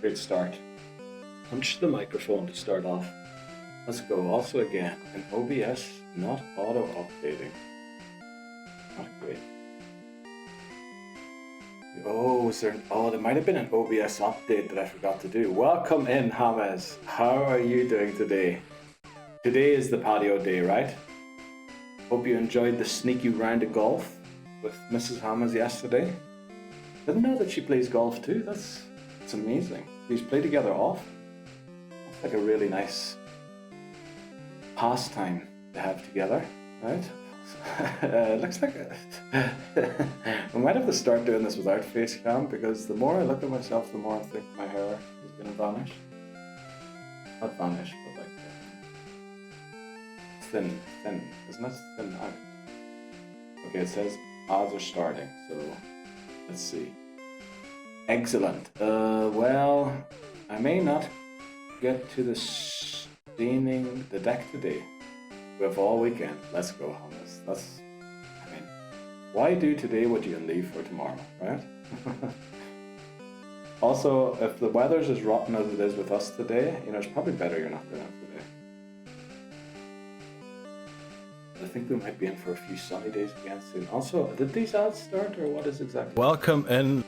Great start. Punch the microphone to start off. Let's go. Also again, an OBS not auto-updating. Not great. Oh, there might have been an OBS update that I forgot to do. Welcome in, James. How are you doing today? Today is the patio day, right? Hope you enjoyed the sneaky round of golf with Mrs. James yesterday. Didn't know that she plays golf too. That's amazing. These play together often. It's like a really nice pastime to have together, right? Looks like we might have to start doing this without face cam, because the more I look at myself, the more I think my hair is gonna vanish. Not vanish, but like thin, isn't it? Thin out. Okay, it says ads are starting, so let's see. Excellent. Well, I may not get to the staining the deck today. We have all weekend. Let's go, Hannes. Why do today what you can leave for tomorrow, right? Also, if the weather's as rotten as it is with us today, it's probably better you're not doing it today. I think we might be in for a few sunny days again soon. Also, did these ads start, or what is exactly? Welcome in.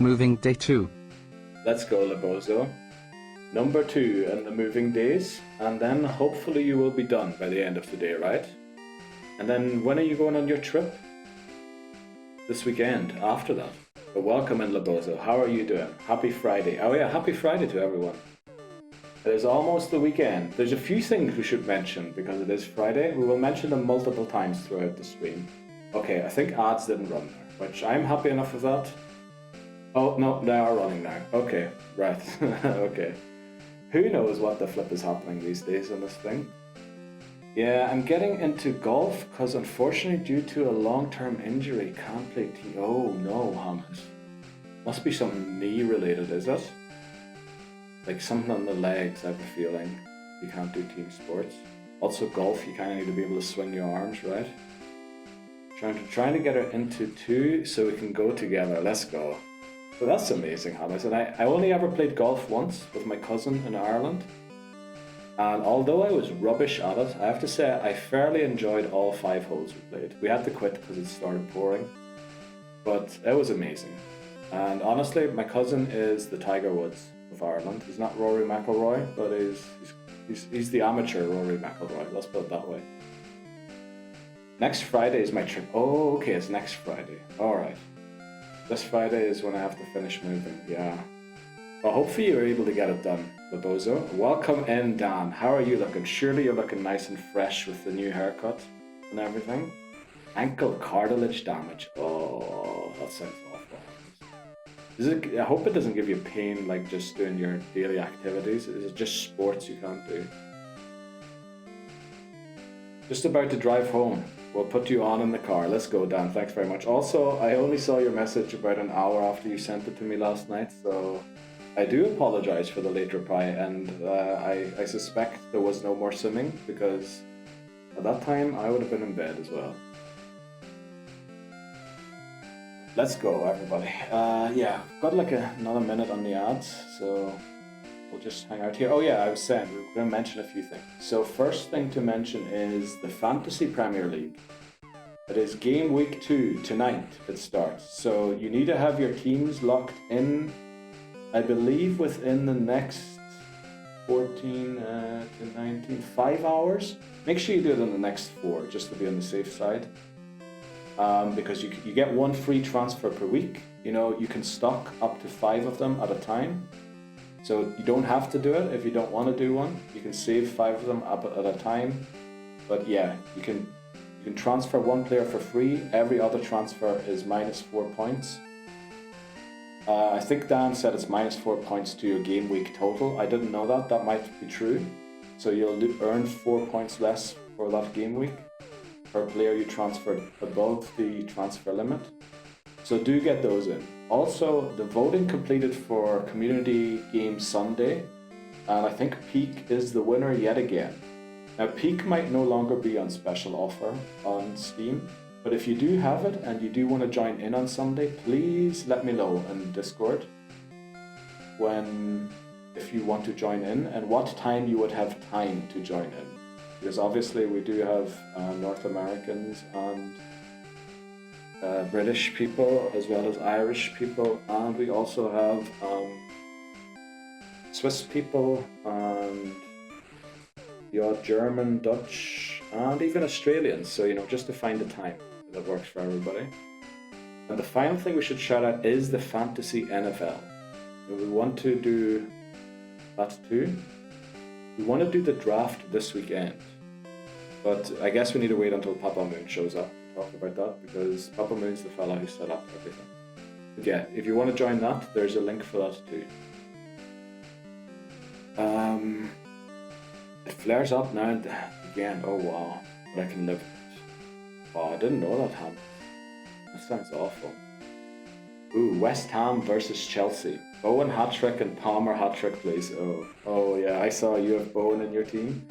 Moving day 2. Let's go, Lebozo. Number 2 in the moving days, and then hopefully you will be done by the end of the day, right? And then when are you going on your trip? This weekend, after that. But welcome in, Lebozo. How are you doing? Happy Friday. Oh yeah, happy Friday to everyone. It is almost the weekend. There's a few things we should mention because it is Friday. We will mention them multiple times throughout the stream. Okay, I think ads didn't run there, which I'm happy enough with that. Oh, no, they are running now. Okay, right. Okay. Who knows what the flip is happening these days on this thing? Yeah, I'm getting into golf because unfortunately due to a long-term injury, can't play team. Oh no, Hamas. Must be something knee related, is it? Like something on the legs, I have a feeling. You can't do team sports. Also golf, you kind of need to be able to swing your arms, right? Trying to get her into 2 so we can go together. Let's go. So that's amazing, Hamas. And I only ever played golf once with my cousin in Ireland. And although I was rubbish at it, I have to say I fairly enjoyed all 5 holes we played. We had to quit because it started pouring. But it was amazing. And honestly, my cousin is the Tiger Woods of Ireland. He's not Rory McIlroy, but he's the amateur Rory McIlroy. Let's put it that way. Next Friday is my trip. Oh, okay, it's next Friday. Alright. This Friday is when I have to finish moving, yeah. Well, hopefully you're able to get it done, Lebozo. Welcome in, Dan. How are you looking? Surely you're looking nice and fresh with the new haircut and everything. Ankle cartilage damage. Oh, that sounds awful. I hope it doesn't give you pain like just doing your daily activities. Is it just sports you can't do? Just about to drive home. We'll put you on in the car. Let's go, Dan. Thanks very much. Also, I only saw your message about an hour after you sent it to me last night, so I do apologize for the late reply, and I suspect there was no more swimming because at that time I would have been in bed as well. Let's go, everybody. Yeah, got like another minute on the ads, so we'll just hang out here. Oh yeah, I was saying, we're going to mention a few things. So first thing to mention is the Fantasy Premier League. It is game week 2, tonight it starts. So you need to have your teams locked in, I believe within the next 14 to 19, 5 hours. Make sure you do it in the next 4, just to be on the safe side. Because you get 1 free transfer per week. You can stock up to 5 of them at a time. So you don't have to do it if you don't want to do one. You can save 5 of them up at a time. But yeah, you can transfer 1 player for free. Every other transfer is minus 4 points. I think Dan said it's minus 4 points to your game week total. I didn't know that. That might be true. So you'll earn 4 points less for that game week per player you transferred above the transfer limit. So do get those in. Also, the voting completed for Community Game Sunday, and I think Peak is the winner yet again. Now, Peak might no longer be on special offer on Steam, but if you do have it and you do want to join in on Sunday, please let me know in Discord. if you want to join in, and what time you would have time to join in. Because obviously we do have North Americans and British people as well as Irish people, and we also have Swiss people and the odd German, Dutch, and even Australians. So, just to find a time that works for everybody. And the final thing we should shout out is the Fantasy NFL. And we want to do that too. We want to do the draft this weekend. But I guess we need to wait until Papa Moon shows up to talk about that, because Papa Moon's the fella who set up everything. But yeah, if you want to join that, there's a link for that too. It flares up now and again. Oh wow, but I can live with it. Wow, I didn't know that happened. That sounds awful. Ooh, West Ham versus Chelsea. Bowen hat-trick and Palmer hat-trick, please. Oh yeah, I saw you have Bowen in your team.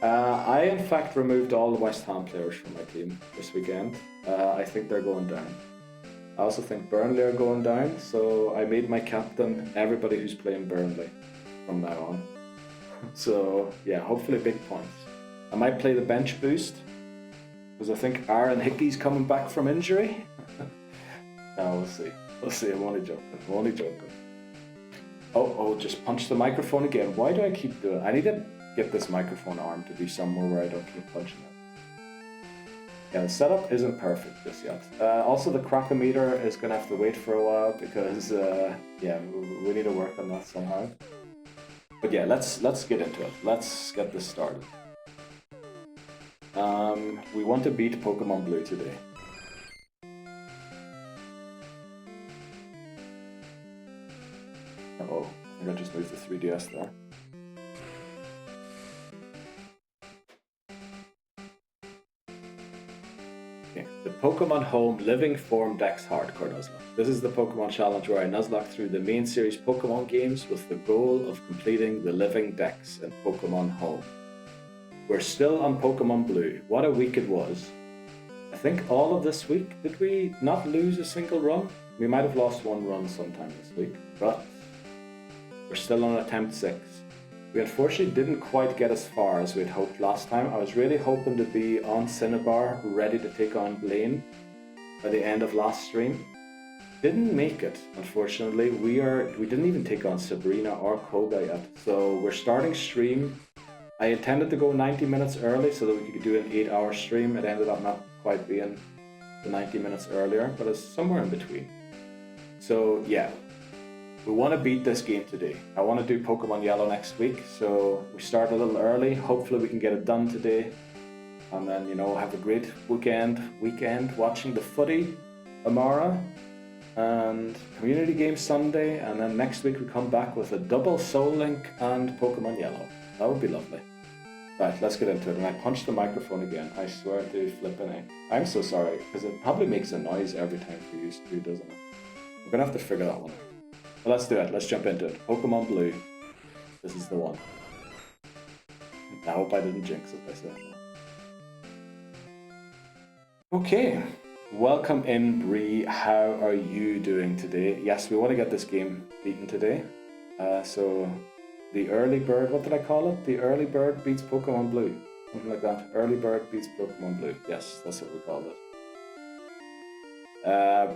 I in fact removed all the West Ham players from my team this weekend. I think they're going down. I also think Burnley are going down, so I made my captain everybody who's playing Burnley from now on. So yeah, hopefully big points. I might play the bench boost, because I think Aaron Hickey's coming back from injury. No, we'll see. We'll see. I'm only joking. Oh, just punch the microphone again. Why do I keep doing it? I need to get this microphone arm to be somewhere where I don't keep punching it. Yeah, the setup isn't perfect just yet. Also, the crackometer is going to have to wait for a while, because yeah, we need to work on that somehow. But yeah, let's get into it. Let's get this started. We want to beat Pokémon Blue today. Uh-oh, I think I just moved the 3DS there. Okay, the Pokémon Home Living Form Dex Hardcore Nuzlocke. This is the Pokémon challenge where I nuzlocke through the main series Pokémon games with the goal of completing the Living Dex in Pokémon Home. We're still on Pokémon Blue. What a week it was. I think all of this week, did we not lose a single run? We might have lost one run sometime this week, but we're still on attempt 6. We unfortunately didn't quite get as far as we had hoped last time. I was really hoping to be on Cinnabar, ready to take on Blaine by the end of last stream. Didn't make it, unfortunately. We didn't even take on Sabrina or Koga yet, so we're starting stream. I intended to go 90 minutes early so that we could do an 8-hour stream. It ended up not quite being the 90 minutes earlier, but it's somewhere in between. So yeah, we want to beat this game today. I want to do Pokemon Yellow next week, so we start a little early. Hopefully we can get it done today, and then have a great weekend watching the footy, Amara, and community game Sunday, and then next week we come back with a double Soul Link and Pokemon Yellow. That would be lovely. Right, let's get into it. And I punched the microphone again. I swear to flipping it. I'm so sorry, because it probably makes a noise every time we use to, doesn't it? We're gonna have to figure that one out. But let's do it. Let's jump into it. Pokemon Blue. This is the one. I hope I didn't jinx it by saying that. Okay. Welcome in, Bree. How are you doing today? Yes, we want to get this game beaten today. So the early bird, what did I call it? The early bird beats Pokemon Blue. Something like that. Early bird beats Pokemon Blue. Yes, that's what we called it.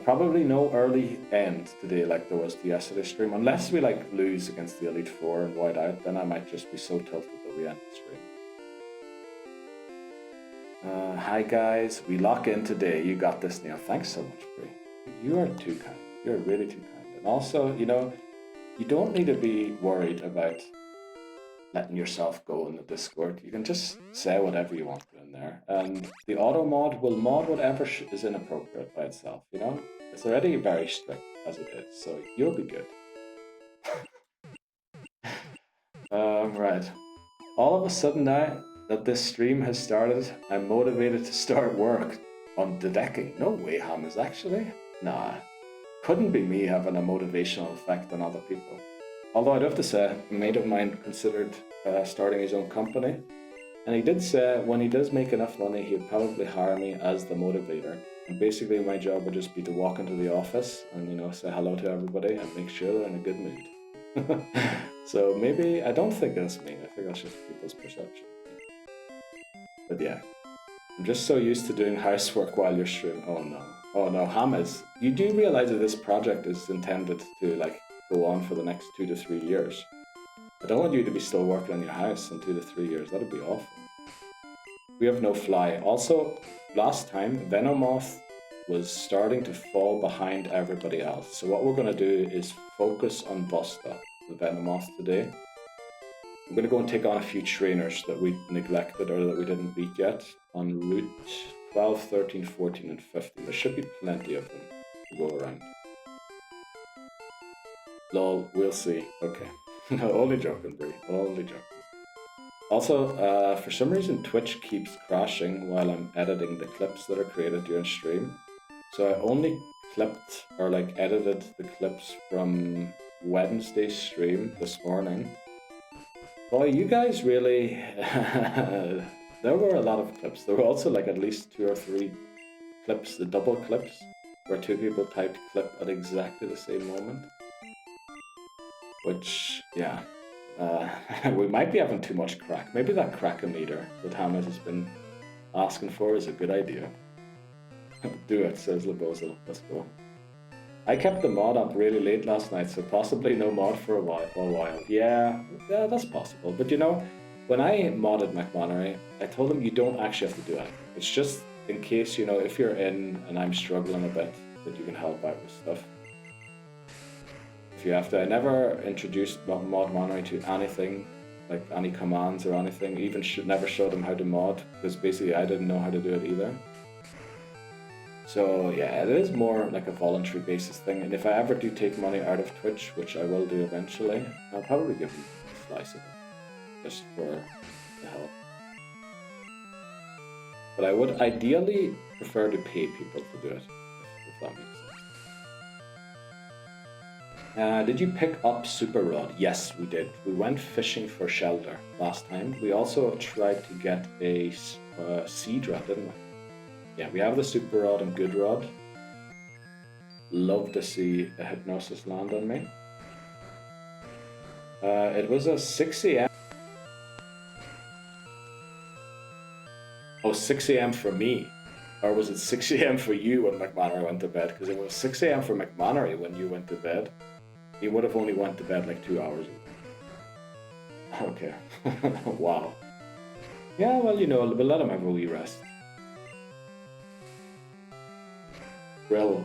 Probably no early end today like there was the yesterday stream. Unless we lose against the Elite Four and white out, then I might just be so tilted that we end the stream. Hi guys, we lock in today. You got this, Neil. Thanks so much, Bree. You are too kind. You're really too kind. And also, you don't need to be worried about letting yourself go in the Discord. You can just say whatever you want in there. And the auto mod will mod whatever is inappropriate by itself, It's already very strict as it is, so you'll be good. Right. All of a sudden now that this stream has started, I'm motivated to start work on the decking. No way, Hammers, actually. Nah. Couldn't be me having a motivational effect on other people. Although I'd have to say, a mate of mine considered starting his own company. And he did say when he does make enough money, he'd probably hire me as the motivator. And basically my job would just be to walk into the office and, say hello to everybody and make sure they're in a good mood. So maybe, I don't think that's me. I think that's just people's perception. But yeah, I'm just so used to doing housework while you're streaming. Oh no. Oh no, Hamas. You do realize that this project is intended to like go on for the next 2 to 3 years. I don't want you to be still working on your house in 2 to 3 years. That'd be awful. We have no fly. Also, last time, Venomoth was starting to fall behind everybody else. So what we're going to do is focus on Busta, the Venomoth, today. I'm going to go and take on a few trainers that we neglected or that we didn't beat yet on Route 12, 13, 14, and 15. There should be plenty of them to go around. Lol, we'll see. Okay. Only joking, Brie. Only joking. Also, for some reason, Twitch keeps crashing while I'm editing the clips that are created during stream. So I only clipped or like edited the clips from Wednesday's stream this morning. Boy, you guys really... There were a lot of clips. There were also like at least 2 or 3 clips, the double clips, where 2 people typed clip at exactly the same moment. Which, yeah, we might be having too much crack. Maybe that crack-o-meter that Hammett has been asking for is a good idea. Do it, says Lebozo. Let's go. I kept the mod up really late last night, so possibly no mod for a while. Yeah, that's possible. But you know, when I modded McMonery, I told him you don't actually have to do anything. It's just in case, you know, if you're in and I'm struggling a bit, that you can help out with stuff. If you have to, I never introduced mod Monterey to anything, like any commands or anything, even never showed them how to mod, because basically I didn't know how to do it either. So yeah, it is more like a voluntary basis thing, and if I ever do take money out of Twitch, which I will do eventually, I'll probably give them a slice of it, just for the help. But I would ideally prefer to pay people to do it, if that makes sense. Did you pick up Super Rod? Yes, we did. We went fishing for shelter last time. We also tried to get a seed rod, didn't we? Yeah, we have the Super Rod and Good Rod. Love to see a hypnosis land on me. It was a 6 a.m. Oh, 6 a.m. for me. Or was it 6 a.m. for you when McMonery went to bed? Because it was 6 a.m. for McMonery when you went to bed. He would have only went to bed like 2 hours ago. Okay. Wow. Yeah, well, you know, we'll let him have a wee rest. Brill.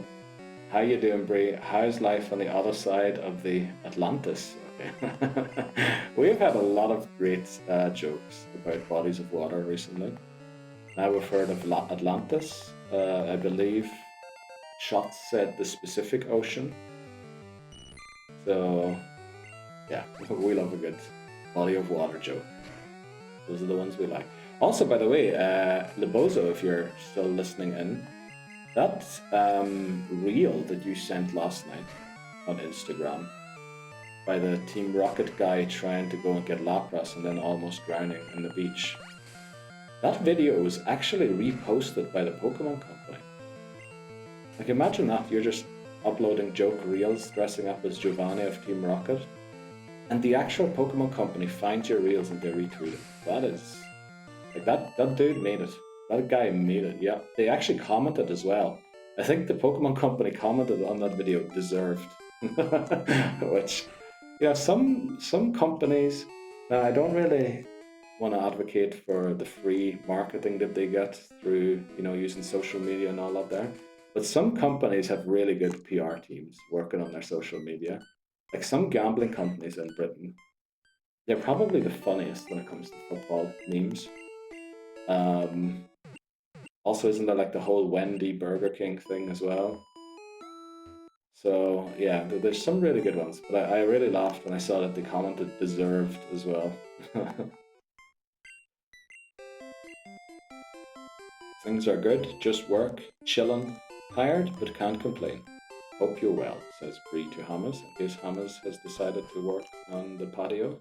How you doing, Brie? How's life on the other side of the Atlantis? Okay. We've had a lot of great jokes about bodies of water recently. Now we've heard of Atlantis. I believe Shots said the Pacific Ocean. So, yeah, we love a good body of water joke. Those are the ones we like. Also, by the way, Lebozo, if you're still listening in, that reel that you sent last night on Instagram by the Team Rocket guy trying to go and get Lapras and then almost drowning in the beach, that video was actually reposted by the Pokemon Company. Like, imagine that, you're just uploading joke reels dressing up as Giovanni of Team Rocket, and the actual Pokemon Company finds your reels and they retweet it. That is, like, that dude made it. That guy made it, yeah. They actually commented as well. I think the Pokemon Company commented on that video, deserved. Which, yeah, some companies, now I don't really want to advocate for the free marketing that they get through, you know, using social media and all that there. But some companies have really good PR teams working on their social media. Like some gambling companies in Britain, they're probably the funniest when it comes to football memes. Also, isn't there like the whole Wendy Burger King thing as well? So yeah, there's some really good ones. But I really laughed when I saw that they commented deserved as well. Things are good, just work, chillin', tired but can't complain. Hope you're well, says Bree to Hammers, in case Hammers has decided to work on the patio.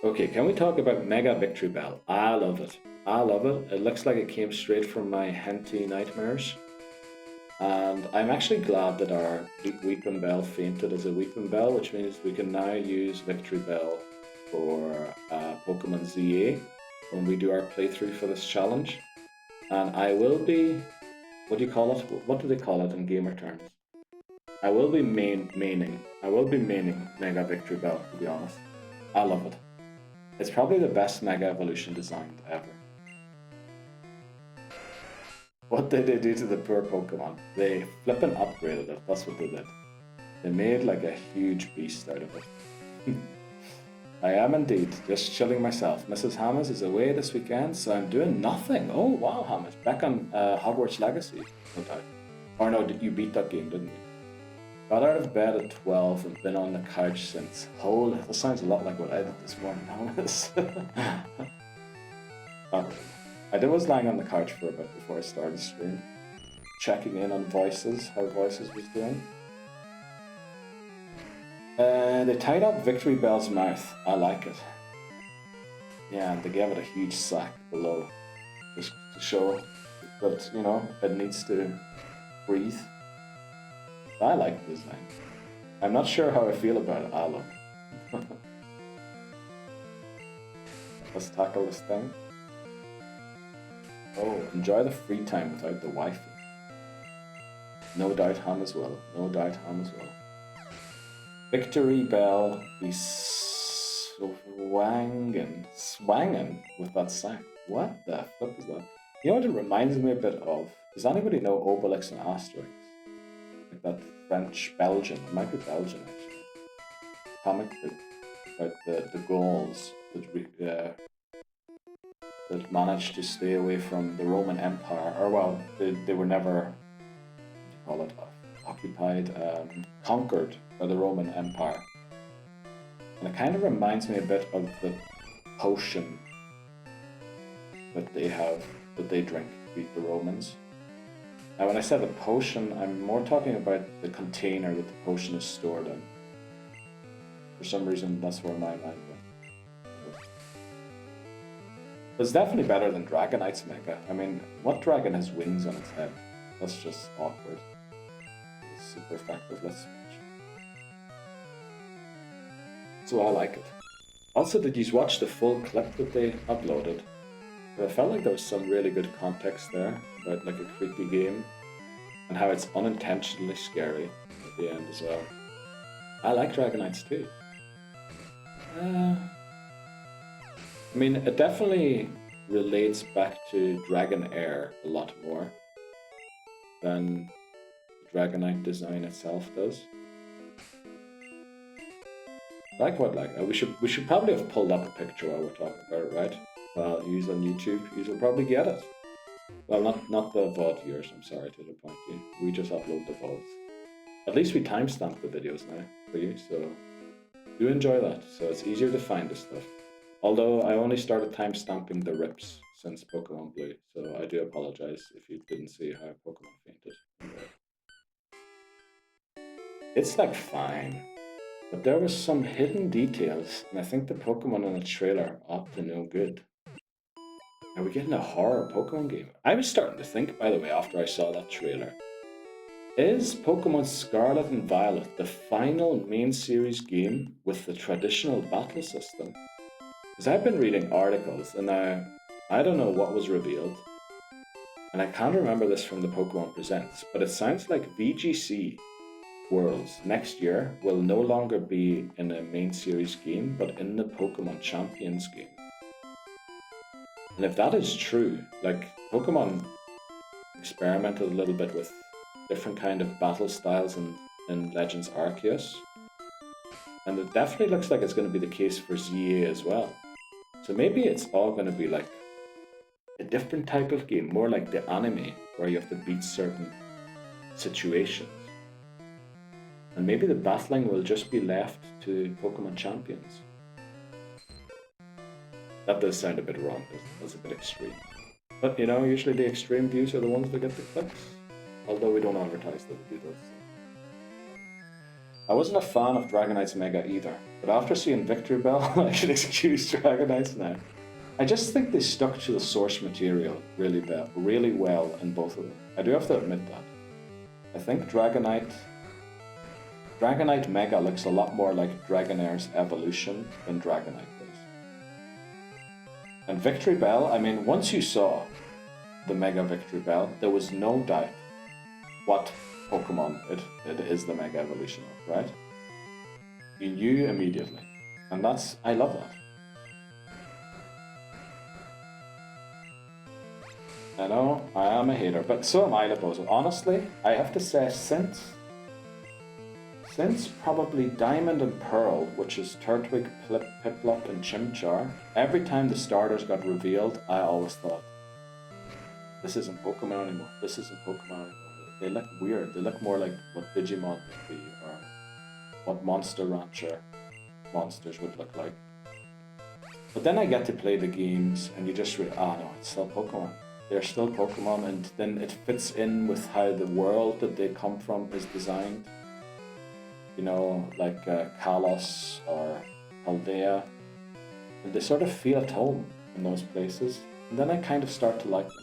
Okay, can we talk about Mega Victory Bell? I love it. I love it. It looks like it came straight from my Henty nightmares. And I'm actually glad that our Weeping Bell fainted as a Weeping Bell, which means we can now use Victory Bell for Pokemon ZA when we do our playthrough for this challenge. And I will be, what do you call it? What do they call it in gamer terms? I will be maining Mega Victory Bell, to be honest. I love it. It's probably the best Mega Evolution designed ever. What did they do to the poor Pokemon? They flippin' upgraded it, that's what they did. They made like a huge beast out of it. I am indeed, just chilling myself. Mrs. Hammers is away this weekend, so I'm doing nothing. Oh wow, Hammers, back on Hogwarts Legacy, no doubt. Or no, you beat that game, didn't you? Got out of bed at 12 and been on the couch since. Holy, that sounds a lot like what I did this morning, Hammers. I was lying on the couch for a bit before I started stream, checking in on Voices, how Voices was doing. They tied up Victory Bell's mouth. I like it. Yeah, and they gave it a huge sack below, just to show that, you know, it needs to breathe. I like the design. I'm not sure how I feel about Aloe. Let's tackle this thing. Oh, enjoy the free time without the Wi-Fi. No doubt Ham as well. No doubt Ham as well. Victory Bell be swangin' with that sack. What the flip is that? You know what it reminds me a bit of? Does anybody know Obelix and Asterix? Like that French-Belgian, it might be Belgian actually, comic book about the Gauls that managed to stay away from the Roman Empire, or well, they were never, what do you call it, occupied, conquered by the Roman Empire. And it kind of reminds me a bit of the potion that they drink to beat the Romans. Now when I said the potion, I'm more talking about the container that the potion is stored in. For some reason, that's where my mind went. It's definitely better than Dragonite's Mega. I mean, what dragon has wings on its head? That's just awkward. It's super effective, let's switch. So I like it. Also, did you watch the full clip that they uploaded? I felt like there was some really good context there about like a creepy game and how it's unintentionally scary at the end as well. I like Dragonites too. I mean, it definitely relates back to Dragonair a lot more than the Dragonite design itself does. Like what, like we should probably have pulled up a picture while we're talking about it, right? Well, use on YouTube, you will probably get it. Well, not the VOD viewers, I'm sorry to disappoint you. We just upload the VODs. At least we timestamp the videos now for you, so do enjoy that. So it's easier to find this stuff. Although I only started timestamping the rips since Pokémon Blue, so I do apologize if you didn't see how Pokémon fainted. It's like fine, but there was some hidden details, and I think the Pokémon in the trailer ought to know good. Are we getting a horror Pokemon game? I was starting to think, by the way, after I saw that trailer, is Pokemon Scarlet and Violet the final main series game with the traditional battle system? Because I've been reading articles, and now I don't know what was revealed, and I can't remember this from the Pokemon Presents, but it sounds like VGC Worlds next year will no longer be in a main series game, but in the Pokemon Champions game. And if that is true, like Pokemon experimented a little bit with different kind of battle styles in Legends Arceus, and it definitely looks like it's going to be the case for ZA as well. So maybe it's all going to be like a different type of game, more like the anime, where you have to beat certain situations. And maybe the battling will just be left to Pokemon Champions. That does sound a bit wrong, doesn't it? That's a bit extreme. But you know, usually the extreme views are the ones that get the clicks. Although we don't advertise that we do those. I wasn't a fan of Dragonite's Mega either, but after seeing Victory Bell, I should excuse Dragonites now. I just think they stuck to the source material really well in both of them. I do have to admit that. I think Dragonite Mega looks a lot more like Dragonaire's evolution than Dragonite does. And Victory Bell, I mean, once you saw the Mega Victory Bell, there was no doubt what Pokemon it is the Mega Evolution of, right? You knew immediately. And I love that. I know, I am a hater, but so am I, Lebozo. Honestly, I have to say, since probably Diamond and Pearl, which is Turtwig, Piplup, and Chimchar, every time the starters got revealed, I always thought, this isn't Pokemon anymore. This isn't Pokemon anymore. They look weird. They look more like what Digimon would be, or what Monster Rancher monsters would look like. But then I get to play the games, and you just no, it's still Pokemon. They're still Pokemon, and then it fits in with how the world that they come from is designed. You know, like Kalos or Aldea. And they sort of feel at home in those places. And then I kind of start to like them.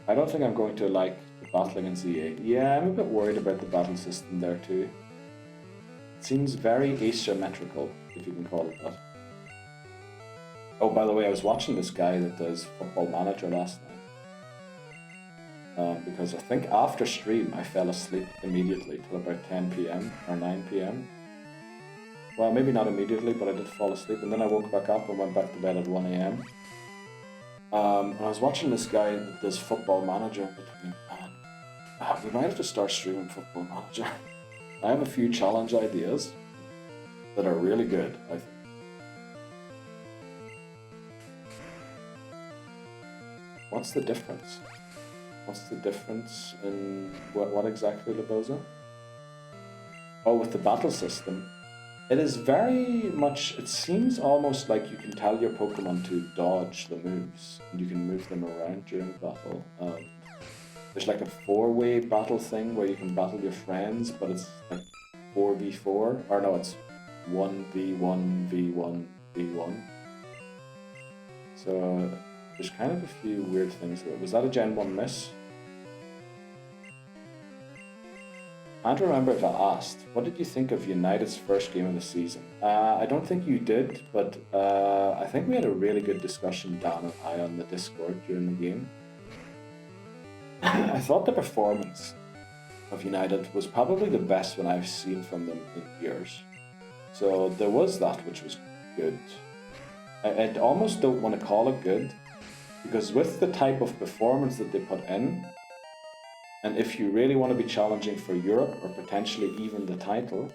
I don't think I'm going to like the battling in Z8. Yeah, I'm a bit worried about the battle system there too. It seems very asymmetrical, if you can call it that. Oh, by the way, I was watching this guy that does Football Manager last night. Because I think after stream I fell asleep immediately till about 10 PM or 9 PM. Well, maybe not immediately, but I did fall asleep, and then I woke back up and went back to bed at 1 AM. And I was watching this guy that does Football Manager, between we might have to start streaming Football Manager. I have a few challenge ideas that are really good, I think. What's the difference? What's the difference in what exactly, Lebozo? Oh, with the battle system. It is very much, it seems almost like you can tell your Pokemon to dodge the moves, and you can move them around during battle. There's like a 4-way battle thing where you can battle your friends, but it's like 4v4, or no, it's 1v1v1v1. So there's kind of a few weird things there. Was that a Gen 1 miss? I can't remember if I asked, what did you think of United's first game of the season? I don't think you did, but I think we had a really good discussion, Dan and I, on the Discord during the game. I thought the performance of United was probably the best one I've seen from them in years. So there was that, which was good. I almost don't want to call it good, because with the type of performance that they put in, and if you really want to be challenging for Europe or potentially even the title,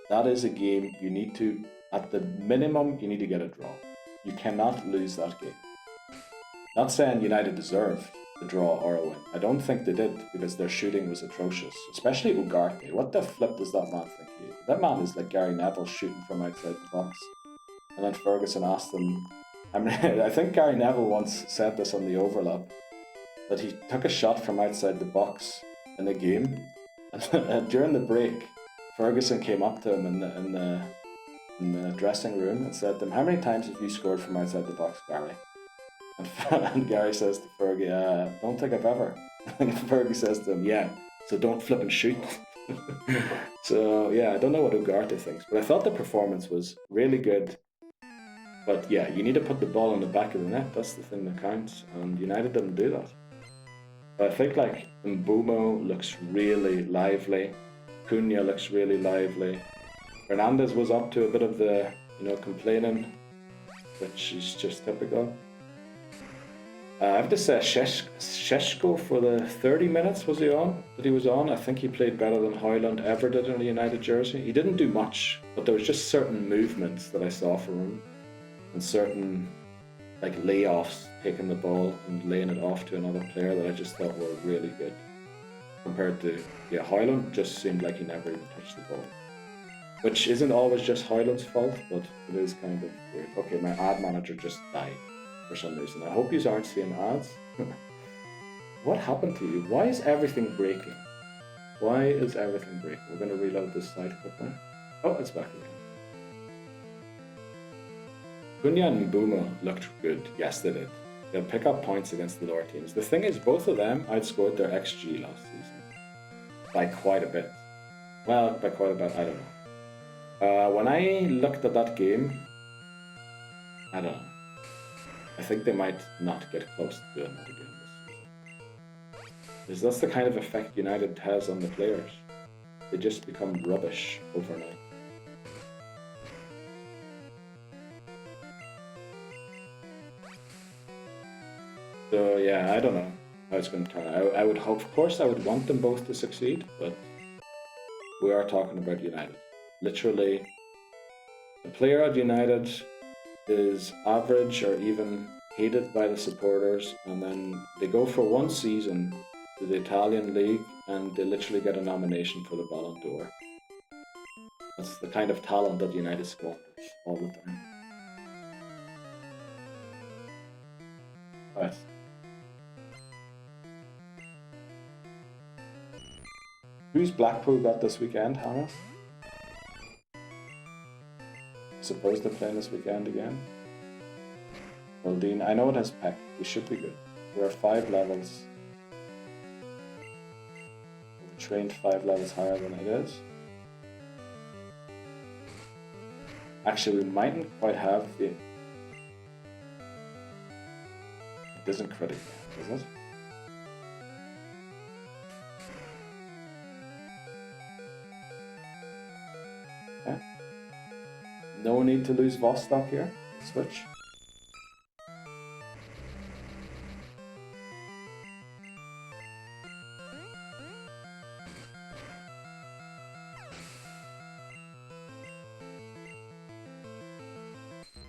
that is a game you need to, at the minimum, you need to get a draw. You cannot lose that game. Not saying United deserved the draw or a win. I don't think they did, because their shooting was atrocious. Especially Ugarte. What the flip does that man think he is? That man is like Gary Neville shooting from outside the box. And then Ferguson asked them, I think Gary Neville once said this on the overlap, that he took a shot from outside the box in the game, and during the break, Ferguson came up to him in the dressing room and said to him, "How many times have you scored from outside the box, Gary?" And Gary says to Fergie, "Don't think I've ever." And Fergie says to him, "Yeah, so don't flip and shoot." So yeah, I don't know what Ugarte thinks, but I thought the performance was really good. But yeah, you need to put the ball in the back of the net. That's the thing that counts, and United didn't do that. But I think like Mbumo looks really lively. Cunha looks really lively. Hernandez was up to a bit of the, complaining, which is just typical. I have to say, Sheshko for the 30 minutes that he was on, I think he played better than Hoyland ever did in a United jersey. He didn't do much, but there was just certain movements that I saw from him, and certain like layoffs, taking the ball and laying it off to another player that I just thought were really good. Compared to, Hoyland just seemed like he never even touched the ball. Which isn't always just Hoyland's fault, but it is kind of weird. Okay, my ad manager just died for some reason. I hope you aren't seeing ads. What happened to you? Why is everything breaking? Why is everything breaking? We're going to reload this site quickly. Oh, it's back again. Cunha and Mbumo looked good. Yes, they did. They'll pick up points against the lower teams. The thing is, both of them outscored their XG last season. By quite a bit. Well, by quite a bit, I don't know. When I looked at that game, I don't know. I think they might not get close to doing that again this season. Because that's the kind of effect United has on the players. They just become rubbish overnight. So yeah, I don't know how it's going to turn out. I would hope, of course, I would want them both to succeed, but we are talking about United. Literally, the player at United is average or even hated by the supporters, and then they go for one season to the Italian league and they literally get a nomination for the Ballon d'Or. That's the kind of talent that United squanders all the time. Right. Who's Blackpool got this weekend, Hannah? Suppose they're playing this weekend again. Well, Dean, I know it has Peck. We should be good. We're 5 levels. We're trained 5 levels higher than it is. Actually, we mightn't quite have the... It doesn't critic, does it? Okay. No need to lose Vostok here. Switch.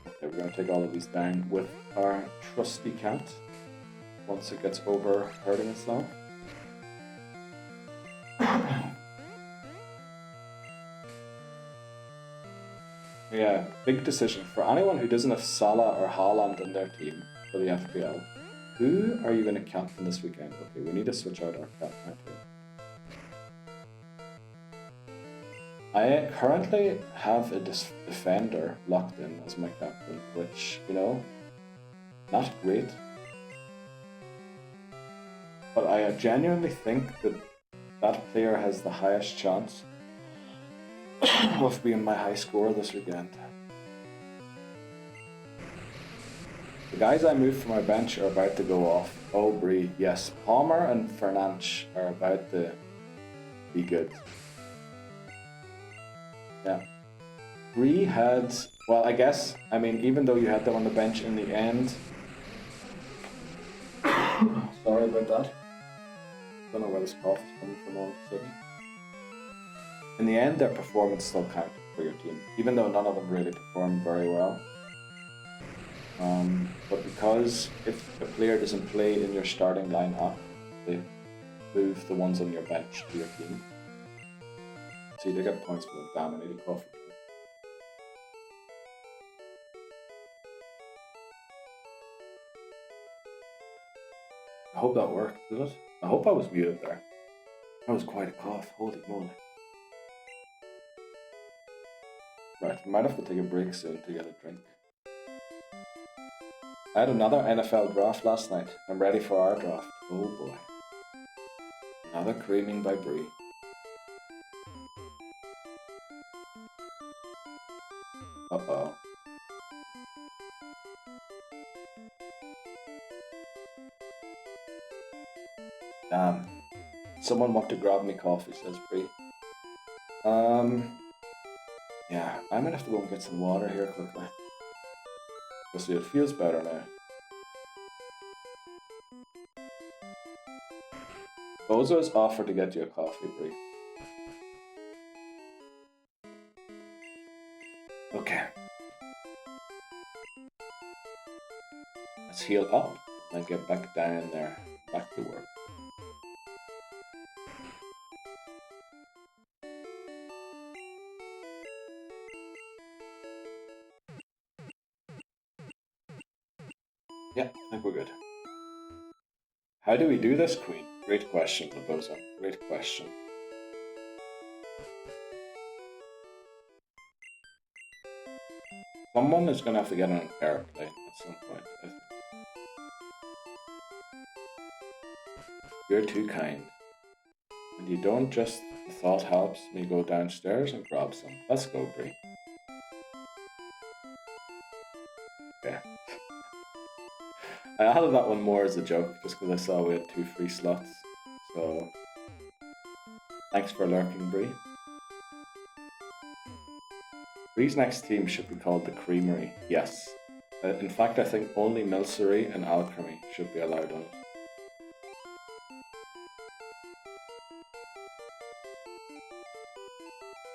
Okay, we're going to take all of these down with our trusty cat once it gets over hurting itself. Yeah, big decision. For anyone who doesn't have Salah or Haaland in their team for the FPL, who are you going to captain this weekend? Okay, we need to switch out our captain here. I currently have a defender locked in as my captain, which, you know, not great. But I genuinely think that that player has the highest chance of being my high scorer this weekend. The guys I moved from my bench are about to go off. Aubrey, yes. Palmer and Fernandes are about to be good. Yeah. Bree had, well, I guess, I mean, even though you had them on the bench in the end. Sorry about that. Don't know where this cough is coming from all of a sudden. In the end, their performance still counted for your team, even though none of them really performed very well. But because if a player doesn't play in your starting lineup, they move the ones on your bench to your team. See, they get points for the dominated coffee. I hope that worked, did it? I hope I was muted there. That was quite a cough, holy moly. Right, we might have to take a break soon to get a drink. I had another NFL draft last night. I'm ready for our draft. Oh boy. Another creaming by Bree. Uh-oh. Damn. Someone want to grab me coffee, says Bree. Yeah, I'm gonna have to go and get some water here quickly. We'll see, it feels better now. Bozo's offered to get you a coffee, Bree. Okay. Let's heal up and get back down there. Back to work. Yeah, I think we're good. How do we do this, Queen? Great question, Bozo. Great question. Someone is going to have to get on an airplane at some point, I think. You're too kind. And you don't just... The thought helps me go downstairs and grab some. Let's go, Bree. Okay. I added that one more as a joke, just because I saw we had 2 free slots. So, thanks for lurking, Bree. Bree's next team should be called the Creamery. Yes. In fact, I think only Milcery and Alchemy should be allowed on it.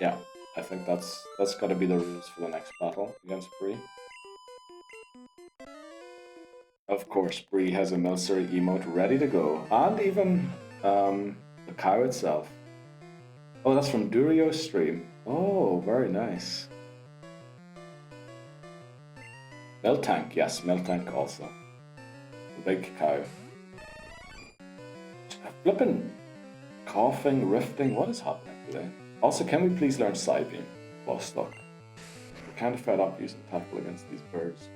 Yeah, I think that's got to be the rules for the next battle against Bree. Of course, Bree has a Milcery emote ready to go, and even the cow itself. Oh, that's from Durio's stream. Oh, very nice. Miltank, yes, Miltank also. The big cow. Flippin' coughing, rifting, what is happening today? Also, can we please learn Psybeam? Vostok. We're kind of fed up using tackle against these birds.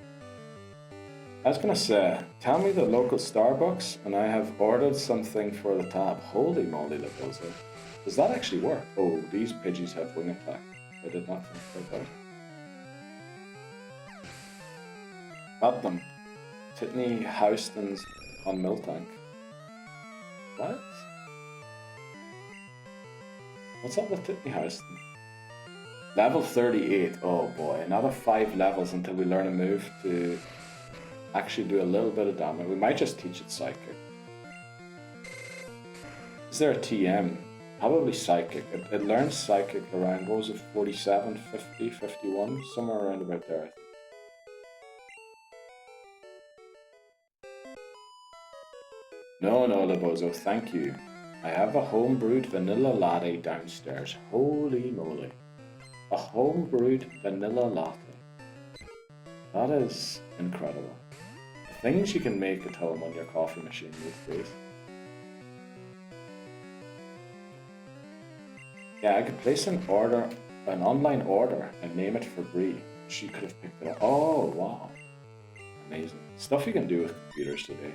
I was gonna say, tell me the local Starbucks and I have ordered something for the tab. Holy moly, Leposa. Does that actually work? Oh, these Pidgeys have wing attack. I did not think about that. Got them. Titney Houston's on Miltank. What? What's up with Titney Houston? Level 38. Oh boy, another 5 levels until we learn a move to actually do a little bit of damage. We might just teach it Psychic. Is there a TM? Probably Psychic. It learns Psychic around, what was it, 47, 50, 51? Somewhere around about there, I think. No, Lebozo, thank you. I have a home-brewed vanilla latte downstairs. Holy moly. A home-brewed vanilla latte. That is incredible. The things you can make at home on your coffee machine these days. Yeah, I could place an online order, and name it for Bree. She could have picked it up. Oh, wow. Amazing. Stuff you can do with computers today.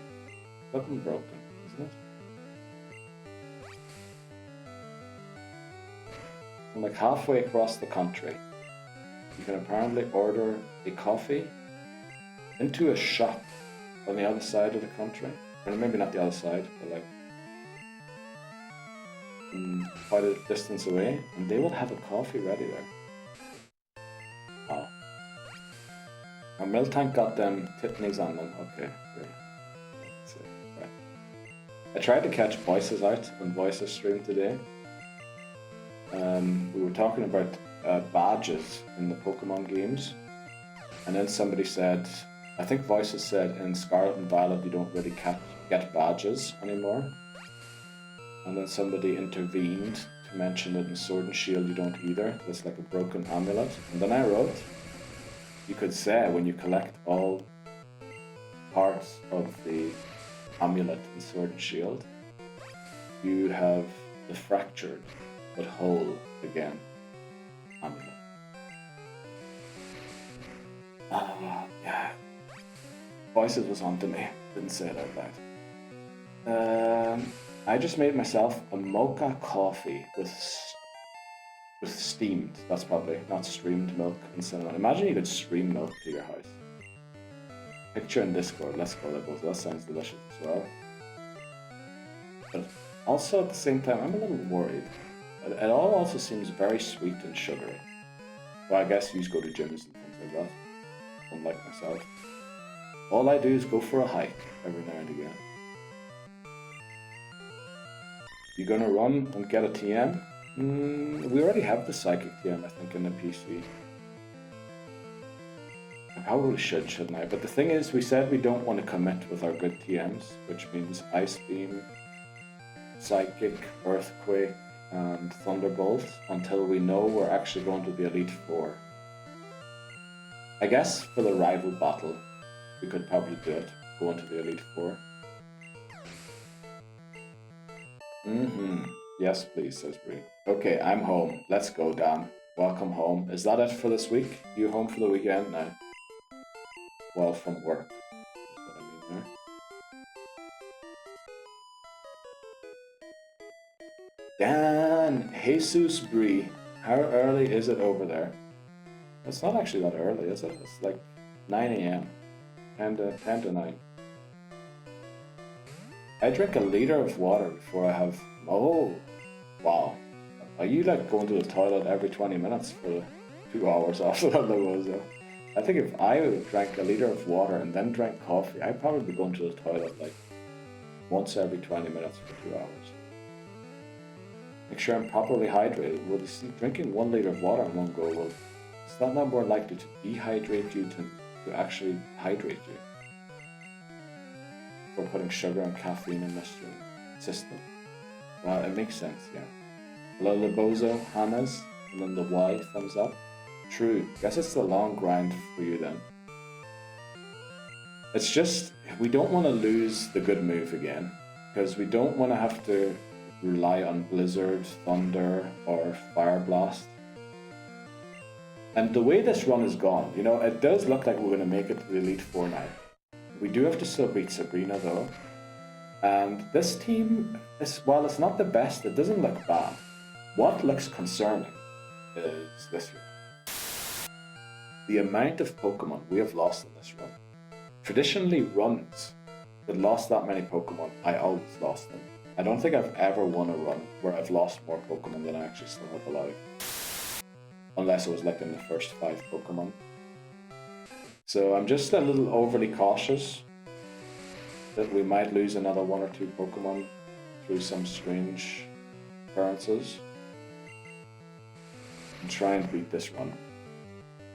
Flippin' broken, isn't it? I'm like halfway across the country. You can apparently order a coffee into a shop on the other side of the country. Or maybe not the other side, but like quite a distance away, and they will have a coffee ready there. Wow. And Miltank got them Titneys on them. Okay, great. Right. I tried to catch Voices out on Voices stream today. We were talking about badges in the Pokemon games, and then somebody said, I think Voices said in Scarlet and Violet you don't really get badges anymore, and then somebody intervened to mention that in Sword and Shield you don't either. It's like a broken amulet, and then I wrote, you could say when you collect all parts of the amulet in Sword and Shield, you have the fractured but whole again amulet. Yeah. Voices was on to me. Didn't say it out loud. I just made myself a mocha coffee with steamed. That's probably not streamed milk and cinnamon. Imagine you could stream milk to your house. Picture in Discord. Let's go, Libbles. That sounds delicious as well. But also at the same time, I'm a little worried. It all also seems very sweet and sugary. Well, I guess you go to gyms and things like that. Unlike myself. All I do is go for a hike every now and again. You gonna run and get a TM? We already have the Psychic TM, I think, in the PC. I probably shouldn't I? But the thing is, we said we don't want to commit with our good TMs, which means Ice Beam, Psychic, Earthquake, and Thunderbolt until we know we're actually going to the Elite Four. I guess for the rival battle, we could probably do it, go into the Elite Four. Yes, please, says Bree. Okay, I'm home. Let's go, Dan. Welcome home. Is that it for this week? You home for the weekend now? Well, from work. That's what I mean there. Dan, Jesus Bree. How early is it over there? It's not actually that early, is it? It's like 9 a.m. 10 to 9. I drink a liter of water before I have... Oh, wow. Are you like going to the toilet every 20 minutes for 2 hours after that though? I think if I drank a liter of water and then drank coffee, I'd probably be going to the toilet like once every 20 minutes for 2 hours. Make sure I'm properly hydrated. Well, you see, drinking 1 liter of water in one go, well, is that not more likely to dehydrate you to actually hydrate you? For putting sugar and caffeine in this system. Well, it makes sense, yeah. Hello, Libozo, Hannah's, and then the Y, thumbs up. True, guess it's the long grind for you then. It's just, we don't want to lose the good move again, because we don't want to have to rely on Blizzard, Thunder, or Fire Blast. And the way this run is gone, you know, it does look like we're going to make it to the Elite Four now. We do have to still beat Sabrina though. And this team, while it's not the best, it doesn't look bad. What looks concerning is this year. The amount of Pokemon we have lost in this run. Traditionally, runs that lost that many Pokemon, I always lost them. I don't think I've ever won a run where I've lost more Pokemon than I actually still have alive. Unless it was like in the first 5 Pokemon. So I'm just a little overly cautious that we might lose another 1 or 2 Pokemon through some strange occurrences. And try and beat this run.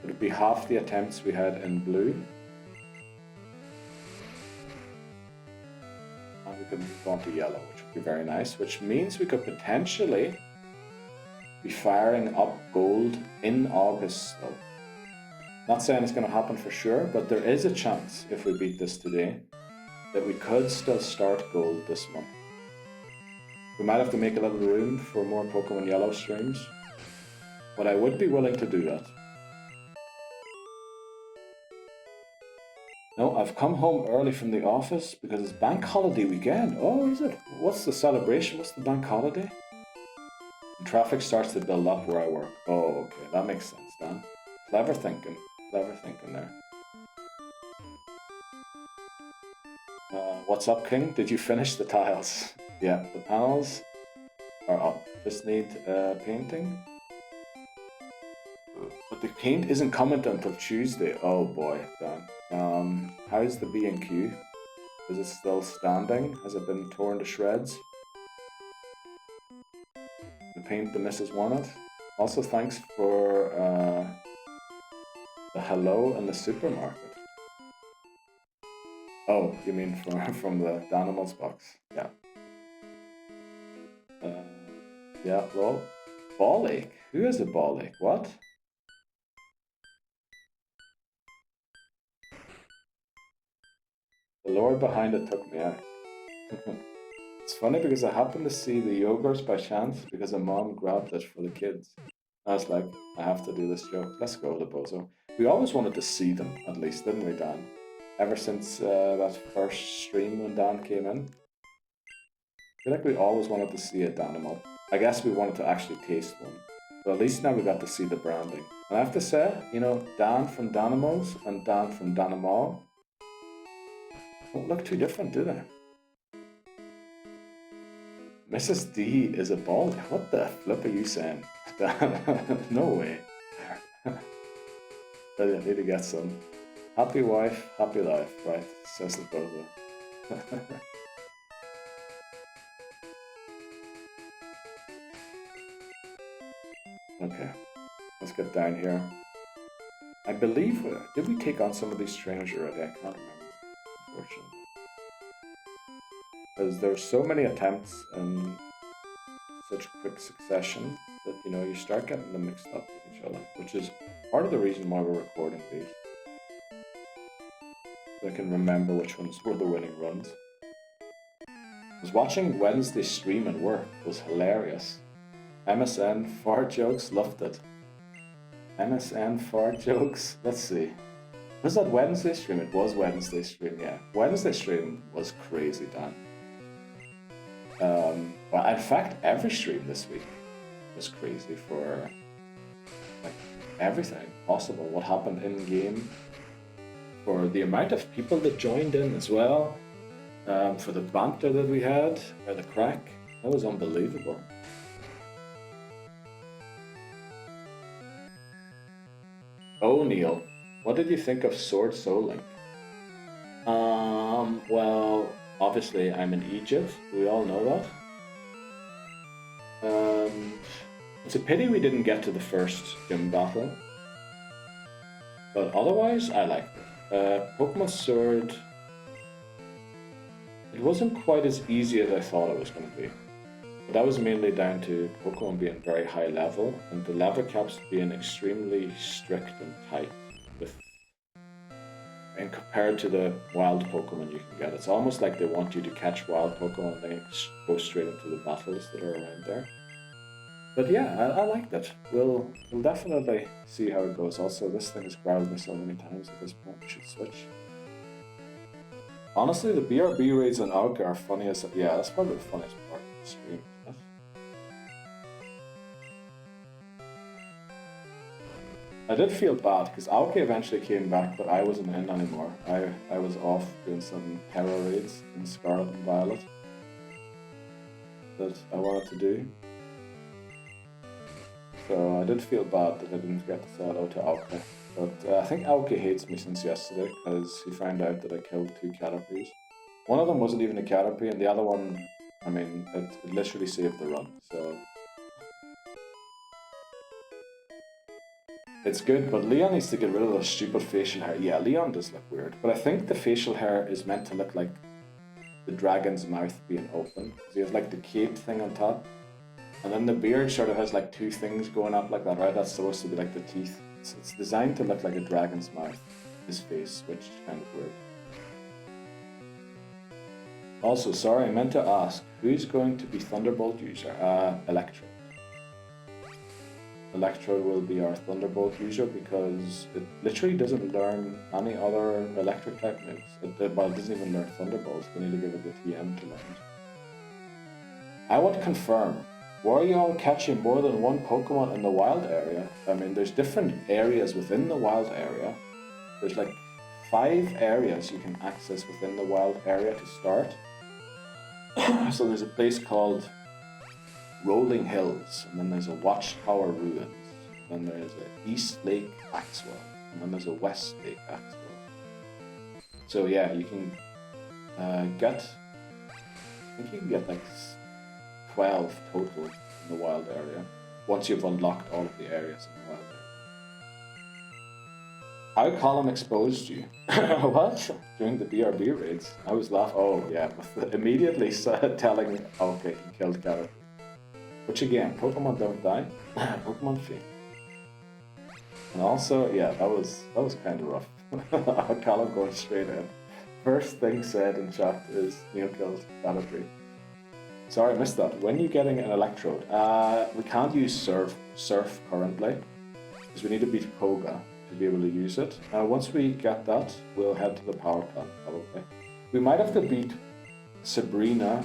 It would be half the attempts we had in Blue. And we could move on to Yellow, which would be very nice, which means we could potentially be firing up Gold in August still. Not saying it's going to happen for sure, but there is a chance, if we beat this today, that we could still start Gold this month. We might have to make a little room for more Pokemon Yellow streams, but I would be willing to do that. No, I've come home early from the office because it's bank holiday weekend. Oh, is it? What's the celebration? What's the bank holiday? Traffic starts to build up where I work. Oh, okay, that makes sense, Dan. Clever thinking there. What's up, King? Did you finish the tiles? Yeah, the panels are up. Just need painting. But the paint isn't coming until Tuesday. Oh boy, Dan. How's the B&Q? Is it still standing? Has it been torn to shreds? The paint the missus wanted. Also, thanks for the hello in the supermarket. Oh, you mean from the Danimals box? Yeah. Yeah, well, ball ache. Who has a ball ache? What? The lore behind it took me out. It's funny because I happened to see the yogurts by chance because a mom grabbed it for the kids. I was like, I have to do this joke. Let's go, Libozo. We always wanted to see them, at least, didn't we, Dan? Ever since that first stream when Dan came in. I feel like we always wanted to see a Danimal. I guess we wanted to actually taste one. But at least now we got to see the branding. And I have to say, you know, Dan from Danimals and Dan from Danimal don't look too different, do they? Mrs. D is a ball. What the flip are you saying? No way. I need to get some. Happy wife, happy life, right? Says the brother. Okay, let's get down here. I believe, did we take on some of these trainers already? I can't remember, unfortunately. Because there's so many attempts in such quick succession that, you know, you start getting them mixed up with each other, which is part of the reason why we're recording these. So I can remember which ones were the winning runs. I was watching Wednesday's stream at work. It was hilarious. MSN fart jokes, loved it. MSN fart jokes, let's see. Was that Wednesday stream? It was Wednesday stream, yeah. Wednesday stream was crazy, Dan. Well, in fact, every stream this week was crazy for like everything possible. What happened in game, for the amount of people that joined in as well, for the banter that we had, or the crack, that was unbelievable. Oh, Neil, what did you think of Sword Soul Link? Well, obviously I'm in Egypt, we all know that. It's a pity we didn't get to the first gym battle. But otherwise, I liked it. Pokemon Sword, it wasn't quite as easy as I thought it was going to be. But that was mainly down to Pokemon being very high level, and the level caps being extremely strict and tight and compared to the wild Pokemon you can get. It's almost like they want you to catch wild Pokemon and then go straight into the battles that are around there. But yeah, I liked it. We'll definitely see how it goes. Also, this thing has growled me so many times at this point, we should switch. Honestly, the BRB raids on Auk are funny as... Yeah, that's probably the funniest part of the stream, isn't it? I did feel bad because Aoki eventually came back, but I wasn't in anymore. I was off doing some terror raids in Scarlet and Violet that I wanted to do. So I did feel bad that I didn't get to say hello to Aoki. But I think Aoki hates me since yesterday because he found out that I killed 2 Caterpies. One of them wasn't even a Caterpie, and the other one, I mean, it literally saved the run, so... It's good, but Leon needs to get rid of the stupid facial hair. Yeah, Leon does look weird, but I think the facial hair is meant to look like the dragon's mouth being open. So you have like the cape thing on top, and then the beard sort of has like 2 things going up like that, right? That's supposed to be like the teeth. It's designed to look like a dragon's mouth, his face, which is kind of weird. Also, sorry, I meant to ask, who's going to be Thunderbolt user? Electro. Electrode will be our Thunderbolt user because it literally doesn't learn any other electric type moves. It doesn't even learn Thunderbolt. We need to give it the TM to learn. I want to confirm, were you all catching more than 1 Pokemon in the wild area? I mean, there's different areas within the wild area. There's like 5 areas you can access within the wild area to start. So there's a place called Rolling Hills, and then there's a Watchtower Ruins, and then there's a East Lake Axwell, and then there's a West Lake Axwell. So yeah, you can get, I think you can get like 12 total in the wild area, once you've unlocked all of the areas in the wild area. How Column exposed you? What? During the BRB raids? I was laughing, oh yeah, immediately telling, okay, he killed Garrett. Which again, Pokemon don't die, Pokemon feed. And also, yeah, that was kind of rough. Callum going straight in. First thing said in chat is Neil killed Caterpie. Sorry, I missed that. When are you getting an Electrode? We can't use Surf currently, because we need to beat Koga to be able to use it. Once we get that, we'll head to the power plant, probably. We might have to beat Sabrina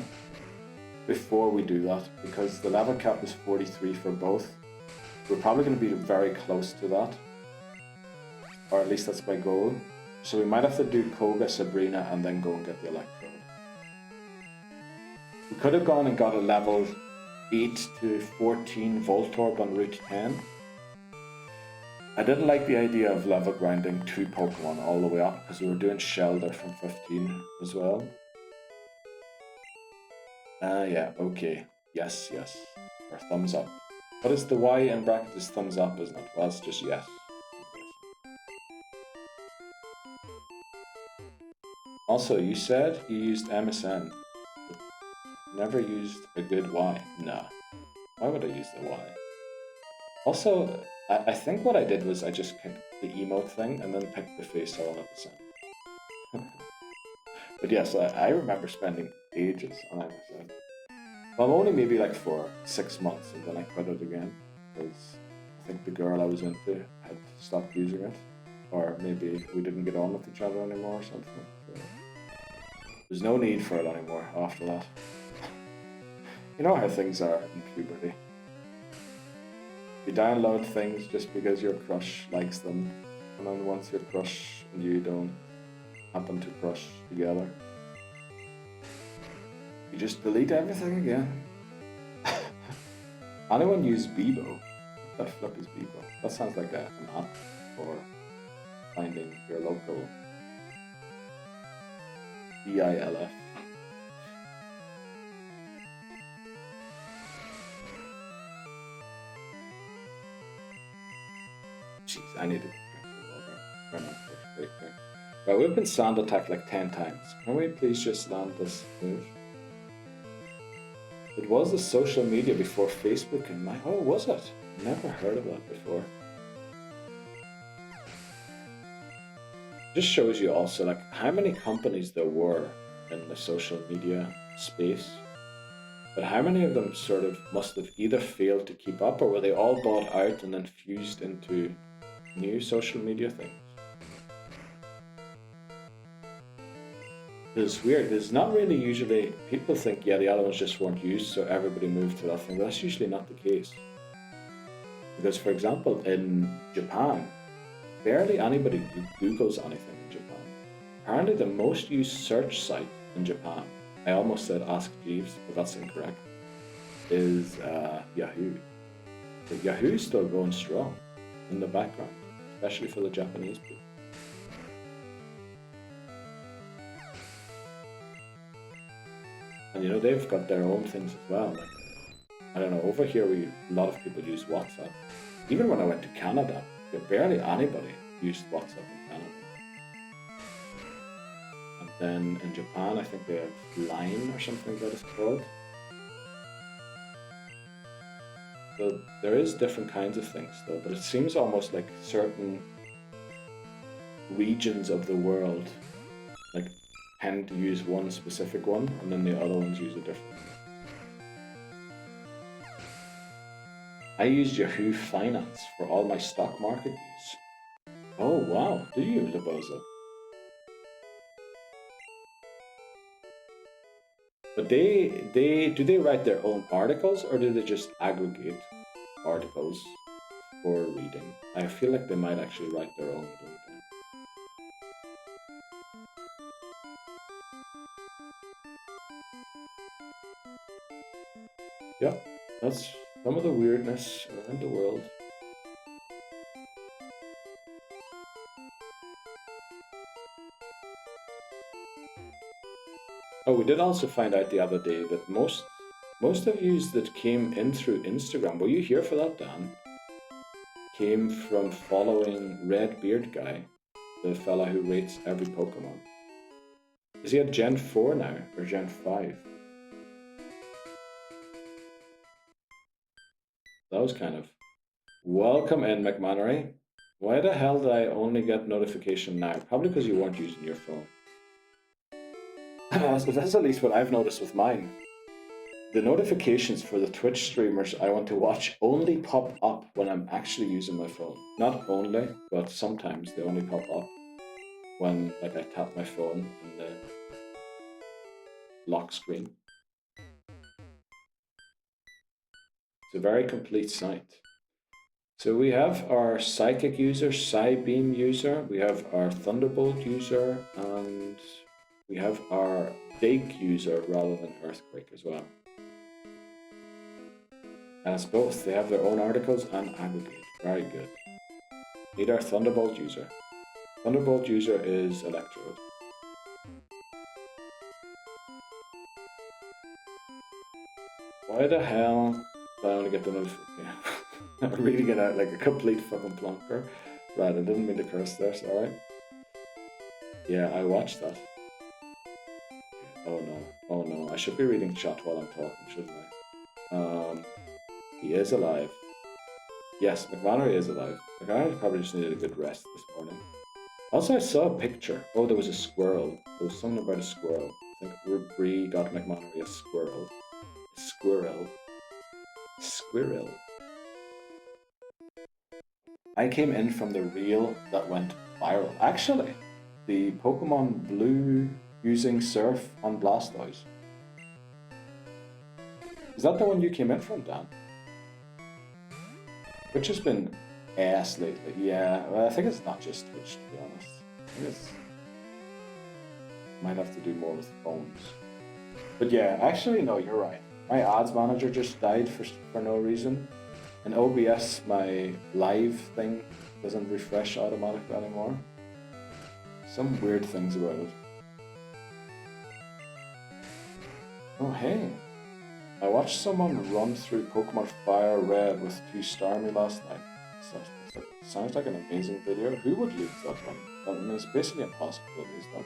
before we do that, because the level cap is 43 for both. We're probably going to be very close to that, or at least that's my goal. So we might have to do Koga, Sabrina, and then go and get the Electrode. We could have gone and got a level 8 to 14 Voltorb on Route 10. I didn't like the idea of level grinding 2 Pokemon all the way up, because we were doing Shelder from 15 as well. Yeah, okay. Yes. Or thumbs up. What is the Y in bracket is thumbs up, isn't it? Well, it's just yes. Also, you said you used MSN, but never used a good Y. Nah. Why would I use the Y? Also, I think what I did was I just picked the emote thing and then picked the face all at the same. But yes, I remember spending ages on MSN. Well, only maybe like for 6 months, and then I quit it again because I think the girl I was into had stopped using it, or maybe we didn't get on with each other anymore or something. So there's no need for it anymore after that. You know how things are in puberty. You download things just because your crush likes them, and then once your crush and you don't happen to crush together, you just delete everything again. Anyone use Bebo? What the flip is Bebo? That sounds like an app for finding your local DILF. Jeez, I need to drink my first break there. Right, we've been sand attacked like 10 times. Can we please just land this move? It was the social media before Facebook and my... Oh, was it? Never heard of that before. Just shows you also like how many companies there were in the social media space. But how many of them sort of must have either failed to keep up or were they all bought out and then fused into new social media things? It's weird. It's not really usually... People think, yeah, the other ones just weren't used, so everybody moved to that thing. But that's usually not the case. Because, for example, in Japan, barely anybody Googles anything in Japan. Apparently the most used search site in Japan, I almost said Ask Jeeves, but that's incorrect, is Yahoo. But Yahoo's still going strong in the background, especially for the Japanese people. And you know, they've got their own things as well. Like, I don't know, over here a lot of people use WhatsApp. Even when I went to Canada, barely anybody used WhatsApp in Canada. And then in Japan, I think they have Line or something that it's called. So there is different kinds of things though, but it seems almost like certain regions of the world like tend to use one specific one and then the other ones use a different one. I used Yahoo Finance for all my stock market use. Oh wow, do you, Liboza? But do they write their own articles or do they just aggregate articles for reading? I feel like they might actually write their own, don't they? Yeah, that's some of the weirdness around the world. Oh, we did also find out the other day that most of yous that came in through Instagram, were you here for that, Dan? Came from following Red Beard Guy, the fella who rates every Pokemon. Is he at Gen 4 now, or Gen 5? That was kind of... Welcome in, McMannery. Why the hell did I only get notification now? Probably because you weren't using your phone. So that's at least what I've noticed with mine. The notifications for the Twitch streamers I want to watch only pop up when I'm actually using my phone. Not only, but sometimes they only pop up when like I tap my phone in the lock screen. It's a very complete site. So we have our Psychic user, Psybeam user, we have our Thunderbolt user, and we have our Dig user rather than Earthquake as well. And it's both. They have their own articles and aggregate. Very good. Need our Thunderbolt user. Thunderbolt user is Electrode. Why the hell did I only get the notification? I'm reading it out like a complete fucking plonker. Right, I didn't mean to curse there, sorry. Yeah, I watched that. Oh no, I should be reading chat while I'm talking, shouldn't I? He is alive. Yes, McMannery is alive. McMannery probably just needed a good rest this morning. Also, I saw a picture. Oh, there was a squirrel. There was something about a squirrel. I think Bree got McMannery a squirrel. Squirrel. Squirrel. I came in from the reel that went viral. Actually, the Pokemon Blue using Surf on Blastoise. Is that the one you came in from, Dan? Twitch has been ass lately. Yeah, well, I think it's not just Twitch, to be honest. I think it's... Might have to do more with phones. But yeah, actually, no, you're right. My ads manager just died for no reason. And OBS, my live thing, doesn't refresh automatically anymore. Some weird things about it. Oh, hey. I watched someone run through Pokemon Fire Red with 2 Starmie last night. Sounds like an amazing video. Who would lose that one? I mean, it's basically impossible to lose that.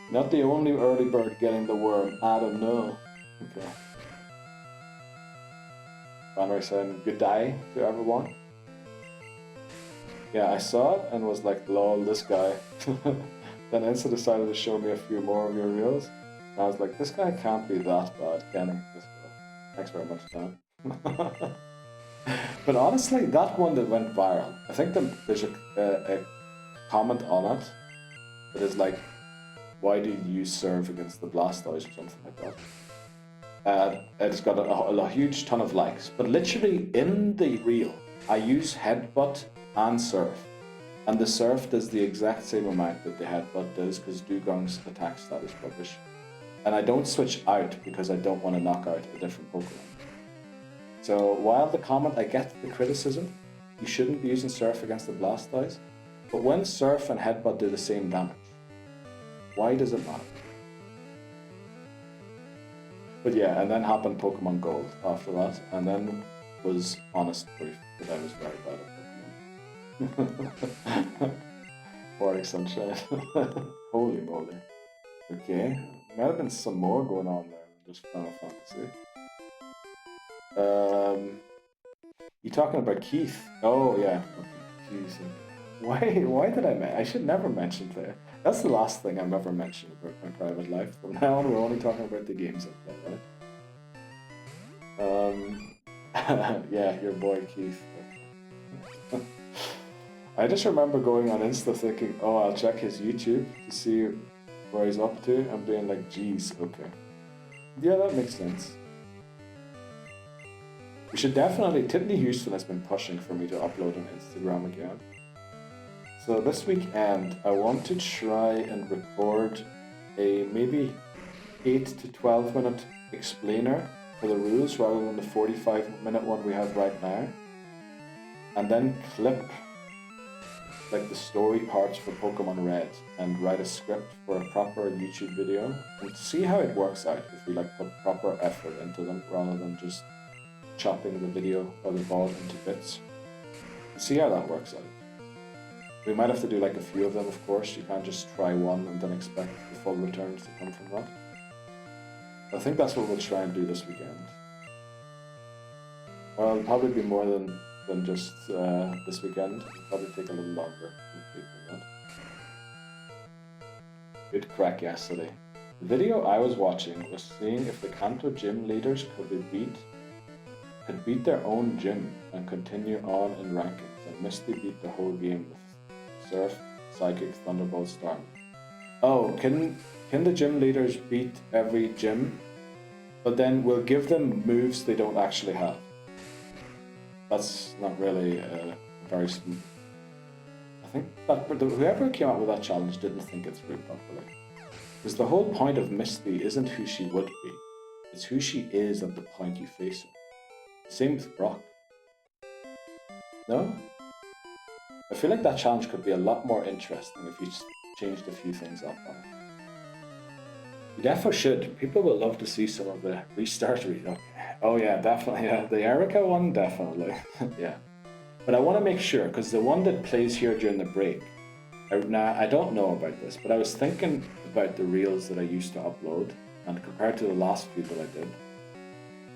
Not the only early bird getting the worm. I don't know. Okay. Banner saying good day to everyone. Yeah, I saw it and was like, lol, this guy. Then Insta decided to show me a few more of your reels. And I was like, this guy can't be that bad, can he? Thanks very much, Dan. But honestly, that one that went viral, I think there's a comment on it that is like, why do you serve against the Blastoise or something like that? It's got a huge ton of likes, but literally in the reel, I use Headbutt and Surf, and the Surf does the exact same amount that the Headbutt does because Dugong's attack stat is rubbish. And I don't switch out because I don't want to knock out a different Pokemon. So while the comment, I get the criticism, you shouldn't be using Surf against the Blastoise, but when Surf and Headbutt do the same damage, why does it matter? But yeah, and then happened Pokemon Gold after that, and then was honest proof that I was very bad at Pokemon. Warwick Sunshine. Holy moly. Okay, might have been some more going on there than just Final Fantasy. You talking about Keith? Oh yeah. Okay. Jeez. Why did I should never mention that. That's the last thing I'm ever mentioning about my private life. From now on, we're only talking about the games I play, right? Yeah, your boy Keith. I just remember going on Insta thinking, oh, I'll check his YouTube to see where he's up to, and being like, geez, okay. Yeah, that makes sense. We should definitely, Tiffany Houston has been pushing for me to upload on Instagram again. So this weekend, I want to try and record a maybe 8 to 12 minute explainer for the rules rather than the 45-minute one we have right now. And then clip like the story parts for Pokemon Red and write a script for a proper YouTube video and see how it works out if we like put proper effort into them rather than just chopping the video or the ball into bits. See how that works out. We might have to do like a few of them, of course. You can't just try one and then expect the full returns to come from that. I think that's what we'll try and do this weekend. Well, it'll probably be more than just this weekend. It'll probably take a little longer to complete than that. Good crack yesterday. The video I was watching was seeing if the Kanto gym leaders could beat their own gym and continue on in rankings, and Misty beat the whole game with Surf, Psychic, Thunderbolt, Storm. Oh, can the gym leaders beat every gym, but then we'll give them moves they don't actually have? That's not really very smooth. I think that whoever came up with that challenge didn't think it through properly. Because the whole point of Misty isn't who she would be, it's who she is at the point you face her. Same with Brock. No? I feel like that challenge could be a lot more interesting if you just changed a few things up on it. You definitely should. People will love to see some of the restart. Okay. Oh yeah, definitely. Yeah, the Erica one, definitely. Yeah. But I want to make sure, because the one that plays here during the break, now I don't know about this, but I was thinking about the reels that I used to upload, and compared to the last few that I did,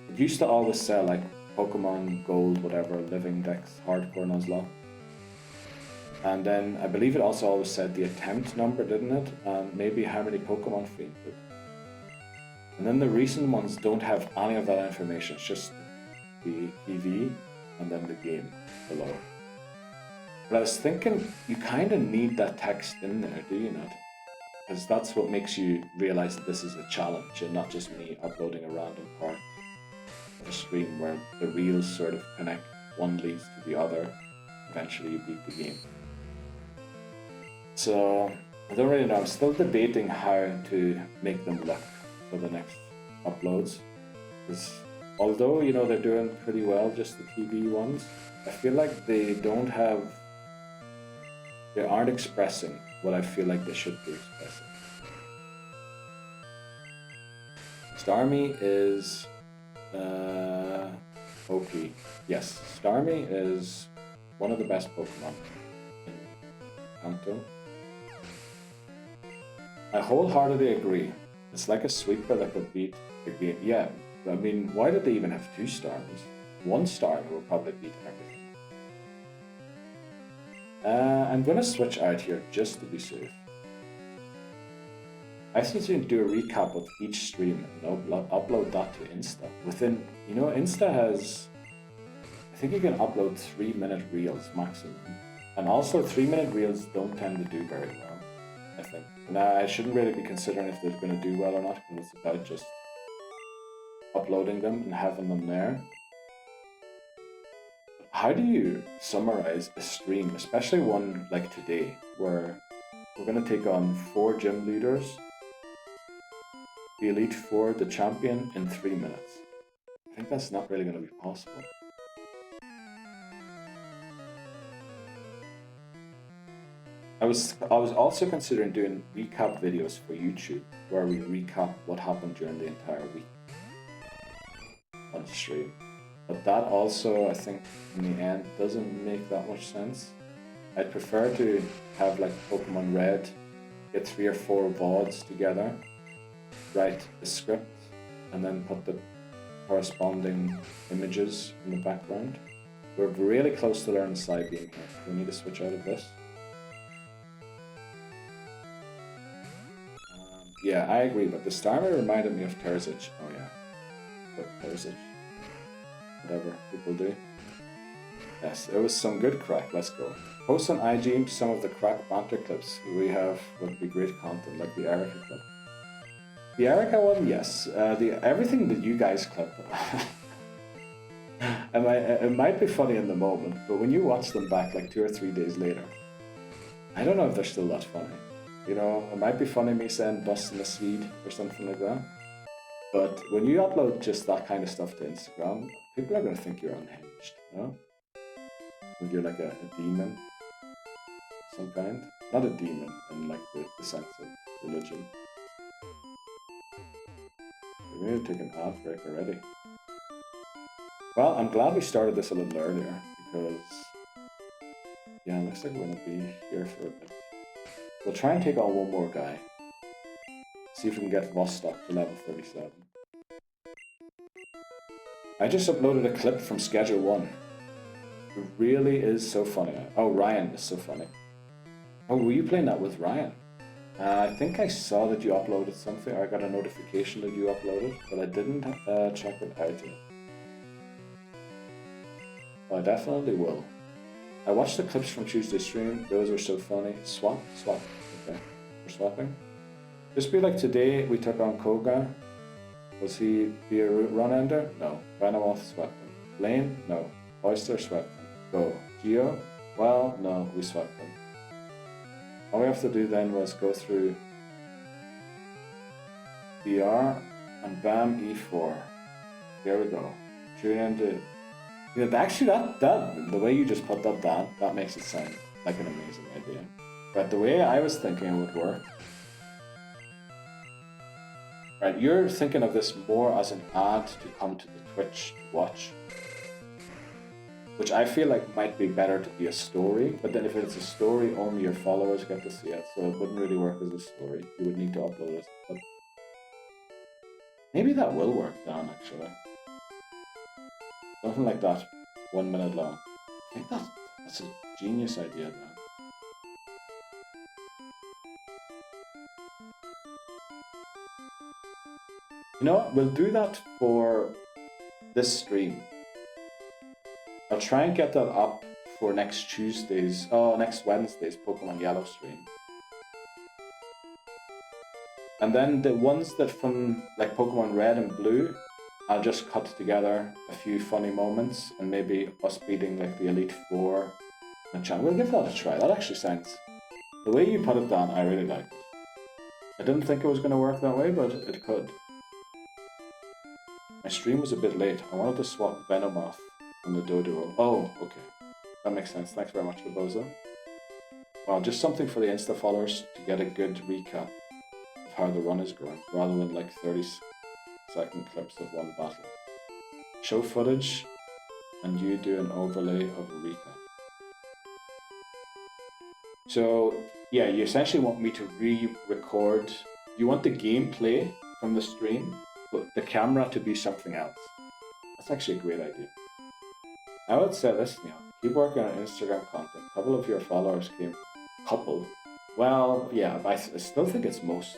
it used to always say like Pokemon Gold, whatever, Living Dex, Hardcore Nuzlocke. And then I believe it also always said the attempt number, didn't it? And maybe how many Pokemon fainted. And then the recent ones don't have any of that information, it's just the PV and then the game below. But I was thinking, you kind of need that text in there, do you not? Because that's what makes you realize that this is a challenge and not just me uploading a random part. stream where the reels sort of connect, one leads to the other, eventually you beat the game. So, I don't really know, I'm still debating how to make them look for the next uploads. Because although, you know, they're doing pretty well, just the TV ones, I feel like they aren't expressing what I feel like they should be expressing. Starmie is OP. Yes, Starmie is one of the best Pokemon in Kanto. I wholeheartedly agree. It's like a sweeper that could beat the game. Yeah, I mean, why did they even have 2 Starmies? 1 Starmie will probably beat everything. I'm gonna switch out here just to be safe. I think you can do a recap of each stream and upload that to Insta. Within, you know, Insta has, I think you can upload 3-minute reels maximum. And also 3-minute reels don't tend to do very well, I think. Now, I shouldn't really be considering if they're going to do well or not, because it's about just uploading them and having them there. How do you summarize a stream, especially one like today, where we're going to take on 4 gym leaders, the Elite Four, the champion, in 3 minutes? I think that's not really going to be possible. I was also considering doing recap videos for YouTube, where we recap what happened during the entire week on stream. But that also, I think, in the end, doesn't make that much sense. I'd prefer to have like Pokemon Red, get 3 or 4 VODs together, write the script, and then put the corresponding images in the background. We're really close to learning Psybeam here. We need to switch out of this. Yeah, I agree, but the Starmie reminded me of Terzic. Oh yeah, but Terzic. Whatever people do. Yes, it was some good crack. Let's go. Post on IG some of the crack banter clips we have would be great content, like the Erica clip. The Erica one, yes. Everything that you guys clip, it might be funny in the moment, but when you watch them back like 2 or 3 days later, I don't know if they're still that funny. You know, it might be funny me saying busting a seed or something like that. But when you upload just that kind of stuff to Instagram, people are going to think you're unhinged, you know? If you're like a demon of some kind. Not a demon in like the sense of religion. We're going to take an ad break already. Well, I'm glad we started this a little earlier, because yeah, it looks like we're going to be here for a bit. We'll try and take on one more guy. See if we can get Vostok to level 37. I just uploaded a clip from Schedule 1. It really is so funny. Oh, Ryan is so funny. Oh, were you playing that with Ryan? I think I saw that you uploaded something, or I got a notification that you uploaded, but I didn't check it out yet. Oh, I definitely will. I watched the clips from Tuesday's stream, those were so funny. Swap? Okay, we're swapping. Just be like today, we took on Koga. Was he be a run ender? No. Venomoth swept him. Blaine? No. Oyster swept him. Go. Geo? Well, no, we swept him. All we have to do then was go through BR and bam, E4. There we go. Tune into... You know, actually, the way you just put that down, that makes it sound like an amazing idea. But the way I was thinking it would work... Right, you're thinking of this more as an ad to come to the Twitch to watch. Which I feel like might be better to be a story, but then if it's a story, only your followers get to see it, so it wouldn't really work as a story. You would need to upload it. But maybe that will work, Dan, actually. Something like that, 1 minute long. I think that's a genius idea, Dan. You know what? We'll do that for this stream. I'll try and get that up for next Wednesday's Pokemon Yellow stream. And then the ones that from like Pokemon Red and Blue, I'll just cut together a few funny moments and maybe us beating like the Elite Four and channel. We'll give that a try. That actually sounds... The way you put it down, I really like it. I didn't think it was going to work that way, but it could. My stream was a bit late. I wanted to swap Venomoth from the Dodo. Oh, okay. That makes sense. Thanks very much, Laboza. Well, just something for the Insta followers to get a good recap of how the run is going, rather than like 30-second clips of one battle. Show footage, and you do an overlay of a recap. So, yeah, you essentially want me to re-record. You want the gameplay from the stream, but the camera to be something else. That's actually a great idea. I would say this, Neil. Keep working on Instagram content. A couple of your followers came... Couple? Well, yeah, I still think it's most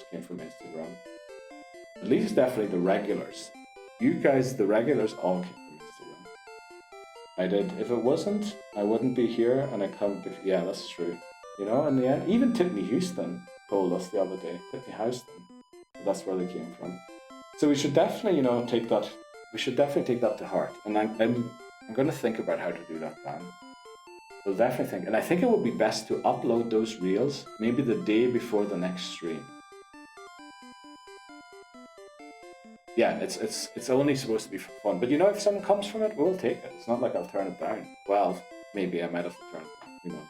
came from Instagram. At least definitely the regulars. You guys, the regulars, all came from Instagram. I did. If it wasn't, I wouldn't be here, and I come... Yeah, that's true. You know, in the end, even Tiffany Houston told us the other day. Tiffany Houston. That's where they came from. So we should definitely, you know, take that... We should definitely take that to heart. And I'm going to think about how to do that, Dan. We'll definitely think. And I think it would be best to upload those reels maybe the day before the next stream. Yeah, it's only supposed to be for fun. But you know, if something comes from it, we'll take it. It's not like I'll turn it down. Well, maybe I might have to turn it down. Who knows?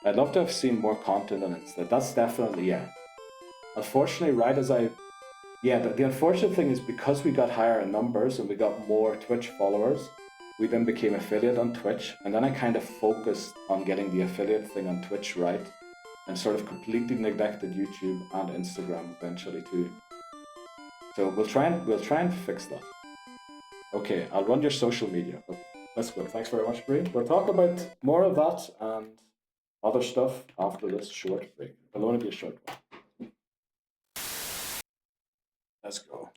I'd love to have seen more content on Insta. That's definitely, yeah. Unfortunately, right as I... Yeah, the unfortunate thing is because we got higher in numbers and we got more Twitch followers, we then became affiliate on Twitch, and then I kind of focused on getting the affiliate thing on Twitch right, and sort of completely neglected YouTube and Instagram eventually too. So we'll try and fix that. Okay, I'll run your social media. Okay, that's good. Thanks very much, Bree. We'll talk about more of that and other stuff after this short break. It'll only be a short one. Let's go.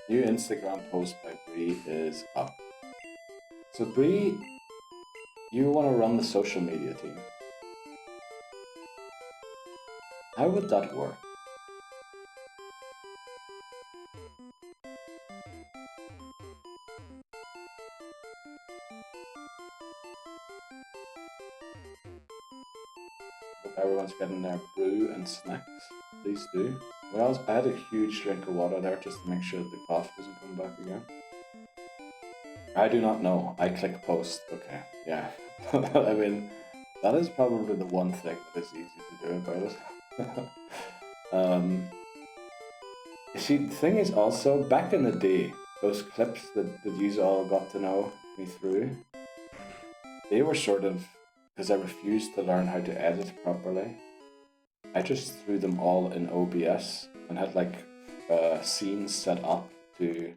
New Instagram post by Bree is up. So Bree, you want to run the social media team. How would that work? Hope everyone's getting their brew and snacks. Please do. Well, I had a huge drink of water there just to make sure that the cough doesn't come back again. I do not know. I click post. Okay, yeah. I mean, that is probably the one thing that is easy to do about it. You see, the thing is also, back in the day, those clips that you all got to know me through, they were sort of, because I refused to learn how to edit properly, I just threw them all in OBS and had like scenes set up to...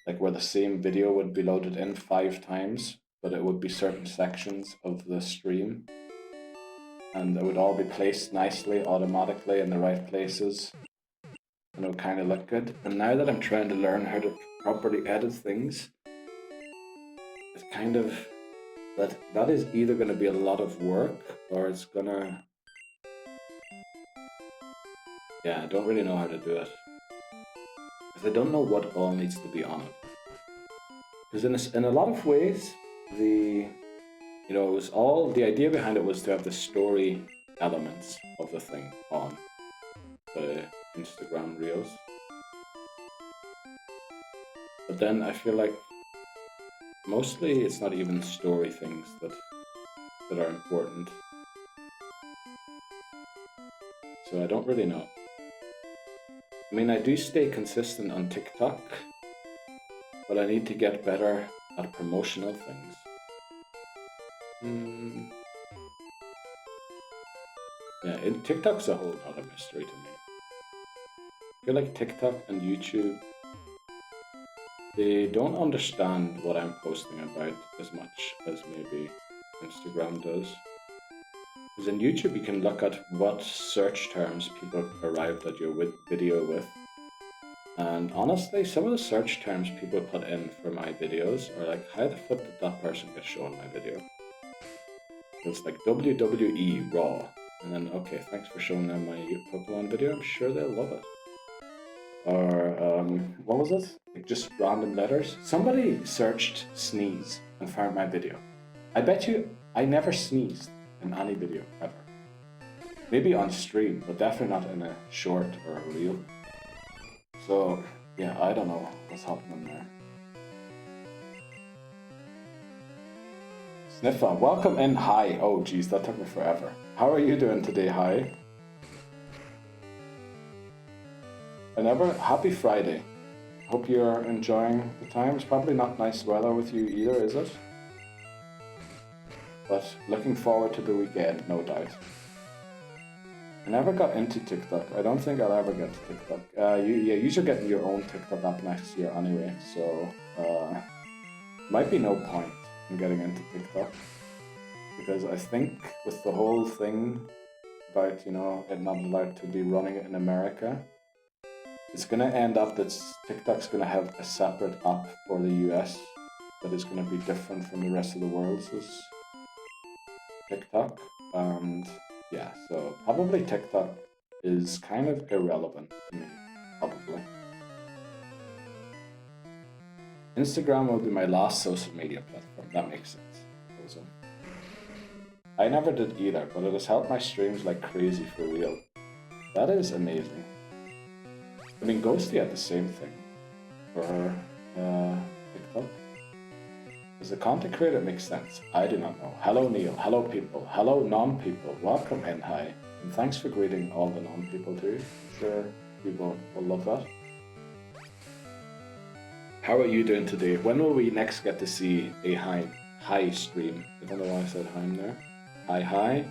like where the same video would be loaded in 5 times, but it would be certain sections of the stream. And it would all be placed nicely, automatically in the right places. And it would kind of look good. And now that I'm trying to learn how to properly edit things, it's kind of... That is either going to be a lot of work, or it's going to... Yeah, I don't really know how to do it. Because I don't know what all needs to be on it. Because in a lot of ways, it was all... The idea behind it was to have the story elements of the thing on the Instagram Reels. But then I feel like mostly it's not even story things that are important. So I don't really know. I mean, I do stay consistent on TikTok, but I need to get better at promotional things. Yeah, TikTok's a whole other mystery to me. I feel like TikTok and YouTube, they don't understand what I'm posting about as much as maybe Instagram does. Because in YouTube you can look at what search terms people arrived at your video with. And honestly, some of the search terms people put in for my videos are like, how the fuck did that person get shown my video? It's like WWE Raw. And then, okay, thanks for showing them my Pokemon video. I'm sure they'll love it. or what was it? Like just random letters. Somebody searched sneeze and found my video. I bet you I never sneezed in any video ever. Maybe on stream, but definitely not in a short or a reel. So yeah, I don't know what's happening there. Sniffer, welcome in. Hi. Oh geez, that took me forever. How are you doing today? Hi. Happy Friday. Hope you're enjoying the time. It's probably not nice weather with you either, is it? But looking forward to the weekend, no doubt. I never got into TikTok. I don't think I'll ever get to TikTok. You should get your own TikTok app next year anyway, so might be no point in getting into TikTok. Because I think with the whole thing about, you know, it not allowed to be running it in America, it's gonna end up that TikTok's gonna have a separate app for the US that is gonna be different from the rest of the world's TikTok. And yeah, so probably TikTok is kind of irrelevant to me, probably. Instagram will be my last social media platform, that makes sense. Also, I never did either, but it has helped my streams like crazy for real. That is amazing. I mean, Ghosty had the same thing for TikTok. As a content creator, it makes sense. I do not know. Hello, Neil. Hello, people. Hello, non-people. Welcome in. Hi. And thanks for greeting all the non-people too. I'm sure people will love that. How are you doing today? When will we next get to see a hi stream? I don't know why I said Heim there. Hi.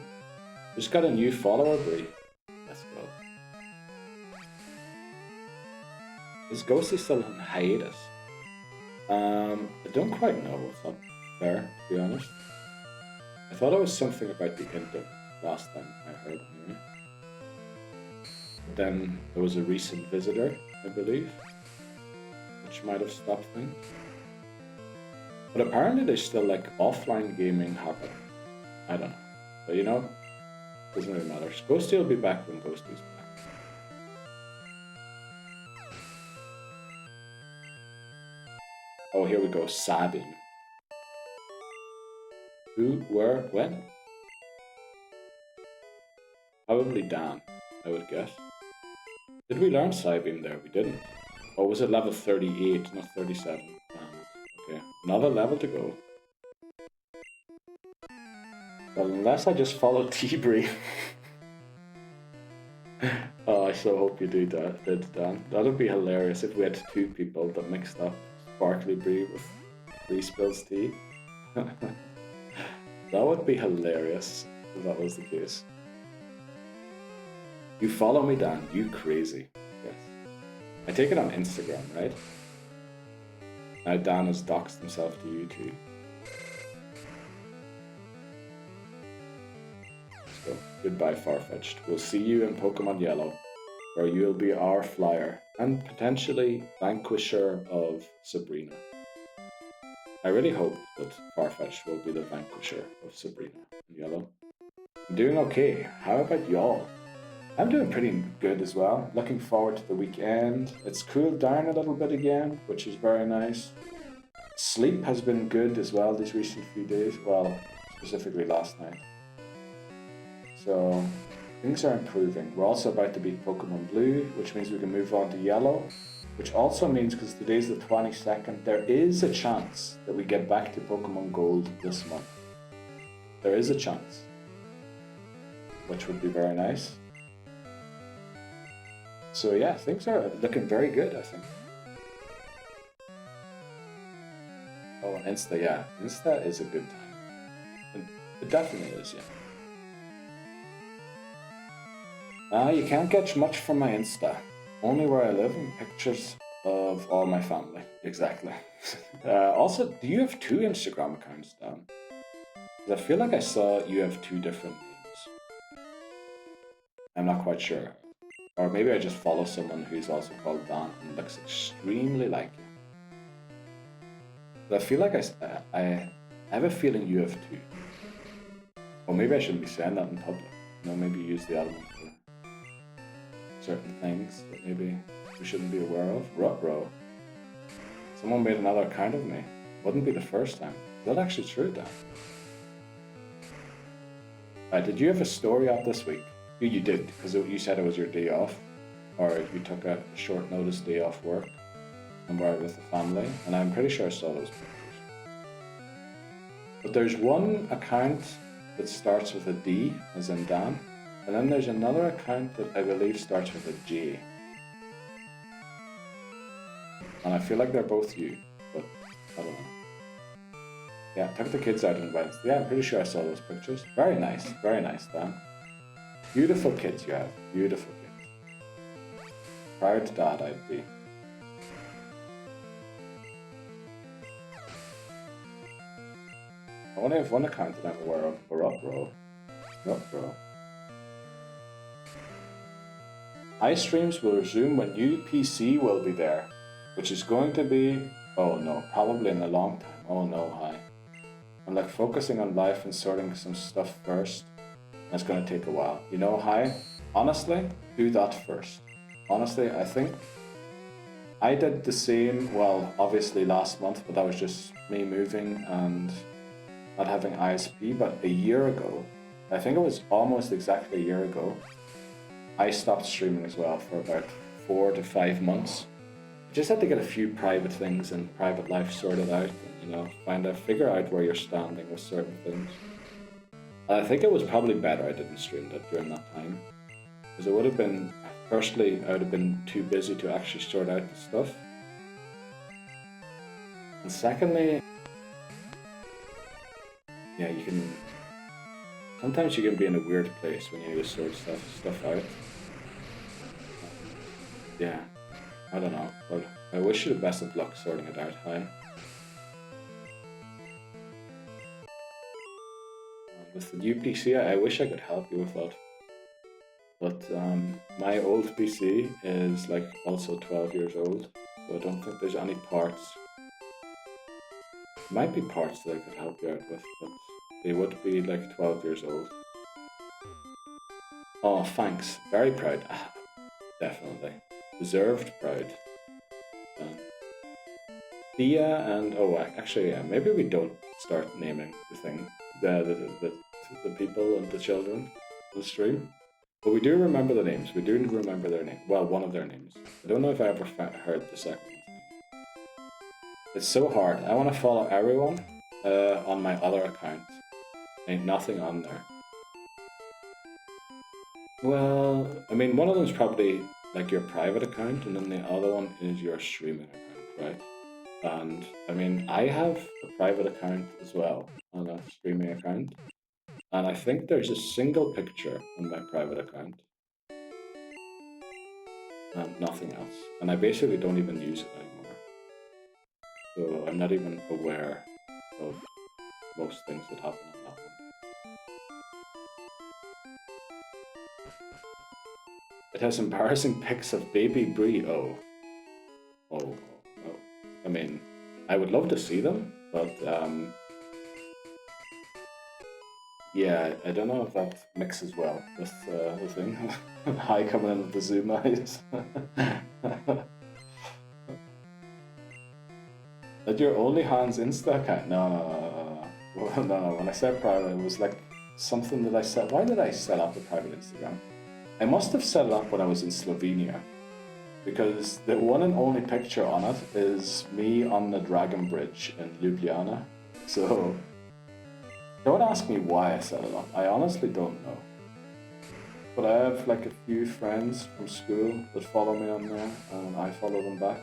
Just got a new follower, Brie. Let's go. Is Ghosty still on hiatus? I don't quite know what's up there, to be honest. I thought it was something about the Inter last time I heard anyway. But then there was a recent visitor, I believe, which might have stopped things. But apparently there's still like offline gaming happening. I don't know. But you know, doesn't really matter. Ghosty will be back when Ghosty's back. Oh, here we go. Sabine. Who, where, when? Probably Dan, I would guess. Did we learn Psybeam there? We didn't. Or was it level 38, not 37? Okay, another level to go. Well, unless I just follow T-Bree. Oh, I so hope you did, Dan. That would be hilarious if we had two people that mixed up Sparkly Brie with Brie Spills Tea. That would be hilarious if that was the case. You follow me, Dan? You crazy. Yes. I take it on Instagram, right? Now Dan has doxed himself to you too. So, goodbye Farfetch'd. We'll see you in Pokemon Yellow, where you'll be our flyer and potentially vanquisher of Sabrina. I really hope that Farfetch'd will be the vanquisher of Sabrina in Yellow. I'm doing okay. How about y'all? I'm doing pretty good as well. Looking forward to the weekend. It's cooled down a little bit again, which is very nice. Sleep has been good as well these recent few days. Well, specifically last night. So things are improving. We're also about to beat Pokémon Blue, which means we can move on to Yellow. Which also means, because today's the 22nd, there is a chance that we get back to Pokemon Gold this month. There is a chance. Which would be very nice. So yeah, things are looking very good, I think. Oh, and Insta, yeah. Insta is a good time. It definitely is, yeah. You can't get much from my Insta. Only where I live and pictures of all my family. Exactly. Also, do you have two Instagram accounts, Dan? I feel like I saw you have two different names. I'm not quite sure. Or maybe I just follow someone who's also called Dan and looks extremely like you. But I feel like I have a feeling you have two. Or maybe I shouldn't be saying that in public. You know, maybe use the other one for certain things, but maybe we shouldn't be aware of. Ruh-roh. Someone made another account of me. Wouldn't be the first time. Is that actually true, Dan? Did you have a story up this week? You did, because you said it was your day off. Or you took a short notice day off work and were out with the family. And I'm pretty sure I saw those pictures. But there's one account that starts with a D, as in Dan. And then there's another account that I believe starts with a J. And I feel like they're both you, but I don't know. Yeah, took the kids out on Wednesday. Yeah, I'm pretty sure I saw those pictures. Very nice, Dan. Beautiful kids you have, beautiful kids. Proud dad I'd be. I only have one account that I'm aware of. Ruh-roh. iStreams will resume when new PC will be there, which is going to be, oh no, probably in a long time. Oh no, hi. I'm like focusing on life and sorting some stuff first. That's going to take a while. You know, hi, honestly, do that first. Honestly, I think I did the same, well, obviously last month, but that was just me moving and not having ISP. But a year ago, I think it was almost exactly a year ago, I stopped streaming as well for about 4 to 5 months. Just had to get a few private things and private life sorted out, and, you know, figure out where you're standing with certain things. I think it was probably better I didn't stream that during that time, because it would have been, firstly, I would have been too busy to actually sort out the stuff, and secondly, yeah, sometimes you can be in a weird place when you need to sort stuff out. Yeah, I don't know, but I wish you the best of luck sorting it out, hi. With the new PC, I wish I could help you with that. But my old PC is like also 12 years old, so I don't think there's any parts. There might be parts that I could help you out with, but they would be like 12 years old. Oh, thanks. Very proud. Definitely. Deserved proud. Thea and, oh, actually, yeah, maybe we don't start naming the thing, the people and the children on the stream. But we do remember the names. We do remember their name. Well, one of their names. I don't know if I ever heard the second one's name. It's so hard. I want to follow everyone on my other account. Ain't nothing on there. Well, I mean, one of them is probably like your private account, and then the other one is your streaming account, right? And I mean, I have a private account as well, and a streaming account. And I think there's a single picture on my private account. And nothing else. And I basically don't even use it anymore. So I'm not even aware of most things that happen on that one. It has embarrassing pics of baby Brie. Oh. I mean, I would love to see them, but yeah, I don't know if that mixes well with the thing. Hi coming in with the zoom eyes. That your OnlyHans Insta account? No. When I said private, it was like something that I said. Why did I set up a private Instagram? I must have set it up when I was in Slovenia, because the one and only picture on it is me on the Dragon Bridge in Ljubljana. So don't ask me why I set it up. I honestly don't know. But I have like a few friends from school that follow me on there, and I follow them back.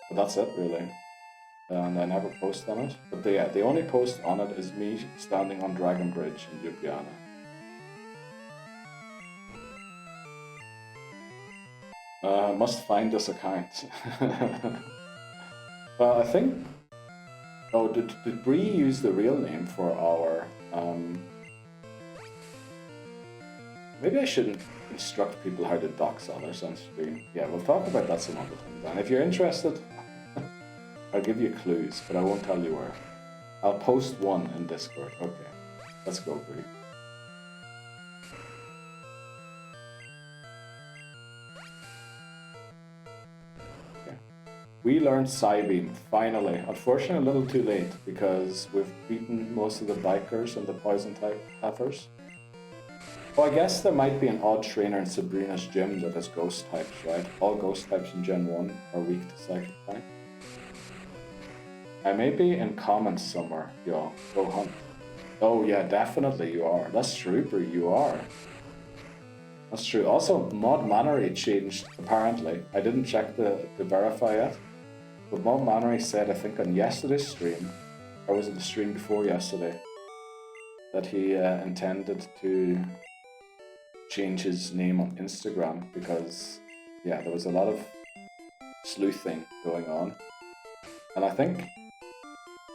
But that's it, really. And I never post on it. But the only post on it is me standing on Dragon Bridge in Ljubljana. Must find this account. Well, I think... Oh, did Bree use the real name for our... Maybe I shouldn't instruct people how to dox others on stream. Yeah, we'll talk about that some other time. And if you're interested, I'll give you clues, but I won't tell you where. I'll post one in Discord. Okay, let's go, Bree. We learned Psybeam, finally. Unfortunately, a little too late, because we've beaten most of the bikers and the poison type pathers. Well, I guess there might be an odd trainer in Sabrina's gym that has ghost types, right? All ghost types in Gen 1 are weak to psychic type. I may be in comments somewhere, y'all. Go hunt. Oh yeah, definitely you are. That's true, Bree, you are. That's true. Also, Mod Mannery changed, apparently. I didn't check to verify it. But Mod Mannery said, I think on yesterday's stream, or was it the stream before yesterday, that he intended to change his name on Instagram because, yeah, there was a lot of sleuthing going on. And I think,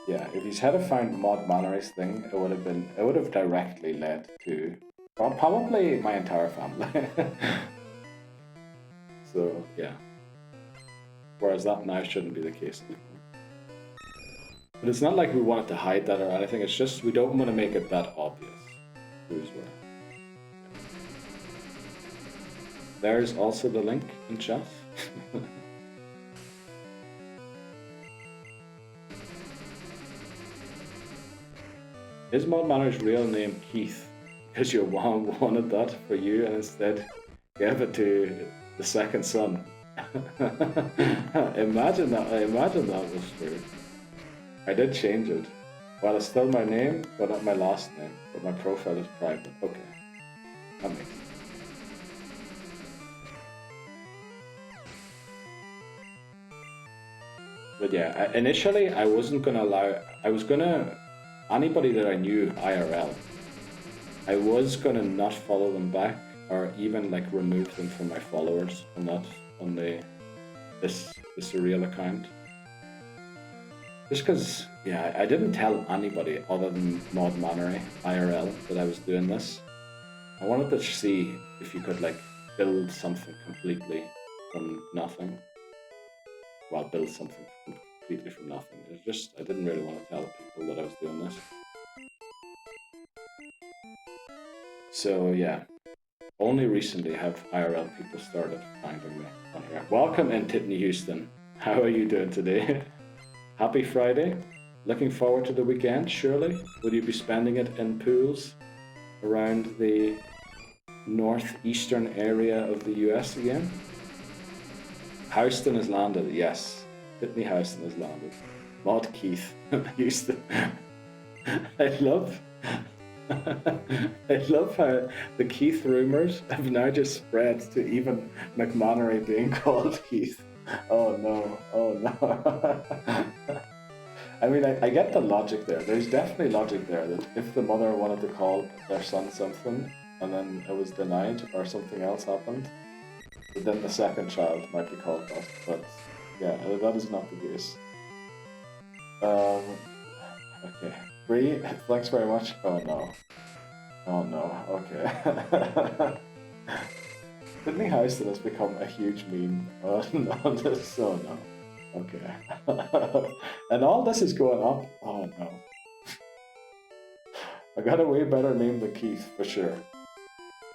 yeah, if he's had to find Mod Mannery's thing, it would have directly led to, well, probably my entire family. So, yeah. Whereas that now shouldn't be the case anymore. But it's not like we wanted to hide that or anything, it's just we don't want to make it that obvious who's where. There's also the link in chat. Is Mod Manner's real name Keith? Because your mom wanted that for you and instead gave it to the second son. Imagine that was true. I did change it. Well, it's still my name, but not my last name. But my profile is private. Okay. That makes sense. But yeah, initially I wasn't gonna allow. I was gonna anybody that I knew IRL. I was gonna not follow them back or even like remove them from my followers on this Surreal account. Just because, yeah, I didn't tell anybody other than Mod Mannery IRL that I was doing this. I wanted to see if you could like build something completely from nothing. Well, build something completely from nothing. It's just, I didn't really want to tell people that I was doing this. So yeah, only recently have IRL people started finding me on here. Welcome in Tiffany Houston. How are you doing today? Happy Friday. Looking forward to the weekend, surely? Will you be spending it in pools around the northeastern area of the US again? Houston has landed, yes. Whitney Houston has landed. Mod Keith Houston. I love how the Keith rumors have now just spread to even McMannery being called Keith. Oh no, oh no. I mean, I get the logic there. There's definitely logic there that if the mother wanted to call their son something and then it was denied or something else happened, then the second child might be called that. But yeah, that is not the case. Okay. Bree, thanks very much. Oh no. Oh no, okay. Whitney Houston has become a huge meme on this. Oh no. Okay. And all this is going up. Oh no. I got a way better name than Keith, for sure.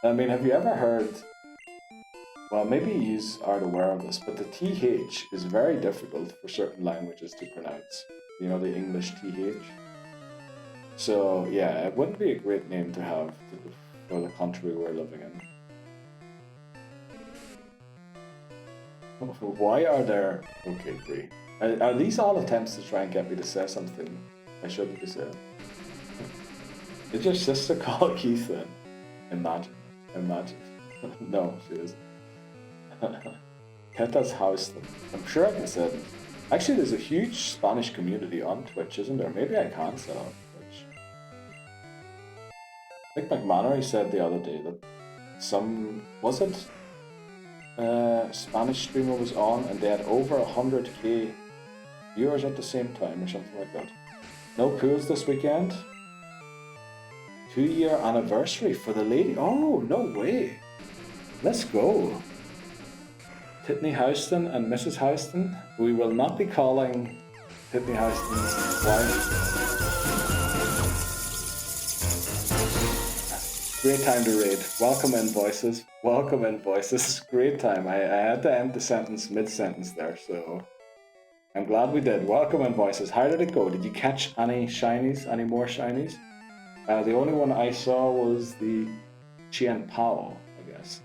I mean, have you ever heard... Well, maybe you aren't aware of this, but the TH is very difficult for certain languages to pronounce. You know, the English TH. So, yeah, it wouldn't be a great name to have for the country we're living in. Why are there... Okay, Bree. Are these all attempts to try and get me to say something I shouldn't be saying? Is your sister called Keith then? Imagine. No, she isn't. Keta's Houston. I'm sure I can say it. Actually, there's a huge Spanish community on Twitch, isn't there? Maybe I can set up Twitch. I think McMannery said the other day that Spanish streamer was on and they had over 100k viewers at the same time or something like that. No pools this weekend? 2-year anniversary for the lady. Oh, no way. Let's go. Tiffany Houston and Mrs. Houston. We will not be calling Tiffany Houston's wife. Great time to raid. Welcome in, voices. Welcome in, voices. Great time. I had to end the sentence mid-sentence there, so I'm glad we did. Welcome in, voices. How did it go? Did you catch any shinies? Any more shinies? The only one I saw was the Chien Pao, I guess.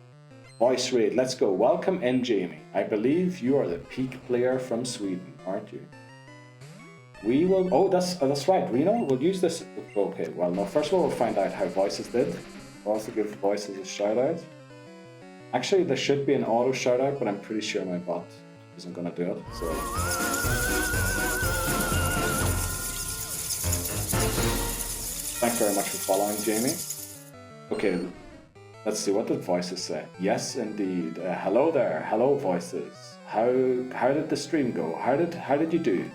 Voice raid, let's go. Welcome in, Jamie. I believe you are the peak player from Sweden, aren't you? We will... Oh, that's right. Reno, we'll use this... Okay, well, no. First of all, we'll find out how voices did. We'll also give voices a shout-out. Actually, there should be an auto shout-out, but I'm pretty sure my bot isn't going to do it, so... Thanks very much for following, Jamie. Okay, let's see, what did voices say? Yes, indeed. Hello there. Hello, voices. How did the stream go? How did you do?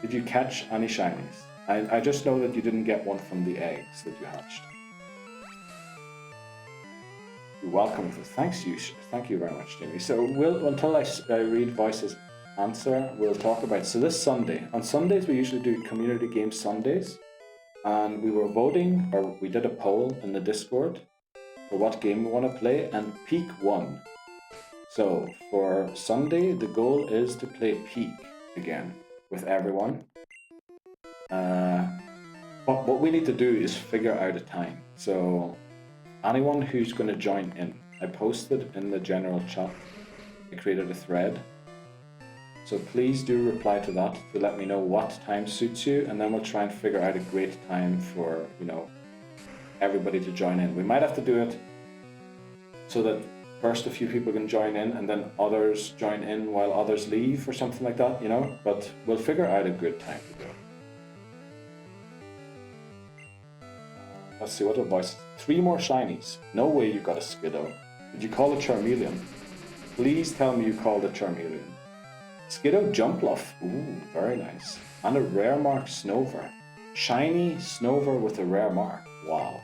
Did you catch any shinies? I just know that you didn't get one from the eggs that you hatched. You're welcome. Thank you very much, Jamie. So until I read voices answer, we'll talk about. So this Sunday, on Sundays we usually do community game Sundays. And we were voting, or we did a poll in the Discord for what game we want to play, and Peak won. So for Sunday, the goal is to play Peak again with everyone. But what we need to do is figure out a time. So anyone who's going to join in, I posted in the general chat, I created a thread. So please do reply to that to let me know what time suits you, and then we'll try and figure out a great time for, everybody to join in. We might have to do it so that first a few people can join in and then others join in while others leave or something like that, but we'll figure out a good time to do it. Let's see, what advice? 3 more shinies. No way you got a Skiddo. Did you call it Charmeleon? Please tell me you called it Charmeleon. Skiddo Jumpluff, ooh, very nice. And a rare mark Snover. Shiny Snover with a rare mark, wow.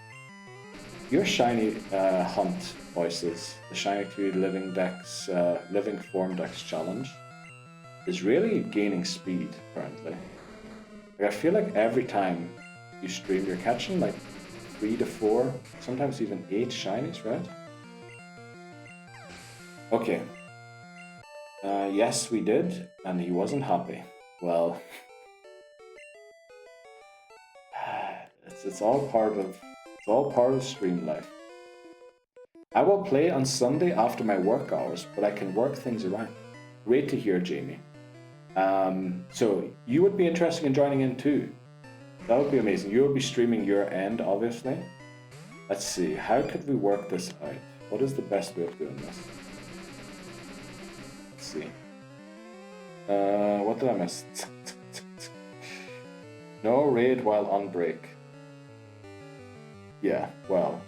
Your shiny hunt, voices, the Shiny 2 Living Form Dex challenge, is really gaining speed currently. Like, I feel like every time you stream, you're catching like 3 to 4, sometimes even 8 shinies, right? Okay. Yes, we did, and he wasn't happy. Well, it's all part of stream life. I will play on Sunday after my work hours, but I can work things around. Great to hear, Jamie. So you would be interested in joining in too. That would be amazing. You will be streaming your end, obviously. Let's see, how could we work this out? What is the best way of doing this? Let's see. What did I miss? No raid while on break. Yeah, well,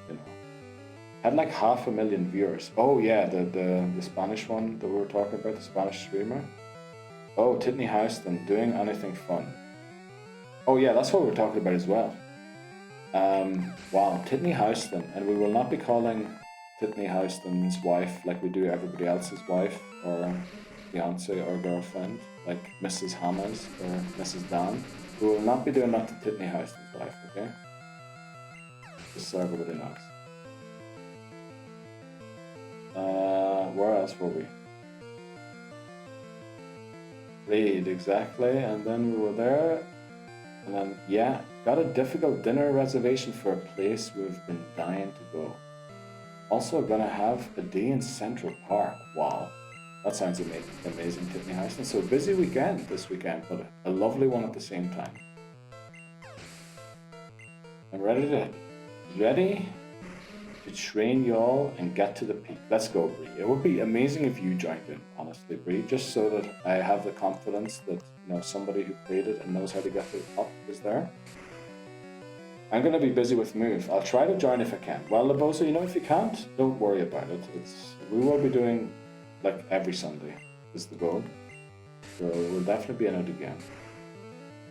had like 500,000 viewers. Oh yeah, the Spanish one that we were talking about, the Spanish streamer. Oh, Titney Houston, doing anything fun. Oh yeah, that's what we were talking about as well. Wow, Titney Houston, and we will not be calling Titney Houston's wife like we do everybody else's wife or fiance or girlfriend, like Mrs. Hammers or Mrs. Dan. We will not be doing that to Titney Houston's wife, okay? Just so everybody knows. Where else were we? Raid, exactly, and then we were there, and then, yeah, got a difficult dinner reservation for a place we've been dying to go. Also gonna have a day in Central Park, wow. That sounds amazing, Tiffany Houston. So busy weekend this weekend, but a lovely one at the same time. I'm ready to train y'all and get to the peak. Let's go, Bree. It would be amazing if you joined in, honestly, Bree, just so that I have the confidence that somebody who played it and knows how to get to the top is there. I'm gonna be busy with move. I'll try to join if I can. Well, Labosa, if you can't, don't worry about it. We will be doing like every Sunday is the goal. So we'll definitely be in it again.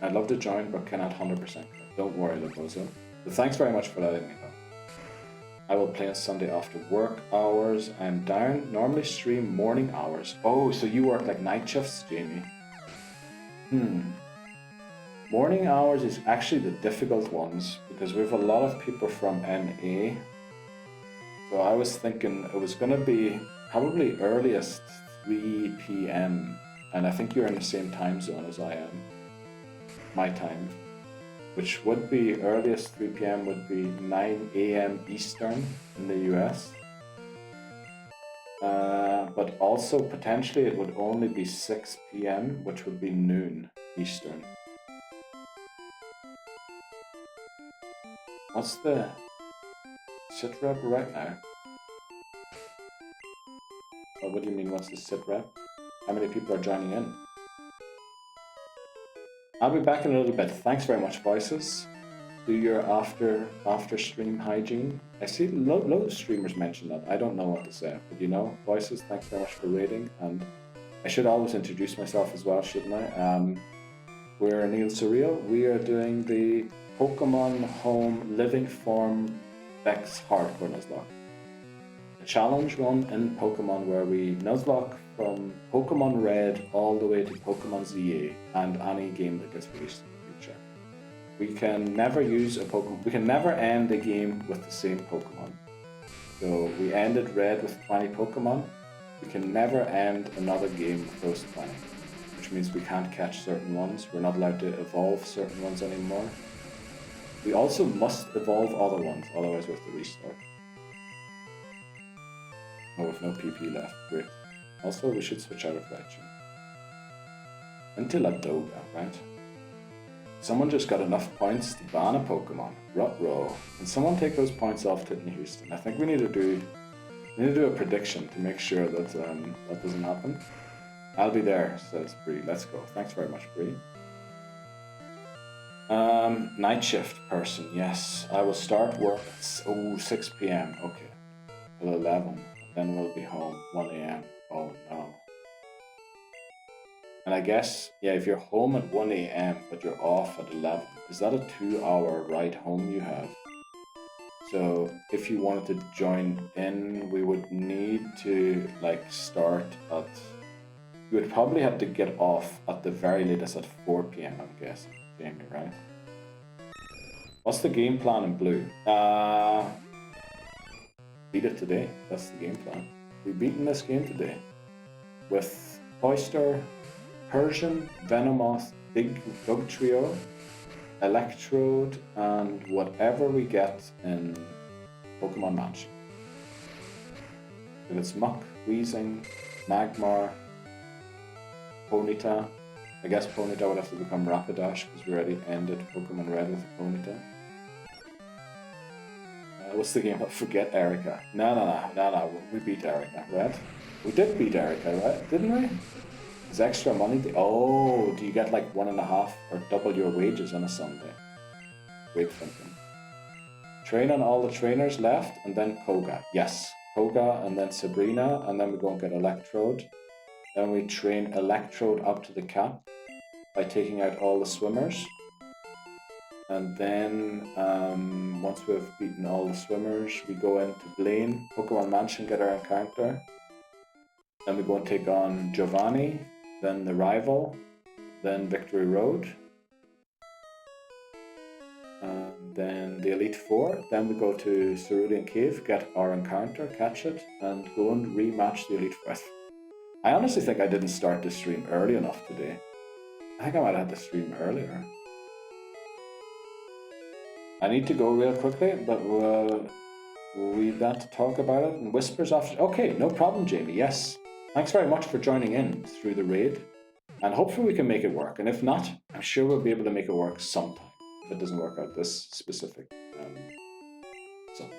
I'd love to join, but cannot 100%. Don't worry, Labosa. But thanks very much for letting me know. I will play on Sunday after work hours. I'm down. Normally stream morning hours. Oh, so you work like night shifts, Jamie? Morning hours is actually the difficult ones because we have a lot of people from NA. So I was thinking it was going to be probably earliest 3 p.m. And I think you're in the same time zone as I am. My time. Which would be, earliest 3 p.m. would be 9 a.m. Eastern in the US. But also potentially it would only be 6 p.m., which would be noon Eastern. What's the sit rep right now? Or what do you mean, what's the sit rep? How many people are joining in? I'll be back in a little bit. Thanks very much, Voices. Do your after stream hygiene. I see loads of streamers mention that. I don't know what to say, but you know, Voices, thanks very much for rating. And I should always introduce myself as well, shouldn't I? We're Neil Surreal. We are doing the Pokémon Home Living Form Dex Hardcore Nuzlocke. A challenge run in Pokemon where we Nuzlocke from Pokemon Red all the way to Pokemon ZA and any game that gets released in the future. We can never use a Pokemon, we can never end a game with the same Pokemon. So we ended Red with 20 Pokemon. We can never end another game with those 20, which means we can't catch certain ones. We're not allowed to evolve certain ones anymore. We also must evolve other ones, otherwise we have to restart. Oh, with no PP left, great. Also, we should switch out of Reaction. Until a Doga, right? Someone just got enough points to ban a Pokemon. Ruh-roh. Can someone take those points off Titten Houston? I think we need to do a prediction to make sure that that doesn't happen. I'll be there, says Bree. Let's go. Thanks very much, Bree. Night shift person, yes. I will start work at 6 p.m. Okay. Till 11. Then we'll be home 1 a.m. Oh no. And I guess, yeah, if you're home at 1 a.m. but you're off at 11, is that a 2-hour ride home you have? So if you wanted to join in, we would need to like start at, you would probably have to get off at the very latest at 4 p.m. I'm guessing, Jamie, right? What's the game plan in Blue? Beat it today. That's the game plan. We've beaten this game today with Oyster, Persian, Venomoth, Big Bug Trio, Electrode, and whatever we get in Pokémon Mansion. If it's Muck, Weezing, Magmar, Ponyta. I guess Ponyta would have to become Rapidash because we already ended Pokemon Red with Ponyta. What's the game? Forget Erica. No. We beat Erica, right? We did beat Erica, right? Didn't we? Is extra money? Oh, do you get like 1.5 or double your wages on a Sunday? Great thinking. Train on all the trainers left, and then Koga. Yes, Koga, and then Sabrina, and then we go and get Electrode. Then we train Electrode up to the cap by taking out all the swimmers. And then, once we've beaten all the swimmers, we go into Blaine, Pokémon Mansion, get our encounter. Then we go and take on Giovanni, then the rival, then Victory Road. And then the Elite Four. Then we go to Cerulean Cave, get our encounter, catch it, and go and rematch the Elite Four. I honestly think I didn't start the stream early enough today. I think I might have had the stream earlier. I need to go real quickly, but we got to talk about it and whispers after. Okay, no problem, Jamie. Yes. Thanks very much for joining in through the raid. And hopefully we can make it work. And if not, I'm sure we'll be able to make it work sometime. If it doesn't work out this specific someday.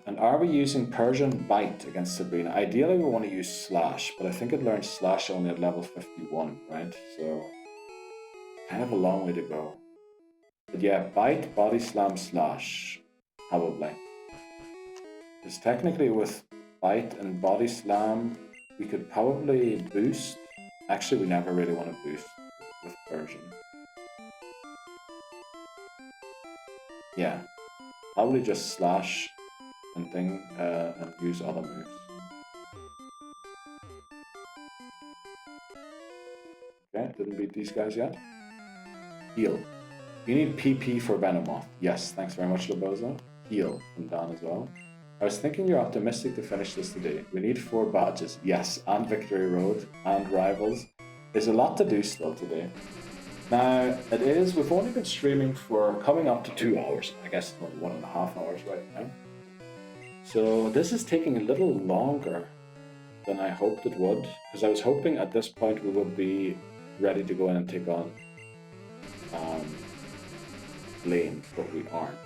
And are we using Persian Bite against Sabrina? Ideally we want to use Slash, but I think it learns Slash only at level 51, right? So kind of a long way to go. But yeah, Bite, Body Slam, Slash, probably. Because technically with Bite and Body Slam, we could probably boost. Actually, we never really want to boost with Persian. Yeah, probably just Slash and thing and use other moves. Okay, didn't beat these guys yet. Heal. You need PP for Venomoth. Yes, thanks very much, Lobozo. Heal from Dan as well. I was thinking you're optimistic to finish this today. We need 4 badges. Yes, and Victory Road, and Rivals. There's a lot to do still today. Now, we've only been streaming for coming up to 2 hours. I guess it's only 1.5 hours right now. So this is taking a little longer than I hoped it would, because I was hoping at this point we would be ready to go in and take on Blaine, but we aren't.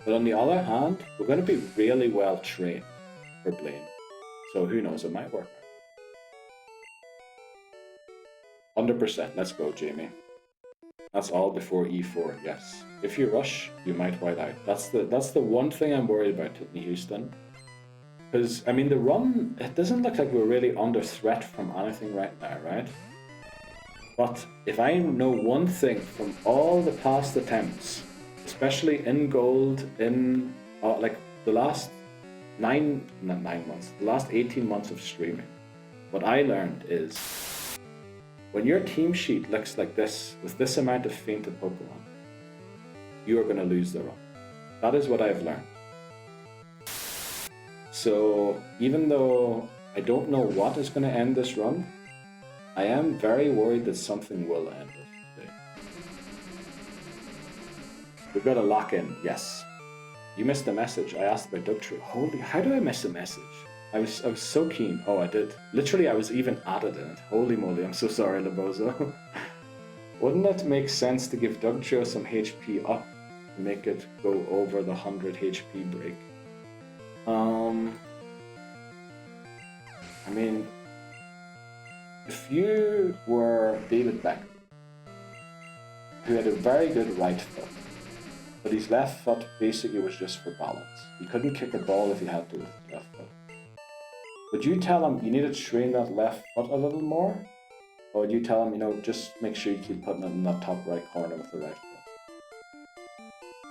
But on the other hand, we're going to be really well trained for Blaine. So who knows, it might work out. 100%, let's go, Jamie. That's all before E4, yes. If you rush, you might white out. That's the one thing I'm worried about in Houston. Because, I mean, the run, it doesn't look like we're really under threat from anything right now, right? But if I know one thing from all the past attempts, especially in gold, in like the last the last 18 months of streaming, what I learned is when your team sheet looks like this, with this amount of fainted Pokemon, you are going to lose the run. That is what I've learned. So even though I don't know what is going to end this run, I am very worried that something will end it today. We've got to lock in, yes. You missed a message. I asked about Dugtrio. Holy, how do I miss a message? I was so keen. Oh, I did. Literally, I was even added in it. Holy moly, I'm so sorry, Labozo. Wouldn't it make sense to give Dugtrio some HP up to make it go over the 100 HP break? I mean, if you were David Beckham, who had a very good right foot, but his left foot basically was just for balance. He couldn't kick a ball if he had to with his left foot. Would you tell him you need to train that left foot a little more? Or would you tell him, just make sure you keep putting it in that top right corner with the right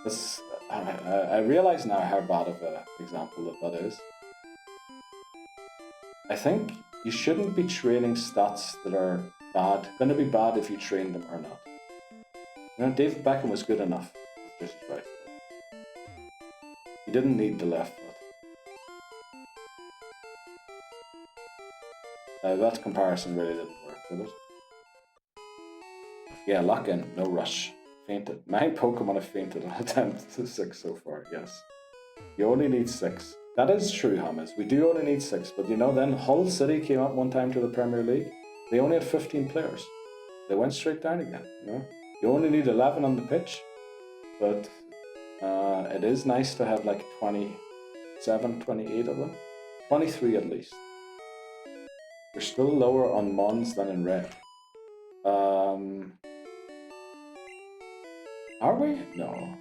foot? I realize now how bad of an example that is. I think you shouldn't be training stats that are going to be bad if you train them or not. David Beckham was good enough with just his right foot. He didn't need the left foot. That comparison really didn't work, did it? Yeah, lock in, no rush. Fainted. 9 Pokemon have fainted on attempt to 6 so far, yes. You only need 6. That is true, Hamas. We do only need 6, but then Hull City came up one time to the Premier League. They only had 15 players. They went straight down again, You only need 11 on the pitch, but it is nice to have like 27, 28 of them. 23 at least. We're still lower on Mons than in Red. Are we? No.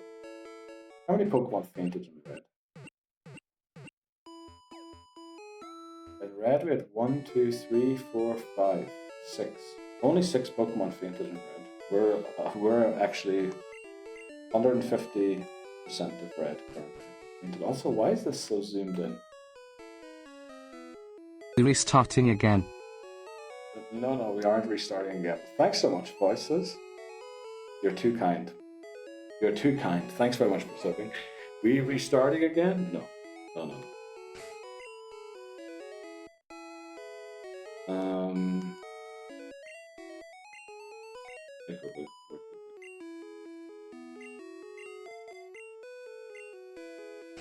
How many Pokemon fainted in Red? In Red we had 1, 2, 3, 4, 5, 6. Only 6 Pokemon fainted in Red. We're actually 150% of Red currently. Also, why is this so zoomed in? Restarting again. No, we aren't restarting again. Thanks so much, voices. You're too kind. You're too kind. Thanks very much for subbing. We restarting again? No.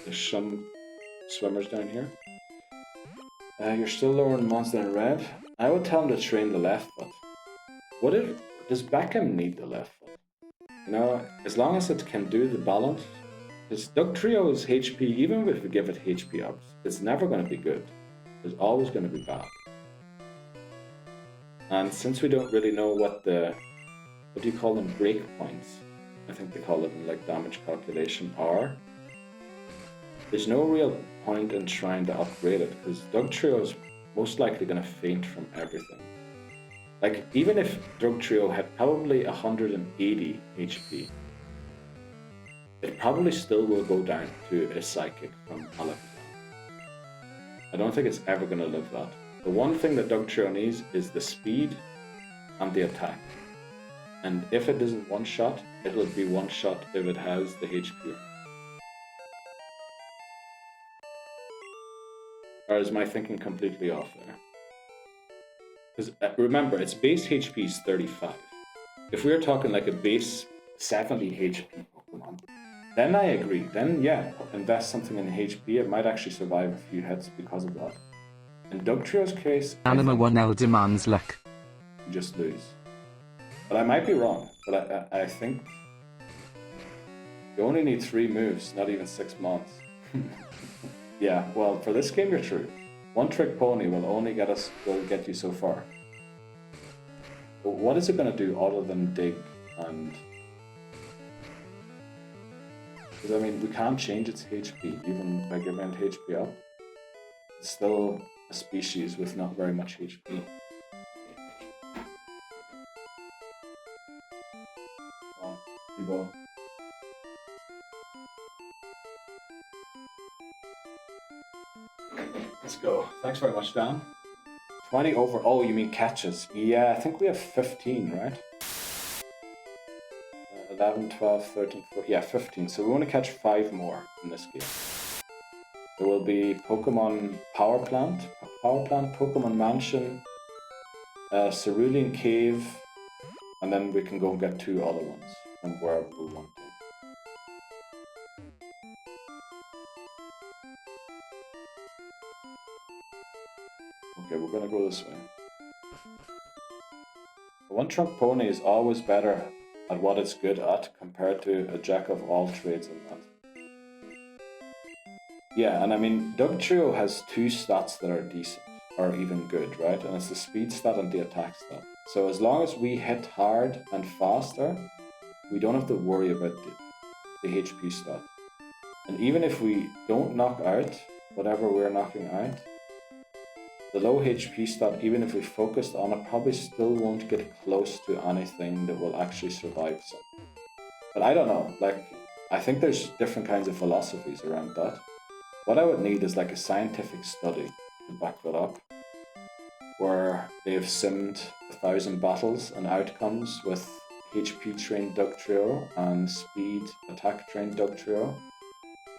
There's some swimmers down here. You're still lower in Monster than Red. I would tell him to train the left foot. Does Beckham need the left foot? As long as it can do the balance. Because Dugtrio's HP, even if we give it HP ups, it's never going to be good. It's always going to be bad. And since we don't really know what do you call them, break points, I think they call it in like damage calculation, are, there's no real point in trying to upgrade it, because Dugtrio is most likely going to faint from everything. Like, even if Dugtrio had probably 180 HP, it probably still will go down to a Psychic from Alakazam. I don't think it's ever going to live that. The one thing that Dugtrio needs is the speed and the attack. And if it isn't one shot, it'll be one shot if it has the HP. Or is my thinking completely off there? Because remember, its base HP is 35. If we were talking like a base 70 HP Pokemon, then I agree. Then yeah, invest something in HP. It might actually survive a few hits because of that. In Dugtrio's case, Anima 1L demands luck. you just lose. But I might be wrong. But I think you only need 3 moves, not even 6 months. Yeah, well, for this game, you're true. One Trick Pony will get you so far. But what is it going to do other than dig and... Because, I mean, we can't change its HP, even by giving it HP up. It's still a species with not very much HP. Oh, people. Let's go. Thanks very much, Dan. 20 over... Oh, you mean catches. Yeah, I think we have 15, right? 11, 12, 13, 14... Yeah, 15. So we want to catch 5 more in this game. There will be Pokemon Power Plant, Pokemon Mansion, Cerulean Cave, and then we can go and get 2 other ones from wherever we want to. Okay, we're gonna go this way. A one-trunk pony is always better at what it's good at compared to a jack of all trades in that. Yeah, and I mean, Dugtrio has 2 stats that are decent, or even good, right? And it's the speed stat and the attack stat. So as long as we hit hard and faster, we don't have to worry about the HP stat. And even if we don't knock out whatever we're knocking out, the low HP stat, even if we focused on it, probably still won't get close to anything that will actually survive some. But I don't know, like, I think there's different kinds of philosophies around that. What I would need is like a scientific study to back that up, where they've simmed 1,000 battles and outcomes with HP trained Dugtrio and speed attack trained Dugtrio,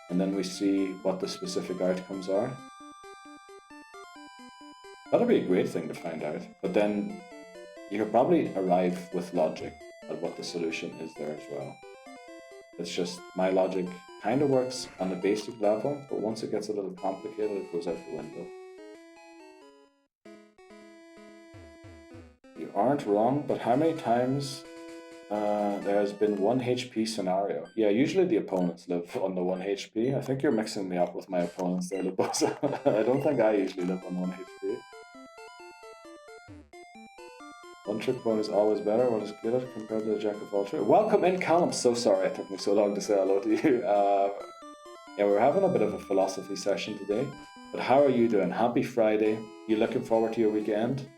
and then we see what the specific outcomes are. That'd be a great thing to find out, but then you could probably arrive with logic at what the solution is there as well. It's just my logic kind of works on the basic level, but once it gets a little complicated, it goes out the window. You aren't wrong, but how many times there has been 1 HP scenario? Yeah, usually the opponents live on the 1 HP. I think you're mixing me up with my opponents there, Lubosa. I don't think I usually live on 1 HP. One trick pony is always better. What is good at compared to the jack of all trades? Welcome in, Callum. So sorry it took me so long to say hello to you. Yeah, we're having a bit of a philosophy session today. But how are you doing? Happy Friday. You looking forward to your weekend?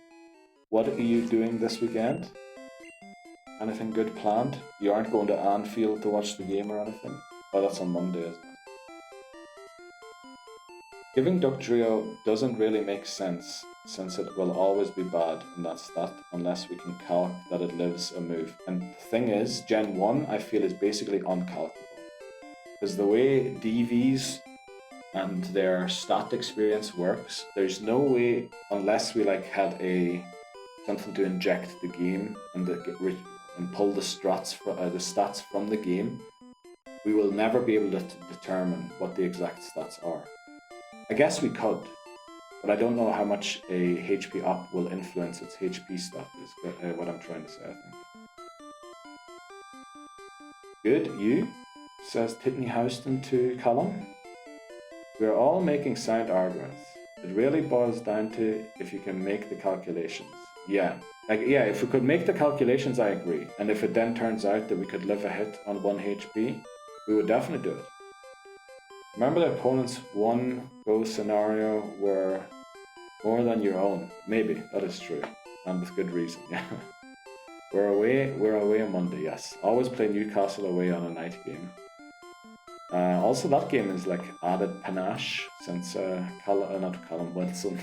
What are you doing this weekend? Anything good planned? You aren't going to Anfield to watch the game or anything? Oh, that's on Monday, isn't it? Giving Dugtrio doesn't really make sense, since it will always be bad in that stat unless we can calc that it lives a move. And the thing is, Gen 1 I feel is basically uncalculable. Because the way DVs and their stat experience works, there's no way, unless we like had something to inject the game and pull the stats from the game, we will never be able to determine what the exact stats are. I guess we could, but I don't know how much a HP up will influence its HP stat, is what I'm trying to say, I think. Good, you? Says Titney Houston to Callum. We're all making sound arguments. It really boils down to if you can make the calculations. Yeah, if we could make the calculations, I agree. And if it then turns out that we could live a hit on 1 HP, we would definitely do it. Remember the opponent's 1 go scenario were more than your own. Maybe, that is true. And with good reason, yeah. We're away on Monday, yes. Always play Newcastle away on a night game. Also, that game is like added panache since not Callum Wilson.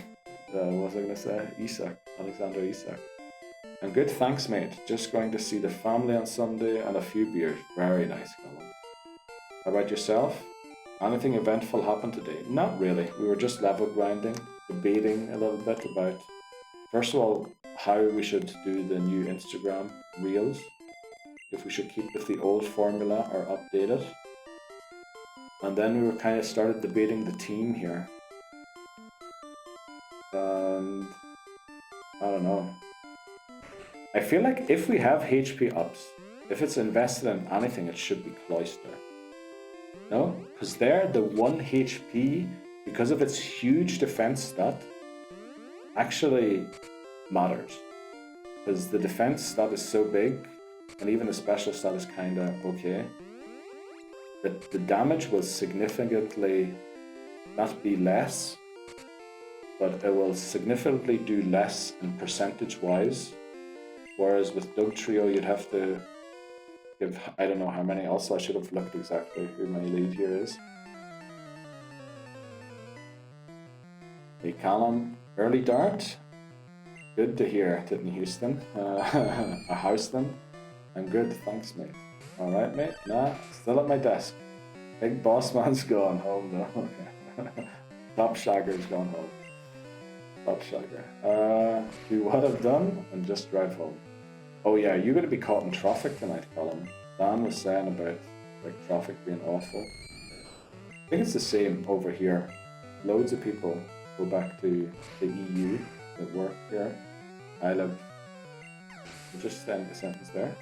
What was I going to say? Alexander Isak. And good, thanks, mate. Just going to see the family on Sunday and a few beers. Very nice, Callum. How about yourself? Anything eventful happened today? Not really. We were just level grinding, debating a little bit about, first of all, how we should do the new Instagram reels. If we should keep with the old formula or update it. And then we were kind of started debating the team here. And I don't know. I feel like if we have HP ups, if it's invested in anything, it should be Cloister. No? Because there, the 1 HP, because of its huge defense stat, actually matters. Because the defense stat is so big, and even the special stat is kinda okay, that the damage will significantly not be less, but it will significantly do less in percentage-wise. Whereas with Dugtrio, you'd have to give, I don't know how many. Also, I should have looked exactly who my lead here is. Hey, Callum, early dart. Good to hear, Titney Houston. A Houston. I'm good, thanks, mate. Alright, mate? Nah, still at my desk. Big boss man's gone home, though. Top Shagger's gone home. Top Shagger. Do what I've done and just drive home. Oh yeah, you're gonna be caught in traffic tonight, Colin. Dan was saying about like traffic being awful. I think it's the same over here. Loads of people go back to the EU that work here. I live. Just send the sentence there.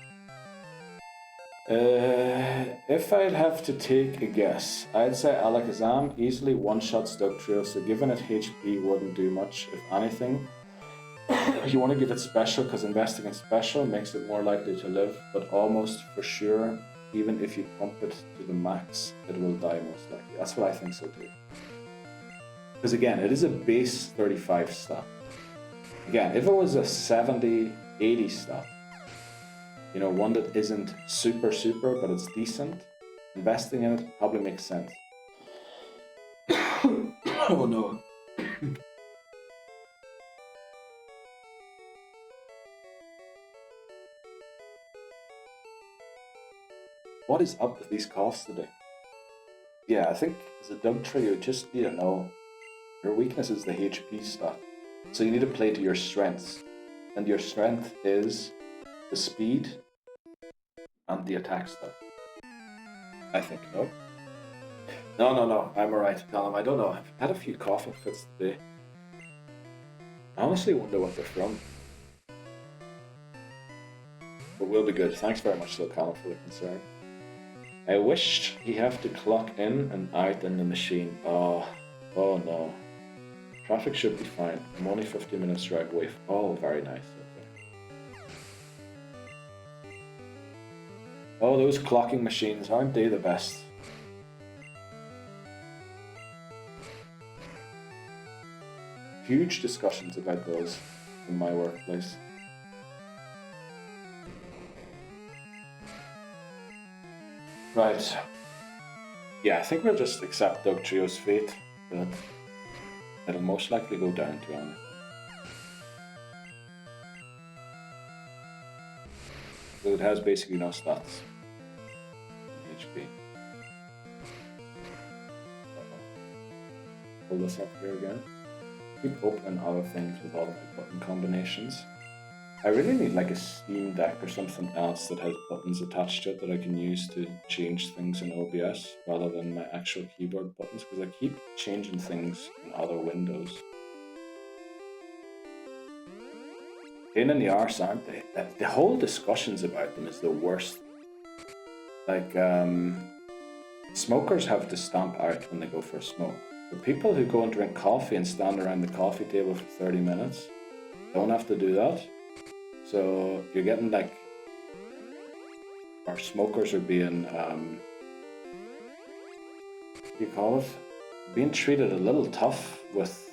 If I'd have to take a guess, I'd say Alakazam easily one-shots Dugtrio, so given it HP wouldn't do much, if anything. You want to give it special because investing in special makes it more likely to live, but almost for sure, even if you pump it to the max, it will die most likely. That's what I think so too. Because again, it is a base 35 stat. Again, if it was a 70, 80 stat, you know, one that isn't super, but it's decent, investing in it probably makes sense. Oh no. What is up with these coughs today? Yeah, I think as a Dugtrio, you just need to know your weakness is the HP stat. So you need to play to your strengths. And your strength is the speed and the attack stat. I think, no? No, I'm alright, Callum. I don't know. I've had a few coughing fits today. I honestly wonder what they're from. But we'll be good. Thanks very much, though, Callum, for the concern. I wished he have to clock in and out in the machine. Oh no. Traffic should be fine. I'm only 50 minutes drive away. Oh, very nice. Okay. Oh, those clocking machines, aren't they the best? Huge discussions about those in my workplace. Right. Yeah, I think we'll just accept Dugtrio's fate, but it'll most likely go down to anything. So it has basically no stats. HP. Pull this up here again. Keep opening other things with all of my button combinations. I really need like a Steam Deck or something else that has buttons attached to it that I can use to change things in OBS rather than my actual keyboard buttons, because I keep changing things in other windows. Pain in the arse, aren't they? The whole discussions about them is the worst. Like, smokers have to stamp out when they go for a smoke. The people who go and drink coffee and stand around the coffee table for 30 minutes don't have to do that. So you're getting like, our smokers are being, what do you call it? Being treated a little tough with,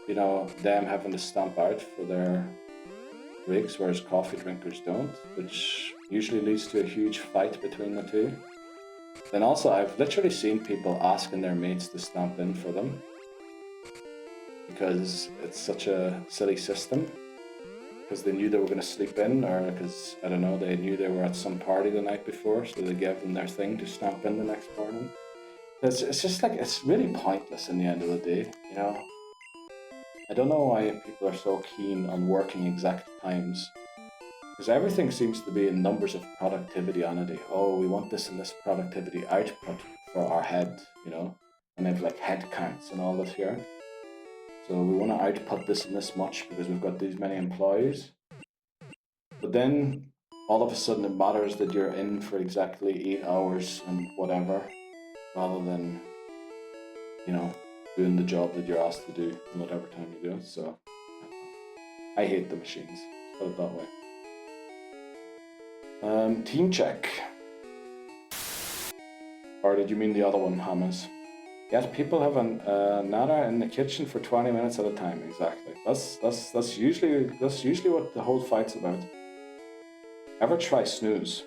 you know, them having to stamp out for their breaks, whereas coffee drinkers don't, which usually leads to a huge fight between the two. Then also, I've literally seen people asking their mates to stamp in for them because it's such a silly system. Because they knew they were going to sleep in, or because, I don't know, they knew they were at some party the night before, so they gave them their thing to stamp in the next morning. It's just like, it's really pointless in the end of the day, you know? I don't know why people are so keen on working exact times. Because everything seems to be in numbers of productivity on it. Oh, we want this and this productivity output for our head, you know? And they have like head counts and all this here. So we want to output this and this much because we've got these many employees. But then all of a sudden it matters that you're in for exactly 8 hours and whatever, rather than, you know, doing the job that you're asked to do in whatever time you do it. So I hate the machines, put it that way. Team check. Or did you mean the other one, Hamas? Yes, people have a nada in the kitchen for 20 minutes at a time. Exactly. That's usually what the whole fight's about. Ever try snooze?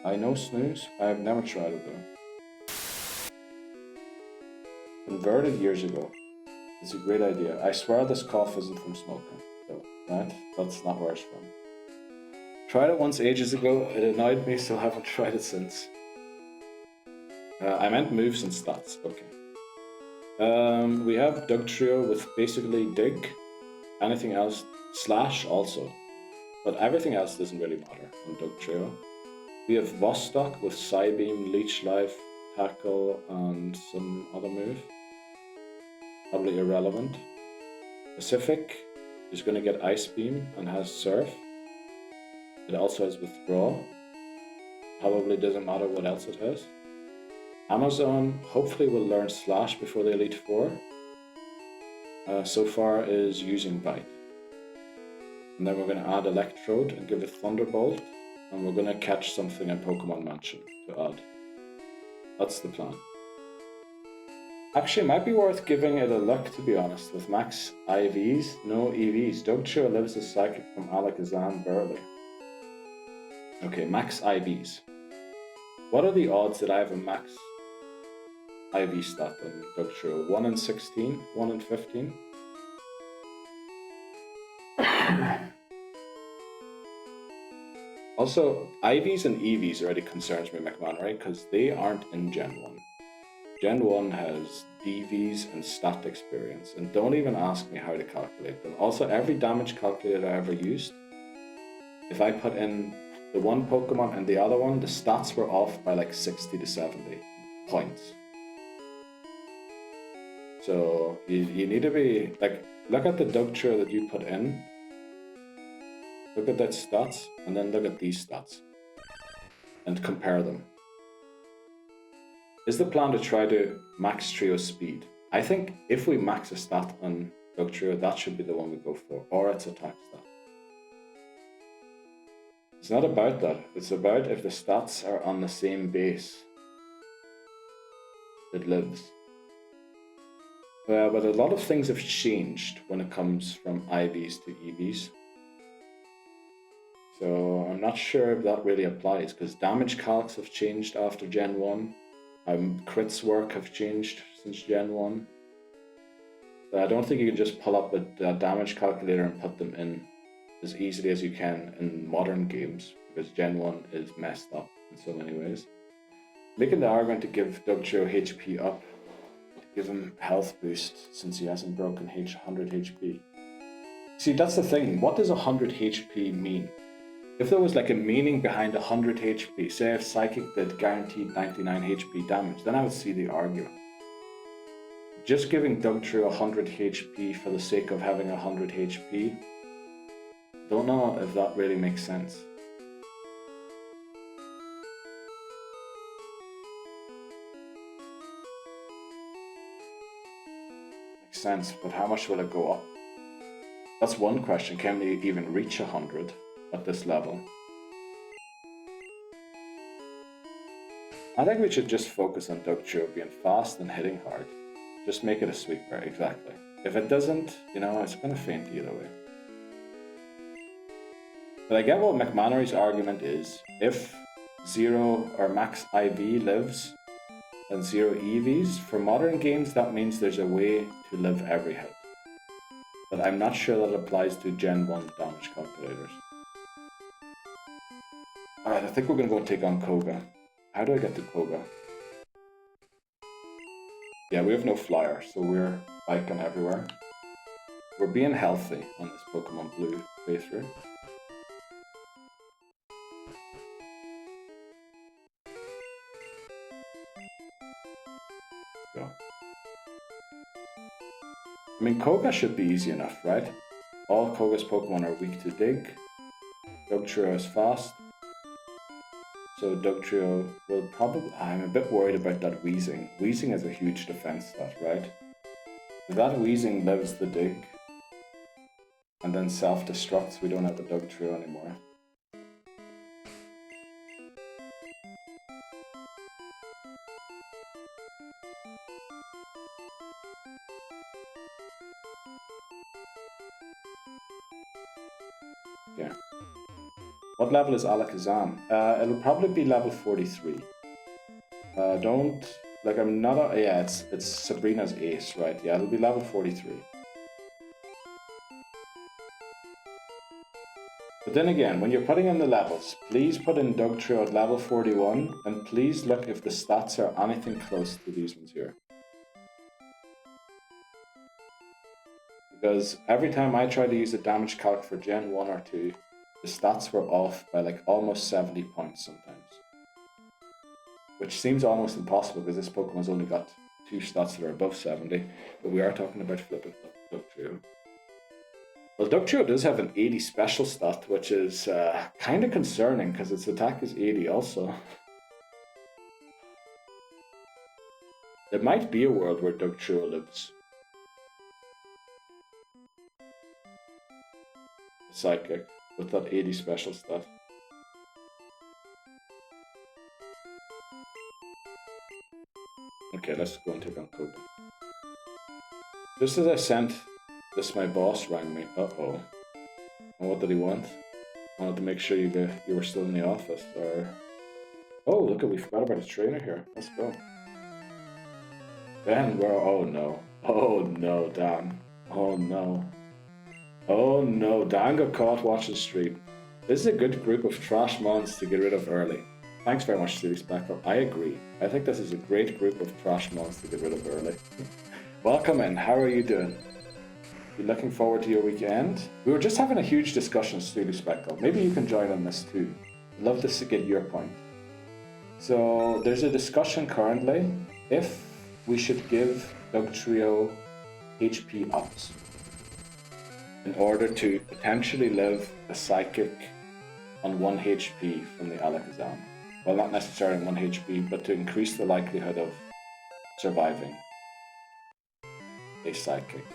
I know snooze. I've never tried it though. Converted years ago. It's a great idea. I swear this cough isn't from smoking. So, right? That's not where it's from. Tried it once ages ago. It annoyed me, so I haven't tried it since. I meant moves and stats. Okay. We have Dugtrio with basically dig. Anything else, slash also. But everything else doesn't really matter on Dugtrio. We have Vostok with Psybeam, Leech Life, Tackle, and some other move. Probably irrelevant. Pacific is going to get Ice Beam and has Surf. It also has Withdraw. Probably doesn't matter what else it has. Amazon hopefully will learn Slash before the Elite Four. So far is using Bite. And then we're going to add Electrode and give it Thunderbolt. And we're going to catch something in Pokémon Mansion to add. That's the plan. Actually, it might be worth giving it a look, to be honest, with max IVs, no EVs. Dugtrio lives as Psychic from Alakazam Burley. Okay, max IVs. What are the odds that I have a max IV stat on Dugtrio? 1 in 16? 1 in 15? Also, IVs and EVs already concerns me, McMahon, right? Because they aren't in Gen 1. Gen 1 has DVs and stat experience, and don't even ask me how to calculate them. Also, every damage calculator I ever used, if I put in the one Pokemon and the other one, the stats were off by like 60 to 70 points. So you need to be, like, look at the Dugtrio that you put in, look at that stats, and then look at these stats, and compare them. Is the plan to try to max Trio speed? I think if we max a stat on Dugtrio, that should be the one we go for, or its attack stat. It's not about that, it's about if the stats are on the same base, it lives. But a lot of things have changed when it comes from IVs to EVs. So I'm not sure if that really applies, because damage calcs have changed after Gen 1. Crits work have changed since Gen 1. But I don't think you can just pull up a damage calculator and put them in as easily as you can in modern games, because Gen 1 is messed up in so many ways. Making the argument to give Dugtrio HP up, to give him health boost since he hasn't broken 100 HP. See, that's the thing, what does 100 HP mean? If there was like a meaning behind 100 HP, say if Psychic did guaranteed 99 HP damage, then I would see the argument. Just giving Dugtrio 100 HP for the sake of having 100 HP, don't know if that really makes sense. Makes sense, but how much will it go up? That's one question, can we even reach 100? At this level. I think we should just focus on Dugtrio being fast and hitting hard. Just make it a sweeper, exactly. If it doesn't, you know, it's gonna faint either way. But I get what McMannery's argument is. If 0 or max IV lives and 0 EVs, for modern games that means there's a way to live every hit. But I'm not sure that applies to Gen 1 damage calculators. Alright, I think we're going to go take on Koga. How do I get to Koga? Yeah, we have no flyer, so we're biking everywhere. We're being healthy on this Pokemon Blue playthrough. Let's go. I mean, Koga should be easy enough, right? All Koga's Pokemon are weak to dig. Dugtrio is fast. So Dugtrio will probably... I'm a bit worried about that Weezing. Weezing is a huge defense stat, right? If that Weezing lives the dig and then self-destructs, we don't have a Dugtrio anymore. Yeah. What level is Alakazam? It'll probably be level 43. Don't... Like, I'm not a... Yeah, it's Sabrina's ace, right? Yeah, it'll be level 43. But then again, when you're putting in the levels, please put in Dugtrio at level 41, and please look if the stats are anything close to these ones here. Because every time I try to use a damage calc for Gen 1 or 2, the stats were off by like almost 70 points sometimes. Which seems almost impossible because this Pokemon's only got 2 stats that are above 70, but we are talking about flipping Dugtrio. Well, Dugtrio does have an 80 special stat, which is kind of concerning because its attack is 80 also. There might be a world where Dugtrio lives. Psychic with that 80 special stat. Okay, let's go and take on Koga. Just as I sent this, my boss rang me. Uh-oh. And what did he want? Wanted to make sure you were still in the office, or... Oh, look, we forgot about a trainer here. Let's go. Dan, where... Oh, no. Oh, no, Dan. Oh, no. Oh, no. Dan got caught watching stream. This is a good group of trash mons to get rid of early. Thanks very much, Series Backup. I agree. I think this is a great group of trash mons to get rid of early. Welcome in. How are you doing? You looking forward to your weekend? We were just having a huge discussion, Series Backup. Maybe you can join on this too. I'd love to get your point. So there's a discussion currently if we should give Dugtrio HP ups in order to potentially live a Psychic on 1 HP from the Alakazam. Well, not necessarily 1 HP, but to increase the likelihood of surviving a Psychic.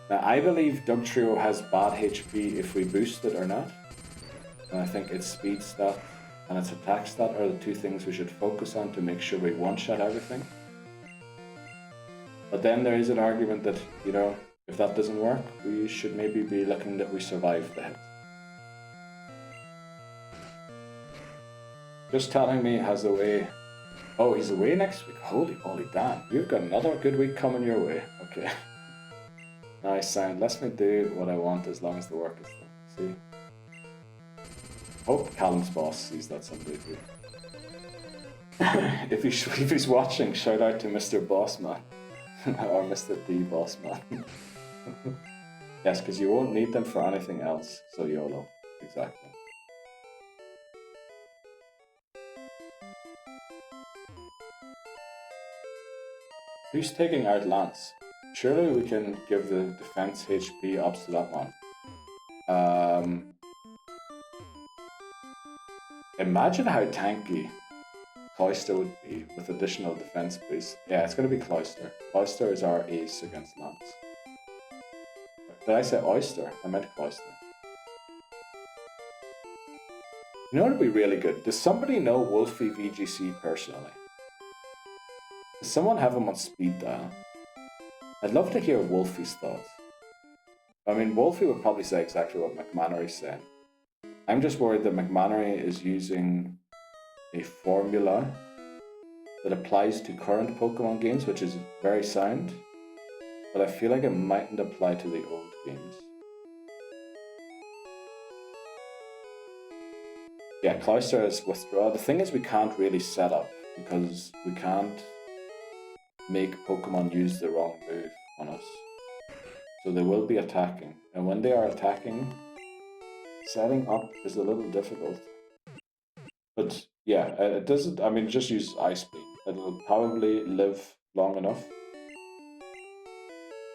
Now, I believe Dugtrio has bad HP if we boost it or not. And I think its speed stat and its attack stat are the 2 things we should focus on to make sure we one-shot everything. But then there is an argument that, you know, if that doesn't work, we should maybe be looking that we survive the hit. Just telling me has away. Oh, he's away next week. Holy moly, Dan. You've got another good week coming your way. Okay. Nice sound. Let me do what I want as long as the work is done. See? Hope Callum's boss sees that someday too. If he's watching, shout out to Mr. Bossman. Or Mr. D Bossman. Yes, because you won't need them for anything else. So YOLO. Exactly. Who's taking out Lance? Surely we can give the defense HP ups to that one. Imagine how tanky Cloyster would be with additional defense boost. Yeah, it's going to be Cloyster. Cloyster is our ace against Lance. Did I say Oyster? I meant Cloyster. You know what would be really good? Does somebody know Wolfie VGC personally? Does someone have him on speed dial? I'd love to hear Wolfie's thoughts. I mean, Wolfie would probably say exactly what McMannery said. I'm just worried that McMannery is using a formula that applies to current Pokemon games, which is very sound, but I feel like it mightn't apply to the old games. Yeah, Cloyster is withdraw. The thing is, we can't really set up because we can't make Pokemon use the wrong move on us. So they will be attacking. And when they are attacking, setting up is a little difficult. But yeah, it doesn't, I mean, just use Ice Beam. It'll probably live long enough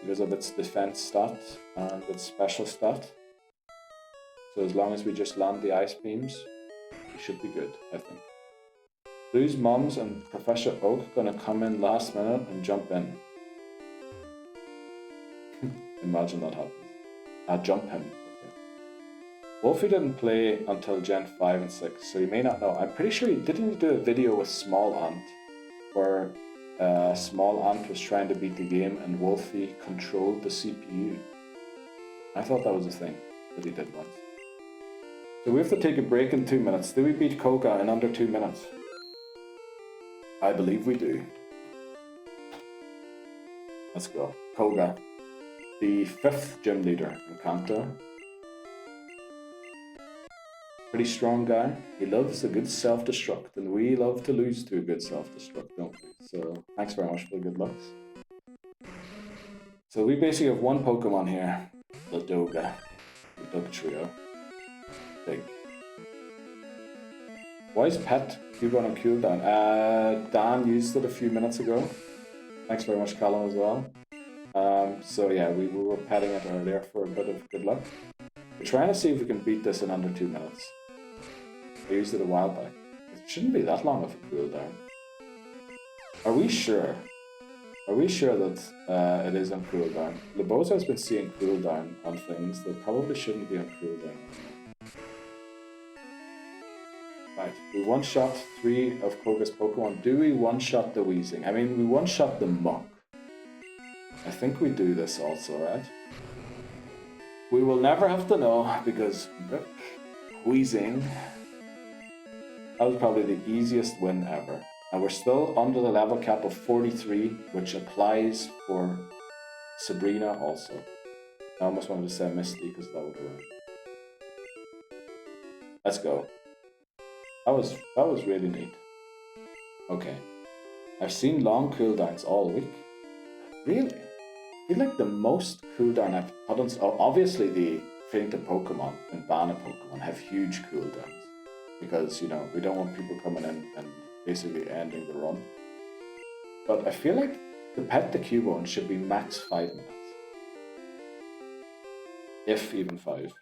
because of its defense stat and its special stat. So as long as we just land the Ice Beams, we should be good, I think. Blue's moms and Professor Oak gonna come in last minute and jump in. Imagine that happens. Jump him. Okay. Wolfie didn't play until Gen 5 and 6, so you may not know. I'm pretty sure he didn't do a video with Small Ant, where Small Ant was trying to beat the game and Wolfie controlled the CPU. I thought that was a thing that he did once. So we have to take a break in 2 minutes. Do we beat Koga in under 2 minutes? I believe we do. Let's go. Koga, the 5th gym leader in Kanto. Pretty strong guy. He loves a good self-destruct, and we love to lose to a good self-destruct, don't we? So thanks very much for the good looks. So we basically have one Pokemon here, the Doga, the Dug Trio. Big. Why is Pet Cubone on cooldown? Dan used it a few minutes ago. Thanks very much, Callum, as well. So yeah, we were petting it earlier for a bit of good luck. We're trying to see if we can beat this in under 2 minutes. I used it a while back. It shouldn't be that long of a cooldown. Are we sure? Are we sure that it is on cooldown? Laboza has been seeing cooldown on things that probably shouldn't be on cooldown. Right, we one-shot 3 of Koga's Pokemon. Do we one-shot the Weezing? I mean, we one-shot the Muck. I think we do this also, right? We will never have to know because Weezing. That was probably the easiest win ever. And we're still under the level cap of 43, which applies for Sabrina also. I almost wanted to say Misty because that would have run. Let's go. That was really neat. Okay. I've seen long cooldowns all week. Really? I feel like the most cooldown I've put on... Obviously the Fainted Pokemon and Banner Pokemon have huge cooldowns. Because, you know, we don't want people coming in and basically ending the run. But I feel like the Pet the Cubone should be max 5 minutes. If even 5. It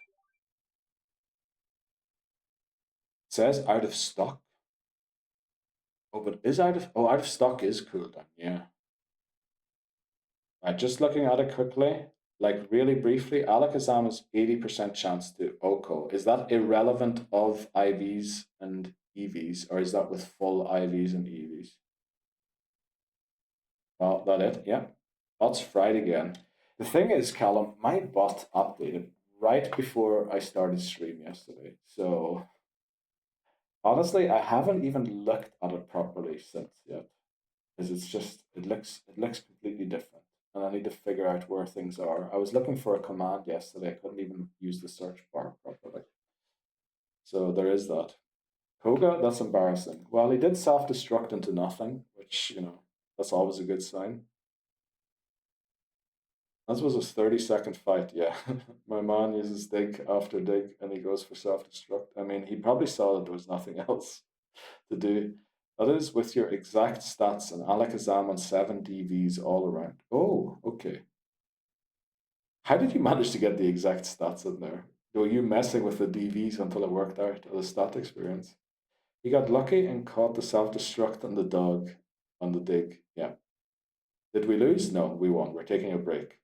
says out of stock. Oh, but is out of stock is cooldown, yeah. Right, just looking at it quickly, like really briefly, Alakazam's 80% chance to Oko. Is that irrelevant of IVs and EVs, or is that with full IVs and EVs? Well, that it, yeah. Bot's fried again. The thing is, Callum, my bot updated right before I started stream yesterday. So honestly, I haven't even looked at it properly since yet. Because it's just it looks completely different. And I need to figure out where things are. I was looking for a command yesterday. I couldn't even use the search bar properly. So there is that. Koga, that's embarrassing. Well, he did self-destruct into nothing, which, you know, that's always a good sign. This was his 30-second fight, yeah. My man uses dig after dig and he goes for self-destruct. I mean, he probably saw that there was nothing else to do. That is with your exact stats and Alakazam on 7 DVs all around. Oh, okay. How did you manage to get the exact stats in there? Were you messing with the DVs until it worked out, or the stat experience? He got lucky and caught the self-destruct and the dog on the dig. Yeah. Did we lose? No, we won. We're taking a break.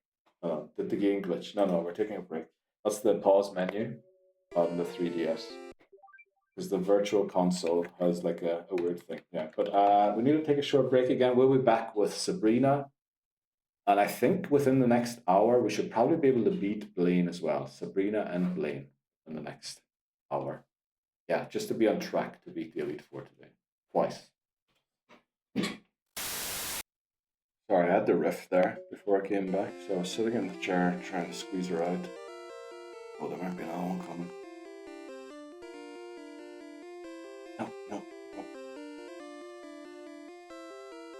Did the game glitch? No, we're taking a break. That's the pause menu on the 3DS. Because the virtual console has like a weird thing. Yeah, but we need to take a short break again. We'll be back with Sabrina. And I think within the next hour, we should probably be able to beat Blaine as well. Sabrina and Blaine in the next hour. Yeah, just to be on track to beat the Elite Four today. Twice. Sorry, I had the rift there before I came back. So I was sitting in the chair trying to squeeze her out. Oh, there might be another one coming.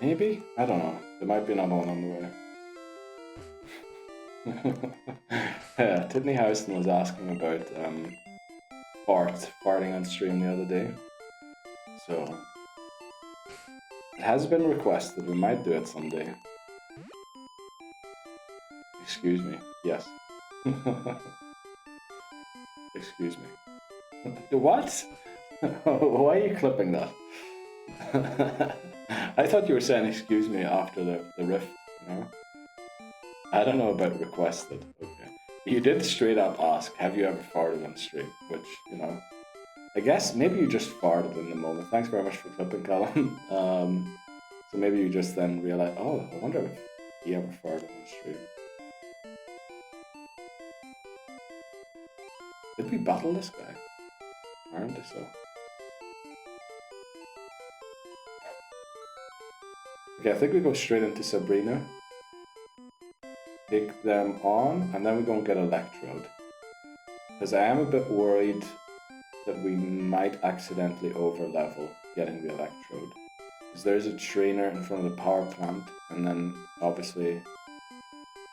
Maybe? I don't know. There might be another one on the way. Yeah, Tiffany Houston was asking about farting on stream the other day. So it has been requested. We might do it someday. Excuse me. Yes. Excuse me. What? Why are you clipping that? I thought you were saying excuse me after the rift, you know? I don't know about requested. Okay. You did straight up ask, have you ever farted on stream? Which, you know, I guess maybe you just farted in the moment. Thanks very much for clipping, Colin. So maybe you just then realize, oh, I wonder if he ever farted on stream. Did we battle this guy? Apparently so. Okay, I think we go straight into Sabrina. Take them on, and then we go and get Electrode. Because I am a bit worried that we might accidentally over-level getting the Electrode. Because there's a trainer in front of the power plant, and then obviously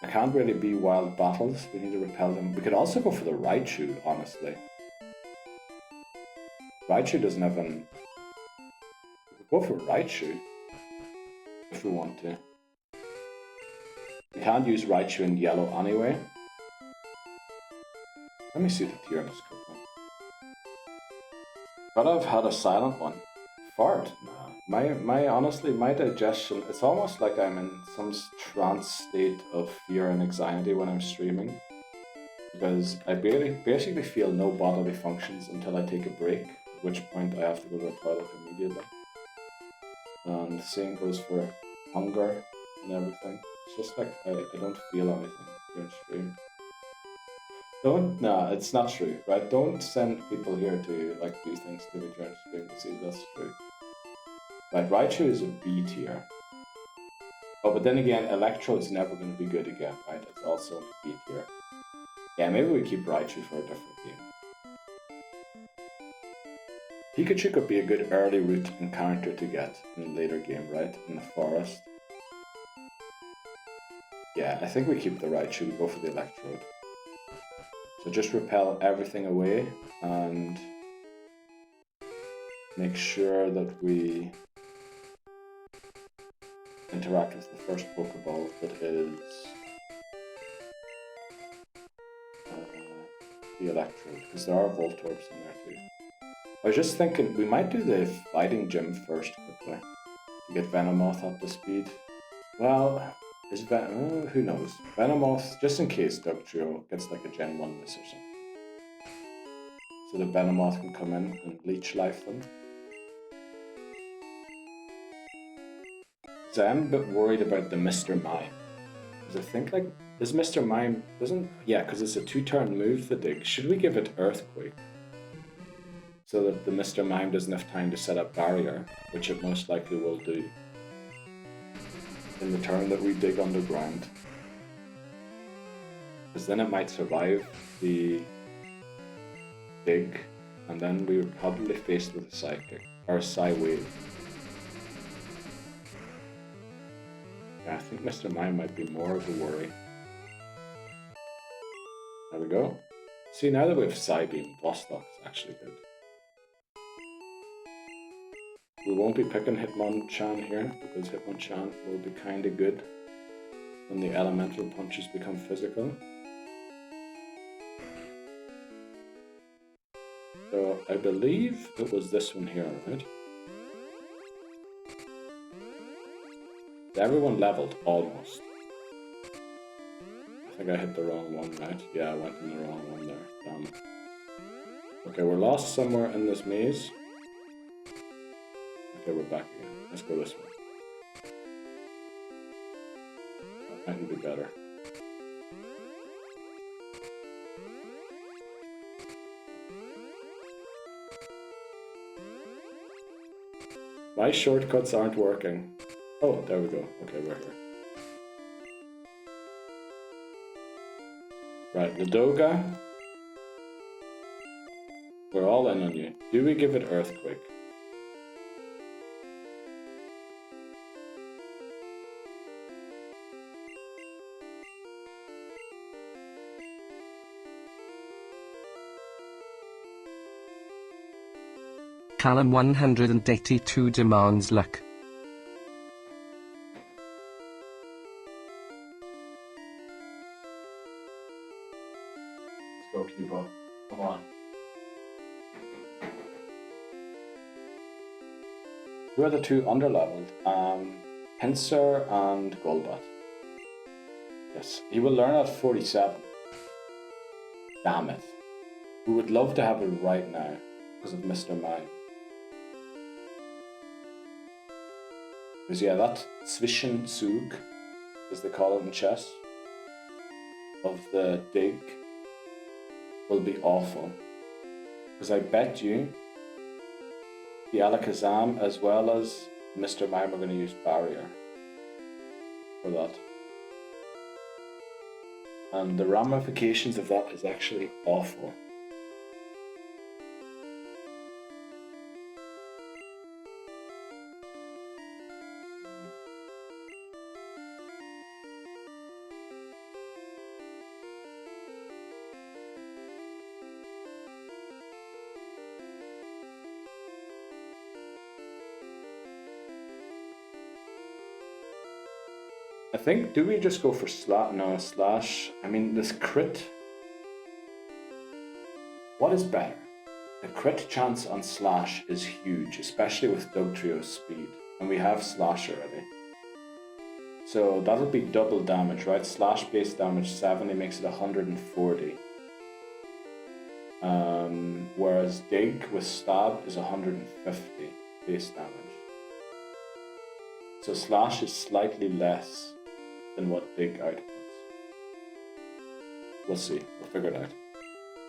I can't really be wild battles. We need to repel them. We could also go for the Raichu, honestly. Raichu doesn't have an... We could go for Raichu if we want to. We can't use Raichu in yellow anyway. Let me see the tier on this quickly. But I've had a silent one. Fart? Nah. Honestly, my digestion, it's almost like I'm in some trance state of fear and anxiety when I'm streaming. Because I basically feel no bodily functions until I take a break, at which point I have to go to the toilet immediately. And the same goes for hunger and everything. It's just like I don't feel anything during stream. Nah, it's not true, right? Don't send people here to like do things to me during stream to see if that's true. Right, Raichu is a B tier. Oh, but then again, Electrode's never going to be good again, right? It's also a B tier. Yeah, maybe we keep Raichu for a different game. Pikachu could be a good early route encounter to get in a later game, right? In the forest. Yeah, I think we keep the Raichu, we go for the Electrode. So just repel everything away and make sure that we interact with the first Pokeball that is the Electrode, because there are Voltorbs in there too. I was just thinking, we might do the fighting gym first quickly to get Venomoth up to speed. Well, is who knows? Venomoth, just in case Dugtrio gets like a Gen 1 miss or something. So the Venomoth can come in and leech life them. So I'm a bit worried about the Mr. Mime. Because I think like, this Mr. Mime doesn't, yeah, because it's a 2-turn move, the dig. Should we give it Earthquake? So that the Mr. Mime doesn't have time to set up barrier, which it most likely will do. In the turn that we dig underground. Because then it might survive the dig, and then we would probably be faced with a Psychic, or a Psy-Wave. Yeah, I think Mr. Mime might be more of a worry. There we go. See, now that we have Psybeam, Vostok's actually good. We won't be picking Hitmonchan here, because Hitmonchan will be kinda good when the elemental punches become physical. So I believe it was this one here, right? Everyone leveled, almost. I think I hit the wrong one, right? Yeah, I went in the wrong one there, damn. Okay, we're lost somewhere in this maze. Okay, we're back again. Let's go this way. That might be better. My shortcuts aren't working. Oh, there we go. Okay, we're here. Right, Ladoga. We're all in on you. Do we give it Earthquake? Callum 182 demands luck. Let's go, Cuba. Come on. Who are the two underleveled? Pinsir and Golbat. Yes, he will learn at 47. Damn it. We would love to have it right now because of Mr. Mime. Because yeah, that Zwischenzug, as they call it in chess, of the dig will be awful. Because I bet you the Alakazam as well as Mr. Mime are going to use Barrier for that. And the ramifications of that is actually awful. I think, do we just go for slash? I mean, this crit. What is better? The crit chance on slash is huge, especially with Dugtrio's speed. And we have slash already. So that'll be double damage, right? Slash base damage 70 makes it 140. Whereas dig with stab is 150 base damage. So slash is slightly less than what dig outputs. We'll see. We'll figure it out.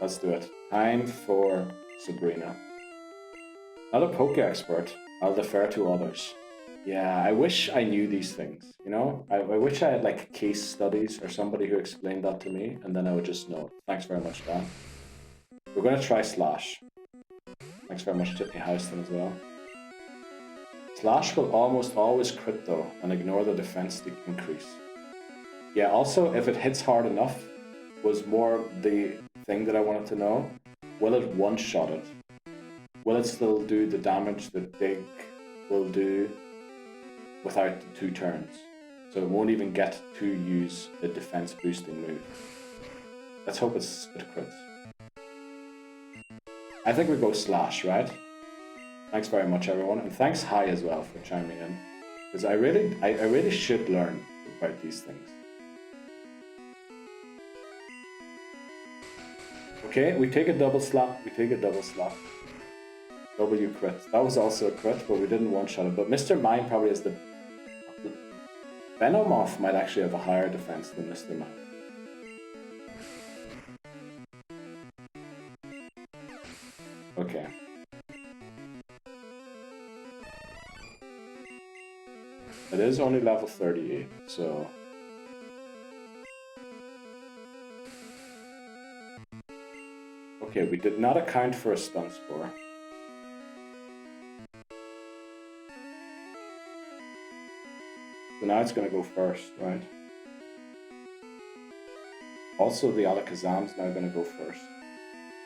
Let's do it. Time for Sabrina. Not a poke expert. I'll defer to others. Yeah, I wish I knew these things, you know? I wish I had like case studies or somebody who explained that to me, and then I would just know. Thanks very much, Dan. We're going to try slash. Thanks very much, Tiffany Houston, as well. Slash will almost always crit though, and ignore the defense increase. Yeah, also, if it hits hard enough, was more the thing that I wanted to know. Will it one-shot it? Will it still do the damage that dig will do without the 2 turns? So it won't even get to use the defense boosting move. Let's hope it crits. I think we go slash, right? Thanks very much, everyone, and thanks Hi as well for chiming in, because I really should learn about these things. Okay, we take a double slap. W crit. That was also a crit, but we didn't one-shot it. But Mr. Mime probably has the Venomoth might actually have a higher defense than Mr. Mime. Okay. It is only level 38, so... Okay, we did not account for a stun spore. So now it's going to go first, right? Also, the Alakazam's now going to go first.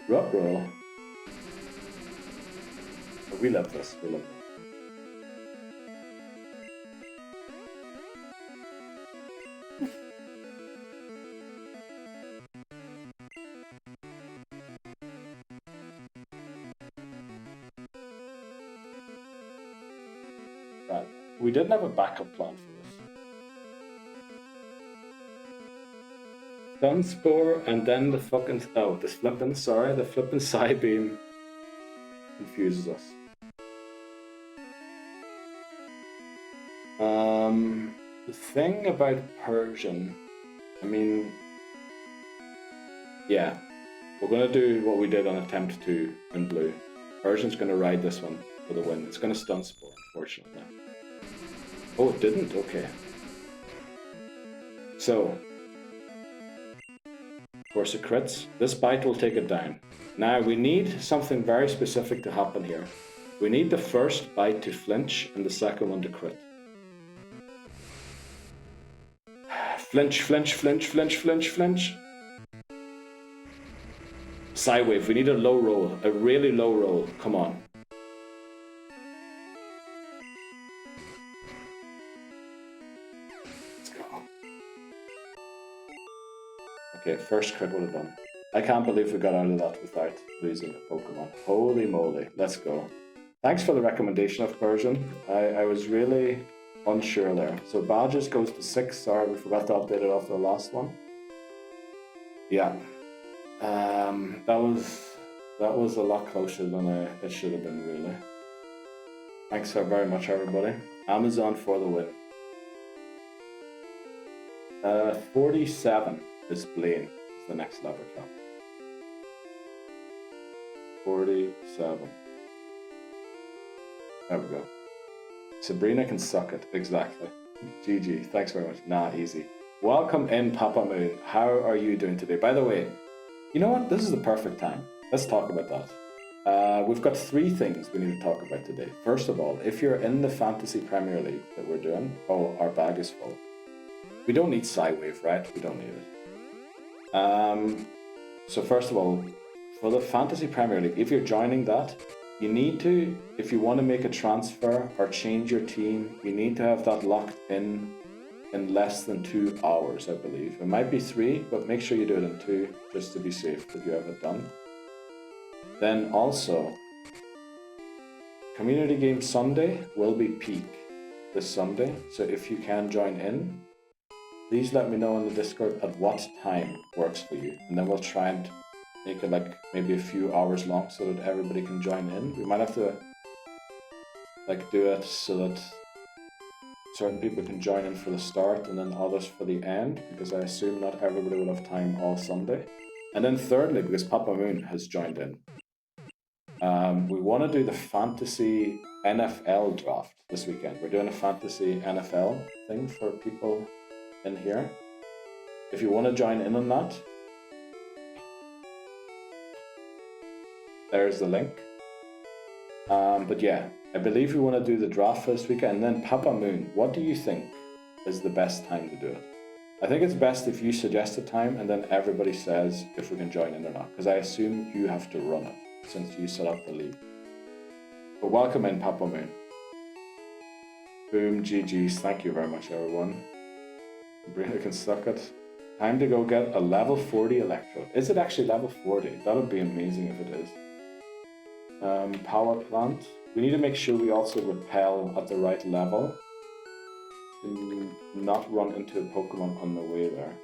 Ruh-roh. We love this, we love this. Right, we didn't have a backup plan for this. Stun Spore and then the fucking... Oh, the flippin' Psybeam confuses us. The thing about Persian, I mean, yeah, we're going to do what we did on Attempt 2 in Blue. Persian's going to ride this one for the win. It's going to Stun Spore, unfortunately. Oh, it didn't? Okay. So, of course it crits. This bite will take it down. Now, we need something very specific to happen here. We need the first bite to flinch and the second one to crit. Flinch, flinch, flinch, flinch, flinch, flinch. Psywave, we need a low roll, a really low roll. Come on. Okay, first crit would have done. I can't believe we got out of that without losing a Pokemon. Holy moly, let's go. Thanks for the recommendation of Persian. I was really unsure there. So badges goes to 6. Sorry, we forgot to update it after the last one. Yeah. That was a lot closer than it should have been, really. Thanks so very much, everybody. Amazon for the win. 47 is Blaine. Is the next level cap. 47. There we go. Sabrina can suck it. Exactly. GG. Thanks very much. Nah, easy. Welcome in, Papa Moon. How are you doing today? By the way, you know what? This is the perfect time. Let's talk about that. We've got 3 things we need to talk about today. First of all, if you're in the Fantasy Premier League that we're doing, oh, our bag is full. We don't need Psywave, right? We don't need it. So first of all, for the Fantasy Premier League, if you're joining that, you need to, if you want to make a transfer or change your team, you need to have that locked in less than 2 hours, I believe. It might be 3, but make sure you do it in 2, just to be safe that you have it done. Then also, Community Game Sunday will be peak this Sunday, so if you can join in, please let me know in the Discord at what time works for you, and then we'll try and make it like maybe a few hours long so that everybody can join in. We might have to like do it so that certain people can join in for the start and then others for the end, because I assume not everybody will have time all Sunday. And then thirdly, because Papa Moon has joined in, we want to do the Fantasy NFL draft this weekend. We're doing a Fantasy NFL thing for people in here. If you want to join in on that, there's the link. But yeah, I believe we want to do the draft for this weekend. And then Papa Moon, what do you think is the best time to do it? I think it's best if you suggest a time and then everybody says if we can join in or not, because I assume you have to run it since you set up the league. But welcome in, Papa Moon. Boom, GG's. Thank you very much, everyone. Sabrina can suck it. Time to go get a level 40 Electrode. Is it actually level 40? That would be amazing if it is. Power plant. We need to make sure we also repel at the right level. To not run into a Pokemon on the way there.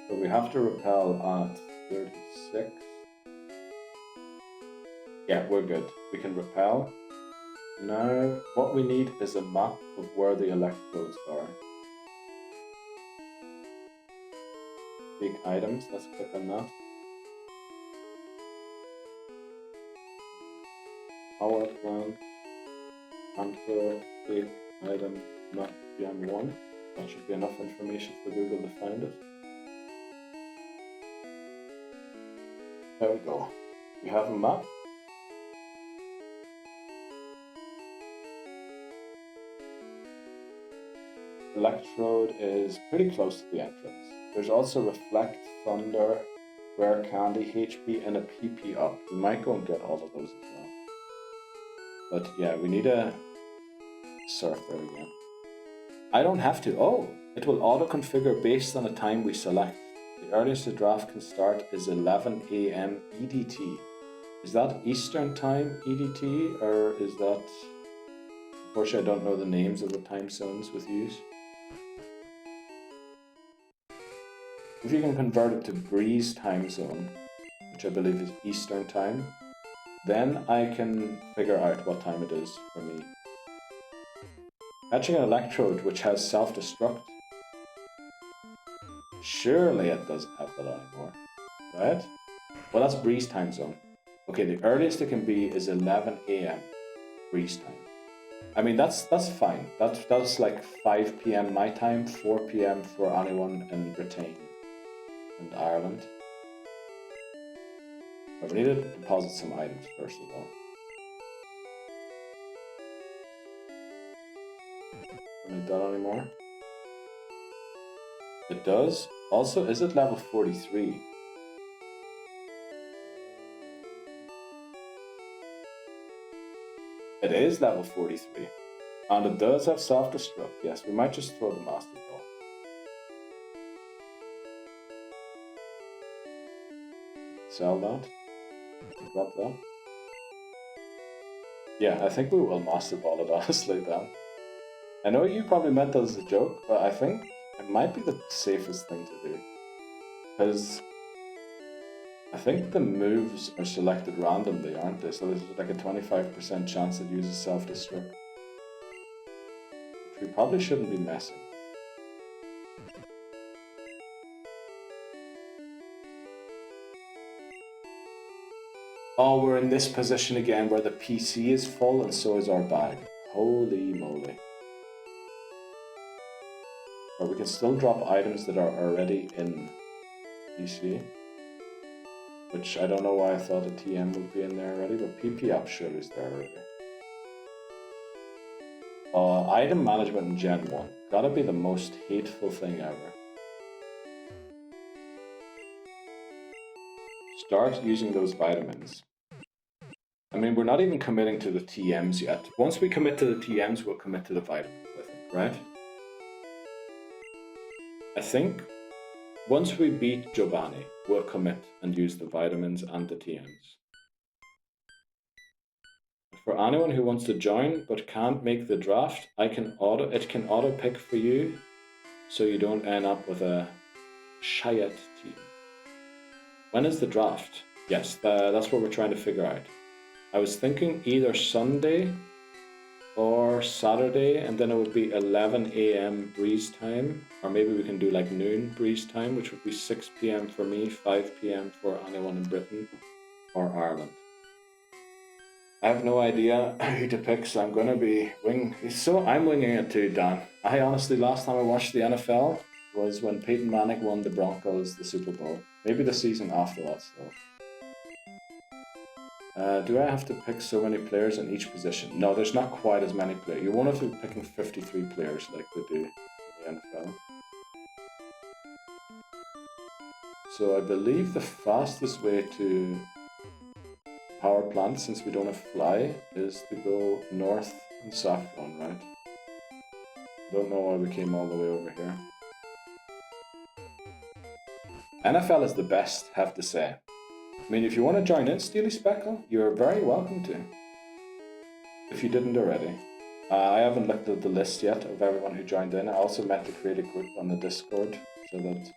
So we have to repel at 36. Yeah, we're good. We can repel. Now, what we need is a map of where the electrodes are. Big items, let's click on that. Power plant, Antler, big item, map GM1. That should be enough information for Google to find it. There we go. We have a map. Electrode is pretty close to the entrance. There's also Reflect, Thunder, Rare Candy, HP, and a PP up. We might go and get all of those as well. But yeah, we need a surf there again. I don't have to. Oh, it will auto-configure based on the time we select. The earliest the draft can start is 11 AM EDT. Is that Eastern Time EDT, or is that... Unfortunately, I don't know the names of the time zones with use. If you can convert it to Breeze time zone, which I believe is Eastern Time, then I can figure out what time it is for me. Catching an Electrode which has self-destruct. Surely it doesn't have that anymore, right? Well, that's Breeze time zone. Okay, the earliest it can be is 11 AM Breeze time. I mean, that's fine. That's like 5 PM my time, 4 PM for anyone in Britain and Ireland. But we need to deposit some items first of all. Don't need that anymore. It does. Also, is it level 43? It is level 43. And it does have self-destruct. Yes, we might just throw the Master Ball. sell that. Drop that. Yeah, I think we will master ball it, honestly, Dan. I know you probably meant that as a joke, but I think it might be the safest thing to do. Because I think the moves are selected randomly, aren't they? So there's like a 25% chance it uses self-destruct. Which we probably shouldn't be messing. Oh, we're in this position again where the PC is full and so is our bag. Holy moly. But we can still drop items that are already in PC. Which I don't know why I thought a TM would be in there already, but PP up sure is there already. Item management in Gen 1. Gotta be the most hateful thing ever. Start using those vitamins. I mean, we're not even committing to the TMs yet. Once we commit to the TMs, we'll commit to the vitamins, I think, right? I think once we beat Giovanni, we'll commit and use the vitamins and the TMs. For anyone who wants to join but can't make the draft, it can auto pick for you, so you don't end up with a Shayet team. When is the draft? Yes, that's what we're trying to figure out. I was thinking either Sunday or Saturday, and then it would be 11 AM breeze time, or maybe we can do like noon breeze time, which would be 6 PM for me, 5 PM for anyone in Britain or Ireland. I have no idea who to pick, so I'm gonna be I'm winging it too, Dan. I honestly, last time I watched the NFL was when Peyton Manning won the Broncos the Super Bowl. Maybe the season after that still. Do I have to pick so many players in each position? No, there's not quite as many players. You won't have to be picking 53 players like they do in the NFL. So I believe the fastest way to power plant, since we don't have fly, is to go north and Saffron, right? Don't know why we came all the way over here. NFL is the best, have to say. I mean, if you want to join in, Steely Speckle, you're very welcome to. If you didn't already. I haven't looked at the list yet of everyone who joined in. I also meant to create a group on the Discord, so that,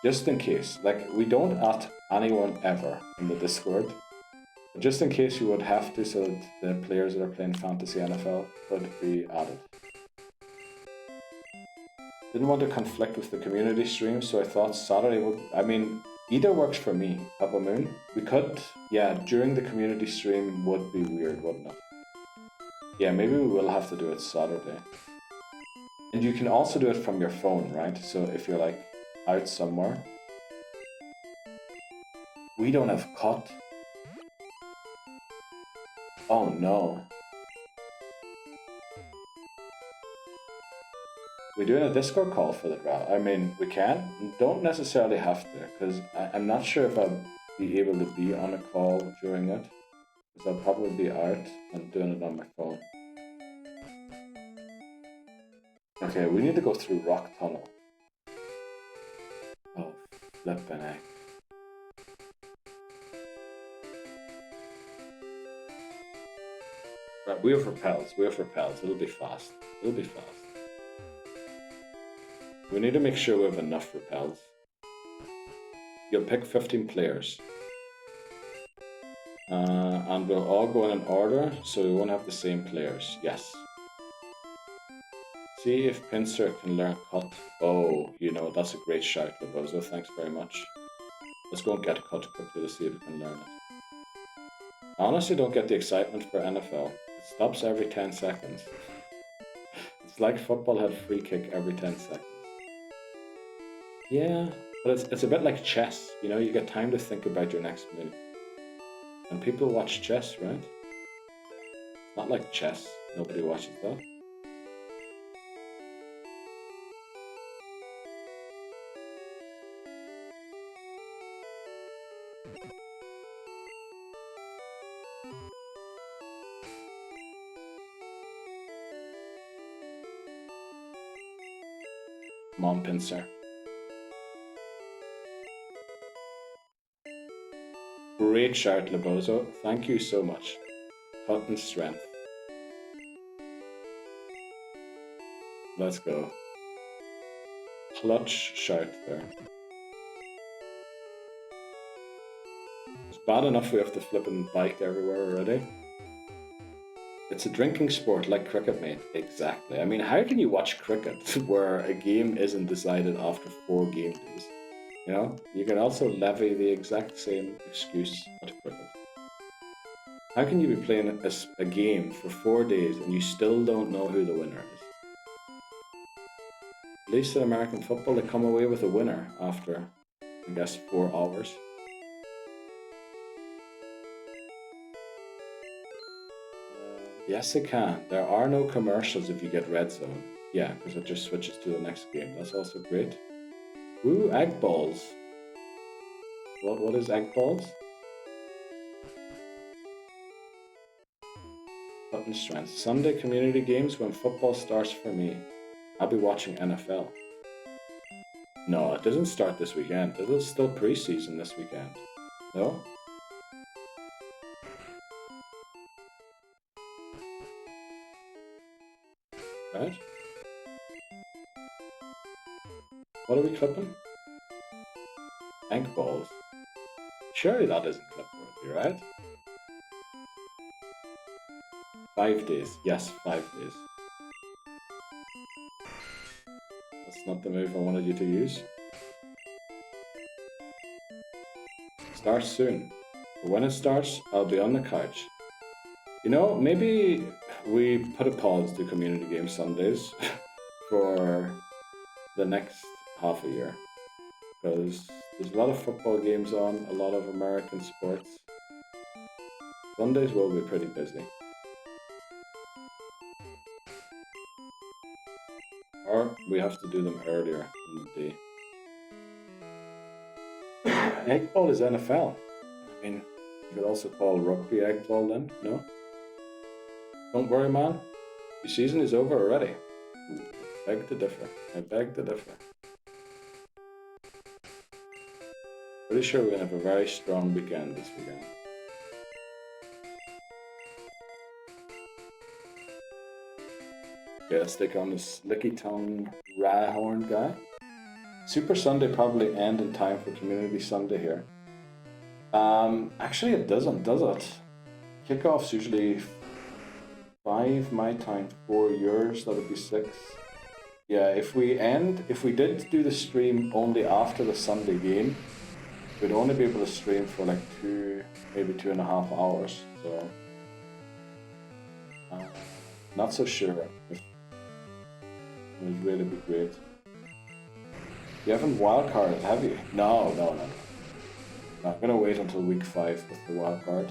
just in case, like, we don't at anyone ever in the Discord, but just in case you would have to, so that the players that are playing Fantasy NFL could be added. Didn't want to conflict with the community stream, so I thought Saturday would, I mean, either works for me, Papa Moon. We could, yeah, during the community stream would be weird, wouldn't it? Yeah, maybe we will have to do it Saturday. And you can also do it from your phone, right? So if you're like out somewhere. We don't have cut. Oh no. We're doing a Discord call for the draft. I mean, we can. Don't necessarily have to, because I'm not sure if I'll be able to be on a call during it. Because I'll probably be out and doing it on my phone. Okay, we need to go through Rock Tunnel. Oh, flippin' heck. Right, we have repels. It'll be fast. We need to make sure we have enough repels. You'll pick 15 players. And we'll all go in an order, so we won't have the same players. Yes. See if Pincer can learn cut. Oh, you know, that's a great shout, Labozo. Thanks very much. Let's go and get cut quickly to see if we can learn it. I honestly don't get the excitement for NFL. It stops every 10 seconds. It's like football had free kick every 10 seconds. Yeah, but it's a bit like chess, you know, you get time to think about your next move. And people watch chess, right? It's not like chess, nobody watches that. Come on, Pincer. Great shout, Lebozo. Thank you so much. Cut and strength. Let's go. Clutch shout there. It's bad enough we have to flip and bike everywhere already. It's a drinking sport like cricket, mate. Exactly. I mean, how can you watch cricket where a game isn't decided after 4 game days? You know, you can also levy the exact same excuse at cricket. How can you be playing a game for 4 days and you still don't know who the winner is? At least in American football, they come away with a winner after, I guess, 4 hours. Yes, it can. There are no commercials if you get red zone. Yeah, because it just switches to the next game. That's also great. Ooh, egg balls. What is egg balls? Button strength. Sunday community games when football starts for me. I'll be watching NFL. No, it doesn't start this weekend. It is still preseason this weekend. No? Right? What are we clipping? Egg balls. Surely that isn't clip-worthy, right? 5 days. Yes, 5 days. That's not the move I wanted you to use. Starts soon. But when it starts, I'll be on the couch. You know, maybe we put a pause to community game Sundays for the next half a year. Because there's a lot of football games on, a lot of American sports. Sundays will be pretty busy. Or we have to do them earlier in the day. Egg ball is NFL. I mean, you could also call rugby egg ball then, no? Don't worry, man. Your season is over already. I beg to differ. I beg to differ. Pretty sure we're gonna have a very strong weekend this weekend. Okay, let's take on this licky tongue Rhyhorn guy. Super Sunday probably end in time for Community Sunday here. Actually it doesn't, does it? Kickoff's usually 5 my time, 4 yours, that would be 6. Yeah, if we did do the stream only after the Sunday game, we'd only be able to stream for like 2, maybe 2.5 hours, so not so sure if it would really be great. You haven't wildcarded, have you? No. I'm gonna wait until week 5 with the wildcard.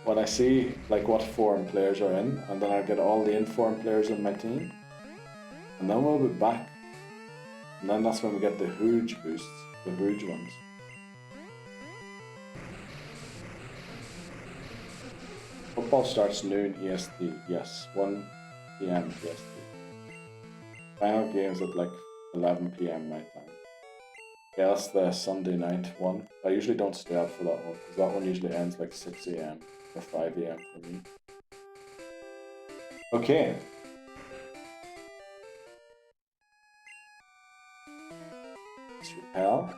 When I see like what form players are in, and then I get all the informed players in my team, and then we'll be back. And then that's when we get the huge boosts, the huge ones. Football starts noon EST, yes, 1 PM EST. Final game's at like 11 PM my time. Yeah, that's the Sunday night one. I usually don't stay up for that one, because that one usually ends like 6 AM or 5 AM for me. Okay. Let's repel.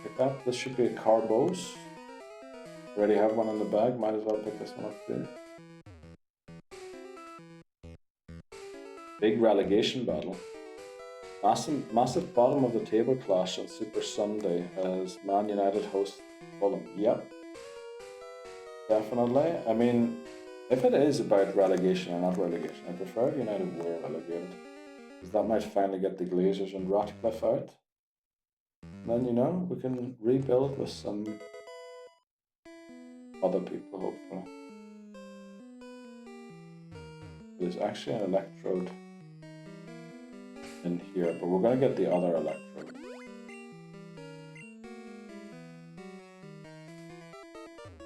Pick up. This should be a Carbos. Already have one in the bag, might as well pick this one up too. Big relegation battle. Massive bottom of the table clash on Super Sunday as Man United host Fulham. Yep. Definitely. I mean, if it is about relegation or not relegation, I prefer United were relegated. Because that might finally get the Glazers and Ratcliffe out. And then, you know, we can rebuild with some other people, hopefully. There's actually an electrode in here, but we're going to get the other electrode.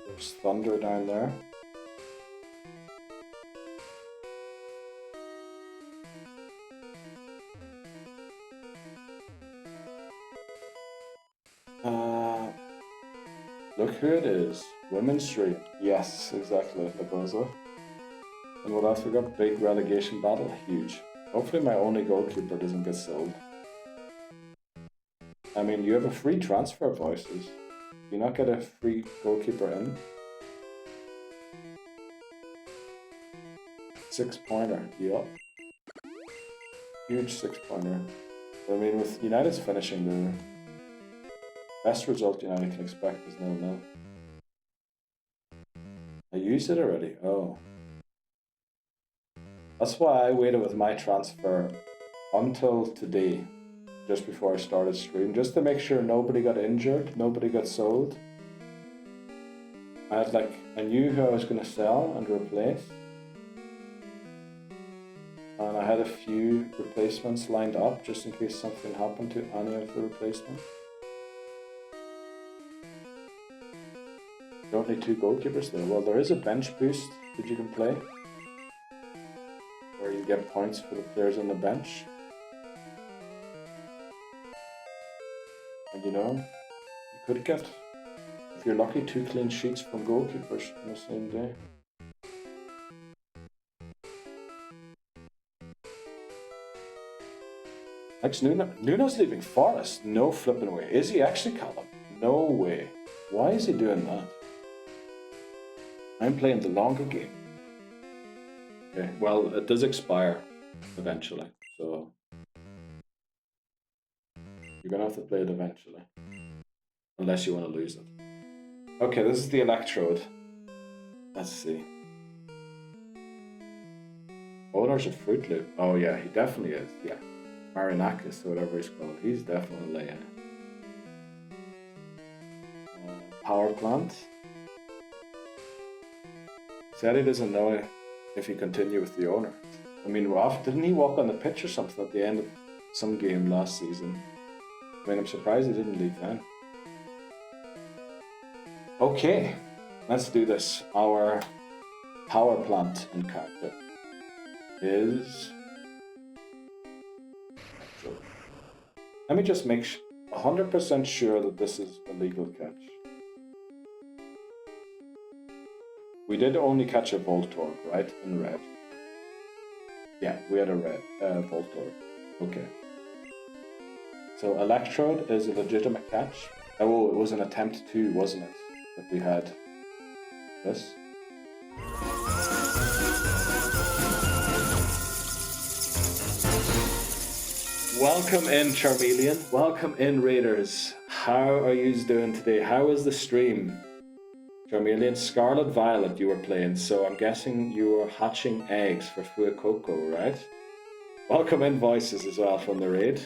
There's thunder down there. Look who it is. Women's Stream. Yes, exactly, Lagozo. And what else we got? Big relegation battle. Huge. Hopefully my only goalkeeper doesn't get sold. I mean, you have a free transfer, voices. Do you not get a free goalkeeper in? 6-pointer. Yup. Huge 6-pointer. I mean, with United's finishing, the best result United can expect is 0-0. I used it already. Oh. That's why I waited with my transfer until today, just before I started stream, just to make sure nobody got injured, nobody got sold. I knew who I was going to sell and replace. And I had a few replacements lined up just in case something happened to any of the replacements. You don't need 2 goalkeepers though. Well, there is a bench boost that you can play, where you get points for the players on the bench. And you know, you could get, if you're lucky, 2 clean sheets from goalkeepers on the same day. Next, Nuno's leaving Forest. No flipping way. Is he actually, Callum? No way. Why is he doing that? I'm playing the longer game. Okay, well, it does expire eventually, so you're gonna have to play it eventually, unless you want to lose it. Okay, this is the Electrode. Let's see. Owner's a Fruit Loop. Oh yeah, he definitely is. Yeah, Marinakis or whatever he's called. He's definitely Power Plant. Said he doesn't know if he continue with the owner. I mean, didn't he walk on the pitch or something at the end of some game last season? I mean, I'm surprised he didn't leave then. Okay, let's do this. Our power plant and character is... Let me just make 100% sure that this is a legal catch. We did only catch a Voltorb, right? In red. Yeah, we had a red Voltorb. Okay. So Electrode is a legitimate catch. Oh, it was an attempt to, wasn't it? That we had this. Welcome in, Charmeleon. Welcome in, Raiders. How are you doing today? How is the stream? Charmeleon, Scarlet Violet you were playing, so I'm guessing you were hatching eggs for Fuecoco, right? Welcome in, Voices, as well from the raid.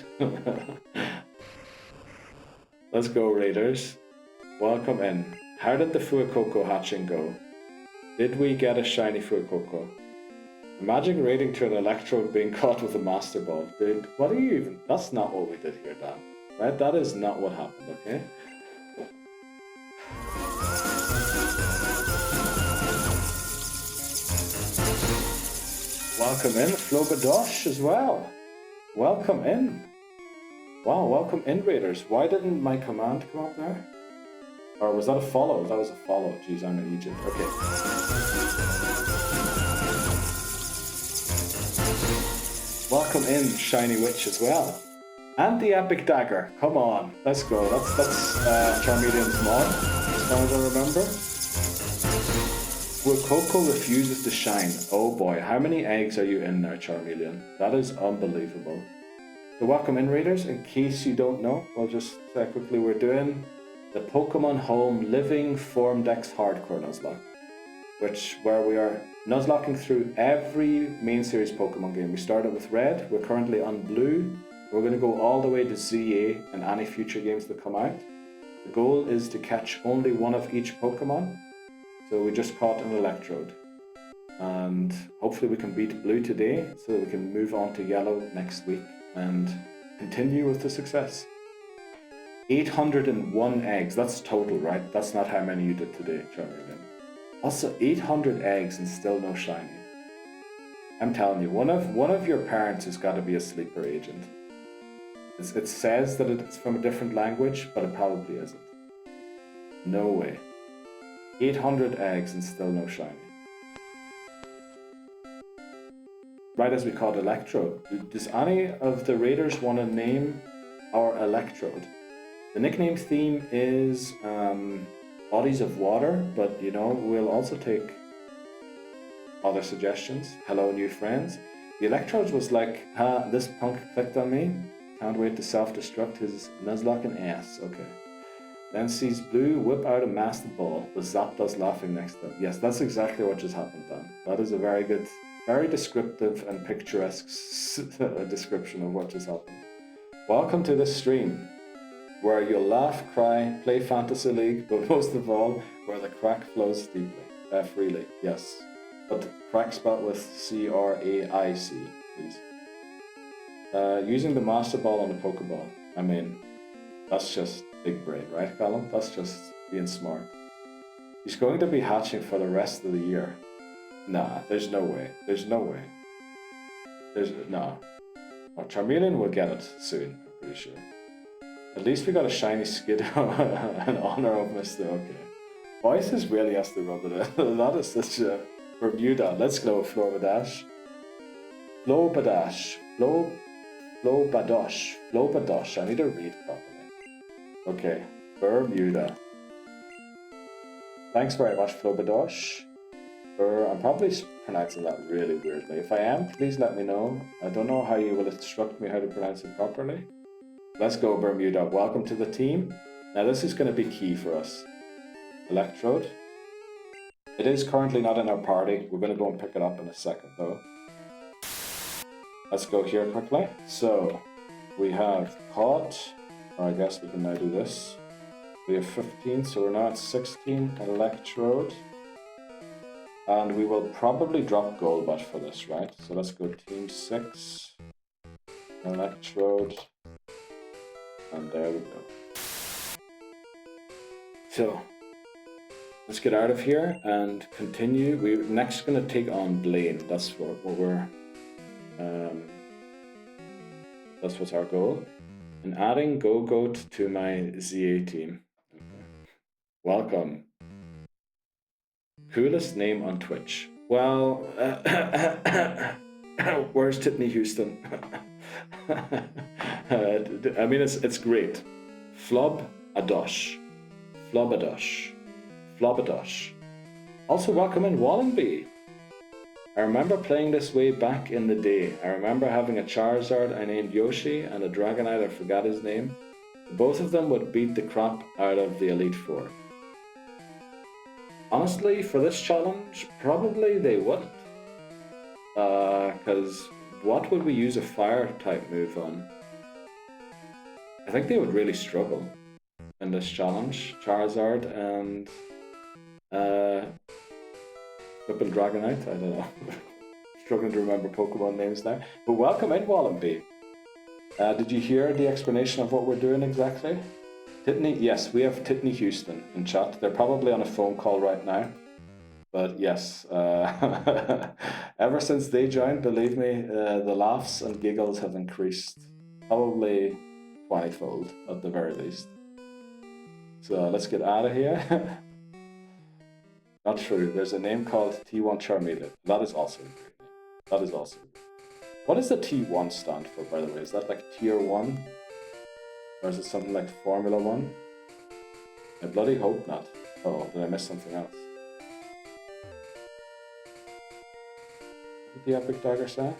Let's go, Raiders. Welcome in. How did the Fuecoco hatching go? Did we get a shiny Fuecoco? Imagine raiding to an Electrode being caught with a Master Ball. Dude, what are you even... That's not what we did here, Dan. Right? That is not what happened, okay? Welcome in, Flobadosh as well. Welcome in. Wow, welcome in, Raiders. Why didn't my command come up there? Or was that a follow? That was a follow. Jeez, I'm an Egypt. Okay. Welcome in, Shiny Witch as well. And the Epic Dagger. Come on, let's go. That's Charmeleon's mod, as far as I remember. Fuecoco refuses to shine. Oh boy, how many eggs are you in there, Charmeleon? That is unbelievable. So welcome in, Raiders. In case you don't know, I'll just say quickly, we're doing the Pokémon Home Living Form Dex Hardcore Nuzlocke, where we are nuzlocking through every main series Pokemon game. We started with Red, we're currently on Blue, we're going to go all the way to ZA and any future games that come out. The goal is to catch only one of each Pokemon. So we just caught an Electrode, and hopefully we can beat Blue today so that we can move on to Yellow next week and continue with the success. 801 eggs, that's total, right? That's not how many you did today, Charmeleon. Also 800 eggs and still no shiny. I'm telling you, one of your parents has got to be a sleeper agent. It says that it's from a different language, but it probably isn't. No way. 800 eggs and still no shiny. Right as we called Electrode. Does any of the raiders want to name our Electrode? The nickname theme is bodies of water, but you know, we'll also take other suggestions. Hello, new friends. The Electrode was like, this punk clicked on me. Can't wait to self-destruct his Nuzlocke and ass. Okay. Then sees Blue whip out a master ball with Zapdos laughing next to him. Yes, that's exactly what just happened, Dan. That is a very good, very descriptive and picturesque description of what just happened. Welcome to this stream, where you'll laugh, cry, play Fantasy League, but most of all, where the crack flows deeply, freely. Yes, but crack spelled with C-R-A-I-C, please. Using the Master Ball on the Pokeball. I mean, that's just big brain, right, Callum? That's just being smart. He's going to be hatching for the rest of the year. Nah, there's no way. There's no way. Nah. Oh, Charmeleon will get it soon, I'm pretty sure. At least we got a shiny Skiddo in honor of Mr. Okay. Voices really has to rub it in. That is such a Bermuda. Let's go, Floribadash. Flobadash. Flobadosh. Flobadosh. I need to read properly. Okay, Bermuda. Thanks very much, Flobadosh. I'm probably pronouncing that really weirdly. If I am, please let me know. I don't know how you will instruct me how to pronounce it properly. Let's go, Bermuda. Welcome to the team. Now this is going to be key for us. Electrode. It is currently not in our party. We're going to go and pick it up in a second, though. Let's go here quickly. So, we have caught, or I guess we can now do this. We have 15, so we're now at 16 Electrode. And we will probably drop Golbat for this, right? So let's go Team 6, Electrode, and there we go. So, let's get out of here and continue. We're next going to take on Blaine. That's what we're... that's what's our goal. And adding Go-Goat to my ZA team. Okay. Welcome. Coolest name on Twitch. Well, where's Titney Houston? I mean, it's great. Flobadosh. Flobadosh. Also, welcome in Wallenby. I remember playing this way back in the day. I remember having a Charizard I named Yoshi and a Dragonite I forgot his name. Both of them would beat the crap out of the Elite Four. Honestly, for this challenge, probably they wouldn't. Because what would we use a fire type move on? I think they would really struggle in this challenge. Charizard and Triple Dragonite, I don't know. Struggling to remember Pokemon names now. But welcome in, Wallenby. Did you hear the explanation of what we're doing exactly? Titney, yes, we have Titney Houston in chat. They're probably on a phone call right now. But yes, ever since they joined, believe me, the laughs and giggles have increased. Probably 20-fold at the very least. So let's get out of here. Not true. There's a name called T1 Charmeleon. That is also a great name. That is also good. What does the T1 stand for, by the way? Is that like Tier 1? Or is it something like Formula 1? I bloody hope not. Oh, did I miss something else? What did the Epic Dagger say?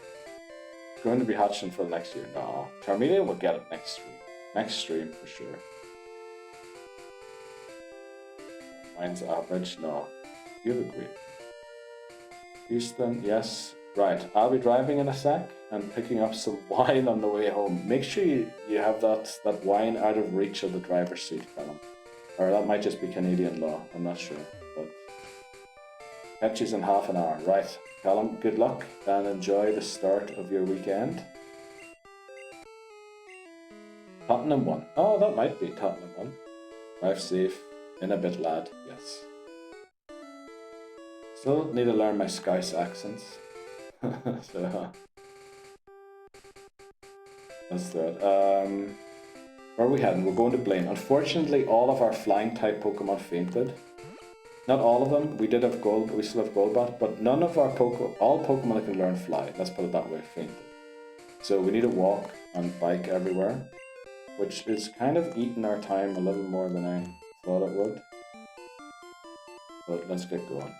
It's going to be hatching for the next year. No, Charmeleon will get it next stream. Next stream for sure. Mine's average. No. You agree. Houston, yes. Right, I'll be driving in a sec and picking up some wine on the way home. Make sure you have that wine out of reach of the driver's seat, Callum. Or that might just be Canadian law, I'm not sure. But catch you in half an hour. Right, Callum, good luck and enjoy the start of your weekend. Tottenham 1. Oh, that might be Tottenham 1. Drive safe. In a bit, lad. Yes. Still need to learn my Scouse accents. So let's do it. Where are we heading? We're going to Blaine. Unfortunately, all of our flying type Pokemon fainted. Not all of them. We did have gold. We still have Golbat, but none of our all Pokemon that can learn fly. Let's put it that way. Fainted. So we need to walk and bike everywhere, which is kind of eating our time a little more than I thought it would. But let's get going.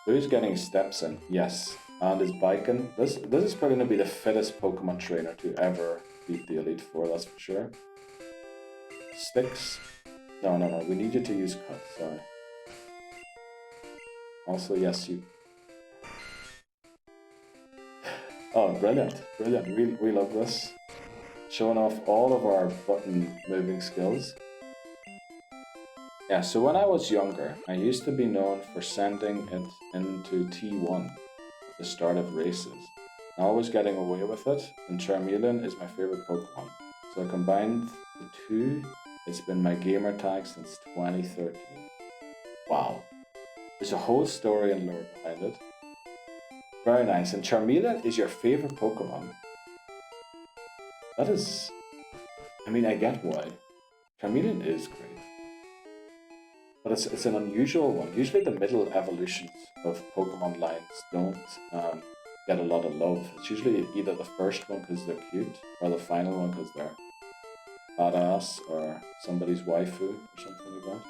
Who's getting steps in? Yes, and is biking. This is probably going to be the fittest Pokemon trainer to ever beat the Elite Four. That's for sure. Sticks. No. We need you to use cut. Sorry. Also, yes, you. Oh, brilliant! We love this. Showing off all of our button moving skills. Yeah, so when I was younger, I used to be known for sending it into T1 at the start of races. I was getting away with it, and Charmeleon is my favorite Pokemon. So I combined the two. It's been my gamer tag since 2013. Wow. There's a whole story and lore behind it. Very nice. And Charmeleon is your favorite Pokemon. That is... I mean, I get why. Charmeleon is great. But it's an unusual one. Usually the middle evolutions of Pokemon lines don't get a lot of love. It's usually either the first one because they're cute, or the final one because they're badass, or somebody's waifu, or something like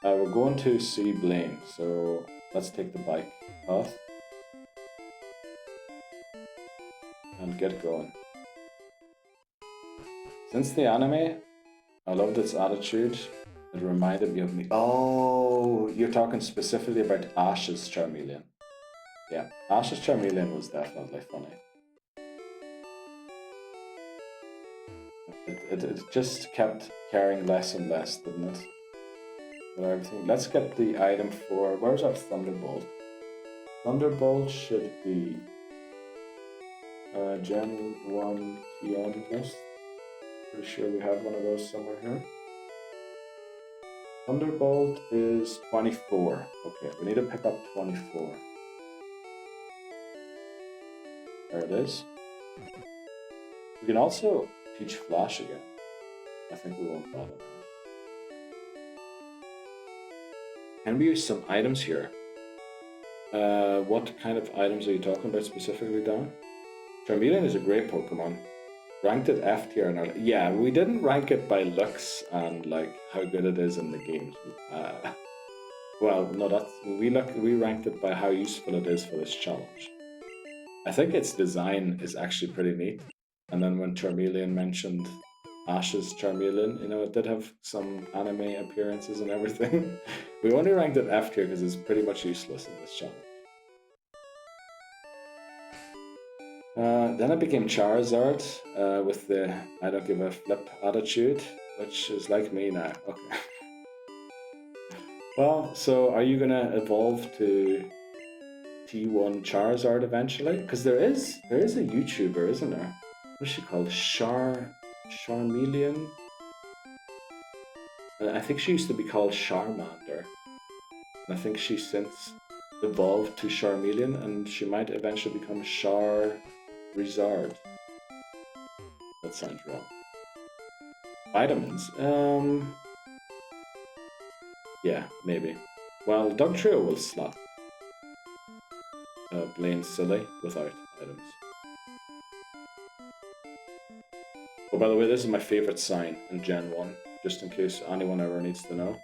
that. We're going to see Blaine, so let's take the bike path and get going. Since the anime, I loved its attitude. It reminded me of me. Oh, you're talking specifically about Ash's Charmeleon. Yeah, Ash's Charmeleon was definitely funny. It just kept caring less and less, didn't it? With everything. Let's get the item for... Where's our Thunderbolt? Thunderbolt should be... Gen 1 TM list. Pretty sure we have one of those somewhere here. Thunderbolt is 24. Okay, we need to pick up 24. There it is. We can also teach Flash again. I think we won't bother. Can we use some items here? What kind of items are you talking about specifically, Dan? Charmeleon is a great Pokemon. Ranked at F tier in our... Yeah, we didn't rank it by looks and like how good it is in the games. Well, no, we ranked it by how useful it is for this challenge. I think its design is actually pretty neat. And then when Charmeleon mentioned Ash's Charmeleon, you know, it did have some anime appearances and everything. We only ranked it F tier because it's pretty much useless in this challenge. Then it became Charizard with the I don't give a flip attitude, which is like me now. Okay. Well, so are you gonna evolve to T1 Charizard eventually? Because there is a YouTuber, isn't there? What is she called? Charmeleon? I think she used to be called Charmander. And I think she since evolved to Charmeleon, and she might eventually become Charizard. That sounds wrong. Vitamins? Yeah, maybe. Well, Dugtrio will slap Blaine silly without items. Oh, by the way, this is my favorite sign in Gen 1, just in case anyone ever needs to know.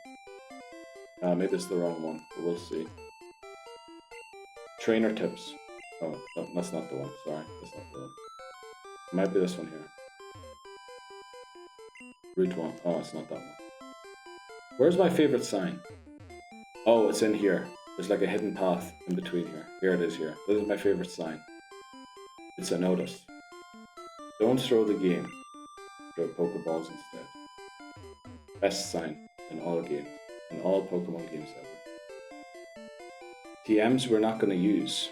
Maybe it's the wrong one, but we'll see. Trainer tips. Oh, that's not the one. Sorry, that's not the one. It might be this one here. Route 1. Oh, it's not that one. Where's my favorite sign? Oh, it's in here. There's like a hidden path in between here. Here it is here. This is my favorite sign. It's a notice. Don't throw the game. Throw Pokeballs instead. Best sign in all games. In all Pokemon games ever. TMs we're not going to use.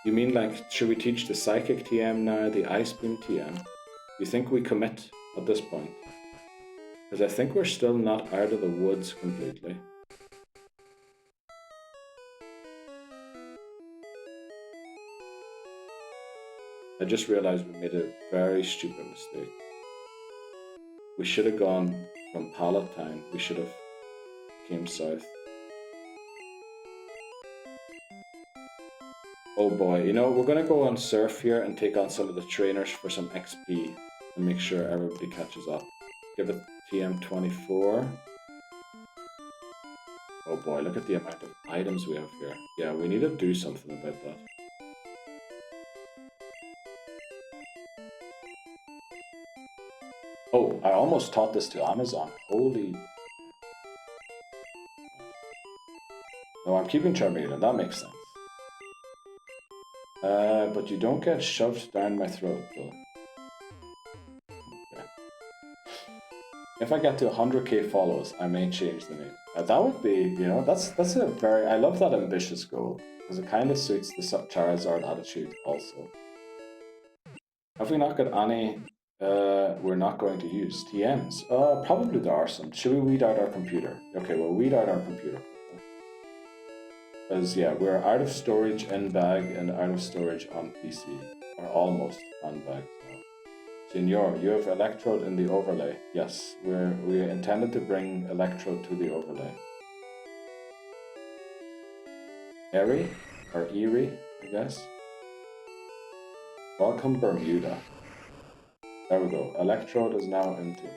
You mean like, should we teach the Psychic TM now, the Ice Beam TM? Do you think we commit at this point? Because I think we're still not out of the woods completely. I just realized we made a very stupid mistake. We should have gone from Palatine. We should have came south. Oh boy, you know, we're gonna go on Surf here and take on some of the trainers for some XP and make sure everybody catches up. Give it TM24. Oh boy, look at the amount of items we have here. Yeah, we need to do something about that. Oh, I almost taught this to Amazon. Holy... No, I'm keeping Charmander, that makes sense. But you don't get shoved down my throat, though. Okay. If I get to 100k follows, I may change the name. That would be, you know, that's a very... I love that ambitious goal, because it kind of suits the Charizard attitude also. Have we not got any... we're not going to use TMs? Probably there are some. Should we weed out our computer? Okay, we'll weed out our computer. Because, yeah, we're out of storage in bag and out of storage on PC. Or almost on bag. Senor, you have Electrode in the overlay. Yes, we intended to bring Electrode to the overlay. Airy? Or Erie, I guess. Welcome Bermuda. There we go. Electrode is now empty.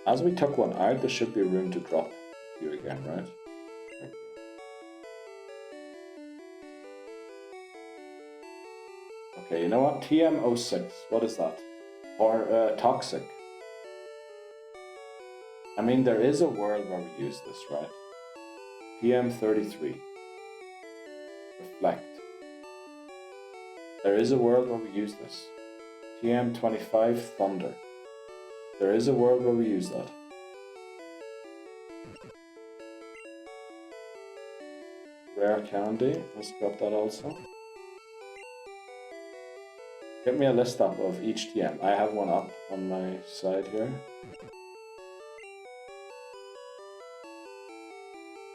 As we took one out, there should be room to drop you again, right? Okay, you know what? TM06, what is that? Or toxic. I mean, there is a world where we use this, right? TM33. Reflect. There is a world where we use this. TM25, Thunder. There is a world where we use that. Rare candy, let's drop that also. Get me a list up of each TM. I have one up on my side here.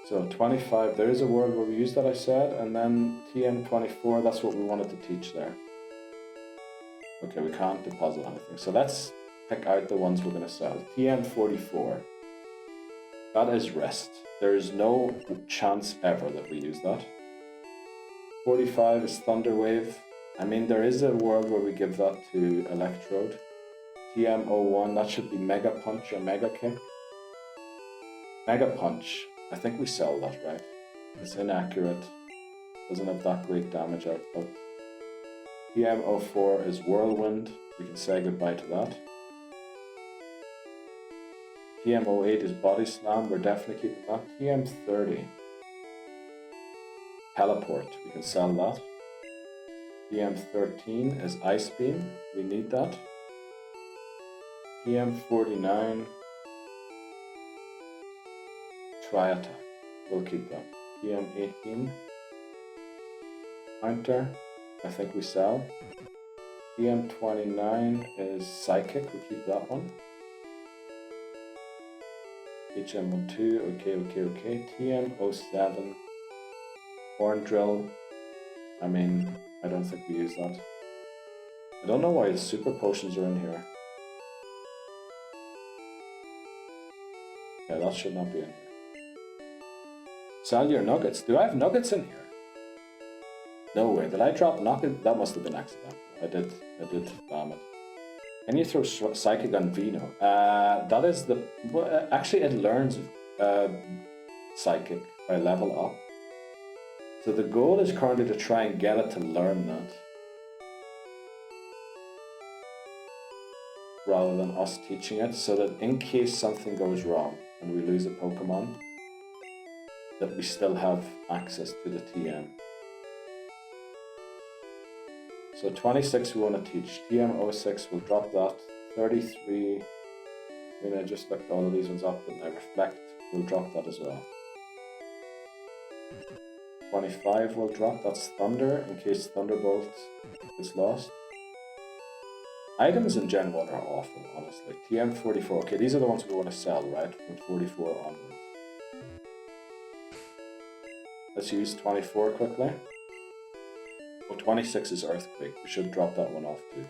So 25, there is a world where we use that, I said, and then TM24, that's what we wanted to teach there. Okay, we can't deposit anything. So let's pick out the ones we're going to sell. TM44. That is rest. There is no chance ever that we use that. 45 is Thunder Wave. I mean, there is a world where we give that to Electrode. TM01, that should be Mega Punch or Mega Kick. Mega Punch, I think we sell that, right? It's inaccurate. Doesn't have that great damage output. TM04 is Whirlwind. We can say goodbye to that. TM08 is Body Slam. We're definitely keeping that. TM30. Teleport. We can sell that. TM13 is Ice Beam. We need that. TM49. Try Attack. We'll keep that. TM18. Counter. I think we sell. TM29 is Psychic. We keep that one. HM12. Okay. TM07. Horn Drill. I mean, I don't think we use that. I don't know why the super potions are in here. Yeah, that should not be in here. Sell your nuggets. Do I have nuggets in here? No way. Did I drop nuggets? That must have been accidental. I did. Damn it. Can you throw Psychic on Vino? That is the... Well, actually, it learns Psychic by level up. So the goal is currently to try and get it to learn that. Rather than us teaching it, so that in case something goes wrong and we lose a Pokemon, that we still have access to the TM. So 26 we want to teach. TM06, we'll drop that. 33, I mean I just looked all of these ones up and I reflect, we'll drop that as well. 25 will drop, that's Thunder, in case Thunderbolt is lost. Items in Gen 1 are awful, honestly. TM44, okay, these are the ones we want to sell, right? From 44 onwards. Let's use 24 quickly. Oh, 26 is Earthquake. We should drop that one off too.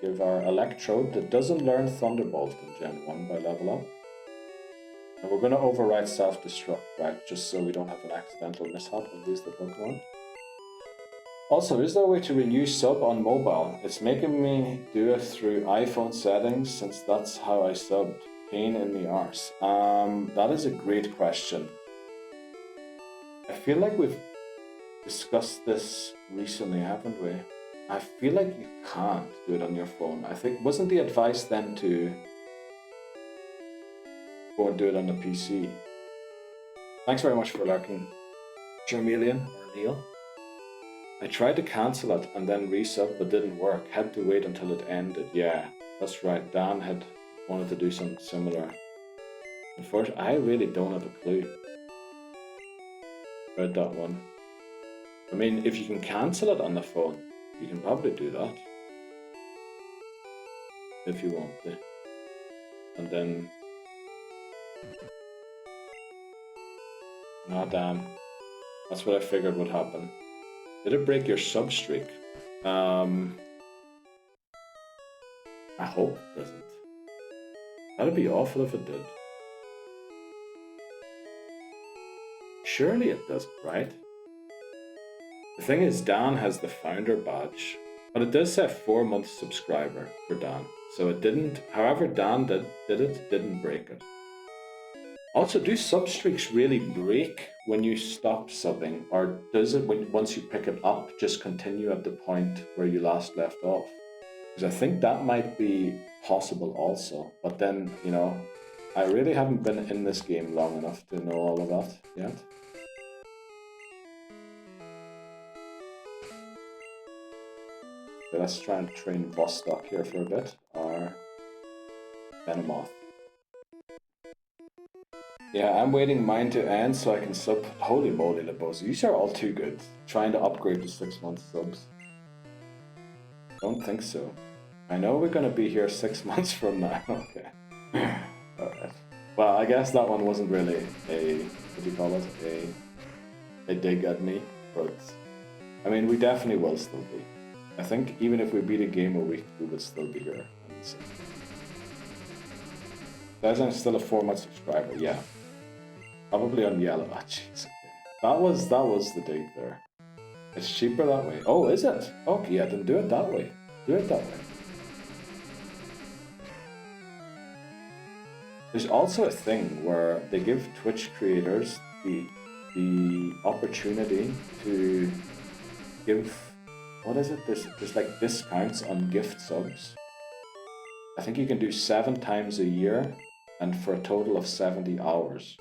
Give our Electrode that doesn't learn Thunderbolt in Gen 1 by level up. And we're going to override Self-Destruct, right? Just so we don't have an accidental mishap and lose the Pokemon. Also, is there a way to renew sub on mobile? It's making me do it through iPhone settings since that's how I subbed. Pain in the arse. That is a great question. I feel like we've discussed this recently, haven't we? I feel like you can't do it on your phone. I think, wasn't the advice then to go and do it on the PC? Thanks very much for lurking, Charmeleon or Neil. I tried to cancel it and then resub, but didn't work. Had to wait until it ended. Yeah, that's right. Dan had wanted to do something similar. Unfortunately, I really don't have a clue about that one. I mean, if you can cancel it on the phone, you can probably do that. If you want to. And then... Ah, damn. That's what I figured would happen. Did it break your sub streak? I hope it doesn't. That'd be awful if it did. Surely it doesn't, right? The thing is, Dan has the founder badge, but it does say 4 months subscriber for Dan. So it didn't, however Dan did it, didn't break it. Also, do sub streaks really break when you stop subbing, or does it, once you pick it up, just continue at the point where you last left off? Because I think that might be possible also, but then, you know, I really haven't been in this game long enough to know all of that yet. So let's try and train Vostok here for a bit, or Venomoth. Yeah, I'm waiting mine to end so I can sub. Holy moly, Lebos, you are all too good. Trying to upgrade to 6 month subs. Don't think so. I know we're gonna be here 6 months from now. Okay. Alright. Well, I guess that one wasn't really a, what do you call it? A dig at me, but I mean, we definitely will still be. I think even if we beat a game a week, we would still be here. Guys, I'm still a 4 month subscriber, yeah. Probably on yellow. Ah, jeez. Okay. That was the dig there. It's cheaper that way. Oh, is it? Okay, yeah, then do it that way. Do it that way. There's also a thing where they give Twitch creators the opportunity to give, what is it? There's like discounts on gift subs. I think you can do 7 times a year and for a total of 70 hours.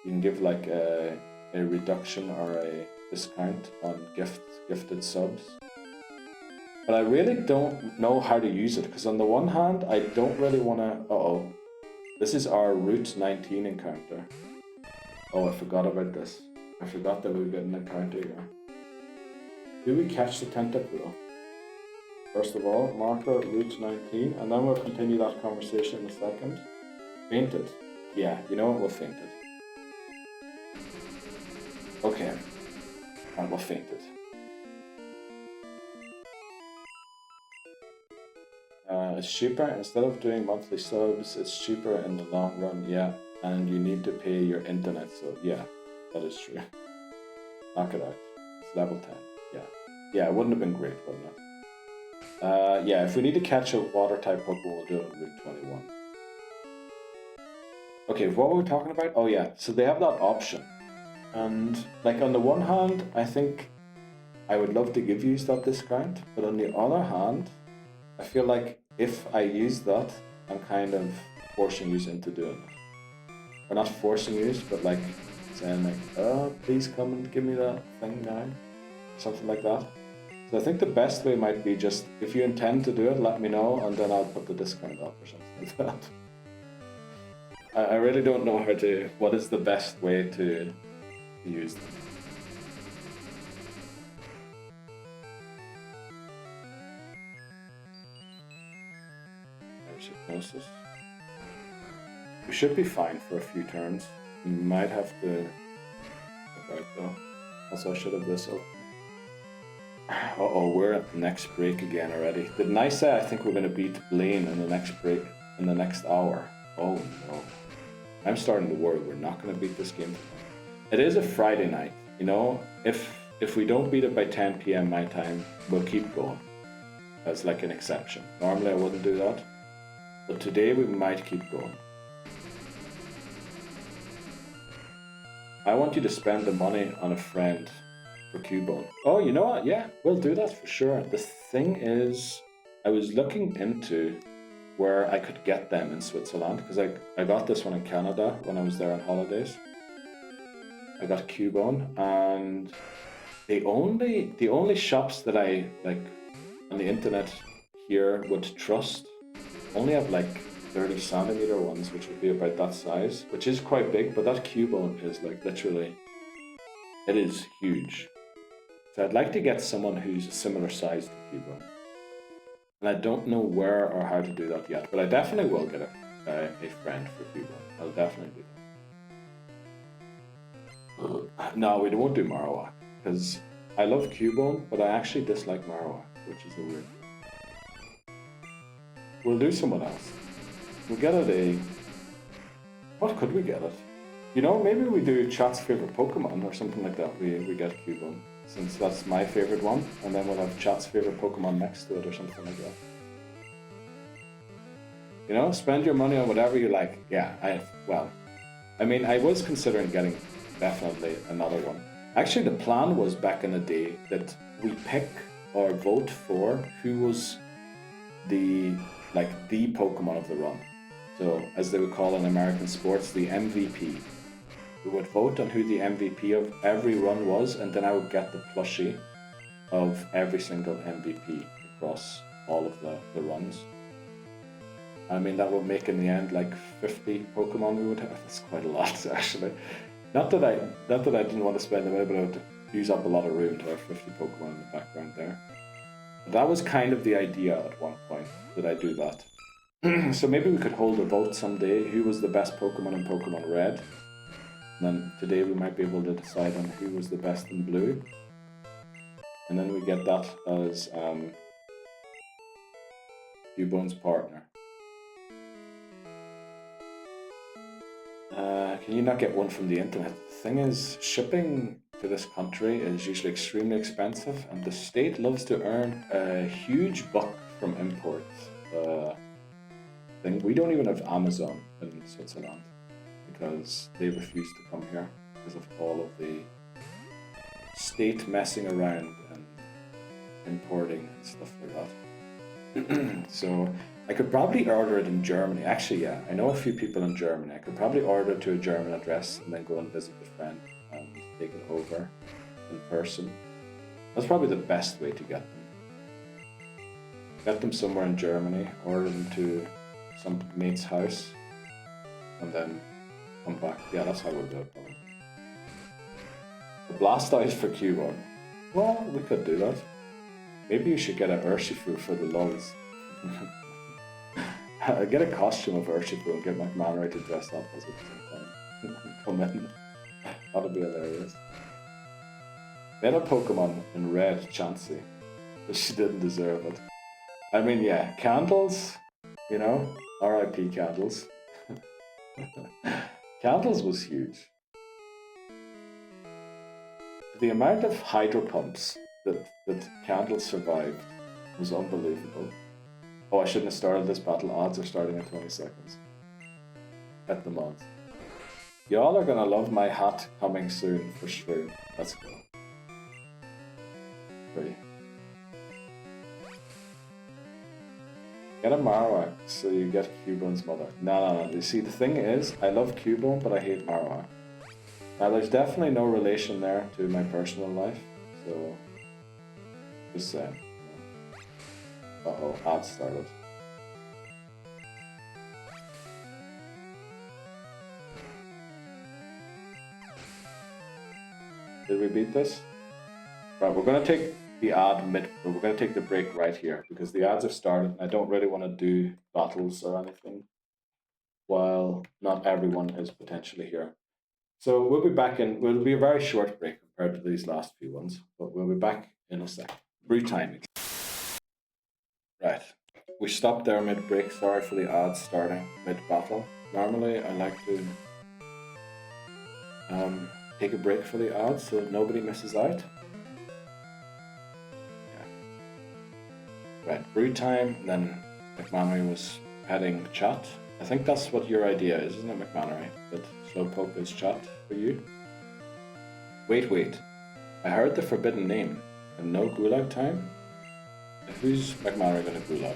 You can give like a reduction or a discount on gifted subs. But I really don't know how to use it, because on the one hand, I don't really want to... Uh-oh. This is our Route 19 encounter. Oh, I forgot about this. I forgot that we got an encounter here. Do we catch the Tentacool? First of all, marker Route 19, and then we'll continue that conversation in a second. Fainted. Yeah, you know what? We'll faint it. Okay. And we'll faint it. It's cheaper. Instead of doing monthly subs, it's cheaper in the long run, yeah. And you need to pay your internet, so yeah, that is true. Knock it out. It's level 10, yeah. Yeah, it wouldn't have been great, wouldn't it? Yeah, if we need to catch a water type Pokemon, we'll do it on Route 21. Okay, what were we talking about? Oh yeah, so they have that option. And like on the one hand, I think I would love to give you that discount, but on the other hand, I feel like if I use that, I'm kind of forcing you into doing it. Or not forcing you, but like saying like, oh, please come and give me that thing now. Something like that. So I think the best way might be just, if you intend to do it, let me know, and then I'll put the discount up or something like that. I really don't know what is the best way to use them. There's hypnosis. We should be fine for a few turns. Might have to. Right though. Also, I should have this open. Uh-oh, we're at the next break again already. Didn't I say I think we're going to beat Blaine in the next break, in the next hour? Oh no. I'm starting to worry we're not going to beat this game. It is a Friday night, you know? If we don't beat it by 10 p.m. my time, we'll keep going. As like an exception. Normally I wouldn't do that. But today we might keep going. I want you to spend the money on a friend for Cubone. Oh, you know what? Yeah, we'll do that for sure. The thing is, I was looking into where I could get them in Switzerland because I got this one in Canada when I was there on holidays. I got Cubone, and the only shops that I like on the internet here would trust only have like 30 centimeter ones, which would be about that size, which is quite big, but that Cubone is like literally, it is huge. So I'd like to get someone who's a similar size to Cubone. And I don't know where or how to do that yet, but I definitely will get a friend for Cubone. I'll definitely do that. No, we won't do Marowak, because I love Cubone, but I actually dislike Marowak, which is a weird thing. We'll do someone else. We'll get it a... What could we get it? You know, maybe we do chat's favorite Pokemon or something like that. We get Cubone, since that's my favorite one, and then we'll have chat's favorite Pokemon next to it or something like that. You know, spend your money on whatever you like. Yeah, I mean, I was considering getting definitely another one. Actually, the plan was back in the day that we pick or vote for who was the Pokemon of the run. So, as they would call in American sports, the MVP. We would vote on who the MVP of every run was, and then I would get the plushie of every single MVP across all of the runs. I mean, that would make in the end like 50 Pokemon we would have. That's quite a lot, actually. Not that I didn't want to spend the money, but I would use up a lot of room to have 50 Pokemon in the background there. But that was kind of the idea at one point, that I do that. So maybe we could hold a vote someday, who was the best Pokemon in Pokemon Red. And then today we might be able to decide on who was the best in Blue. And then we get that as Cubone's partner. Can you not get one from the internet? The thing is, shipping to this country is usually extremely expensive, and the state loves to earn a huge buck from imports. We don't even have Amazon in Switzerland because they refuse to come here because of all of the state messing around and importing and stuff like that. So I could probably order it in Germany. Actually, yeah, I know a few people in Germany. I could probably order it to a German address and then go and visit a friend and take it over in person. That's probably the best way to get them. Get them somewhere in Germany, order them to some mate's house, and then come back. Yeah, that's how we'll do it probably. The Blastoise for Cubone. Well, we could do that. Maybe you should get an Urshifu for the lulz. Get a costume of Urshifu and get McMahon to dress up as it sometime. Come in. That'll be hilarious. Then a Pokemon in Red, Chansey. But she didn't deserve it. I mean, yeah, Candles, you know, R.I.P. Candles. Candles was huge. The amount of hydro pumps that Candles survived was unbelievable. Oh, I shouldn't have started this battle. Odds are starting in 20 seconds. Get them on. Y'all are gonna love my hat coming soon for sure. Let's go. 3. Get a Marowak so you get Cubone's mother. No. You see, the thing is, I love Cubone, but I hate Marowak. Now, there's definitely no relation there to my personal life, so just saying. Uh-oh, ads started. Did we beat this? Right, we're gonna take the we're gonna take the break right here because the ads have started. I don't really want to do battles or anything while not everyone is potentially here. So we'll be back in, we'll be a very short break compared to these last few ones, but we'll be back in a sec. Brew time. Right. We stopped there mid-break. Sorry for the ads starting mid-battle. Normally I like to take a break for the ads so that nobody misses out. Yeah. Right, brew time, and then McManary was heading chat. I think that's what your idea is, isn't it, McManary? That Slowpoke is chat for you? Wait. I heard the forbidden name. And no gulag time? Who's McManary gonna gulag?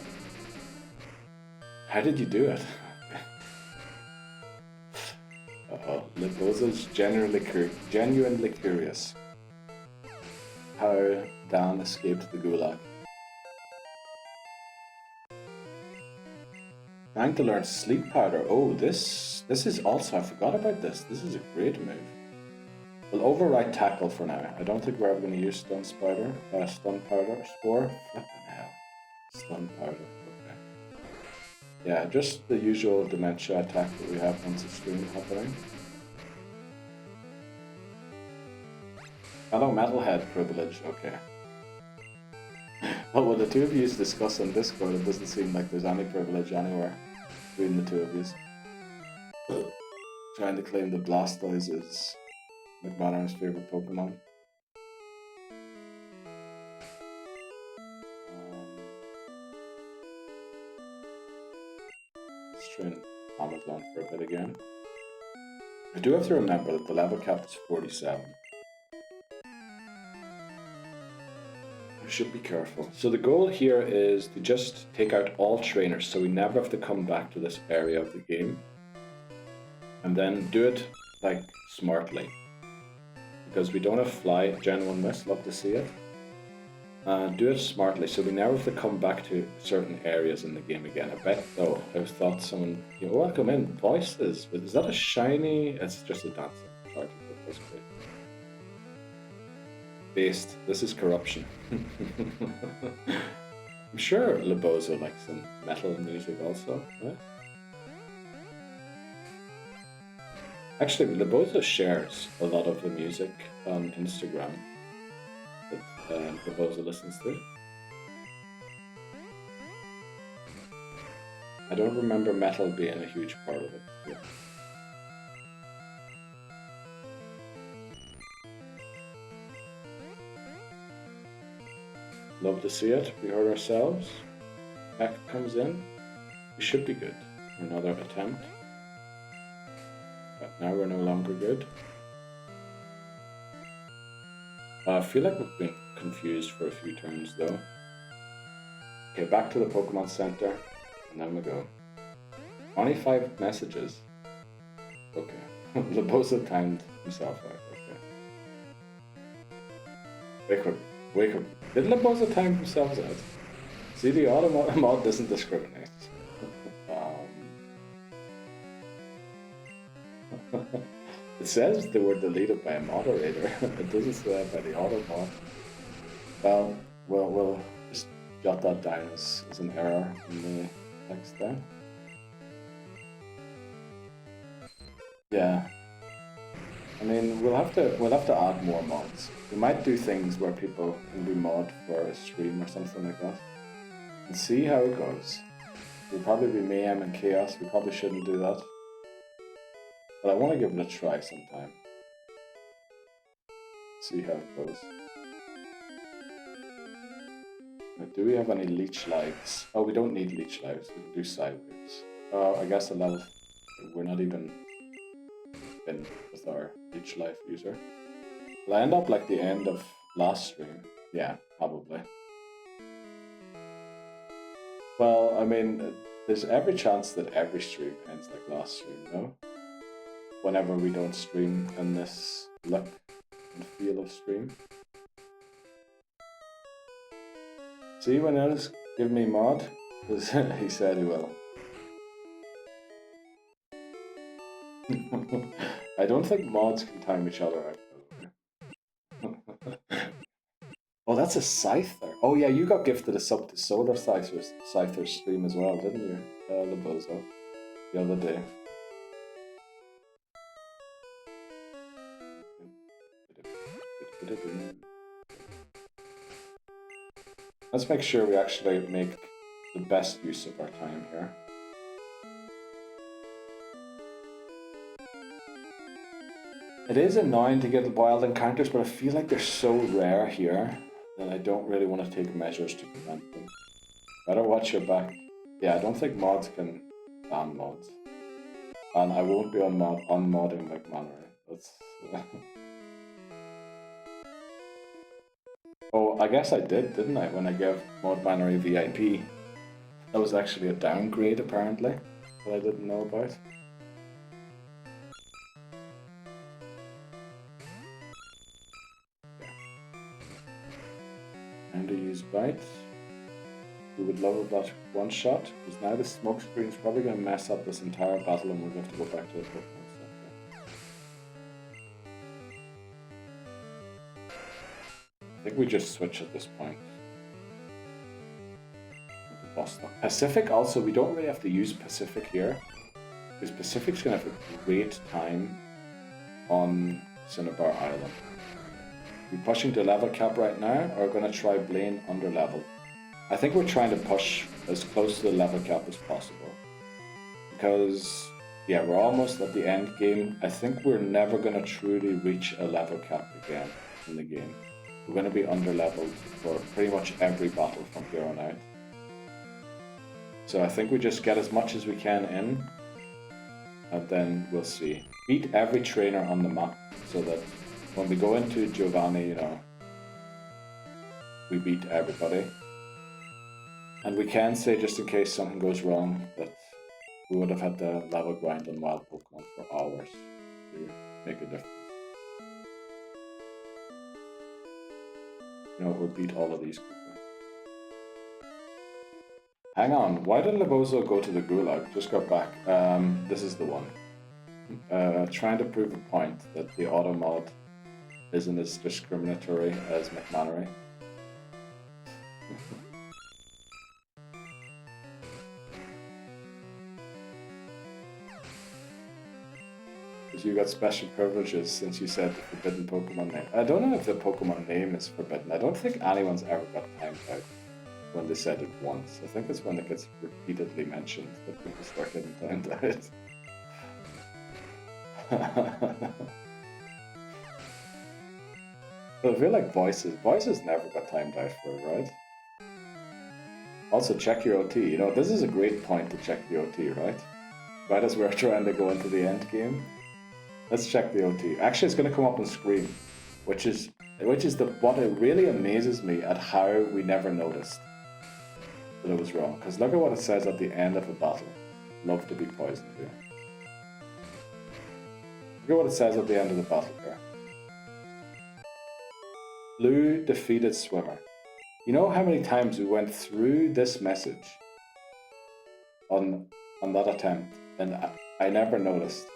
How did you do it? Uh-oh, Liboza's genuinely curious how Dan escaped the gulag. Trying to learn sleep powder. Oh, this is also, I forgot about this. This is a great move. We'll override tackle for now. I don't think we're ever going to use stun powder. Stun powder. Spore. Flippin' hell. Stun powder. Okay. Yeah, just the usual dementia attack that we have once it's stream happening. Hello, Metalhead privilege. Okay. Well, when the two of you discuss on Discord, it doesn't seem like there's any privilege anywhere between the two of you. Trying to claim the Blastoise is McManary's favorite Pokemon. Let's train Amazon for a bit again. I do have to remember that the level cap is 47. I should be careful. So the goal here is to just take out all trainers so we never have to come back to this area of the game. And then do it like smartly. Because we don't have fly, genuine miss, love to see it. Do it smartly so we never have to come back to certain areas in the game again. I bet though, I thought someone, welcome in, voices. Is that a shiny? It's just a dancing card. That's great. Based, this is corruption. I'm sure Libozo likes some metal music also, right? Actually, Libozo shares a lot of the music on Instagram that Libozo listens to. I don't remember metal being a huge part of it. Yeah. Love to see it. We hurt ourselves. Heck comes in. We should be good. Another attempt. But now we're no longer good. I feel like we've been confused for a few turns though. Okay, back to the Pokemon Center, and then we go. Only 5 messages. Okay. Libozo timed himself out. Okay. Wake up. Did Libozo time himself out? See, the auto mod doesn't discriminate. It says they were deleted by a moderator. It doesn't say that by the auto mod. Well, we'll just jot that down as an error in the text there. Yeah. I mean, we'll have to add more mods. We might do things where people can do mod for a stream or something like that, and see how it goes. It'll probably be mayhem and chaos. We probably shouldn't do that, but I want to give it a try sometime. See how it goes. Now, do we have any leech lives? Oh, we don't need leech lives. We can do sideways. Oh, I guess we're not even in with our leech life user. Will I end up like the end of last stream? Yeah, probably. Well, I mean, there's every chance that every stream ends like last stream, no? Whenever we don't stream in this look and feel of stream. See, when Ellis give me mod, because he said he will. I don't think mods can time each other out. Oh, that's a Scyther. Oh yeah, you got gifted a sub to Solar Scyther stream as well, didn't you, Libozo, the other day? Let's make sure we actually make the best use of our time here. It is annoying to get wild encounters, but I feel like they're so rare here that I don't really want to take measures to prevent them. Better watch your back. Yeah, I don't think mods can ban mods. And I won't be unmodding McMannery. That's... Oh, I guess I did, didn't I, when I gave Mod Mannery VIP? That was actually a downgrade, apparently, that I didn't know about. And to use bite. We would love about one shot, because now the smoke screen's probably going to mess up this entire battle and we're going to have to go back to the Pokemon stuff. I think we just switch at this point. Pacific also, we don't really have to use Pacific here, because Pacific's going to have a great time on Cinnabar Island. We're pushing to level cap right now, or we're going to try Blaine under level. I think we're trying to push as close to the level cap as possible. Because, yeah, we're almost at the end game. I think we're never going to truly reach a level cap again in the game. We're going to be under leveled for pretty much every battle from here on out. So I think we just get as much as we can in, and then we'll see. Beat every trainer on the map, so that when we go into Giovanni, you know, we beat everybody. And we can say, just in case something goes wrong, that we would have had to level grind on wild Pokemon for hours to make a difference. You know, we'll beat all of these quickly. Hang on, why did Labozo go to the Gulag? Just got back. This is the one. Trying to prove a point that the auto mod isn't as discriminatory as McMannery. You got special privileges since you said the forbidden Pokemon name. I don't know if the Pokemon name is forbidden. I don't think anyone's ever got timed out when they said it once. I think it's when it gets repeatedly mentioned that people start getting timed out. But I feel like voices never got timed out for it, right? Also, check your OT. You know, this is a great point to check the OT, right? Right as we're trying to go into the end game. Let's check the OT. Actually, it's going to come up on screen, which is what it really amazes me at how we never noticed that it was wrong. Because look at what it says at the end of a battle. Love to be poisoned here. Look at what it says at the end of the battle here. Blue defeated swimmer. You know how many times we went through this message on that attempt, and I never noticed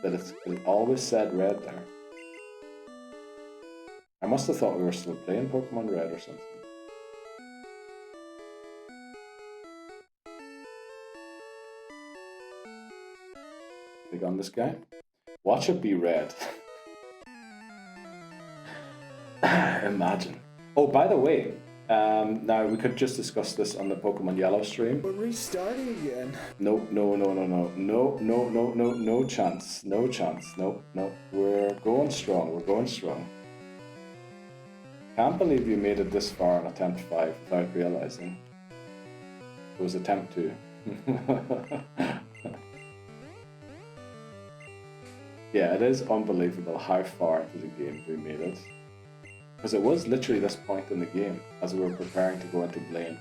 that it always said red there. I must have thought we were still playing Pokemon Red or something. Click on this guy. Watch it be red. Imagine. Oh, by the way, now we could just discuss this on the Pokemon Yellow stream. We're restarting again. No chance. No chance. No. We're going strong. Can't believe you made it this far on attempt 5 without realizing. It was attempt 2. Yeah, it is unbelievable how far into the game we made it. Because it was literally this point in the game as we were preparing to go into Blaine.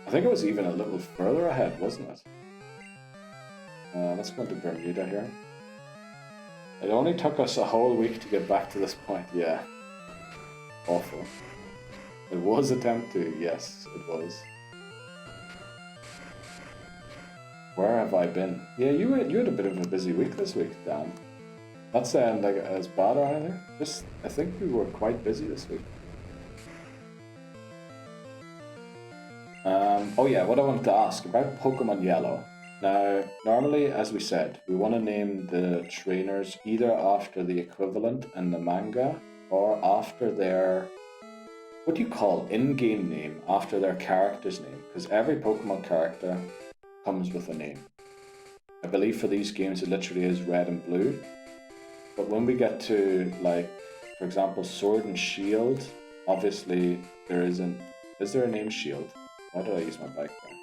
I think it was even a little further ahead, wasn't it? Let's go into Bermuda here. It only took us a whole week to get back to this point, yeah. Awful. It was attempt 2, yes, it was. Where have I been? Yeah, you had a bit of a busy week this week, Dan. Not saying like as bad or anything. Just I think we were quite busy this week. Oh yeah, what I wanted to ask about Pokemon Yellow. Now, normally, as we said, we want to name the trainers either after the equivalent in the manga or after their, what do you call in-game name after their character's name? Because every Pokemon character comes with a name. I believe for these games it literally is red and blue. But when we get to, like, for example, Sword and Shield, obviously there isn't. Is there a name Shield? Why did I use my bike there?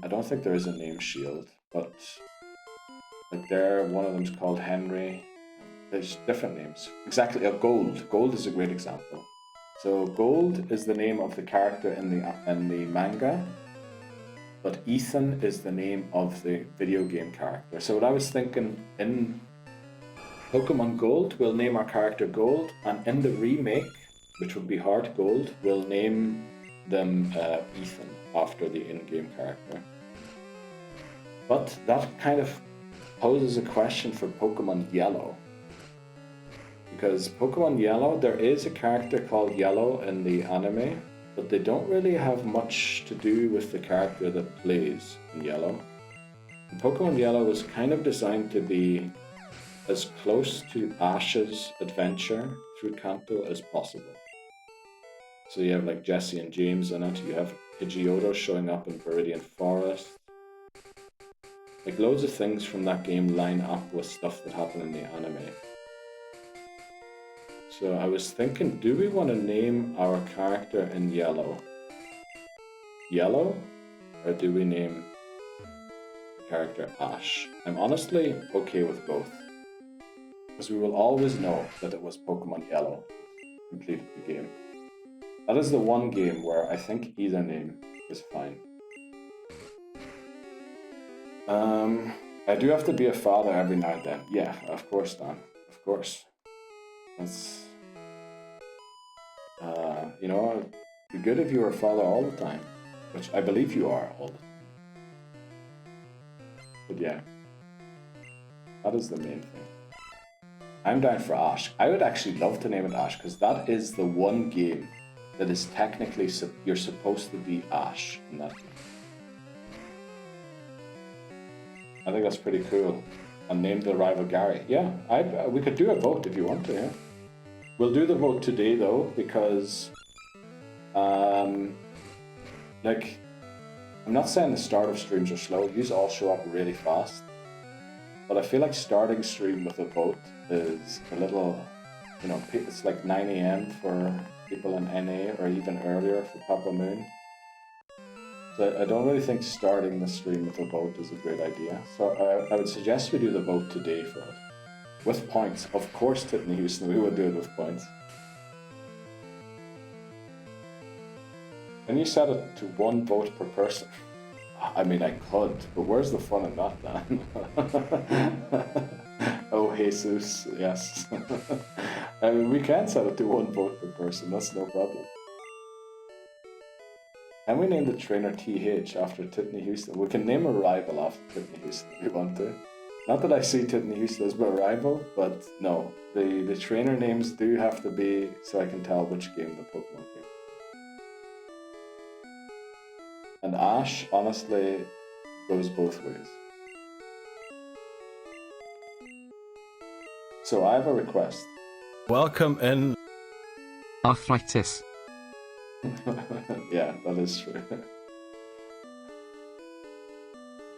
I don't think there is a name Shield, but like there, one of them's called Henry. There's different names. Exactly, Gold. Gold is a great example. So Gold is the name of the character in the manga, but Ethan is the name of the video game character. So what I was thinking, in Pokemon Gold, we'll name our character Gold, and in the remake, which would be Heart Gold, we'll name them Ethan after the in-game character. But that kind of poses a question for Pokemon Yellow. Because Pokemon Yellow, there is a character called Yellow in the anime, but they don't really have much to do with the character that plays in Yellow. And Pokemon Yellow was kind of designed to be as close to Ash's adventure through Kanto as possible. So you have like Jesse and James in it, you have Pidgeotto showing up in Viridian Forest. Like loads of things from that game line up with stuff that happened in the anime. So I was thinking, do we want to name our character in Yellow Yellow, or do we name the character Ash? I'm honestly okay with both, because we will always know that it was Pokemon Yellow who completed the game. That is the one game where I think either name is fine. I do have to be a father every now and then. Yeah, of course, Dan. Of course. That's... you know, it'd be good if you were a father all the time. Which I believe you are all the time. But yeah. That is the main thing. I'm down for Ash. I would actually love to name it Ash, because that is the one game that is technically you're supposed to be Ash in that game. I think that's pretty cool. And name the rival Gary. Yeah, we could do a vote if you want to, yeah. We'll do the vote today though, because like, I'm not saying the start of streams are slow, these all show up really fast. But I feel like starting stream with a vote is a little, you know, it's like 9 AM for people in NA, or even earlier for Papa Moon. So I don't really think starting the stream with a vote is a great idea. So I would suggest we do the vote today for it. With points. Of course, Tiffany Houston, we will do it with points. Can you set it to 1 vote per person? I mean, I could, but where's the fun in that, Dan? Oh, Jesus, yes. I mean, we can set it to 1 vote per person, that's no problem. Can we name the trainer TH after Tiffany Houston? We can name a rival after Tiffany Houston if we want to. Not that I see Tiffany Houston as my rival, but no. The trainer names do have to be so I can tell which game the Pokemon game. And Ash, honestly, goes both ways. So I have a request. Welcome in. Arthritis. Yeah, that is true.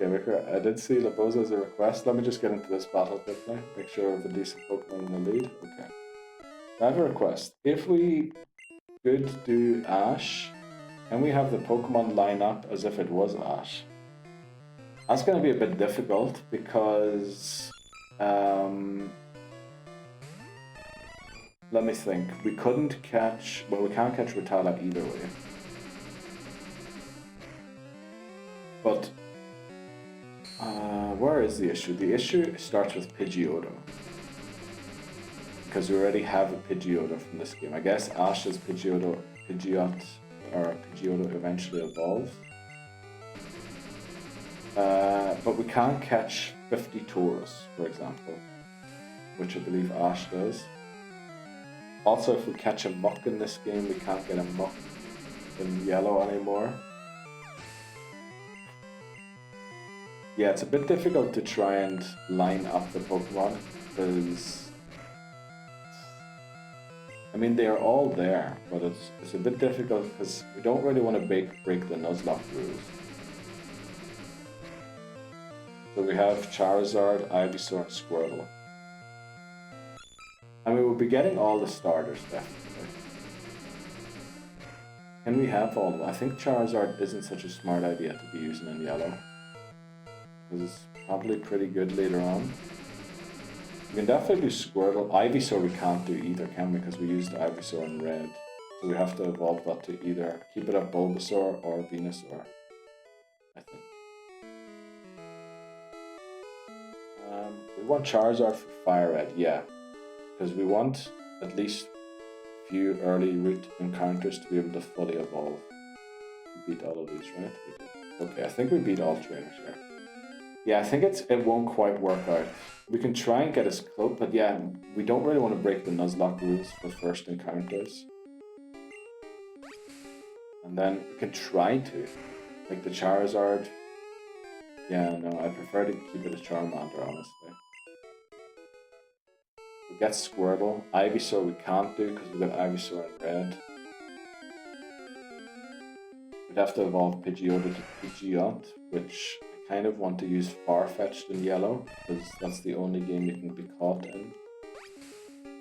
Okay, I did see Laboza as a request. Let me just get into this battle quickly. Make sure I have a decent Pokemon in the lead. Okay. I have a request. If we could do Ash, can we have the Pokemon line up as if it was Ash? That's going to be a bit difficult because... let me think. We couldn't catch... Well, we can't catch Rattata either way. But... where is the issue? The issue starts with Pidgeotto. Because we already have a Pidgeotto from this game. I guess Ash's Pidgeotto eventually evolves. But we can't catch 50 Taurus, for example. Which I believe Ash does. Also, if we catch a Muck in this game, we can't get a Muck in Yellow anymore. Yeah, it's a bit difficult to try and line up the Pokemon, because I mean, they are all there, but it's a bit difficult because we don't really want to break the Nuzlocke rules. So we have Charizard, Ivysaur, and Squirtle. I mean, we'll be getting all the starters, definitely. Can we have all of them? I think Charizard isn't such a smart idea to be using in yellow. Because it's probably pretty good later on. We can definitely do Squirtle. Ivysaur we can't do either, can we? Because we used Ivysaur in red. So we have to evolve that to either keep it at Bulbasaur or Venusaur, I think. We want Charizard for Fire Red, yeah. Because we want at least a few early route encounters to be able to fully evolve. We beat all of these, right? We did. Okay, I think we beat all trainers here. Yeah, I think it won't quite work out. We can try and get as close, but yeah, we don't really want to break the Nuzlocke rules for first encounters. And then we can try to. Like the Charizard. Yeah, no, I prefer to keep it as Charmander, honestly. We get Squirtle. Ivysaur we can't do because we got Ivysaur in red. We'd have to evolve Pidgeotto to Pidgeot, which I kind of want to use Farfetch'd in yellow, because that's the only game you can be caught in.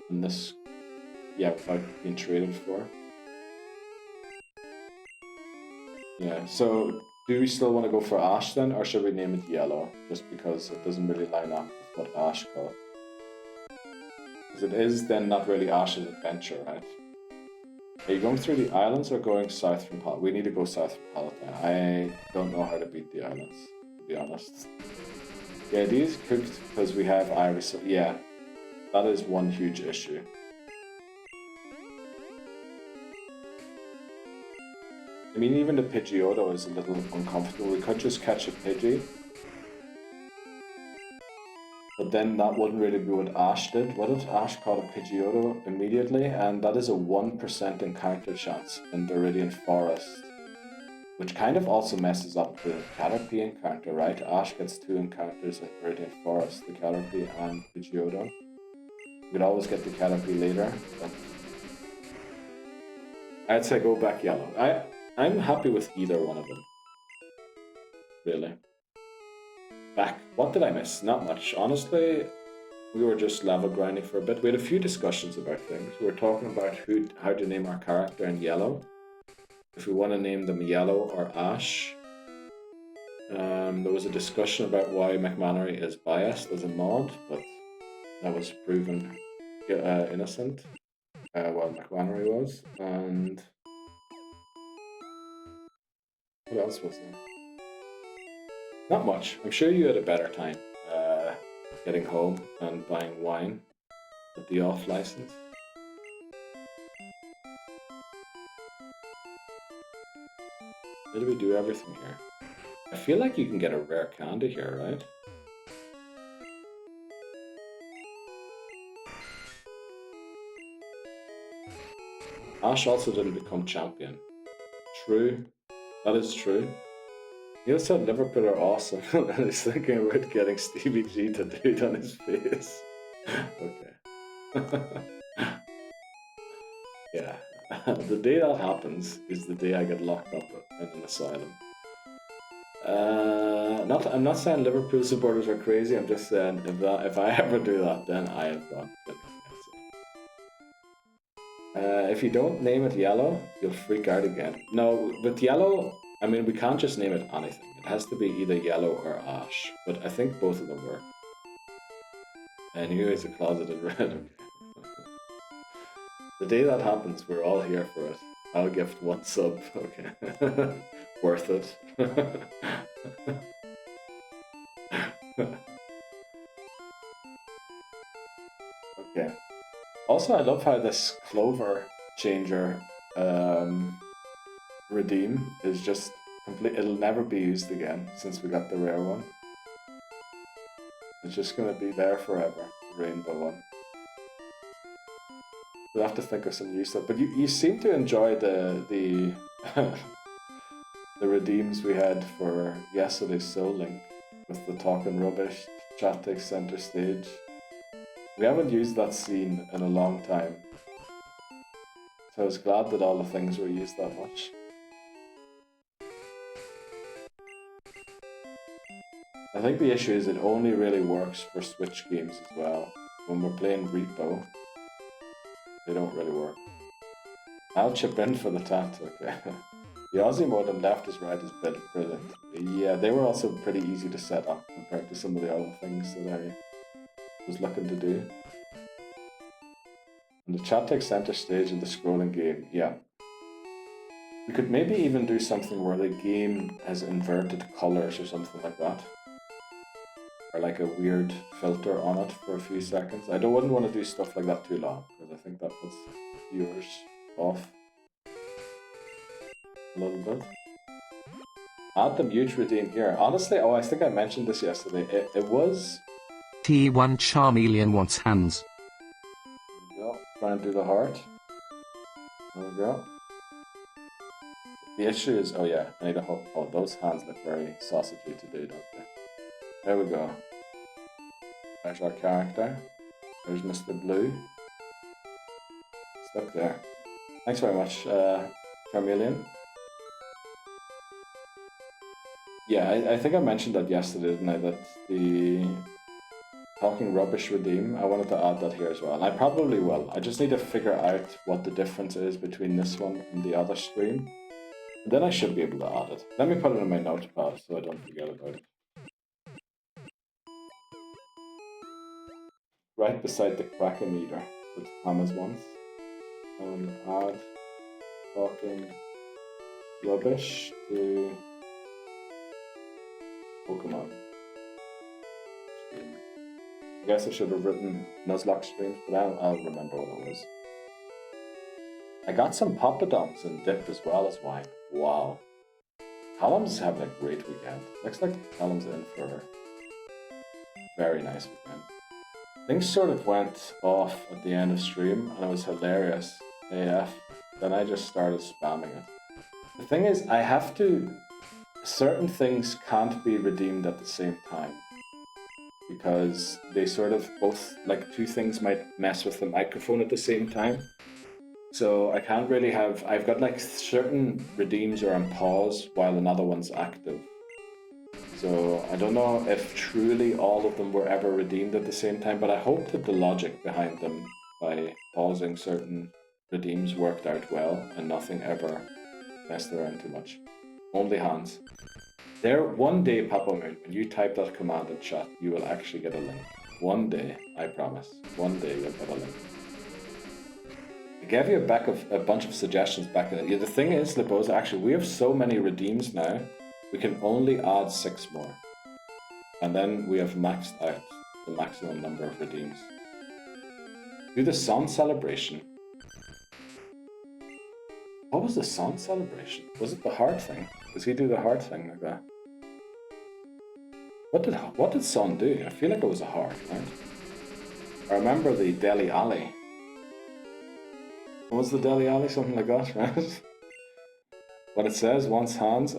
And this, yeah, without being traded for. Yeah, so do we still want to go for Ash then, or should we name it Yellow, just because it doesn't really line up with what Ash caught? Because it is then not really Ash's adventure, right? Are you going through the islands or going south from Palatine? We need to go south from Palatine. I don't know how to beat the islands, to be honest. Yeah, these cooked because we have Iris. Yeah, that is one huge issue. I mean, even the Pidgeotto is a little uncomfortable. We could just catch a Pidgey. But then that wouldn't really be what Ash did. What if Ash caught a Pidgeotto immediately? And that is a 1% encounter chance in Viridian Forest. Which kind of also messes up the Caterpie encounter, right? Ash gets 2 encounters in Viridian Forest, the Caterpie and Pidgeotto. We'd always get the Caterpie later, but I'd say go back yellow. I'm happy with either one of them. Really. Back. What did I miss? Not much. Honestly, we were just level grinding for a bit. We had a few discussions about things. We were talking about how to name our character in yellow. If we want to name them Yellow or Ash. There was a discussion about why McMannery is biased as a mod, but that was proven innocent. Well, McMannery was. And what else was there? Not much. I'm sure you had a better time getting home and buying wine at the off license. Did we do everything here? I feel like you can get a rare candy here, right? Ash also didn't become champion. True. That is true. Neil said Liverpool are awesome, and he's thinking about getting Stevie G to do it on his face. Okay. Yeah. The day that happens is the day I get locked up in an asylum. I'm not saying Liverpool supporters are crazy. I'm just saying if I ever do that, then I have gone. If you don't name it Yellow, you'll freak out again. No, with Yellow, I mean, we can't just name it anything. It has to be either Yellow or Ash, but I think both of them work. And here is a closeted red. Okay. The day that happens, we're all here for it. I'll gift 1 sub. Okay. Worth it. Okay. Also, I love how this Clover changer redeem is just complete. It'll never be used again since we got the rare one. It's just gonna be there forever, the rainbow one. We'll have to think of some new stuff. But you seem to enjoy the the redeems we had for yesterday's Soul Link with the talking rubbish, chat takes center stage. We haven't used that scene in a long time. So I was glad that all the things were used that much. I think the issue is it only really works for Switch games as well. When we're playing Repo, they don't really work. I'll chip in for the tat, okay. The Aussie mode on left is right is brilliant. Yeah, they were also pretty easy to set up compared to some of the other things that I was looking to do. And the chat takes center stage in the scrolling game, yeah. We could maybe even do something where the game has inverted colors or something like that. Or like a weird filter on it for a few seconds. I wouldn't want to do stuff like that too long, because I think that puts viewers off a little bit. Add the mute redeem here. Honestly, I think I mentioned this yesterday. It was... T1 Charmeleon wants hands. There we go. Try and do the heart. There we go. The issue is, oh yeah, I need to hope. Oh, those hands look very sausagey to do, don't they? There we go. There's our character. There's Mr. Blue. Stuck there. Thanks very much, Charmeleon. Yeah, I think I mentioned that yesterday, didn't I? That the Talking Rubbish redeem, I wanted to add that here as well. And I probably will. I just need to figure out what the difference is between this one and the other stream. And then I should be able to add it. Let me put it in my notepad so I don't forget about it. Right beside the Quackometer that Thomas wants. And add Talking Rubbish to Pokemon stream. I guess I should have written Nuzlocke streams, but I'll remember what it was. I got some Poppadonks and dip as well as wine. Wow. Callum's having a great weekend. Looks like Callum's in for a very nice weekend. Things sort of went off at the end of stream and it was hilarious AF. Then I just started spamming it. The thing is, I have to... Certain things can't be redeemed at the same time. Because they sort of both, like two things might mess with the microphone at the same time. So I can't really have... I've got like certain redeems are on pause while another one's active. So I don't know if truly all of them were ever redeemed at the same time, but I hope that the logic behind them by pausing certain redeems worked out well and nothing ever messed around too much. Only hands. There, one day, Papa Moon, when you type that command in chat, you will actually get a link. One day, I promise. One day you'll get a link. I gave you a bunch of suggestions back in it. Yeah, the thing is, Liposa, actually, we have so many redeems now. We can only add 6 more. And then we have maxed out the maximum number of redeems. Do the sun celebration. What was the sun celebration? Was it the heart thing? Does he do the heart thing like that? What did Sun do? I feel like it was a heart, right? I remember the Deli Alley. What was the Deli Alley? Something like that, right? When it says wants hands,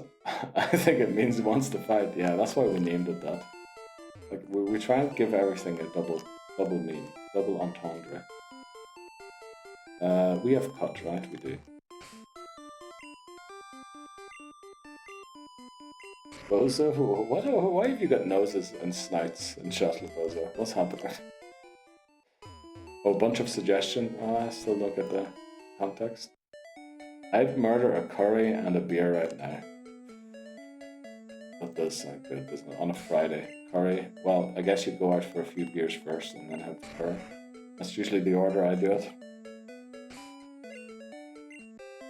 I think it means wants to fight. Yeah, that's why we named it that. Like we try and give everything a double meaning, double entendre. We have cut, right? We do. Bozo, why have you got noses and snouts and chocolate, Bozo? What's happening? Oh, a bunch of suggestion. Oh, I still don't get the context. I'd murder a curry and a beer right now. That does sound good, doesn't it? On a Friday. Curry. Well, I guess you'd go out for a few beers first and then have the curry. That's usually the order I do it.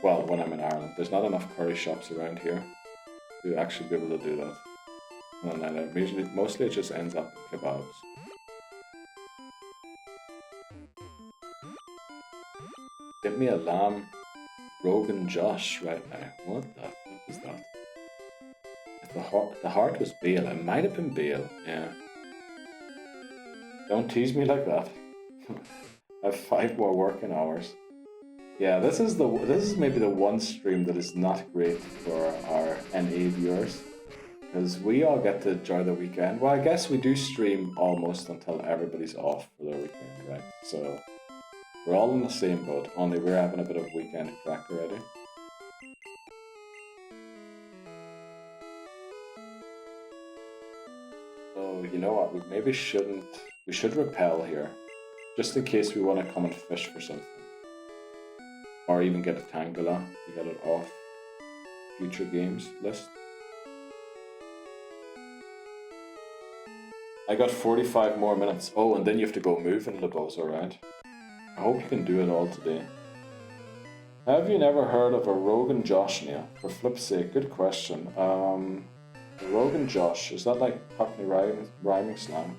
Well, when I'm in Ireland. There's not enough curry shops around here to actually be able to do that. And then mostly it just ends up in kebabs. Give me a lamb Rogan Josh right now. What the fuck is that? If the heart was Bale. It might have been Bale, yeah. Don't tease me like that. I have 5 more working hours. Yeah, this is maybe the one stream that is not great for our NA viewers. Because we all get to enjoy the weekend. Well, I guess we do stream almost until everybody's off for their weekend, right? So We're all in the same boat, only we're having a bit of weekend crack already. So, you know what, we maybe shouldn't... We should repel here, just in case we want to come and fish for something. Or even get a Tangela to get it off future games list. I got 45 more minutes. Oh, and then you have to go move in Lebozo, right? I hope you can do it all today. Have you never heard of a Rogan Josh, Neil? For flip's sake, good question. Rogan Josh, is that like Cockney rhyming slang?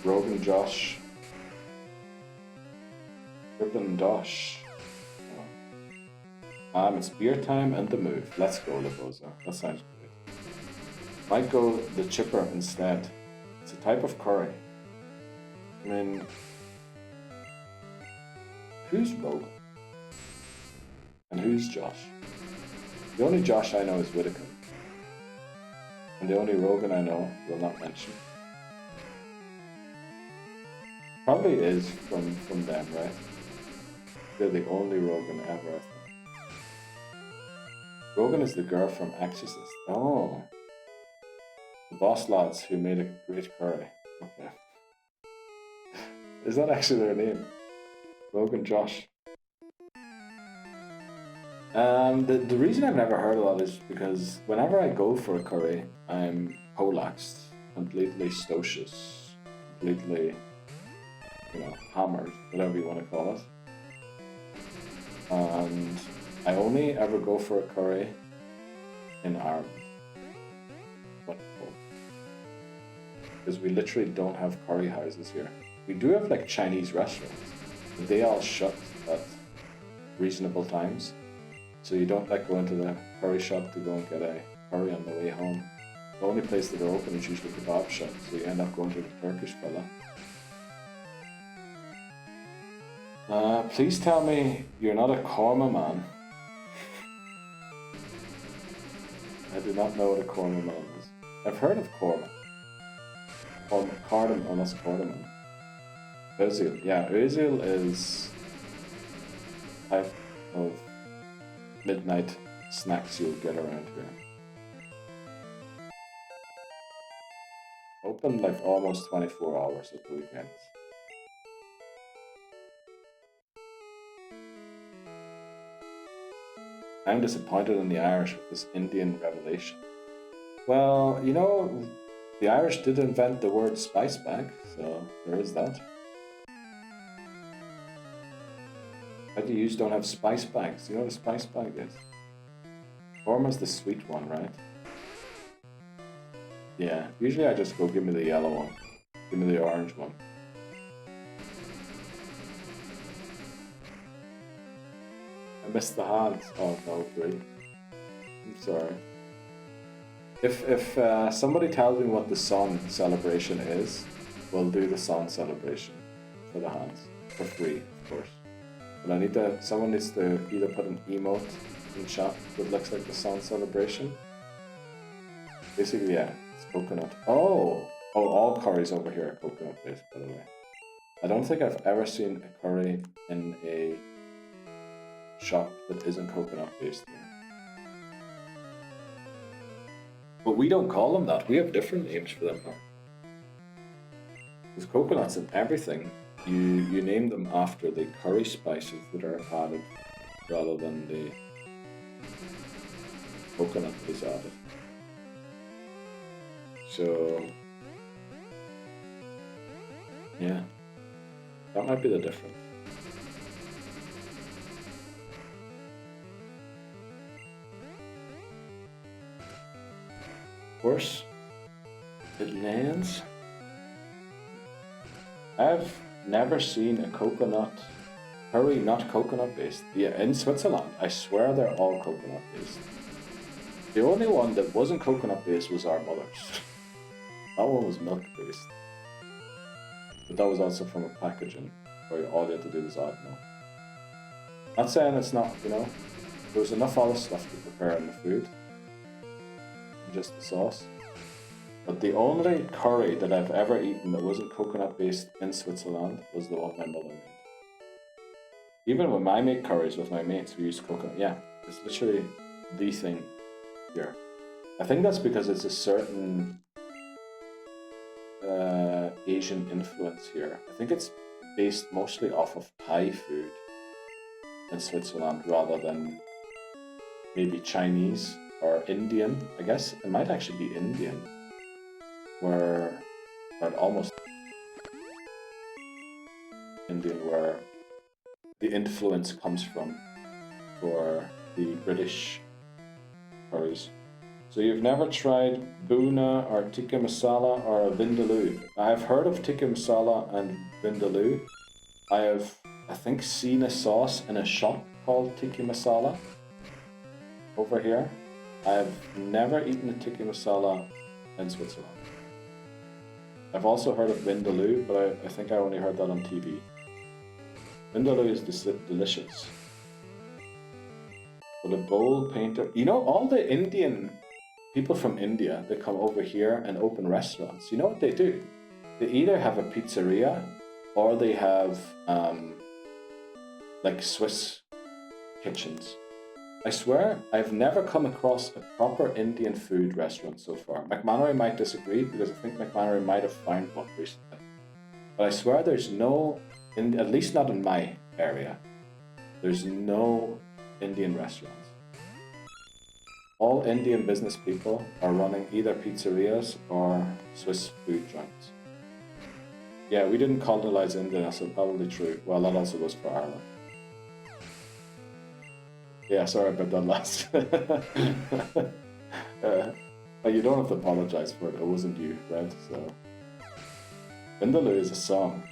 Rogan Josh. Rippin' Dosh. It's beer time and the move. Let's go, Lebozo. That sounds great. Might go the chipper instead. It's a type of curry. I mean, who's Rogan? And who's Josh? The only Josh I know is Whittaker. And the only Rogan I know will not mention. Probably is from them, right? They're the only Rogan ever, I think. Rogan is the girl from Exorcist. Oh. The boss lads who made a great curry. Okay. Is that actually their name? Rogan Josh. The reason I've never heard of that is because whenever I go for a curry, I'm polaxed, completely stocious, completely, hammered, whatever you want to call it. And I only ever go for a curry in Ireland. Because we literally don't have curry houses here. We do have like Chinese restaurants, but they all shut at reasonable times. So you don't like go into the curry shop to go and get a curry on the way home. The only place that are open is usually kebab shops, so you end up going to the Turkish fella. Please tell me you're not a korma man. I do not know what a korma man is. I've heard of korma. Cardamom, oh that's cardamom. Özil, yeah, Özil is a type of midnight snacks you'll get around here. Open like almost 24 hours at the weekends. I'm disappointed in the Irish with this Indian revelation. Well, the Irish did invent the word spice bag, so there is that. How do you don't have spice bags? Do you know what a spice bag is? Korma's the sweet one, right? Yeah, usually I just go give me the yellow one. Give me the orange one. I missed the hands. Oh no, great. I'm sorry. If somebody tells me what the sun celebration is, we'll do the sun celebration for the hands. For free, of course. But someone needs to either put an emote in chat that looks like the sun celebration. Basically, yeah, it's coconut. Oh, all curries over here are coconut based, by the way. I don't think I've ever seen a curry in a shop that isn't coconut based here. But we don't call them that. We have different names for them now. There's coconuts in everything. You name them after the curry spices that are added rather than the coconut that is added. So, yeah, that might be the difference. Of course, it lands. I've never seen a coconut curry not coconut based. Yeah, in Switzerland, I swear they're all coconut based. The only one that wasn't coconut based was our mother's. That one was milk based. But that was also from a packaging where all you had to do was add milk. Not saying it's not, there was enough other stuff to prepare in the food. Just the sauce. But the only curry that I've ever eaten that wasn't coconut based in Switzerland was the one my mother made. Even when I make curries with my mates, we use coconut. Yeah, it's literally the thing here. I think that's because it's a certain Asian influence here. I think it's based mostly off of Thai food in Switzerland rather than maybe Chinese or Indian. I guess it might actually be Indian, where almost Indian, where the influence comes from for the British curries. So you've never tried Buna or tikka masala or vindaloo. I've heard of tikka masala and vindaloo. I think seen a sauce in a shop called tikka masala over here. I've never eaten a tikka masala in Switzerland. I've also heard of vindaloo, but I think I only heard that on TV. Vindaloo is delicious. But a bowl painter, you know, all the Indian people from India that come over here and open restaurants, you know what they do? They either have a pizzeria or they have like Swiss kitchens. I swear I've never come across a proper Indian food restaurant so far. McManary might disagree because I think McManary might have found one recently. But I swear there's no, at least not in my area, there's no Indian restaurants. All Indian business people are running either pizzerias or Swiss food joints. Yeah, we didn't colonize India, so probably true. Well, that also goes for Ireland. Yeah, sorry about that last. You don't have to apologize for it. It wasn't you, right? So, Vindaloo is a song.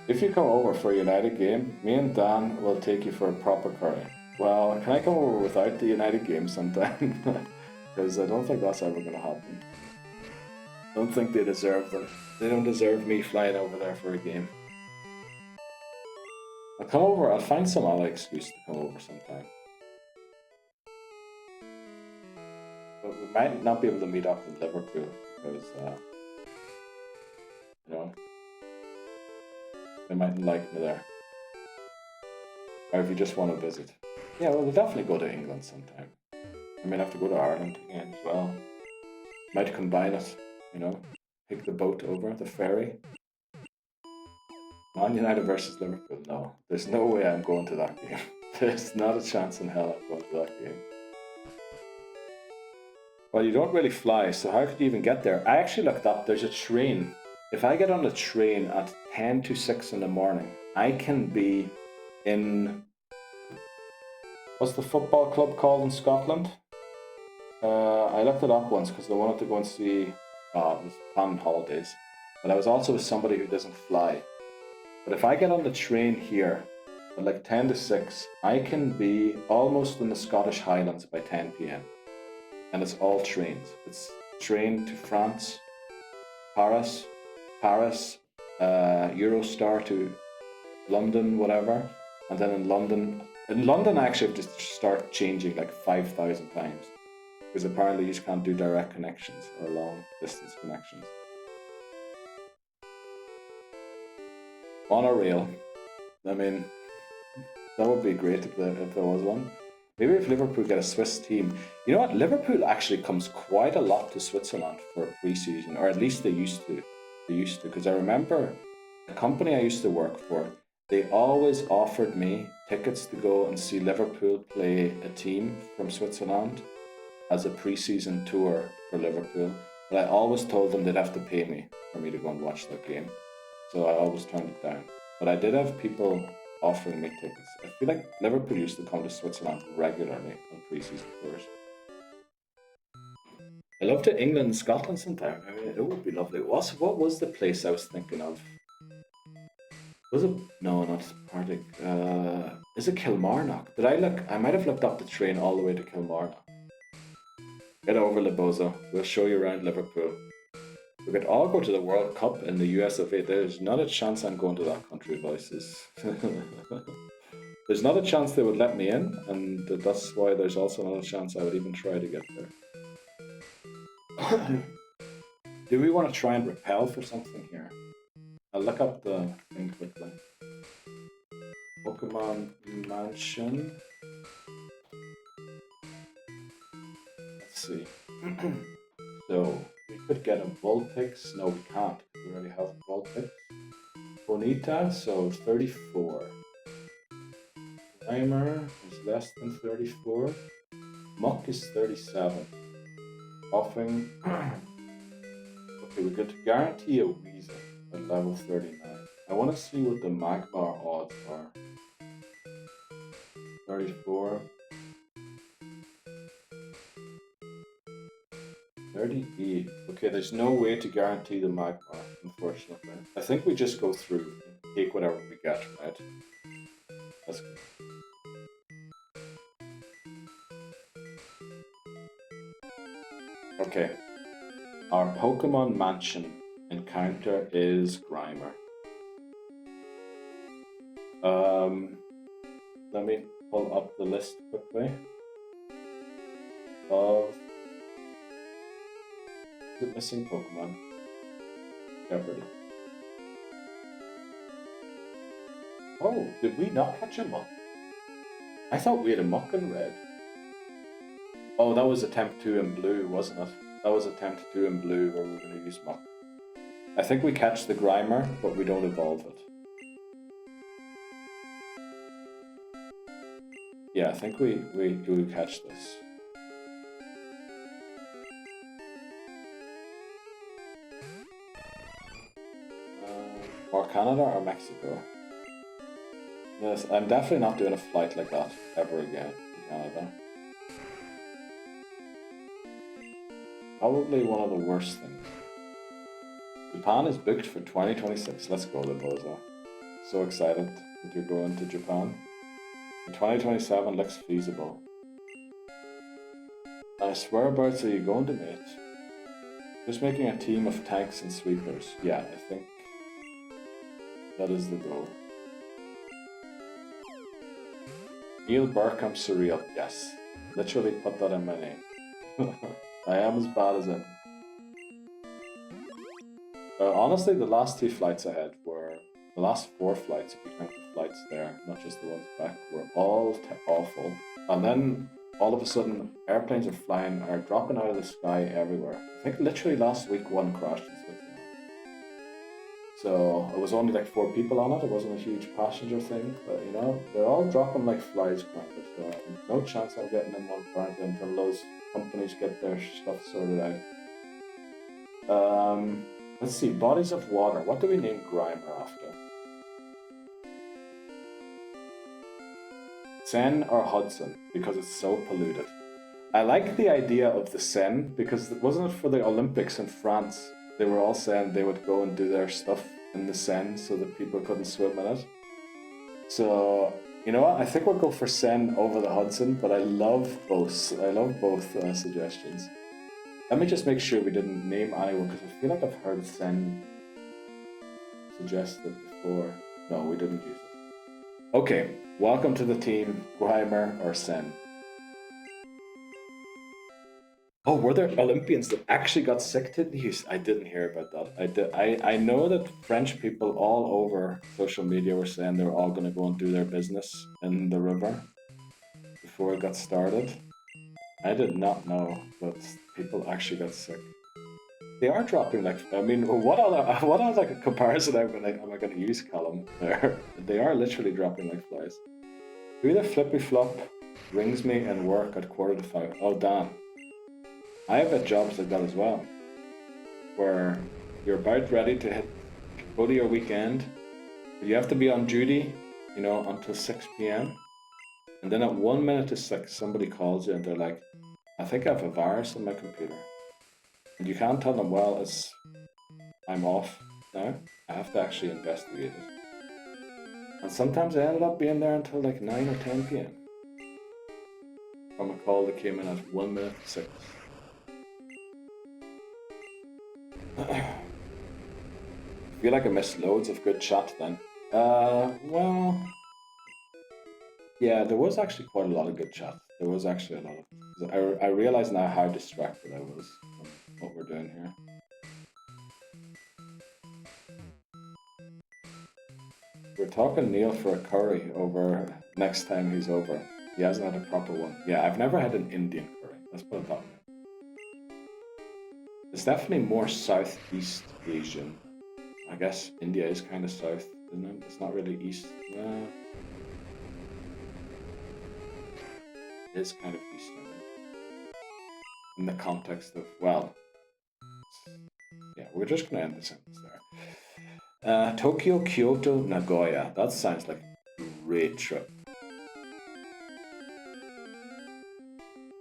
If you come over for a United game, me and Dan will take you for a proper curry. Well, can I come over without the United game sometime? Because I don't think that's ever going to happen. I don't think they deserve them. They don't deserve me flying over there for a game. I'll come over. I'll find some other excuse to come over sometime. But we might not be able to meet up in Liverpool because, you know, they mightn't like me there. Or if you just want to visit. Yeah, well, we'll definitely go to England sometime. I may have to go to Ireland again as well. Might combine it, you know, take the boat over, the ferry. Man United versus Liverpool, no. There's no way I'm going to that game. There's not a chance in hell I'm going to that game. Well, you don't really fly, so how could you even get there? I actually looked up, there's a train. If I get on the train at 10 to 6 in the morning, I can be in... What's the football club called in Scotland? I looked it up once because I wanted to go and see... it was on holidays. But I was also with somebody who doesn't fly. But if I get on the train here at like 10 to 6, I can be almost in the Scottish Highlands by 10 p.m. And it's all trains. It's train to France, Paris, Eurostar to London, whatever. And then in London I actually have to start changing like 5,000 times. Because apparently you just can't do direct connections or long distance connections. Monorail. I mean, that would be great if there was one. Maybe if Liverpool get a Swiss team. You know what? Liverpool actually comes quite a lot to Switzerland for pre-season, or at least they used to. Because I remember the company I used to work for, they always offered me tickets to go and see Liverpool play a team from Switzerland as a pre-season tour for Liverpool. But I always told them they'd have to pay me for me to go and watch that game. So I always turned it down. But I did have people offering me tickets. I feel like Liverpool used to come to Switzerland regularly on pre-season tours. I love to England and Scotland sometime. I mean, it would be lovely. What was the place I was thinking of? Was it? No, not Partick. Is it Kilmarnock? Did I look? I might have looked up the train all the way to Kilmarnock. Get over, Lebozo. We'll show you around Liverpool. We could all go to the World Cup in the US of A. There's not a chance I'm going to that country, voices. There's not a chance they would let me in, and that's why there's also not a chance I would even try to get there. Do we want to try and repel for something here? I'll look up the thing quickly. Pokemon Mansion. Let's see. So, we could get a Vulpix. No, we can't. We already have Vulpix. Bonita, so 34. Timer is less than 34. Muck is 37. Offing. Okay, we could guarantee a Weasel at level 39. I want to see what the Magmar odds are. 34. 38. Okay, there's no way to guarantee the Magmar, unfortunately. I think we just go through and take whatever we get, right? That's good. Okay. Our Pokemon Mansion encounter is Grimer. Let me pull up the list quickly of the missing Pokemon. Jeopardy. Oh, did we not catch a Muck? I thought we had a Muck in red. Oh, that was attempt 2 in blue, wasn't it? That was attempt 2 in blue where we were going to use Muck. I think we catch the Grimer, but we don't evolve it. Yeah, I think we catch this. Or Canada or Mexico. Yes, I'm definitely not doing a flight like that ever again to Canada. Probably one of the worst things. Japan is booked for 2026. Let's go, Libozo. So excited that you're going to Japan. 2027 looks feasible. Nice. Whereabouts are you going to meet? Just making a team of tanks and sweepers. Yeah, I think that is the goal. Neil Burkham Surreal. Yes. Literally put that in my name. I am as bad as him. Honestly, the last 2 flights I had were... The last 4 flights, if you count the flights there, not just the ones back, were all awful. And then, all of a sudden, airplanes are dropping out of the sky everywhere. I think literally last week one crashed in Switzerland. So, it was only like 4 people on it, it wasn't a huge passenger thing, but you know, they're all dropping like flies currently, so no chance I'm getting in one currently until those companies get their stuff sorted out. Let's see, bodies of water. What do we name Grimer after? Seine or Hudson, because it's so polluted. I like the idea of the Seine, because wasn't it for the Olympics in France? They were all saying they would go and do their stuff in the Seine so that people couldn't swim in it. So, you know what? I think we'll go for Seine over the Hudson, but I love both. I love both suggestions. Let me just make sure we didn't name anyone, because I feel like I've heard Seine suggested before. No, we didn't use it. Okay, welcome to the team, Grimer or Seine. Oh, were there Olympians that actually got sick to these? I didn't hear about that. I know that French people all over social media were saying they were all going to go and do their business in the river before it got started. I did not know that people actually got sick. They are dropping like, I mean, what other comparison am I going to use, Callum? They are literally dropping like flies. Who the flippy flop rings me in work at 4:45? Oh, Dan. I have had jobs like that as well, where you're about ready to go to your weekend, but you have to be on duty, you know, until 6 p.m. And then at 1 minute to 6, somebody calls you and they're like, I think I have a virus on my computer. And you can't tell them, well, I'm off now. I have to actually investigate it. And sometimes I ended up being there until like 9 or 10 p.m. from a call that came in at 1 minute to 6. I feel like I missed loads of good chat then. Well, yeah, there was actually quite a lot of good chat. There was actually a lot of... I realize now how distracted I was from what we're doing here. We're talking Neil for a curry over next time he's over. He hasn't had a proper one. Yeah, I've never had an Indian curry. Let's put it that way. It's definitely more Southeast Asian. I guess India is kind of south, isn't it? It's not really east. It is kind of eastern. In the context of, well, yeah, we're just going to end the sentence there. Tokyo, Kyoto, Nagoya. That sounds like a great trip.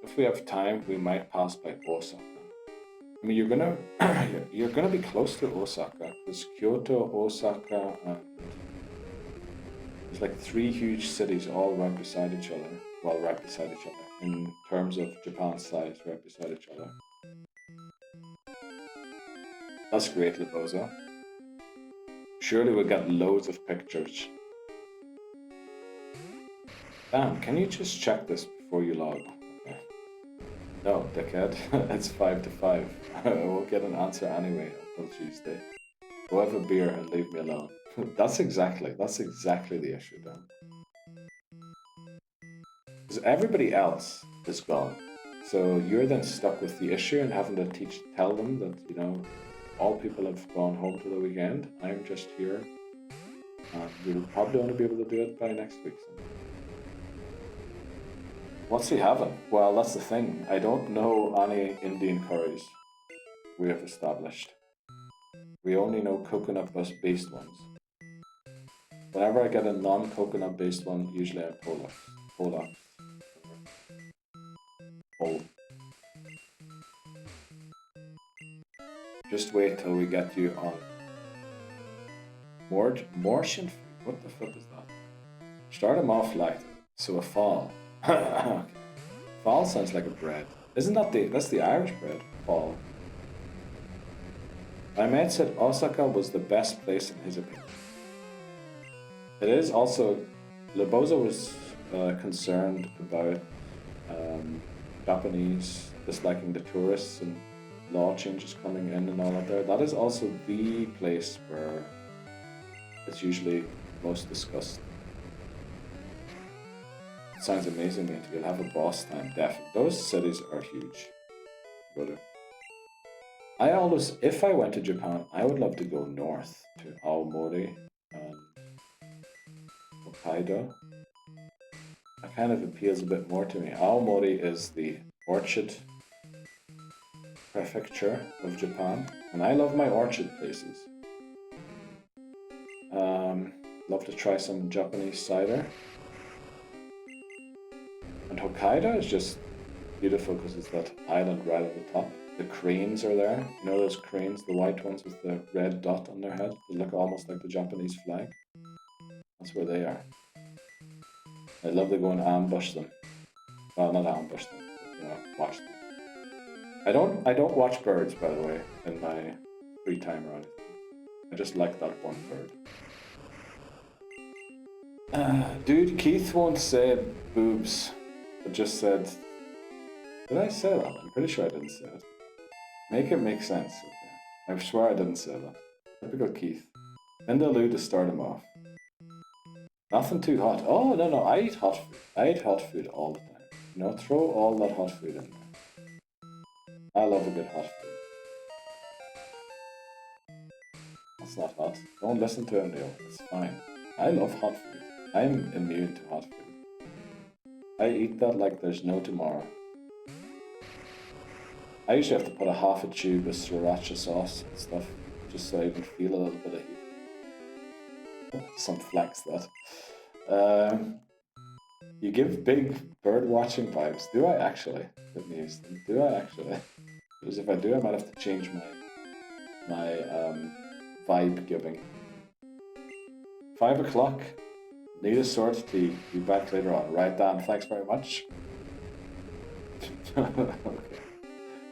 If we have time, we might pass by Osaka. I mean, you're gonna be close to Osaka because Kyoto, Osaka, and there's like 3 huge cities all right beside each other. Well, right beside each other in terms of Japan's size, right beside each other. That's great, Libozo. Surely we'll get loads of pictures. Damn, can you just check this before you log? Okay. No, dickhead. It's 5 to 5. I won't get an answer anyway until Tuesday. Go have a beer and leave me alone. That's exactly the issue, Dan. Because everybody else is gone. So you're then stuck with the issue and having to tell them that, you know, all people have gone home for the weekend. I'm just here. We'll probably only be able to do it by next week. So. What's he having? Well, that's the thing. I don't know any Indian curries we have established. We only know coconut-based ones. Whenever I get a non-coconut based one, usually I Polak. Just wait till we get you on Martian. What the fuck is that? Start him off light. So a fall. Fall sounds like a bread. Isn't that that's the Irish bread? Fall. My mate said Osaka was the best place in his opinion. It is also. Libozo was concerned about Japanese disliking the tourists and law changes coming in and all of that. That is also the place where it's usually most discussed. It sounds amazing, mate. You'll have a boss time, definitely. Those cities are huge, brother. If I went to Japan, I would love to go north to Aomori and Hokkaido. That kind of appeals a bit more to me. Aomori is the orchid prefecture of Japan, and I love my orchid places. Love to try some Japanese cider. And Hokkaido is just beautiful because it's that island right at the top. The cranes are there. You know those cranes, the white ones with the red dot on their head? They look almost like the Japanese flag. That's where they are. I'd love to go and ambush them. Well, not ambush them, but, you know, watch them. I don't watch birds, by the way, in my free time or anything. I just like that one bird. Dude, Keith won't say boobs. It just said... Did I say that? I'm pretty sure I didn't say it. Make it make sense. Okay. I swear I didn't say that. Typical Keith. In the loo to start him off. Nothing too hot. Oh, no, I eat hot food. I eat hot food all the time. You know, throw all that hot food in there. I love a good hot food. That's not hot. Don't listen to him, Neil. It's fine. I love hot food. I'm immune to hot food. I eat that like there's no tomorrow. I usually have to put a half a tube of sriracha sauce and stuff, just so I can feel a little bit of heat. Some flex that. You give big bird watching vibes. Do I actually? Good news. Do I actually? Because if I do, I might have to change my vibe giving. 5 o'clock. Need a sort of tea. Be back later on. Right, Dan. Thanks very much. Okay.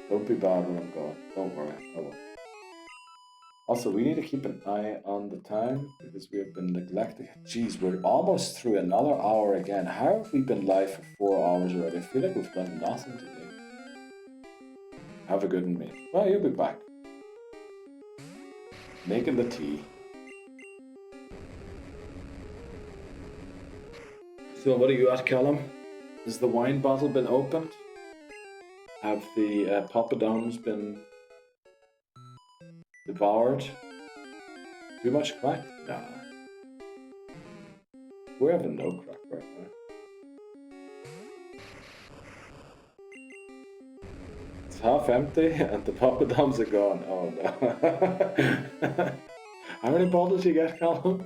Don't be bad when I'm gone. Don't worry. I won't. Also, we need to keep an eye on the time because we have been neglecting it. Jeez, we're almost through another hour again. How have we been live for 4 hours already? I feel like we've done nothing today. Have a good one, mate. Well, you'll be back. Making the tea. So what are you at, Callum? Has the wine bottle been opened? Have the poppadoms been devoured? Too much crack? Nah. We're having no crack right now. It's half empty and the poppadoms are gone. Oh no. How many bottles you get, Callum?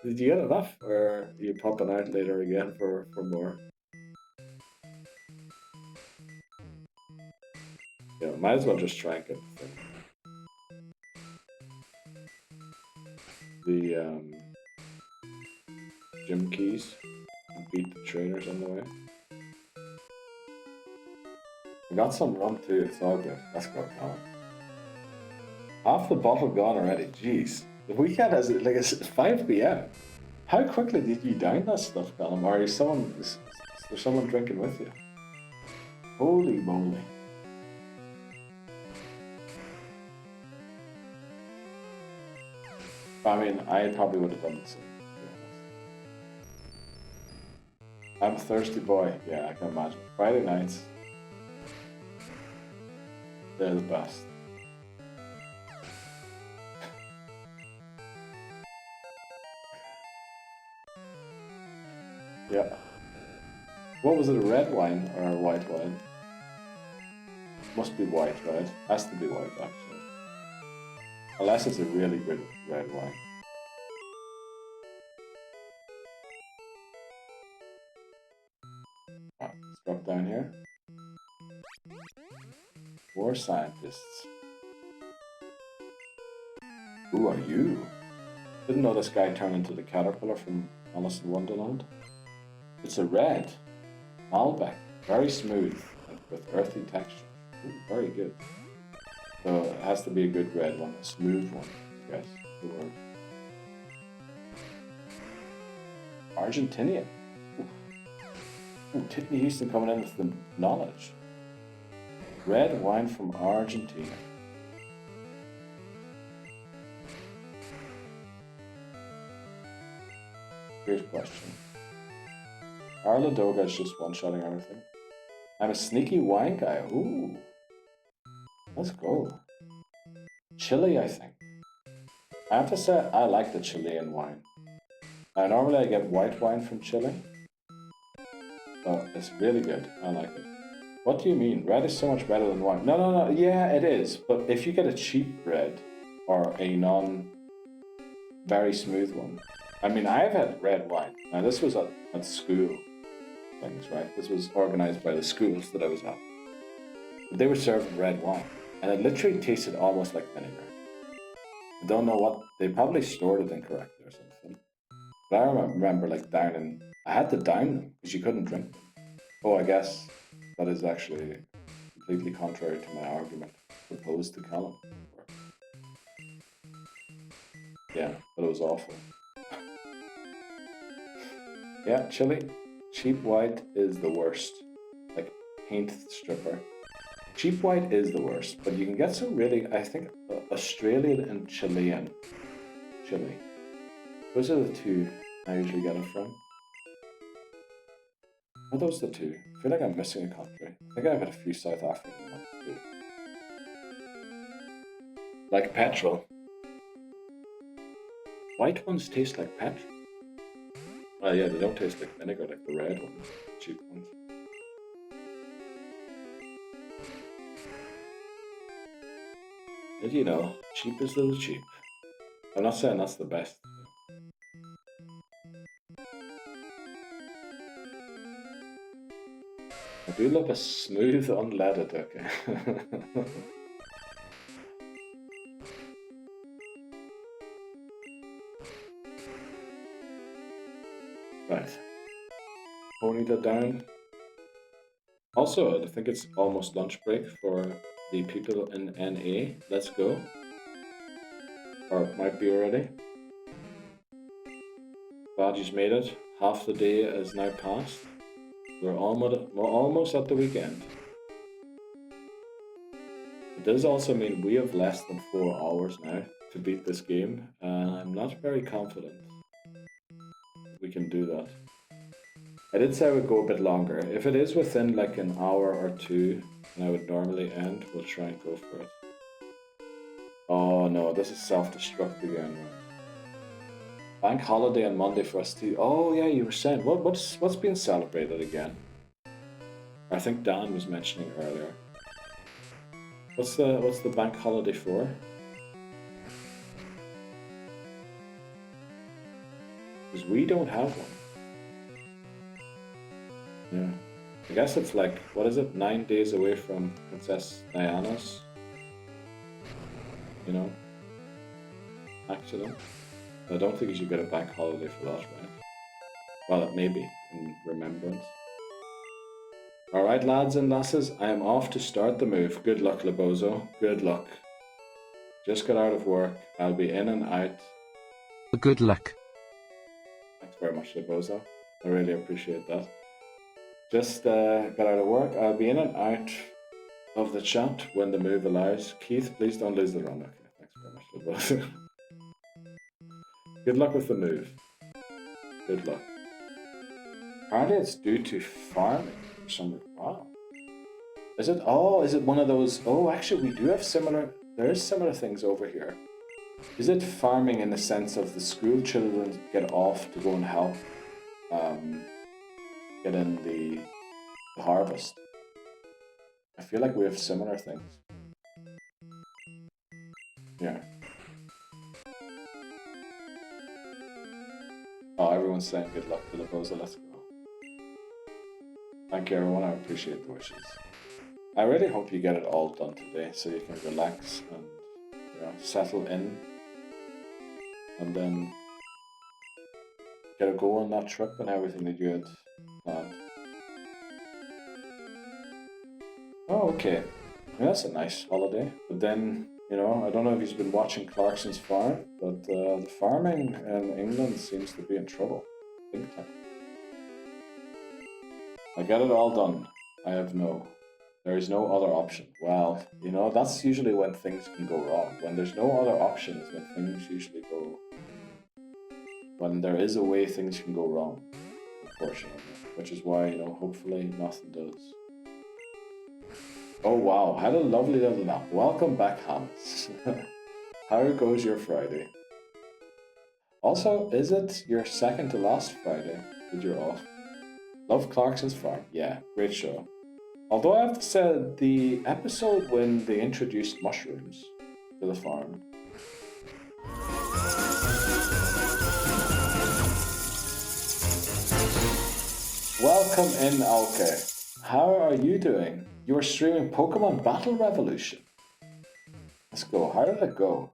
Did you get enough? Or are you popping out later again for more? Yeah, might as well just try and get the gym keys and beat the trainers on the way. I got some rum too, it's all good. Let's go, Callum. Half the bottle gone already, jeez. The weekend has like it's 5 p.m. How quickly did you down that stuff, Callum? Or is there someone drinking with you? Holy moly. I mean, I probably would have done the same. I'm a thirsty boy. Yeah, I can imagine. Friday nights, they're the best. Yeah. What was it, a red wine or a white wine? Must be white, right? Has to be white, actually. Unless it's a really good red wine. Alright, let's drop down here. More scientists. Who are you? Didn't know this guy turned into the caterpillar from Alice in Wonderland. It's a red Malbec, very smooth and with earthy texture. Ooh, very good. So it has to be a good red one, a smooth one, I guess. The word. Argentinian. Ooh, Tiffany Houston coming in with the knowledge. Red wine from Argentina. Here's a question. Arla Doga is just one-shotting everything. I'm a sneaky wine guy. Ooh. Let's go. Chile, I think. I have to say, I like the Chilean wine. Normally I get white wine from Chile. But it's really good. I like it. What do you mean? Red is so much better than wine. No. Yeah, it is. But if you get a cheap red or a very smooth one. I mean, I've had red wine. Now, this was at school things, right? This was organized by the schools that I was at. But they were serving red wine. And it literally tasted almost like vinegar. I don't know what, they probably stored it incorrectly or something. But I remember like downing, I had to down them because you couldn't drink them. Oh, I guess that is actually completely contrary to my argument proposed to Callum. Yeah, but it was awful. Yeah, Chile, cheap white is the worst. Like paint stripper. Cheap white is the worst, but you can get some really, I think, Australian and Chilean. Chile. Those are the two I usually get it from. Are those the two? I feel like I'm missing a country. I think I've had a few South African ones too. Like petrol. White ones taste like petrol. Oh yeah, they don't taste like vinegar like the red ones, cheap ones. And you know, cheap is little cheap. I'm not saying that's the best. I do love a smooth unleaded, okay. Right. Ponyta down. Also, I think it's almost lunch break for the people in NA. Let's go. Or it might be already. Badgie's made it. Half the day is now passed. We're almost at the weekend. It does also mean we have less than 4 hours now to beat this game, and I'm not very confident we can do that. I did say I would go a bit longer. If it is within like an hour or two, and I would normally end, we'll try and go for it. Oh no, this is self-destruct again. Bank holiday on Monday for us too. Oh yeah, you were saying what's being celebrated again? I think Dan was mentioning earlier. What's the bank holiday for? Because we don't have one. Yeah. I guess it's like, what is it, 9 days away from Princess Diana's, you know, accident. I don't think you should get a bank holiday for that, right? Well, it may be, in remembrance. Alright, lads and lasses, I am off to start the move. Good luck, Lebozo. Good luck. Just got out of work. I'll be in and out. Good luck. Thanks very much, Lebozo. I really appreciate that. Just got out of work. I'll be in and out of the chat when the move allows. Keith, please don't lose the run. Okay, thanks very much, Lebozo. Good luck with the move. Good luck. Apparently it's due to farming for some reason. Wow. Is it? Oh, is it one of those? Oh, actually, we do have similar. There's similar things over here. Is it farming in the sense of the school children get off to go and help get in the harvest? I feel like we have similar things. Yeah. Oh, everyone's saying good luck to the Boza. Let's go. Thank you, everyone. I appreciate the wishes. I really hope you get it all done today so you can relax and, you know, settle in and then get a go on that trip and everything that you had planned. Oh, okay. Yeah, that's a nice holiday. But then, you know, I don't know if he's been watching Clarkson's farm, but the farming in England seems to be in trouble. Big time. I get it all done. There is no other option. Well, you know, that's usually when things can go wrong. When there's no other option is when things usually go... When there is a way things can go wrong, unfortunately. Which is why, you know, hopefully nothing does. Oh wow, had a lovely little nap. Welcome back, Hans. How goes your Friday? Also, is it your second to last Friday that you're off? Love Clarkson's Farm. Yeah, great show. Although I have to say, the episode when they introduced mushrooms to the farm. Welcome in, Alke. How are you doing? You were streaming Pokemon Battle Revolution. Let's go. How did it go?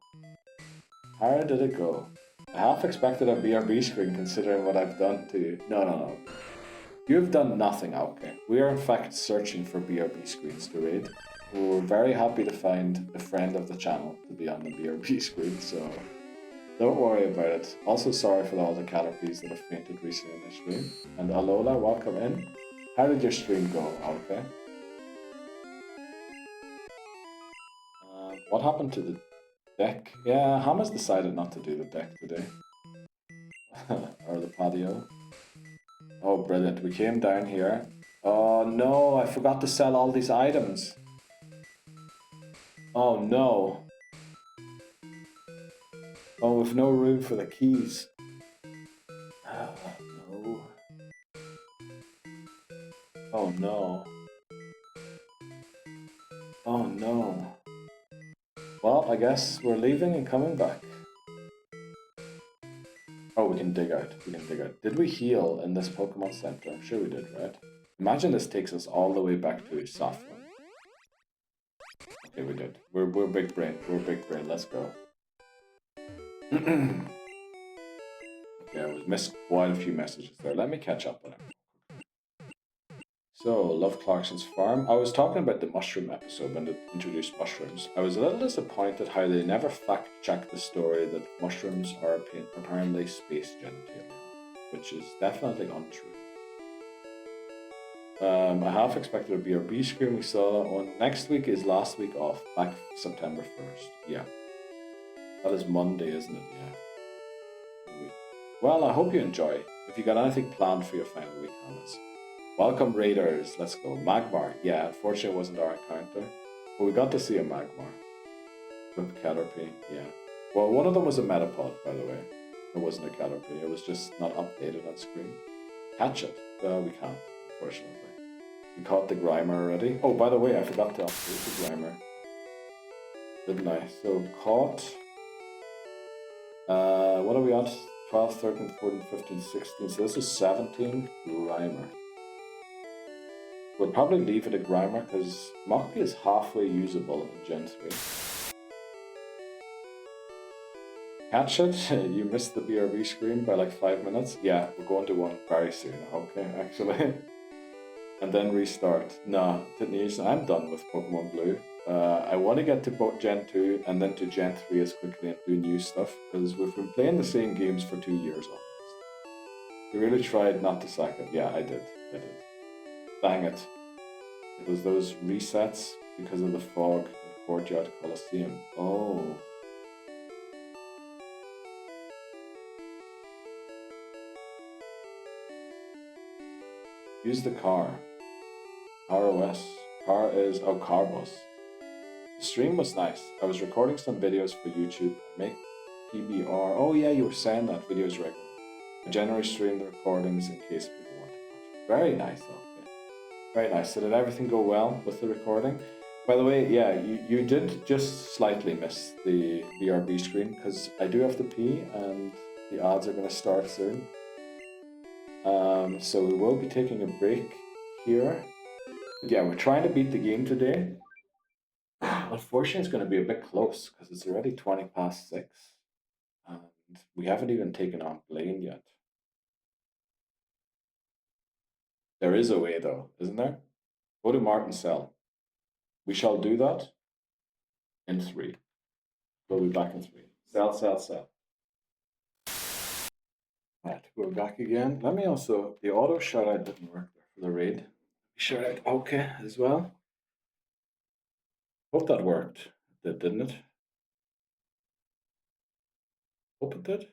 How did it go? I half expected a BRB screen considering what I've done to you. No. You've done nothing, Alke. We are in fact searching for BRB screens to raid. We were very happy to find a friend of the channel to be on the BRB screen, so don't worry about it. Also sorry for all the Caterpies that have fainted recently in my stream. And Alola, welcome in. How did your stream go, Alke? What happened to the deck? Yeah, Hama's decided not to do the deck today. Or the patio. Oh, brilliant. We came down here. Oh no, I forgot to sell all these items. Oh no. Oh, we've no room for the keys. Oh no. Oh no. Oh no. Well, I guess we're leaving and coming back. Oh, we can dig out. Did we heal in this Pokemon Center? I'm sure we did, right? Imagine this takes us all the way back to Saffron. Okay, we did. We're big brain. Let's go. Okay, I missed quite a few messages there. Let me catch up on it. So, love Clarkson's Farm. I was talking about the mushroom episode when they introduced mushrooms. I was a little disappointed how they never fact-checked the story that mushrooms are apparently space genitalia, which is definitely untrue. I half expected a BRB screen we saw on next week is last week off, back September 1st. Yeah. That is Monday, isn't it? Yeah. Well, I hope you enjoy. if you got anything planned for your final week, Thomas. Welcome Raiders, let's go. Magmar, yeah, unfortunately it wasn't our encounter. But we got to see a Magmar. With Caterpie, yeah. Well, one of them was a Metapod, by the way. It wasn't a Caterpie, it was just not updated on screen. Catch it. We can't, unfortunately. We caught the Grimer already. Oh, by the way, I forgot to update the Grimer. Didn't I? So, caught... what are we at? 12, 13, 14, 15, 16. So this is 17 Grimer. We'll probably leave it a Grimer because Mockby is halfway usable in Gen 3. Catch it? You missed the BRB screen by like 5 minutes? Yeah, we're going to one very soon, okay, actually. And then restart. No, I'm done with Pokemon Blue. I want to get to Gen 2 and then to Gen 3 as quickly and do new stuff because we've been playing the same games for 2 years almost. We really tried not to sack it. Yeah, I did. Dang it. It was those resets because of the fog in Courtyard Coliseum. Oh. Use the car. ROS. Car is... Oh, Carbos. The stream was nice. I was recording some videos for YouTube. I make PBR. Oh yeah, you were saying that. Videos regular. I generally stream the recordings in case people want to watch. Very nice, okay. Very nice. So did everything go well with the recording? By the way, yeah, you did just slightly miss the BRB screen because I do have to pee and the odds are going to start soon. So we will be taking a break here. But yeah, we're trying to beat the game today. Unfortunately, it's going to be a bit close because it's already 20 past 6. And we haven't even taken on Blaine yet. There is a way though, isn't there? Go to Martin Cell. We shall do that in 3. We'll be back in 3. Sell. Right, we're back again. Let me also, the auto shout out didn't work there for the raid. Shout out okay as well. Hope that worked. It did, didn't it? Hope it did.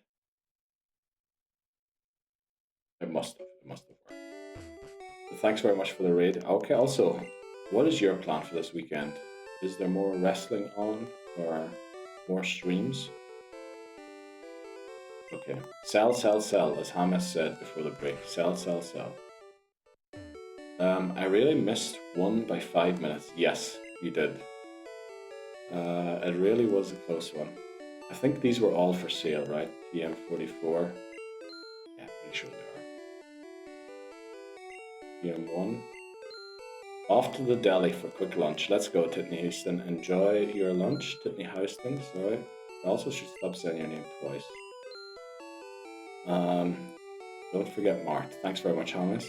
It must have worked. But thanks very much for the raid. Okay, also, what is your plan for this weekend? Is there more wrestling on or more streams? Okay. Sell, as Hamas said before the break. Sell. I really missed one by 5 minutes. Yes, you did. It really was a close one. I think these were all for sale, right? PM44. Yeah, pretty sure they are. PM1. Off to the deli for quick lunch. Let's go, Titney Houston. Enjoy your lunch, Titney Houston. Sorry. I also should stop saying your name twice. Don't forget Mart. Thanks very much, Hamas.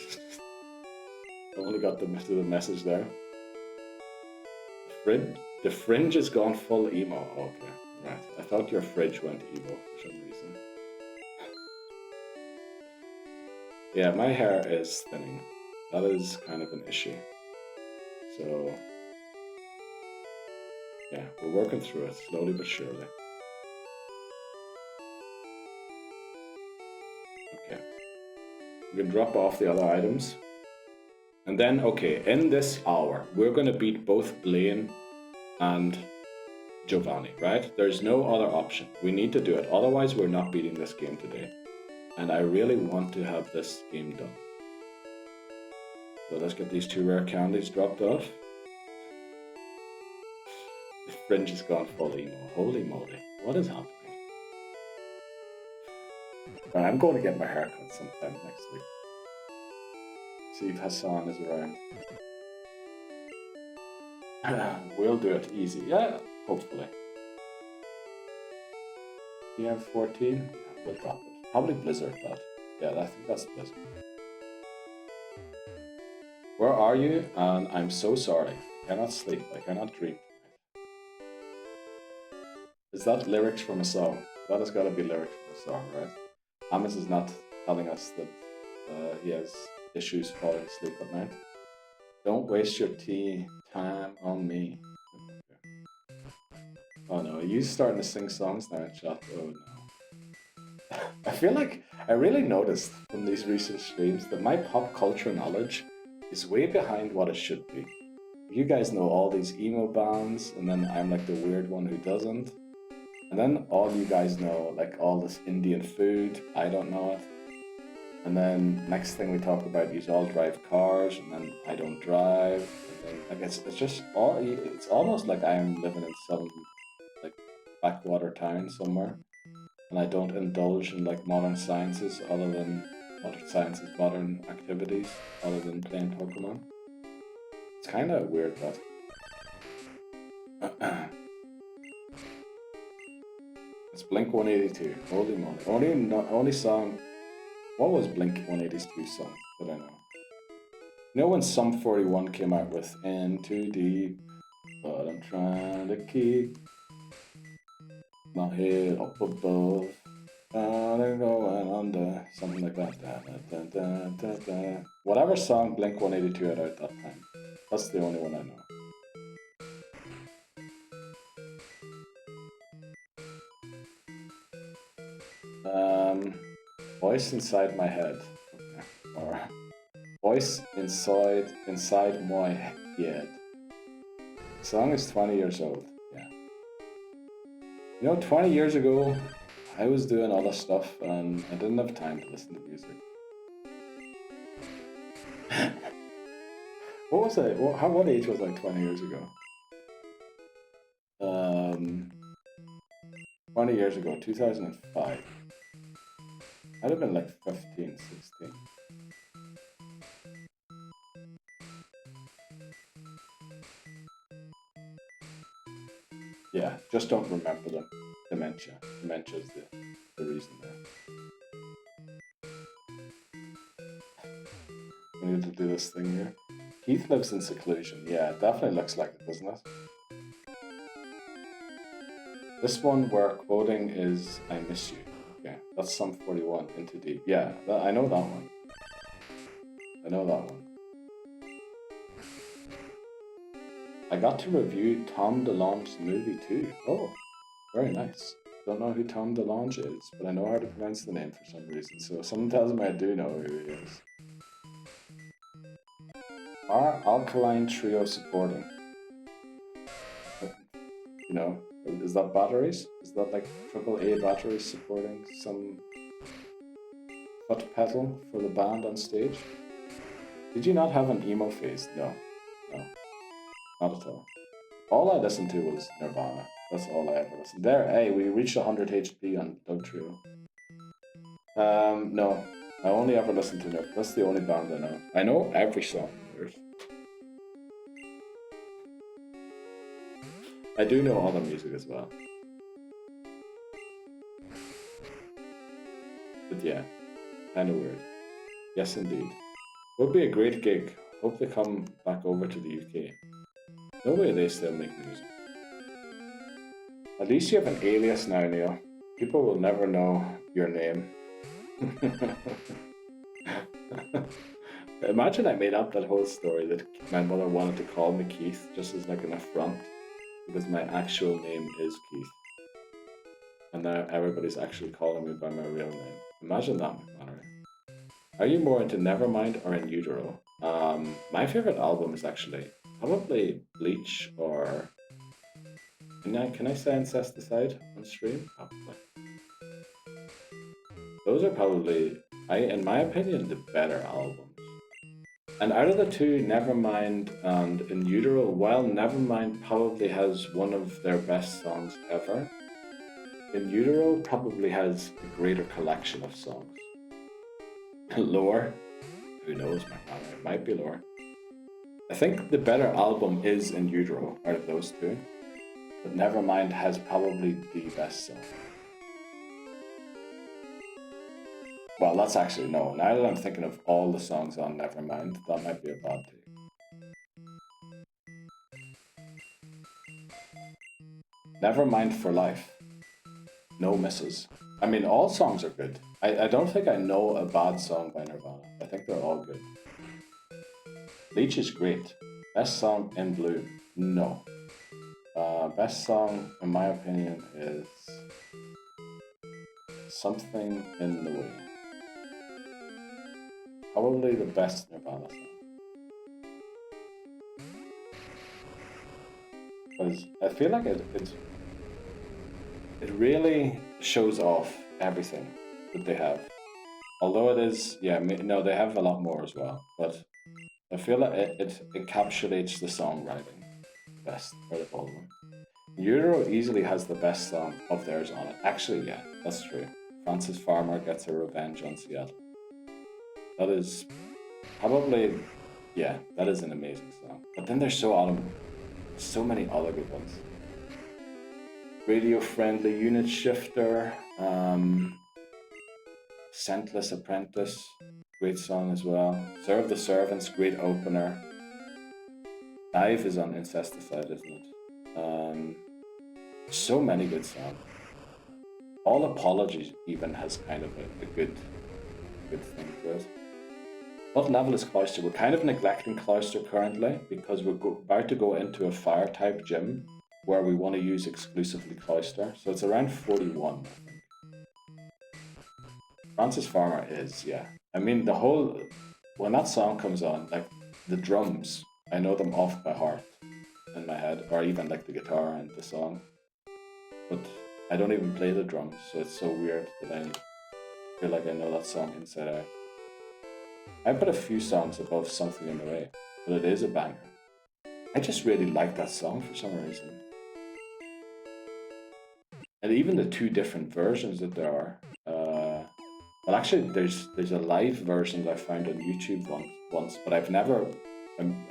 I only got the message there. The fringe has gone full emo. Okay, right. I thought your fridge went emo for some reason. Yeah, my hair is thinning. That is kind of an issue. So, yeah, we're working through it slowly but surely. Okay. We can drop off the other items. And then, okay, in this hour, we're going to beat both Blaine and Giovanni, right? There's no other option. We need to do it. Otherwise, we're not beating this game today. And I really want to have this game done. So let's get these 2 rare candies dropped off. The fringe has gone full emo. Holy moly. What is happening? Right, I'm going to get my hair cut sometime next week. See if Hassan is around. We'll do it easy. Yeah, hopefully. PM14? Yeah, we'll drop it. Probably Blizzard that. Yeah, I think that's Blizzard. Where are you? And I'm so sorry. I cannot sleep. I cannot dream. Is that lyrics from a song? That has got to be lyrics from a song, right? Amos is not telling us that he has issues falling asleep at night. Don't waste your time on me. Oh no, are you starting to sing songs now in chat? Oh no. I feel like I really noticed from these recent streams that my pop culture knowledge is way behind what it should be. You guys know all these emo bands, and then I'm like the weird one who doesn't. And then all you guys know like all this Indian food, I don't know it. And then next thing we talk about, you all drive cars, and then I don't drive. And then, like it's just all. It's almost like I'm living in some like backwater town somewhere, and I don't indulge in like modern sciences modern activities other than playing Pokemon. It's kind of weird, but it's Blink 182. Holy moly! Only song. What was Blink 182 song that I know? You know when Sum 41 came out with "In Too Deep," but I'm trying to keep my head up above. Going under, something like that. Da, da, da, da. Whatever song Blink 182 had out that time. That's the only one I know. Voice inside my head. Okay. Or voice inside my head. The song is 20 years old. Yeah. You know, 20 years ago, I was doing other stuff and I didn't have time to listen to music. What was I? What age was I 20 years ago? 20 years ago, 2005. I'd have been like 15, 16. Yeah, just don't remember them. Dementia. Dementia is the reason there. We need to do this thing here. Keith lives in seclusion. Yeah, it definitely looks like it, doesn't it? This one where quoting is "I miss you." Okay, that's Sum 41, Into Deep. Yeah, I know that one. I know that one. I got to review Tom DeLonge's movie too. Oh, very nice. Don't know who Tom DeLonge is, but I know how to pronounce the name for some reason, so someone tells me I do know who he is. Are Alkaline Trio supporting? You know, is that batteries? Is that like AAA batteries supporting some foot pedal for the band on stage? Did you not have an emo phase? No. No. Not at all. All I listened to was Nirvana. That's all I ever listened. There, hey, we reached 100 HP on Doug Trio. No. I only ever listened to Nirvana. That's the only band I know. I know every song. I do know all the music as well. But yeah, kind of weird. Yes, indeed. Would be a great gig. Hope they come back over to the UK. No way they still make music. At least you have an alias now, Neil. People will never know your name. Imagine I made up that whole story that my mother wanted to call me Keith just as like an affront because my actual name is Keith. And now everybody's actually calling me by my real name. Imagine that, McMannery. Are you more into Nevermind or In Utero? My favorite album is actually probably Bleach or... Can I say Incesticide on stream? Probably. Those are probably, in my opinion, the better albums. And out of the two, Nevermind and In Utero, while Nevermind probably has one of their best songs ever, In Utero probably has a greater collection of songs. Lore? Who knows, McManus? It might be Lore. I think the better album is In Utero out of those two. But Nevermind has probably the best song. Well, that's actually no. Now that I'm thinking of all the songs on Nevermind, that might be a bad take. Nevermind for life. No misses. I mean, all songs are good. I don't think I know a bad song by Nirvana. I think they're all good. Bleach is great. Best song in Blue? No. Best song, in my opinion, is... Something in the Way. Probably the best Nirvana song. Because I feel like it really shows off everything that they have. Although it is, yeah, no, they have a lot more as well. But I feel like it encapsulates the songwriting best out of all of them. Euro easily has the best song of theirs on it. Actually, yeah, that's true. Francis Farmer Gets a Revenge on Seattle. That is probably, yeah, that is an amazing song. But then there's so many other good ones. Radio Friendly Unit Shifter, Scentless Apprentice, great song as well. Serve the Servants, great opener. Dive is on Incesticide, isn't it? So many good songs. All Apologies even has kind of a good thing to it. What level is Cloister? We're kind of neglecting Cloister currently because we're about to go into a fire type gym where we want to use exclusively Cloister. So it's around 41, I think. Francis Farmer is, yeah. I mean, when that song comes on, like the drums, I know them off by heart in my head, or even like the guitar and the song. But I don't even play the drums, so it's so weird that I feel like I know that song inside out. I put a few songs above Something in the Way, but it is a banger. I just really like that song for some reason. And even the two different versions that there are. Well, actually, there's a live version that I found on YouTube once, but I've never.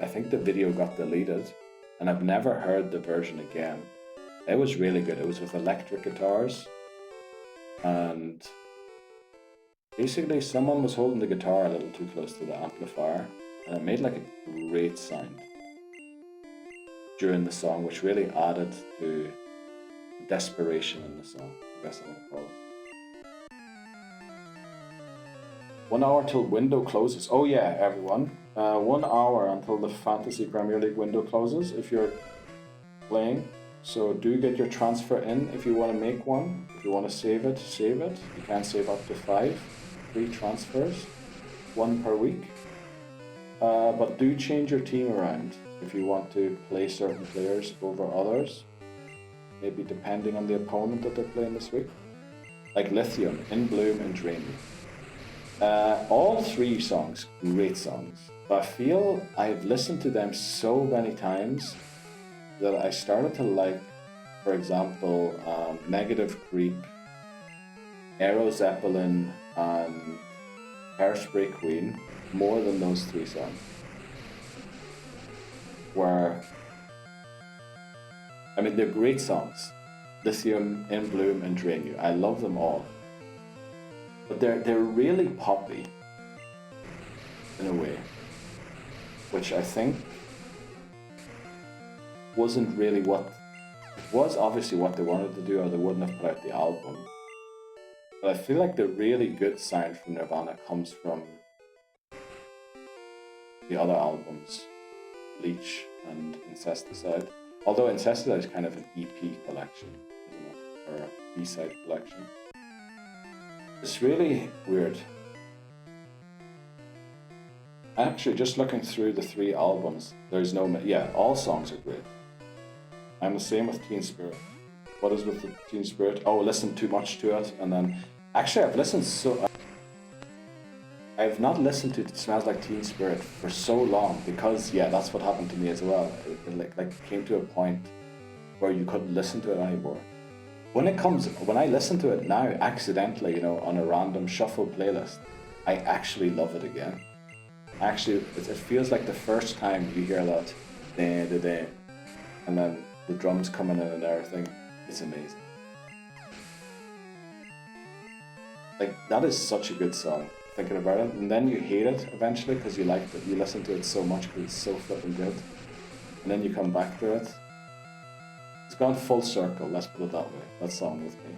I think the video got deleted, and I've never heard the version again. It was really good. It was with electric guitars, and basically someone was holding the guitar a little too close to the amplifier, and it made like a great sound during the song, which really added to desperation in the song, I guess I want to call it. 1 hour till window closes. Oh yeah, everyone. 1 hour until the Fantasy Premier League window closes if you're playing. So do get your transfer in if you want to make one. If you want to save it, save it. You can save up to 5 free transfers, 1 per week. But do change your team around if you want to play certain players over others. Maybe depending on the opponent that they're playing this week. Like Lithium, In Bloom, and Drain Me. All 3 songs, great songs. But I feel I've listened to them so many times that I started to like, for example, Negative Creep, Aero Zeppelin, and Hairspray Queen more than those 3 songs. I mean, they're great songs. Lithium, In Bloom, and Drain You. I love them all. But they're really poppy in a way, which I think wasn't really it was obviously what they wanted to do, or they wouldn't have put out the album. But I feel like the really good sound from Nirvana comes from the other albums, Bleach and Incesticide. Although Incesticide is kind of an EP collection, isn't it? Or a B-side collection. It's really weird. Actually, just looking through the 3 albums, there's no... Yeah, all songs are great. I'm the same with Teen Spirit. What is with the Teen Spirit? Oh, listen too much to it, and then... Actually, I've not listened to It Smells Like Teen Spirit for so long, because, yeah, that's what happened to me as well. It came to a point where you couldn't listen to it anymore. When I listen to it now, accidentally, on a random shuffle playlist, I actually love it again. Actually, it feels like the first time you hear that, and then the drums coming in and everything, it's amazing. Like, that is such a good song, thinking about it, and then you hate it eventually because you liked it, you listen to it so much because it's so flippin' good, and then you come back to it. It's gone full circle, let's put it that way, that song with me.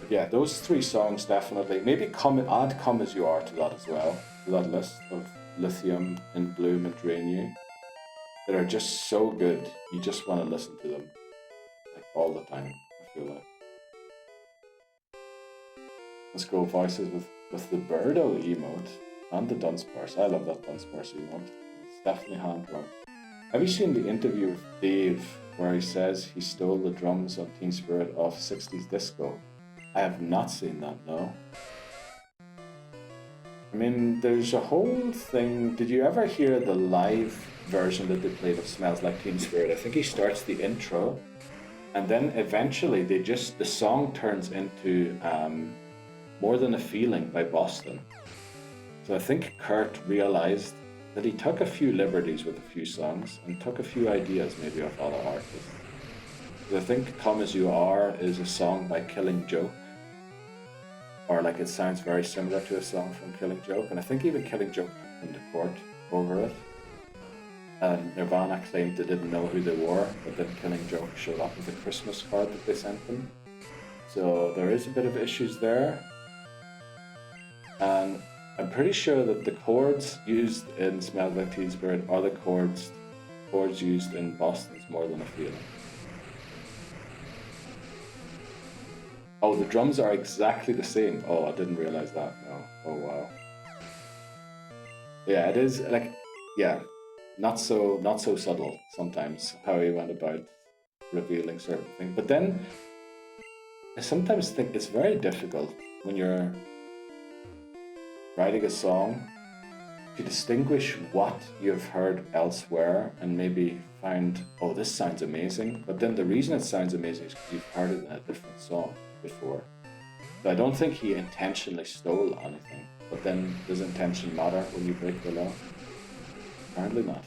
But yeah, those 3 songs definitely. Maybe add Come As You Are to that as well, to that list of Lithium, In Bloom, and Drain You. that are just so good. You just want to listen to them like all the time, I feel like. Let's go voices with the Birdo emote and the Dunsparce. I love that Dunsparce emote. It's definitely hand drawn. Have you seen the interview with Dave where he says he stole the drums on Teen Spirit off 60s Disco? I have not seen that, no. I mean, there's a whole thing. Did you ever hear the live version that they played of Smells Like Teen Spirit? I think he starts the intro, and then eventually the song turns into More Than a Feeling by Boston. So I think Kurt realized that he took a few liberties with a few songs and took a few ideas maybe of other artists. I think Come As You Are is a song by Killing Joke, or like it sounds very similar to a song from Killing Joke, and I think even Killing Joke took them to court over it. And Nirvana claimed they didn't know who they were, but then Killing Joke showed up with a Christmas card that they sent them. So there is a bit of issues there. And I'm pretty sure that the chords used in Smells Like Teen Spirit are the chords used in Boston's More Than a Feeling. Oh, the drums are exactly the same. Oh, I didn't realize that. No. Oh, wow. Yeah, it is like, yeah, not so subtle sometimes how he went about revealing certain things. But then I sometimes think it's very difficult when you're writing a song to distinguish what you've heard elsewhere and maybe find, oh, this sounds amazing. But then the reason it sounds amazing is because you've heard it in a different song before. So I don't think he intentionally stole anything. But then does intention matter when you break the law? Apparently not.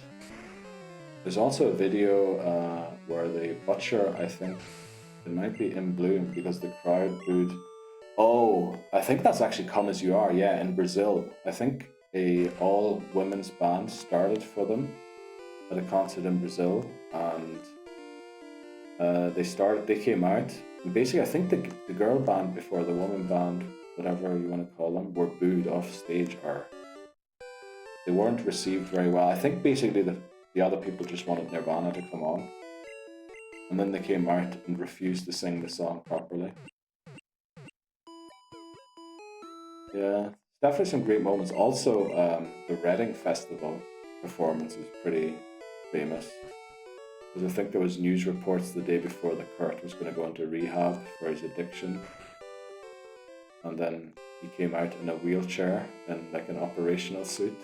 There's also a video where the butcher, I think, it might be in bloom because the crowd booed. Oh, I think that's actually Come As You Are, yeah, in Brazil. I think a all-women's band started for them at a concert in Brazil, and they came out, and basically I think the girl band before the woman band, whatever you want to call them, were booed off stage, or they weren't received very well. I think basically the other people just wanted Nirvana to come on, and then they came out and refused to sing the song properly. Yeah, definitely some great moments. Also, the Reading Festival performance is pretty famous. Because I think there was news reports the day before that Kurt was going to go into rehab for his addiction. And then he came out in a wheelchair in like an operational suit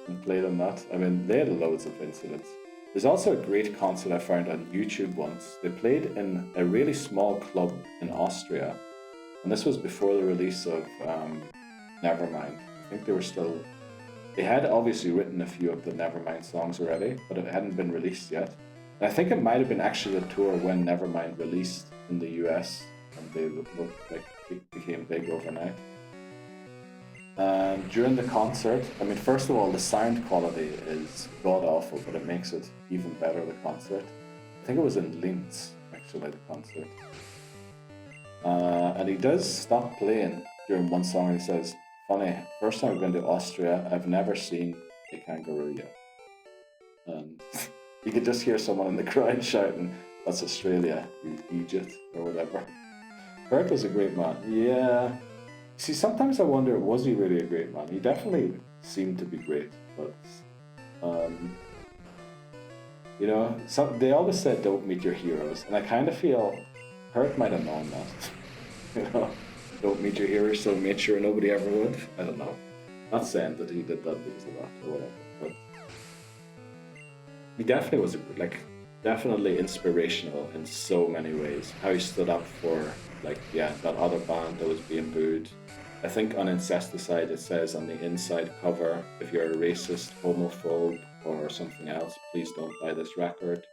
and played on that. I mean, they had loads of incidents. There's also a great concert I found on YouTube once. They played in a really small club in Austria. And this was before the release of Nevermind. I think they had obviously written a few of the Nevermind songs already, but it hadn't been released yet. And I think it might have been actually the tour when Nevermind released in the US, and they became big overnight. And during the concert, I mean, first of all, the sound quality is god-awful, but it makes it even better, the concert. I think it was in Linz, actually, the concert. And he does stop playing during one song and he says, funny, first time I've been to Austria, I've never seen a kangaroo yet. And you could just hear someone in the crowd shouting, that's Australia, you Egypt, or whatever. Kurt was a great man. Yeah. See, sometimes I wonder, was he really a great man? He definitely seemed to be great, but you know, they always said don't meet your heroes, and I kind of feel Kurt might have known that. You know, don't meet your heroes, so made sure nobody ever would. I don't know. Not saying that he did that because of that or whatever, but he definitely was definitely inspirational in so many ways. How he stood up for that other band that was being booed. I think on Incesticide it says on the inside cover, if you're a racist, homophobe, or something else, please don't buy this record.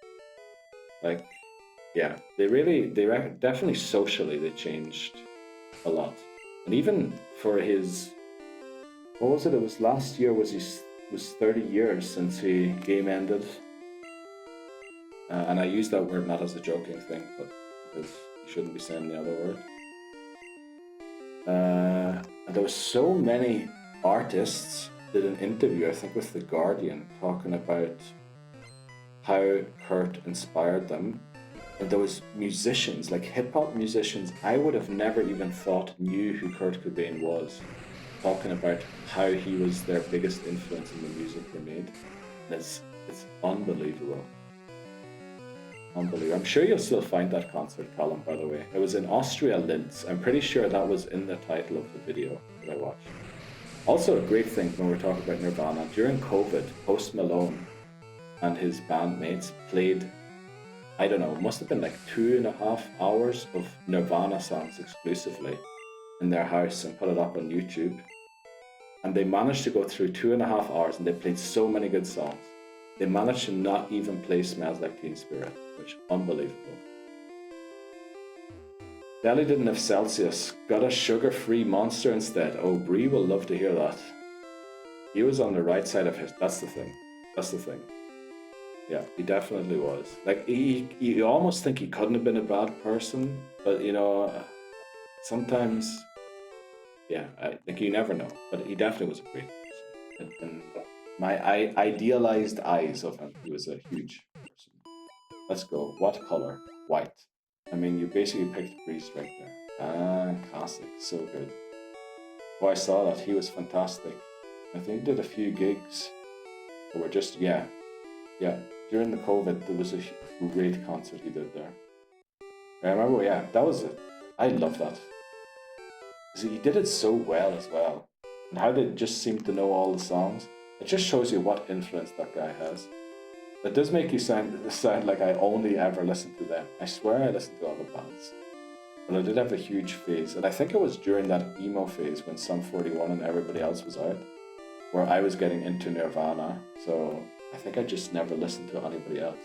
Yeah, definitely socially they changed a lot. And even for his, what was it? It was last year was 30 years since he game ended. And I use that word not as a joking thing, but because you shouldn't be saying the other word. And there were so many artists did an interview, I think with The Guardian, talking about how Kurt inspired them. And there was musicians, like hip-hop musicians, I would have never even thought knew who Kurt Cobain was, talking about how he was their biggest influence in the music they made. It's unbelievable. Unbelievable. I'm sure you'll still find that concert, Colin, by the way. It was in Austria, Linz. I'm pretty sure that was in the title of the video that I watched. Also, a great thing when we're talking about Nirvana, during COVID, Post Malone and his bandmates played, I don't know, it must have been like 2.5 hours of Nirvana songs exclusively in their house and put it up on YouTube. And they managed to go through 2.5 hours and they played so many good songs. They managed to not even play Smells Like Teen Spirit, which is unbelievable. Deli didn't have Celsius, got a sugar-free Monster instead. Oh, Bree will love to hear that. He was on the right side of his, that's the thing. That's the thing. Yeah, he definitely was. Like, you almost think he couldn't have been a bad person, but you know, sometimes, yeah, I think you never know. But he definitely was a great person. And my idealized eyes of him, he was a huge person. Let's go. What color? White. I mean, you basically picked Grease right there. Ah, classic. So good. Oh, I saw that. He was fantastic. I think he did a few gigs. That were just, yeah. During the COVID, there was a great concert he did there. I remember, yeah, that was it. I love that. See, he did it so well as well. And how they just seem to know all the songs. It just shows you what influence that guy has. It does make you sound like I only ever listen to them. I swear I listen to other bands. But I did have a huge phase, and I think it was during that emo phase when Sum 41 and everybody else was out, where I was getting into Nirvana, so I think I just never listened to anybody else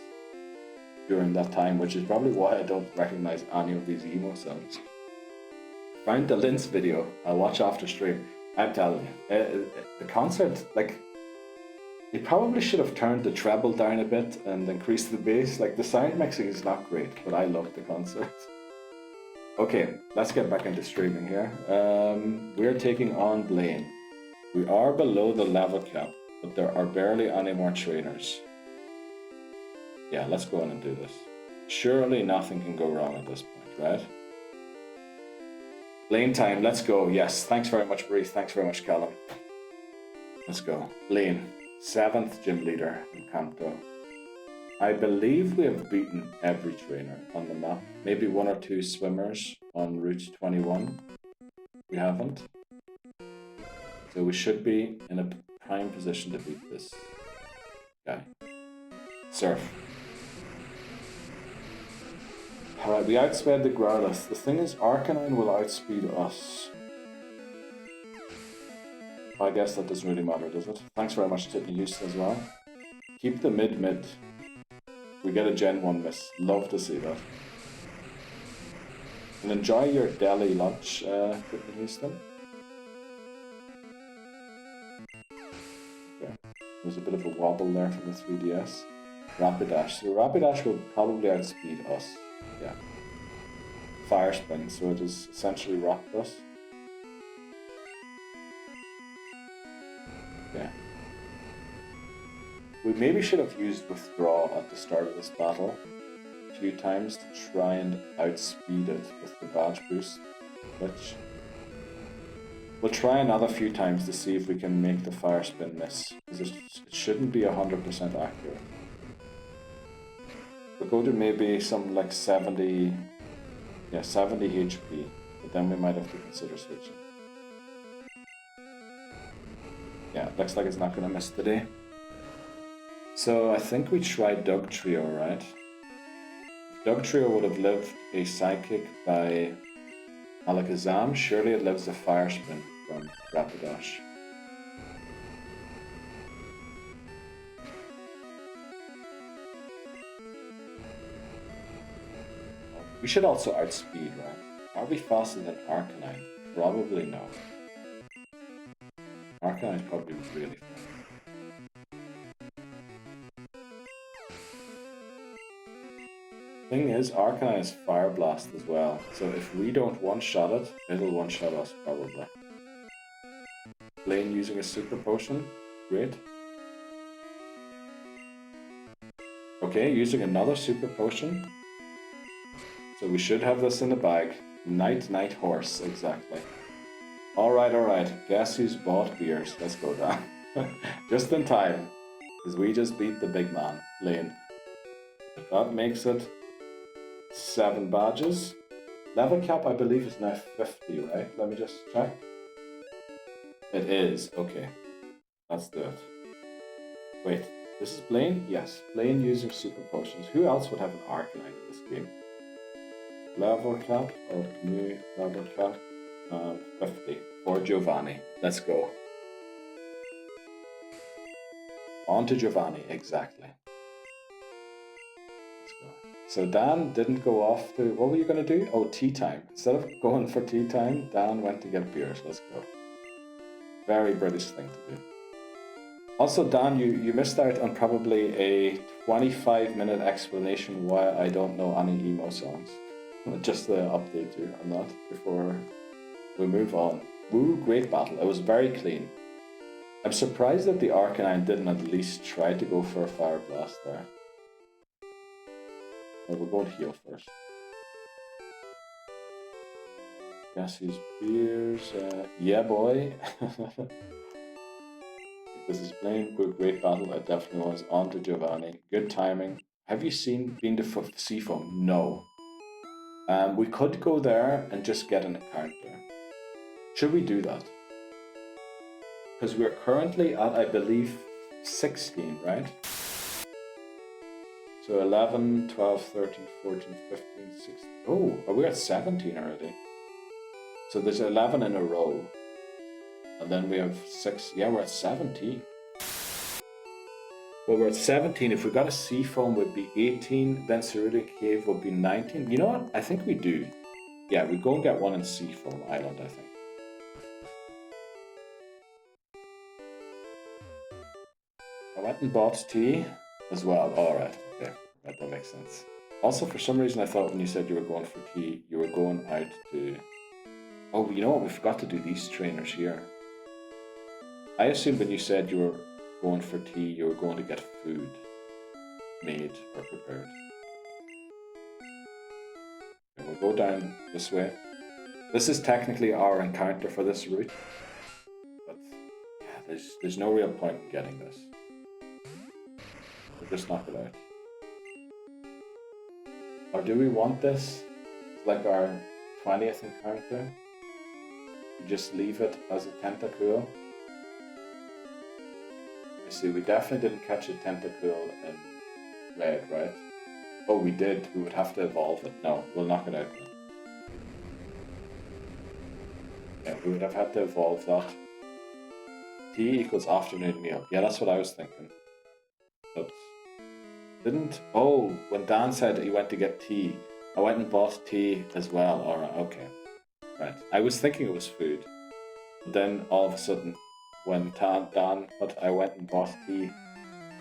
during that time, which is probably why I don't recognize any of these emo songs. Find the Linz video, I'll watch after stream. I'm telling you, the concert, like, they probably should have turned the treble down a bit and increased the bass. Like, the sound mixing is not great, but I loved the concert. Okay, let's get back into streaming here. We're taking on Blaine. We are below the level cap, but there are barely any more trainers. Yeah, let's go on and do this. Surely nothing can go wrong at this point, right? Blaine time, let's go. Yes, thanks very much, Bree. Thanks very much, Callum. Let's go. Blaine. 7th gym leader in Kanto. I believe we have beaten every trainer on the map. Maybe 1 or 2 swimmers on Route 21. We haven't. So we should be in a prime position to beat this guy. Surf. Alright, we outsped the Growlithe. The thing is, Arcanine will outspeed us. I guess that doesn't really matter, does it? Thanks very much to Houston as well. Keep the mid-mid. We get a Gen 1 miss. Love to see that. And enjoy your deli lunch, Whitney Houston. Okay. There's a bit of a wobble there from the 3DS. Rapidash. So Rapidash will probably outspeed us. Yeah. Fire Spin, so it has essentially rocked us. Yeah. We maybe should have used Withdraw at the start of this battle a few times to try and outspeed it with the badge boost glitch. We'll try another few times to see if we can make the Fire Spin miss, because it shouldn't be 100% accurate. We'll go to maybe some like 70 HP, but then we might have to consider switching. Yeah, looks like it's not going to miss today. So I think we tried Dugtrio, right? If Dugtrio would have lived a Psychic by Alakazam, surely it lives a Fire Spin from Rapidash. We should also outspeed, right? Are we faster than Arcanine? Probably no. Arcanine is probably really fast. Thing is, Arcanine has Fire Blast as well, so if we don't one-shot it, it'll one-shot us probably. Blaine using a super potion. Great. Okay, using another super potion. So we should have this in the bag. Night horse, exactly. Alright. Guess who's bought beers? Let's go down. Just in time. Because we just beat the big man, Blaine. That makes it 7 badges. Level cap, I believe, is now 50, right? Let me just check. It is, okay. Let's do it. Wait, this is Blaine? Yes, Blaine using super potions. Who else would have an Arcanine in this game? Level cap, or new level cap, 50 for Giovanni. Let's go. On to Giovanni, exactly. Let's go. So Dan didn't go off to, what were you going to do? Oh, tea time. Instead of going for tea time, Dan went to get beers. Let's go. Very British thing to do. Also, Dan, you missed out on probably a 25-minute explanation why I don't know any emo songs. Just to update you on that before we move on. Woo, great battle. It was very clean. I'm surprised that the Arcanine didn't at least try to go for a Fire Blast there. Well, we're going to heal first. Guess whose beers? Yeah, boy. This is Blaine. Great battle. It definitely was. On to Giovanni. Good timing. Have you been to Seafoam? No. We could go there and just get an encounter. Should we do that? Because we're currently at, I believe, 16, right? So 11, 12, 13, 14, 15, 16. Oh, are we at 17 already? So there's 11 in a row. And then we have 6. Yeah, we're at 17. Well, we're at 17. If we got a Seafoam, would be 18. Then Cerulean Cave would be 19. You know what? I think we do. Yeah, we go and get one in Seafoam Island, I think. I went and bought tea as well. Alright, okay. Right, that makes sense. Also, for some reason, I thought when you said you were going for tea, you were going out to... Oh, you know what? We forgot to do these trainers here. I assumed when you said you were going for tea, you were going to get food made or prepared. Okay, we'll go down this way. This is technically our encounter for this route. But yeah, there's no real point in getting this. We'll just knock it out. Or do we want this? It's like our 20th encounter. We just leave it as a Tentacool. Let me see, we definitely didn't catch a Tentacool in red, right? Oh, we did. We would have to evolve it. No, we'll knock it out then. Yeah, we would have had to evolve that. Tea equals afternoon meal. Yeah, that's what I was thinking. But didn't... Oh, when Dan said he went to get tea, I went and bought tea as well. Alright, okay. Right. I was thinking it was food. But then all of a sudden, when I went and bought tea,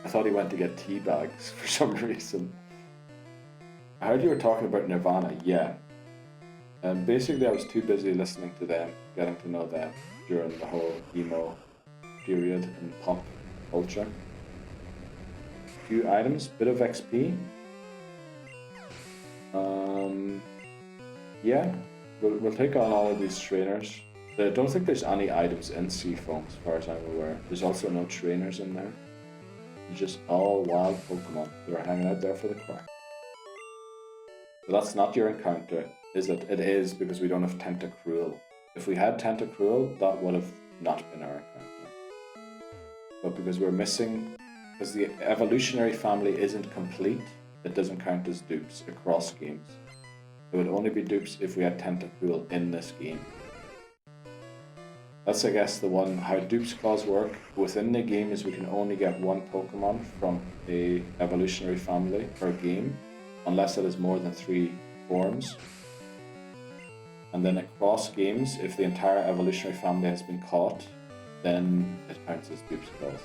I thought he went to get tea bags for some reason. I heard you were talking about Nirvana, yeah. And basically I was too busy listening to them, getting to know them during the whole emo period in pop culture. Few items, bit of XP. Yeah, we'll take on all of these trainers. I don't think there's any items in Seafoam as far as I'm aware. There's also no trainers in there. It's just all wild Pokemon that are hanging out there for the crack. So that's not your encounter, is it? It is, because we don't have Tentacruel. If we had Tentacruel, that would have not been our encounter. But because we're missing, because the evolutionary family isn't complete, it doesn't count as dupes across games. It would only be dupes if we had Tentacruel in this game. That's, I guess, the one, how dupes clause work within the game is we can only get one Pokemon from a evolutionary family per game, unless it is more than 3 forms. And then across games, if the entire evolutionary family has been caught, then it counts as dupes clause.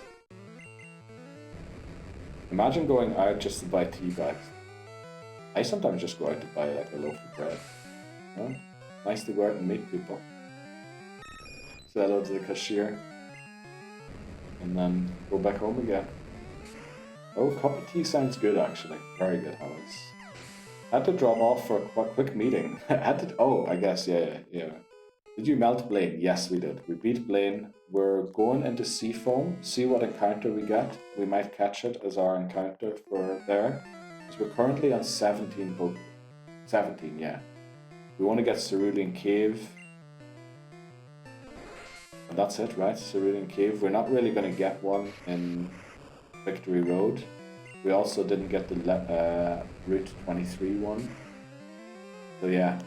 Imagine going out just to buy tea bags. I sometimes just go out to buy like a loaf of bread. You know? Nice to go out and meet people. Say hello to the cashier. and then go back home again. Oh, cup of tea sounds good actually. Very good, Alex. Had to drop off for a quick meeting. Had to. Oh, I guess yeah. Did you melt Blaine? Yes, we did. We beat Blaine. We're going into Seafoam. See what encounter we get. We might catch it as our encounter for there. Because we're currently on 17 Pokemon. 17, yeah. We want to get Cerulean Cave. And that's it, right? Cerulean Cave. We're not really going to get one in Victory Road. We also didn't get the Route 23 one. So yeah,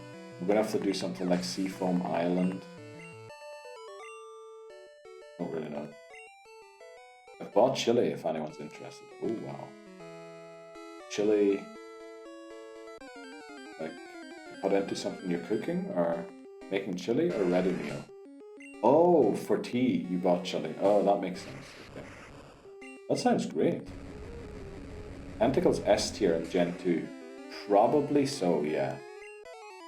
we're going to have to do something like Seafoam Island. Don't really know. I've bought chili if anyone's interested. Oh wow. Chili, like, to put into something you're cooking, or making chili, or ready meal? Oh, for tea you bought chili. Oh, that makes sense. Okay. That sounds great. Tentacles S tier in Gen 2. Probably so, yeah.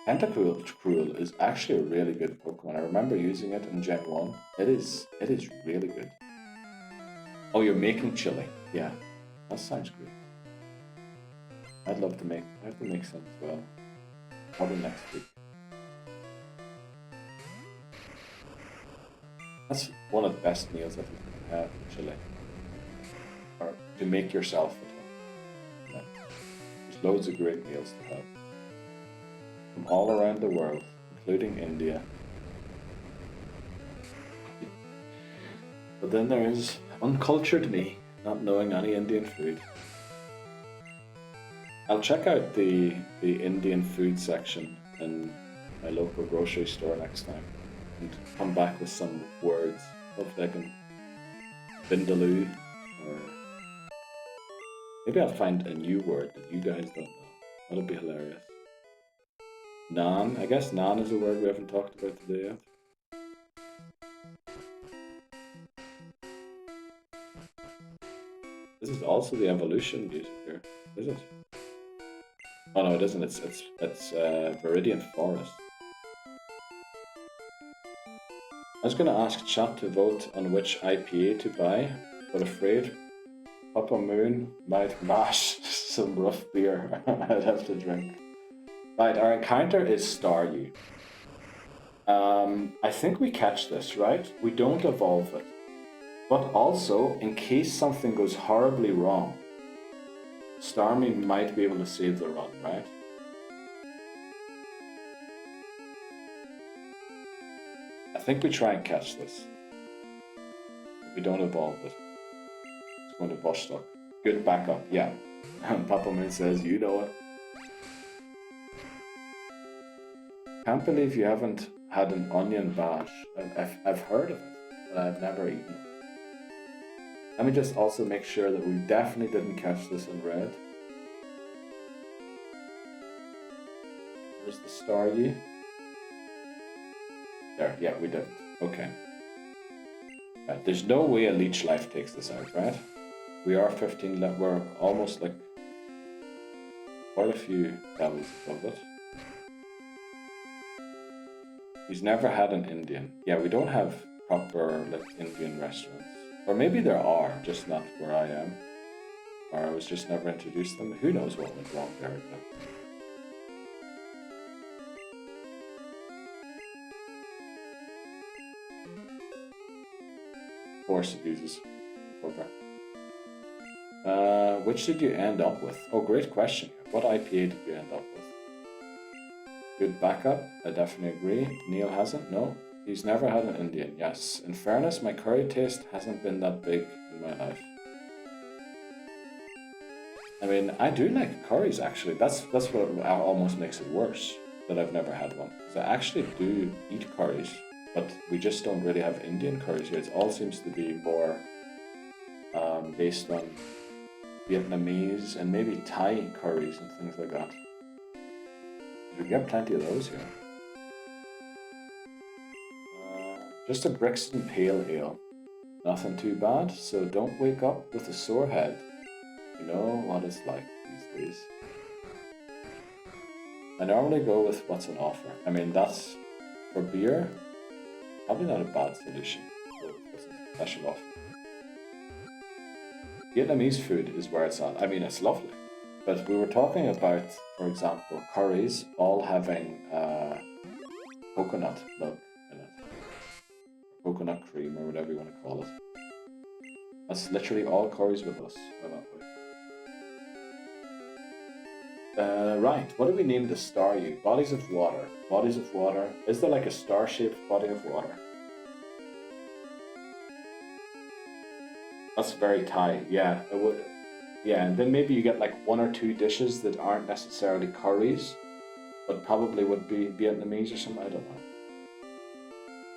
Tentacruel is actually a really good Pokemon. I remember using it in Gen 1. It is really good. Oh, you're making chili. Yeah, that sounds great. I'd love to make some as well. Probably next week. That's one of the best meals that you can have, chili. Or to make yourself at home. Yeah. There's loads of great meals to have. From all around the world, including India. But then there is uncultured me, not knowing any Indian food. I'll check out the Indian food section in my local grocery store next time and come back with some words. Hopefully I can Vindaloo, or maybe I'll find a new word that you guys don't know. That'll be hilarious. Naan. I guess naan is a word we haven't talked about today yet. This is also the evolution music here, is it? Oh no, it isn't. It's Viridian Forest. I was going to ask chat to vote on which IPA to buy, but afraid Papa Moon might mash some rough beer I'd have to drink. Right, our encounter is Staryu. I think we catch this, right? We don't evolve it. But also, in case something goes horribly wrong, Starmie might be able to save the run, right? I think we try and catch this. We don't evolve it. It's going to Vostok. Good backup, yeah. Papa Moon says, you know it. Can't believe you haven't had an onion bash. I've heard of it, but I've never eaten it. Let me just also make sure that we definitely didn't catch this in red. Where's the Staryu? There, yeah, we didn't. Okay. Right, there's no way a Leech Life takes this out, right? We are 15 levels. We're almost like quite a few levels above it. He's never had an Indian. Yeah, we don't have proper like Indian restaurants. Or maybe there are, just not where I am. Or I was just never introduced to them. Who knows what went wrong there now. Of course it uses Koga. Which did you end up with? Oh, great question. What IPA did you end up with? Good backup, I definitely agree. Neil hasn't? No. He's never had an Indian, yes. In fairness, my curry taste hasn't been that big in my life. I mean, I do like curries actually. That's what almost makes it worse, that I've never had one. Because I actually do eat curries, but we just don't really have Indian curries here. It all seems to be more based on Vietnamese and maybe Thai curries and things like that. We get plenty of those here. Just a Brixton Pale Ale. Nothing too bad, so don't wake up with a sore head. You know what it's like these days. I normally go with what's on offer. I mean, that's for beer, probably not a bad solution. Go with what's a special offer. Vietnamese food is where it's at. I mean, it's lovely. But we were talking about, for example, curries all having coconut milk in it. Coconut cream, or whatever you want to call it. That's literally all curries with us. Right, what do we name the star you? Bodies of water. Bodies of water. Is there like a star-shaped body of water? That's very Thai. Yeah, it would. Yeah, and then maybe you get like one or two dishes that aren't necessarily curries, but probably would be Vietnamese or something. I don't know.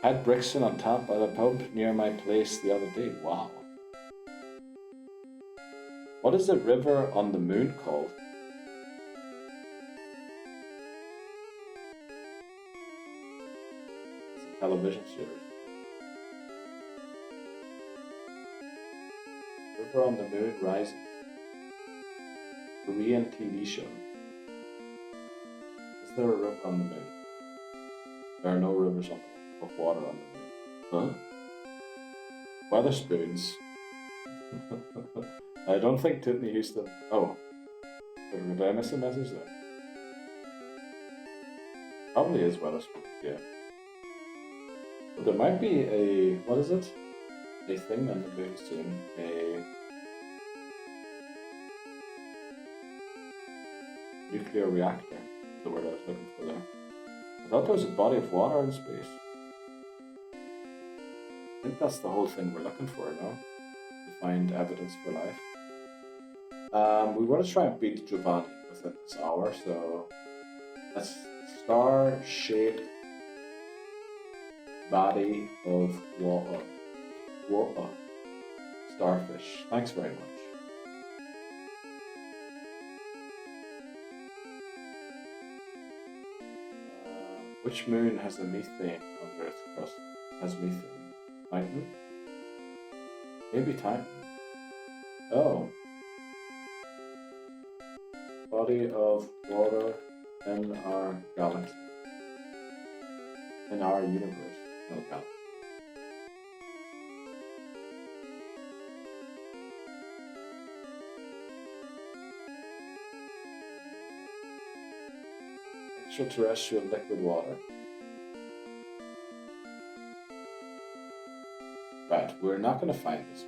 Had Brixton on tap at a pub near my place the other day. Wow. What is the river on the moon called? It's a television series. River on the Moon Rises. Korean TV show. Is there a river on the moon? There are no rivers of water on the moon. Huh? Weatherspoons. I don't think Whitney Houston. Oh. Did I miss a message there? Probably is Weatherspoons, yeah. But there might be a. What is it? A thing on the moon soon. A nuclear reactor. The word I was looking for there. I thought there was a body of water in space. I think that's the whole thing we're looking for now. To find evidence for life. We want to try and beat Giovanni within this hour, so a star-shaped body of water. Water. Starfish. Thanks very much. Which moon has a methane under its crust? Has methane? Titan? Maybe Titan. Oh. Body of water in our galaxy. In our universe. No galaxy. Extraterrestrial liquid water. Right, we're not going to find this.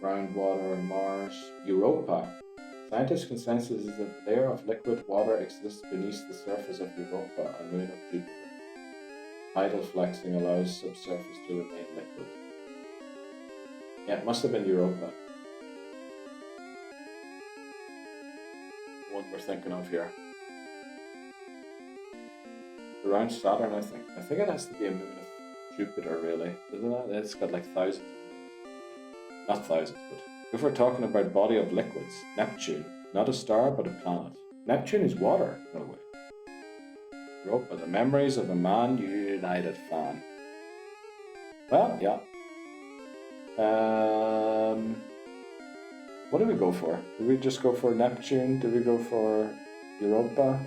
Groundwater, Mars, Europa. Scientists' consensus is that a layer of liquid water exists beneath the surface of Europa, a moon of Jupiter. Tidal flexing allows subsurface to remain liquid. Yeah, it must have been Europa. The one we're thinking of here. Around Saturn, I think. I think it has to be a moon of Jupiter, really. Isn't it? It's got like thousands. Not thousands, but if we're talking about body of liquids, Neptune, not a star but a planet. Neptune is water, by the way. Europa, the memories of a Man United fan. Well, yeah. What did we go for? Did we just go for Neptune? Did we go for Europa?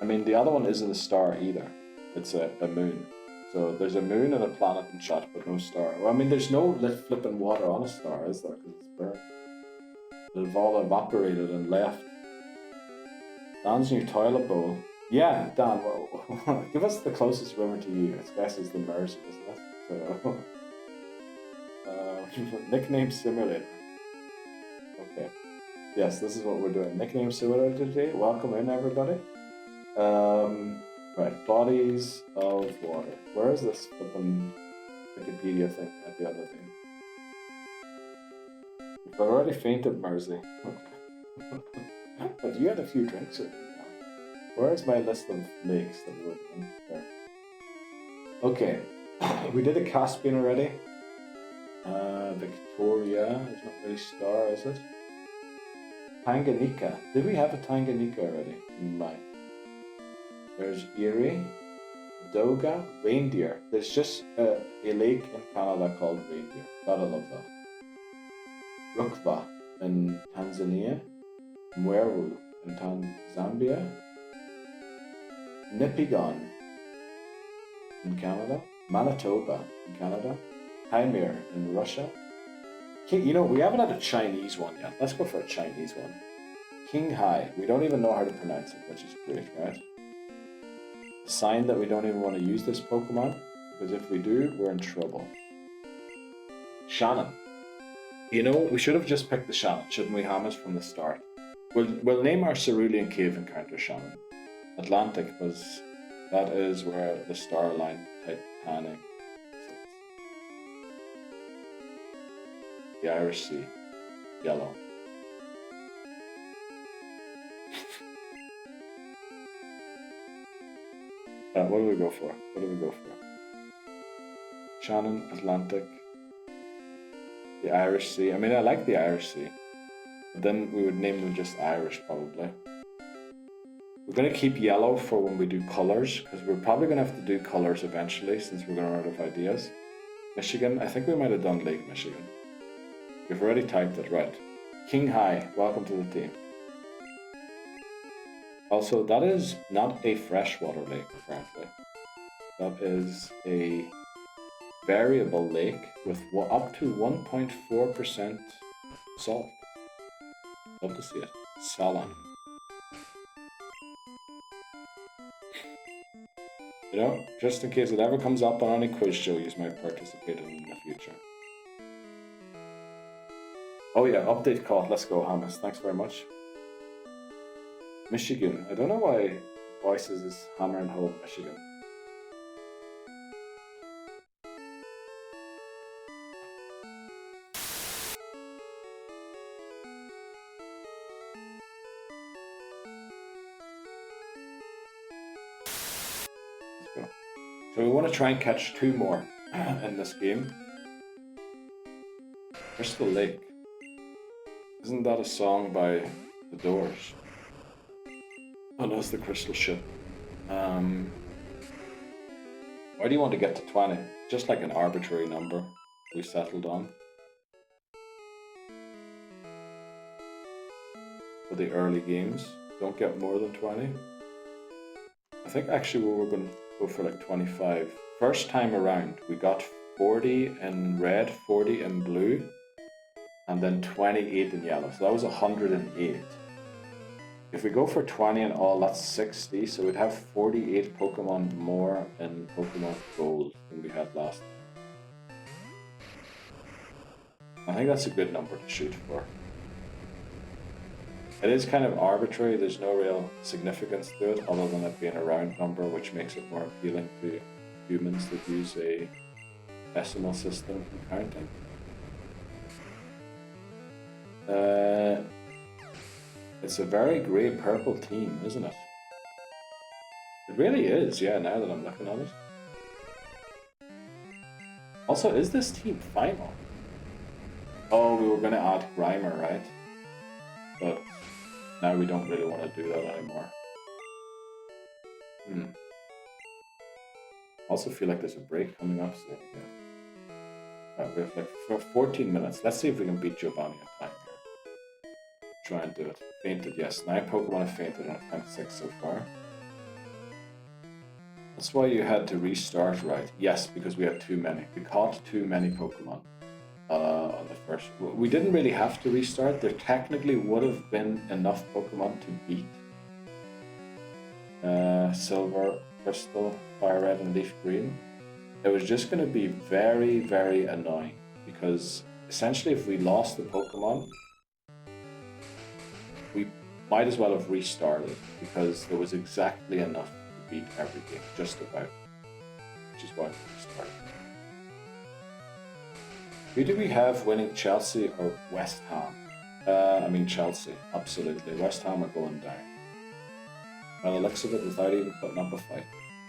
I mean, the other one isn't a star either. It's a moon. So there's a moon and a planet in shot, but no star. Well, I mean, there's no flipping water on a star, is there? Because it's burned. They've all evaporated and left. Dan's new toilet bowl. Yeah, Dan, well, give us the closest river to you. I guess it's the Mersey, isn't it? So, nickname simulator. Okay. Yes, this is what we're doing. Nickname simulator today. Welcome in, everybody. Right, bodies of water. Where is this flippin' Wikipedia thing at the other thing? I've already fainted, Mersey. But you had a few drinks already. Where's my list of lakes that we were in there? Okay, we did a Caspian already. Victoria is not really star, is it? Tanganyika. Did we have a Tanganyika already in mind? There's Erie, Doga, Reindeer. There's just a lake in Canada called Reindeer. Gotta love that. Rukva in Tanzania, Mweru in Zambia, Nipigon in Canada, Manitoba in Canada, Taimyr in Russia. You know, we haven't had a Chinese one yet. Let's go for a Chinese one. Qinghai. We don't even know how to pronounce it, which is great, right? A sign that we don't even want to use this Pokemon, because if we do, we're in trouble. Shannon. You know, we should have just picked the Shannon, shouldn't we, Hamas, from the start? We'll name our Cerulean Cave encounter Shannon. Atlantic, because that is where the star line Titanic sits. The Irish Sea. Yellow. What do we go for? What do we go for? Shannon, Atlantic, the Irish Sea. I mean, I like the Irish Sea. But then we would name them just Irish, probably. We're going to keep yellow for when we do colours, because we're probably going to have to do colours eventually, since we're going to run out of ideas. Michigan, I think we might have done Lake Michigan. We've already typed it, right. Qinghai, welcome to the team. Also, that is not a freshwater lake, apparently. That is a variable lake with up to 1.4% salt. Love to see it. Saline. You know, just in case it ever comes up on any quiz show you might participate in the future. Oh yeah, update call. Let's go, Hamas. Thanks very much. Michigan. I don't know why Voices is hammering home Michigan. Let's go. So we want to try and catch 2 more in this game. Crystal Lake. Isn't that a song by The Doors? Oh no, it's the Crystal Ship. Why do you want to get to 20? Just like an arbitrary number we settled on. For the early games, don't get more than 20. I think actually we were going to go for like 25. First time around, we got 40 in red, 40 in blue, and then 28 in yellow. So that was 108. If we go for 20 in all, that's 60. So we'd have 48 Pokemon more in Pokemon Gold than we had last time. I think that's a good number to shoot for. It is kind of arbitrary. There's no real significance to it other than it being a round number, which makes it more appealing to humans that use a decimal system in counting. It's a very grey-purple team, isn't it? It really is, yeah, now that I'm looking at it. Also, is this team final? Oh, we were going to add Grimer, right? But now we don't really want to do that anymore. Also feel like there's a break coming up soon. Yeah. We have like 14 minutes. Let's see if we can beat Giovanni in time here. Try and do it. Fainted, yes. 9 Pokemon have fainted and I've found 6 so far. That's why you had to restart, right? Yes, because we had too many. We caught too many Pokemon on the first. We didn't really have to restart. There technically would have been enough Pokemon to beat Silver, Crystal, Fire Red, and Leaf Green. It was just going to be very, very annoying because essentially if we lost the Pokemon, we might as well have restarted because there was exactly enough to beat every game, just about, which is why we restarted. Who do we have winning, Chelsea or West Ham? I mean Chelsea, absolutely. West Ham are going down. By the looks of it, without even putting up a fight.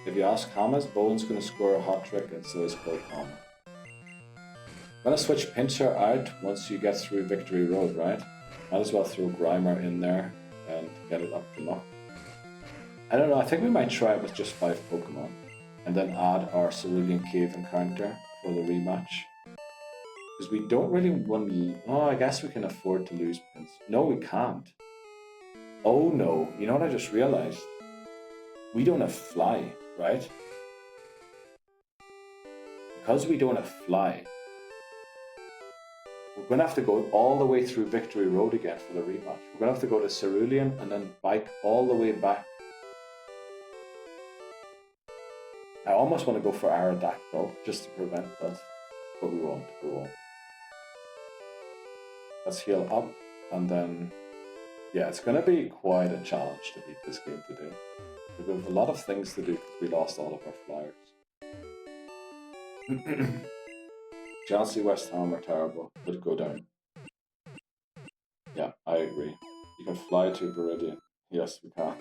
If you ask Hamas, Bowen's going to score a hat trick and so is Cole Palmer. I'm going to switch Pinscher out once you get through Victory Road, right? Might as well throw Grimer in there and get it up to luck. I don't know, I think we might try it with just 5 Pokemon and then add our Cerulean Cave encounter for the rematch. Because we don't really want to... Oh, I guess we can afford to lose Pins. No, we can't. Oh no, you know what I just realized? we don't have fly, right? Because we don't have fly, we're going to have to go all the way through Victory Road again for the rematch. We're going to have to go to Cerulean and then bike all the way back. I almost want to go for Aerodactyl just to prevent that, but we won't. Let's heal up, and then, yeah, it's going to be quite a challenge to beat this game today. We have a lot of things to do because we lost all of our flyers. Chelsea, West Ham are terrible, but go down. Yeah, I agree. You can fly to Viridian. Yes, we can.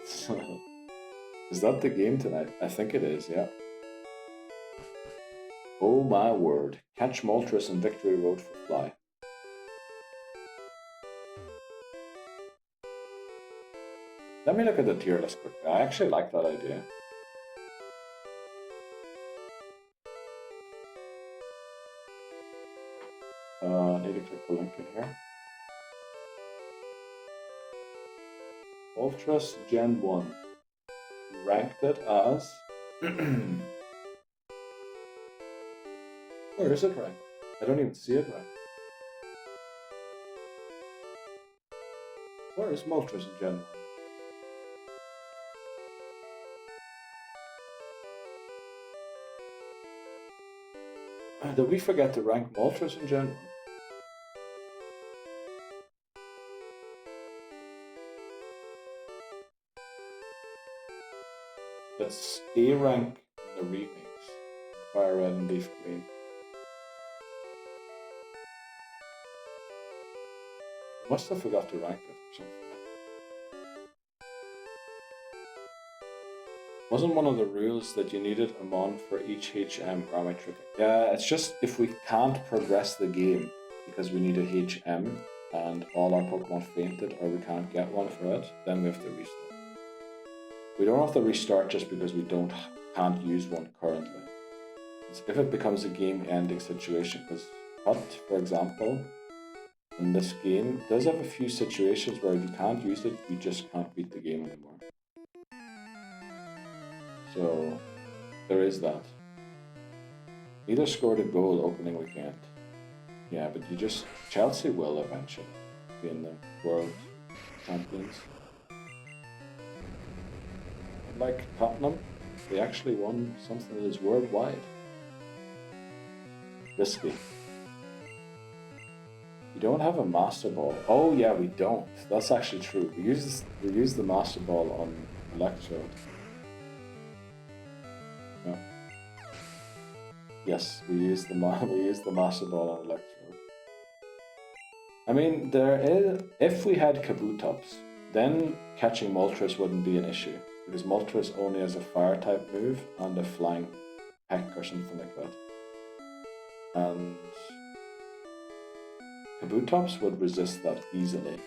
Is that the game tonight? I think it is, yeah. Oh my word. Catch Moltres and Victory Road for fly. Let me look at the tier list quickly. I actually like that idea. I need to click the link in here. Moltres Gen 1. Ranked it as... Where is it ranked? I don't even see it ranked. Where is Moltres in Gen 1? Did we forget to rank Moltres in Gen 1? Let's A rank in the remakes. Fire Red and Leaf Green. Must have forgot to rank it or something. Wasn't one of the rules that you needed a mon for each HM, or am I tripping? Yeah, it's just if we can't progress the game because we need a HM and all our Pokemon fainted or we can't get one for it, then we have to restart. We don't have to restart just because we can't use one currently. It's if it becomes a game-ending situation, because Hut, for example, in this game, does have a few situations where if you can't use it, you just can't beat the game anymore. So, there is that. Either scored a goal opening weekend. Yeah, but Chelsea will eventually be in the World Champions. Like Tottenham, they actually won something that is worldwide. Risky. We don't have a Master Ball. Oh yeah, we don't. That's actually true. We use the Master Ball on Electrode. Yeah. Yes, we use the Master Ball on Electrode. I mean, if we had Kabutops, then catching Moltres wouldn't be an issue. Because Moltres only has a fire type move and a flying peck or something like that. And Kabutops would resist that easily.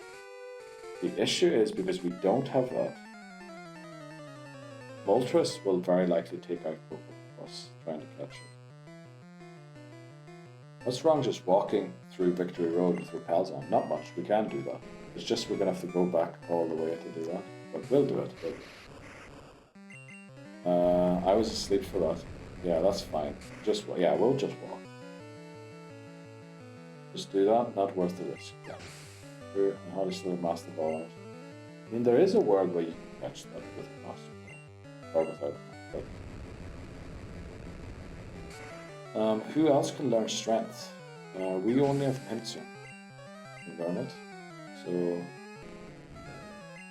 The issue is because we don't have that, Moltres will very likely take out Pokemon Plus trying to catch it. What's wrong just walking through Victory Road with repels on? Not much, we can do that. It's just we're going to have to go back all the way to do that. But we'll do it. I was asleep for that. Yeah, that's fine. We'll just walk. Just do that, not worth the risk. Yeah. Here, and how to still Master Ball on it. I mean, there is a world where you can catch that with a Master Ball. Or without it. Who else can learn Strength? We only have Pinsir. You can learn it. So,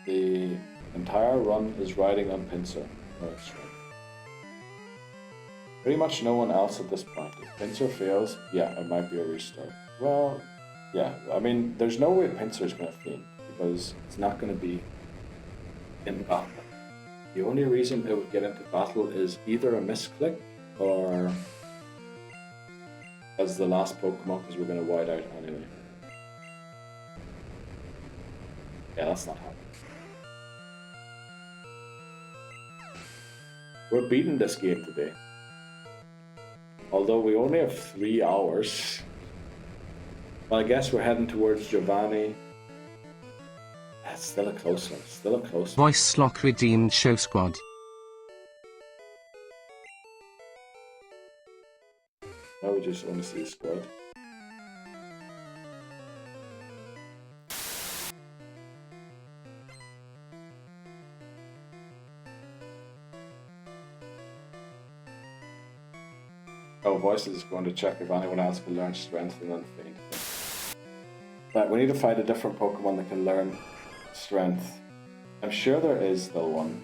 the entire run is riding on Pinsir. Strength. Pretty much no one else at this point. If Pinsir fails, yeah, it might be a restart. Well, yeah, I mean, there's no way Pinsir's going to faint because it's not going to be in battle. The only reason it would get into battle is either a misclick or as the last Pokemon because we're going to wide out anyway. Yeah, that's not happening. We're beating this game today. Although we only have 3 hours. Well, I guess we're heading towards Giovanni. That's still a close one. Voice Lock redeemed Show Squad. Why would you just only see the squad? Oh, Voices is going to check if anyone else can learn strength and then faint. But we need to find a different Pokemon that can learn strength. I'm sure there is still one.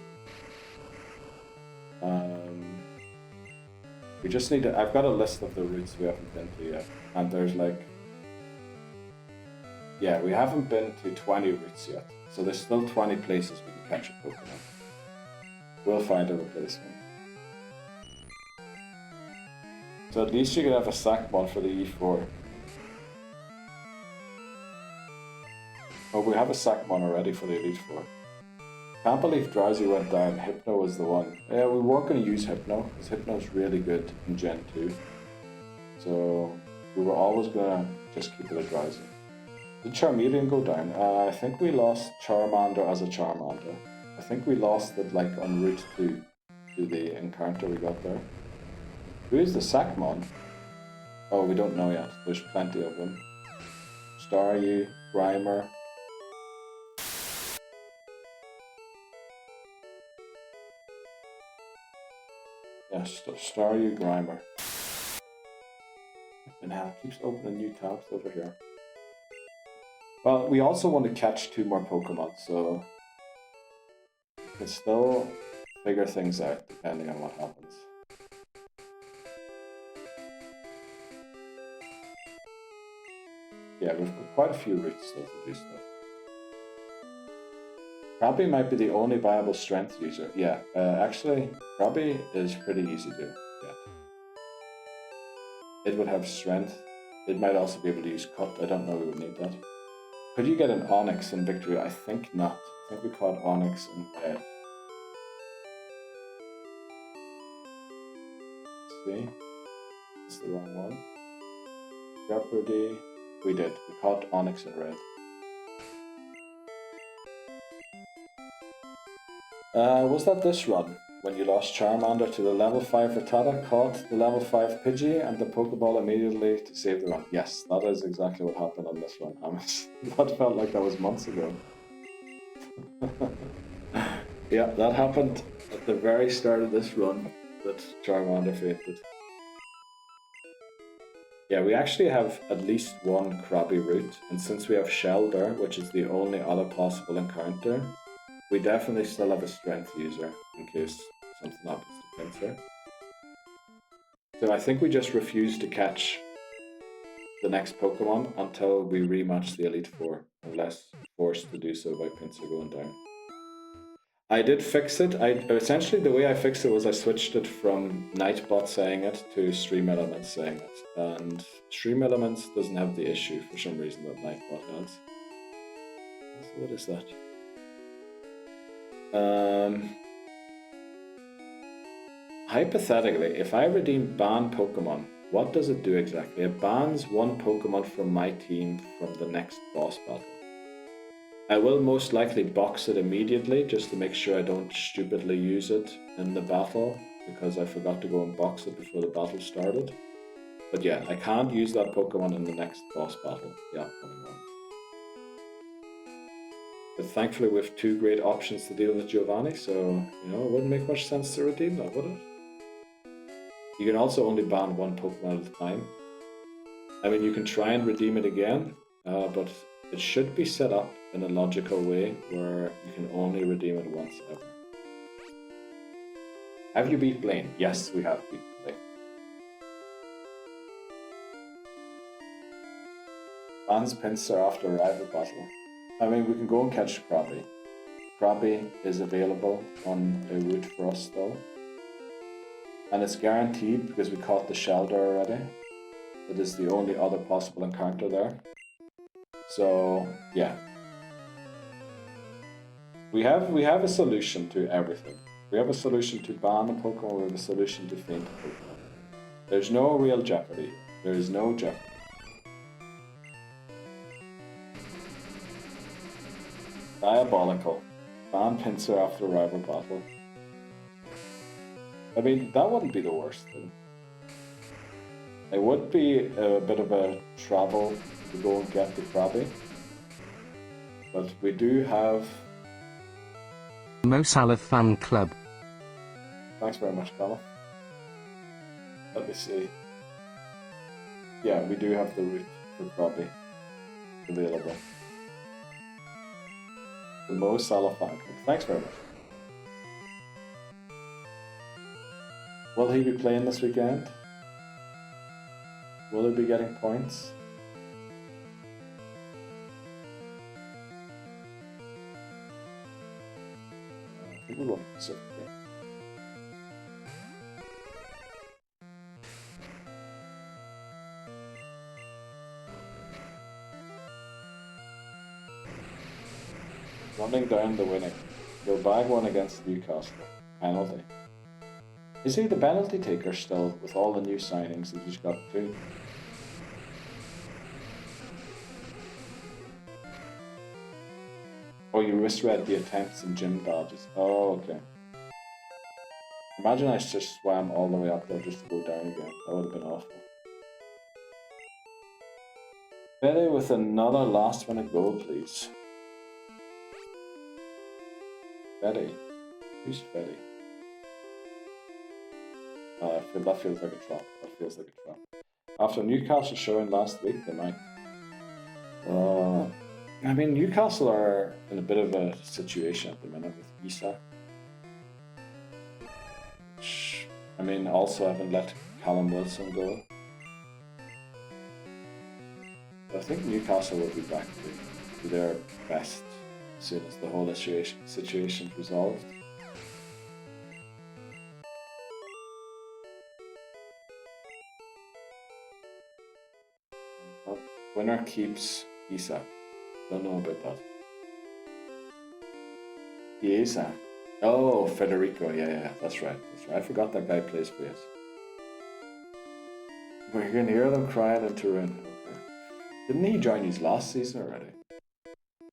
We just need to... I've got a list of the routes we haven't been to yet. And there's like... Yeah, we haven't been to 20 routes yet. So there's still 20 places we can catch a Pokemon. We'll find a replacement. So at least you could have a Sackmon for the E4. Oh, we have a Sackmon already for the Elite Four. Can't believe Drowsy went down. Hypno was the one. Yeah, we weren't going to use Hypno, because Hypno's really good in Gen 2. So we were always going to just keep it at Drowsy. Did Charmeleon go down? I think we lost Charmander as a Charmander. I think we lost it like en route to the encounter we got there. Who is the Sackmon? Oh, we don't know yet. There's plenty of them. Staryu, Grimer. Yes, Staryu, Grimer. And hell, it keeps opening new tabs over here. Well, we also want to catch 2 more Pokemon, so we can still figure things out depending on what happens. Yeah, we've got quite a few routes still to do stuff. Krabby might be the only viable strength user. Yeah, actually, Krabby is pretty easy to get. It would have strength. It might also be able to use cut. I don't know we would need that. Could you get an Onyx in Victory? I think not. I think we caught Onyx in Red. Let's see. It's the wrong one. Jeopardy. We did. We caught Onyx in Red. Was that this run? When you lost Charmander to the level 5 Rattata, caught the level 5 Pidgey, and the Pokeball immediately to save the run. Yes, that is exactly what happened on this run, Hamas. That felt like that was months ago. Yeah, that happened at the very start of this run that Charmander fainted. Yeah, we actually have at least one Krabby route, and since we have Shelder, which is the only other possible encounter, we definitely still have a strength user in case something happens to Pinsir. So I think we just refuse to catch the next Pokemon until we rematch the Elite Four, unless forced to do so by Pinsir going down. I did fix it. Essentially the way I fixed it was I switched it from Nightbot saying it to Stream Elements saying it. And Stream Elements doesn't have the issue for some reason that Nightbot has. So what is that? Hypothetically, if I redeem ban Pokemon, what does it do exactly? It bans one Pokemon from my team from the next boss battle. I will most likely box it immediately just to make sure I don't stupidly use it in the battle because I forgot to go and box it before the battle started. But yeah, I can't use that Pokemon in the next boss battle, the upcoming one. But thankfully we have 2 great options to deal with Giovanni, so you know, it wouldn't make much sense to redeem that, would it? You can also only ban one Pokemon at a time. I mean, you can try and redeem it again, but it should be set up in a logical way where you can only redeem it once ever. Have you beat Blaine? Yes, we have beat Blaine. Bans Pinsir after rival battle. I mean, we can go and catch Krabby. Krabby is available on a route for us still. And it's guaranteed because we caught the Shelder already. It is the only other possible encounter there. So, yeah. We have a solution to everything. We have a solution to ban a Pokemon, we have a solution to faint a Pokemon. There's no real Jeopardy. There is no Jeopardy. Diabolical. Ban Pinsir after rival battle. I mean, that wouldn't be the worst thing. It would be a bit of a travel to go and get the Krabby. But we do have... Mo Salah Fan Club. Thanks very much, Connor. Let me see. Yeah, we do have the route for Krabby available. The Mo Salah Fan Club. Thanks very much. Will he be playing this weekend? Will he be getting points? I think we won't Pacific. Running down the winning. You'll bag one against Newcastle. Penalty. Is he the penalty taker still with all the new signings that he's got too? Oh, you misread the attempts and gym dodges. Oh, okay. Imagine I just swam all the way up there just to go down again. That would have been awful. Betty with another last minute goal, please. Betty. Who's Betty? That feels like a trap. That feels like a trap. After Newcastle showing last week, they might. I mean, Newcastle are in a bit of a situation at the minute with Isa. Which, I mean, also haven't let Callum Wilson go. But I think Newcastle will be back to their best as soon as the whole situation's resolved. Winner keeps Isa. Don't know about that. Isa. Oh, Federico. Yeah, that's right. I forgot that guy plays for us. We can hear them crying in Turin. Okay. Didn't he join his last season already?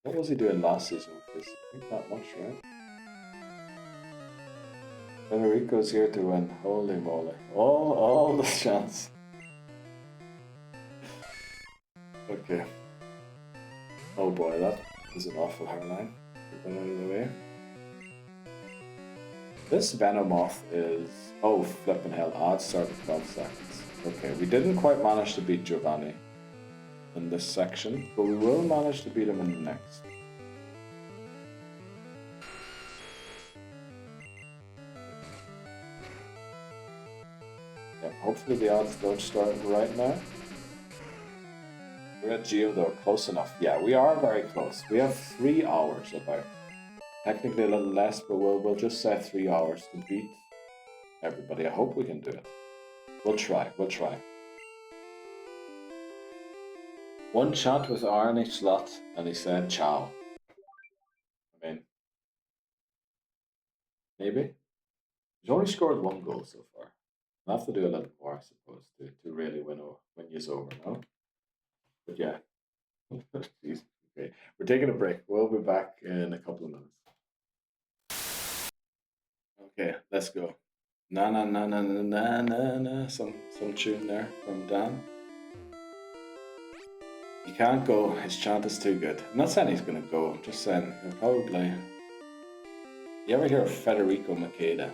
What was he doing last season with this? I think not much, right? Federico's here to win. Holy moly. All the chance. Okay. Oh boy, that is an awful hairline. Get that out of the way. This Venomoth is... Oh, flippin' hell. Odds start at 12 seconds. Okay, we didn't quite manage to beat Giovanni in this section, but we will manage to beat him in the next. Yeah, hopefully the odds don't start right now. We're at Geo though, close enough. Yeah, we are very close. We have 3 hours about. Technically a little less, but we'll just say 3 hours to beat everybody. I hope we can do it. We'll try. One chat with Arnie Slot and he said ciao. I mean, maybe? He's only scored 1 goal so far. I'll have to do a little more, I suppose, to really win you over, no? But yeah. Jeez. Okay. We're taking a break. We'll be back in a couple of minutes. Okay, let's go. Na na na na na na na na. Some tune there from Dan. He can't go. His chant is too good. I'm not saying he's gonna go. I'm just saying he'll probably. You ever hear of Federico Makeda?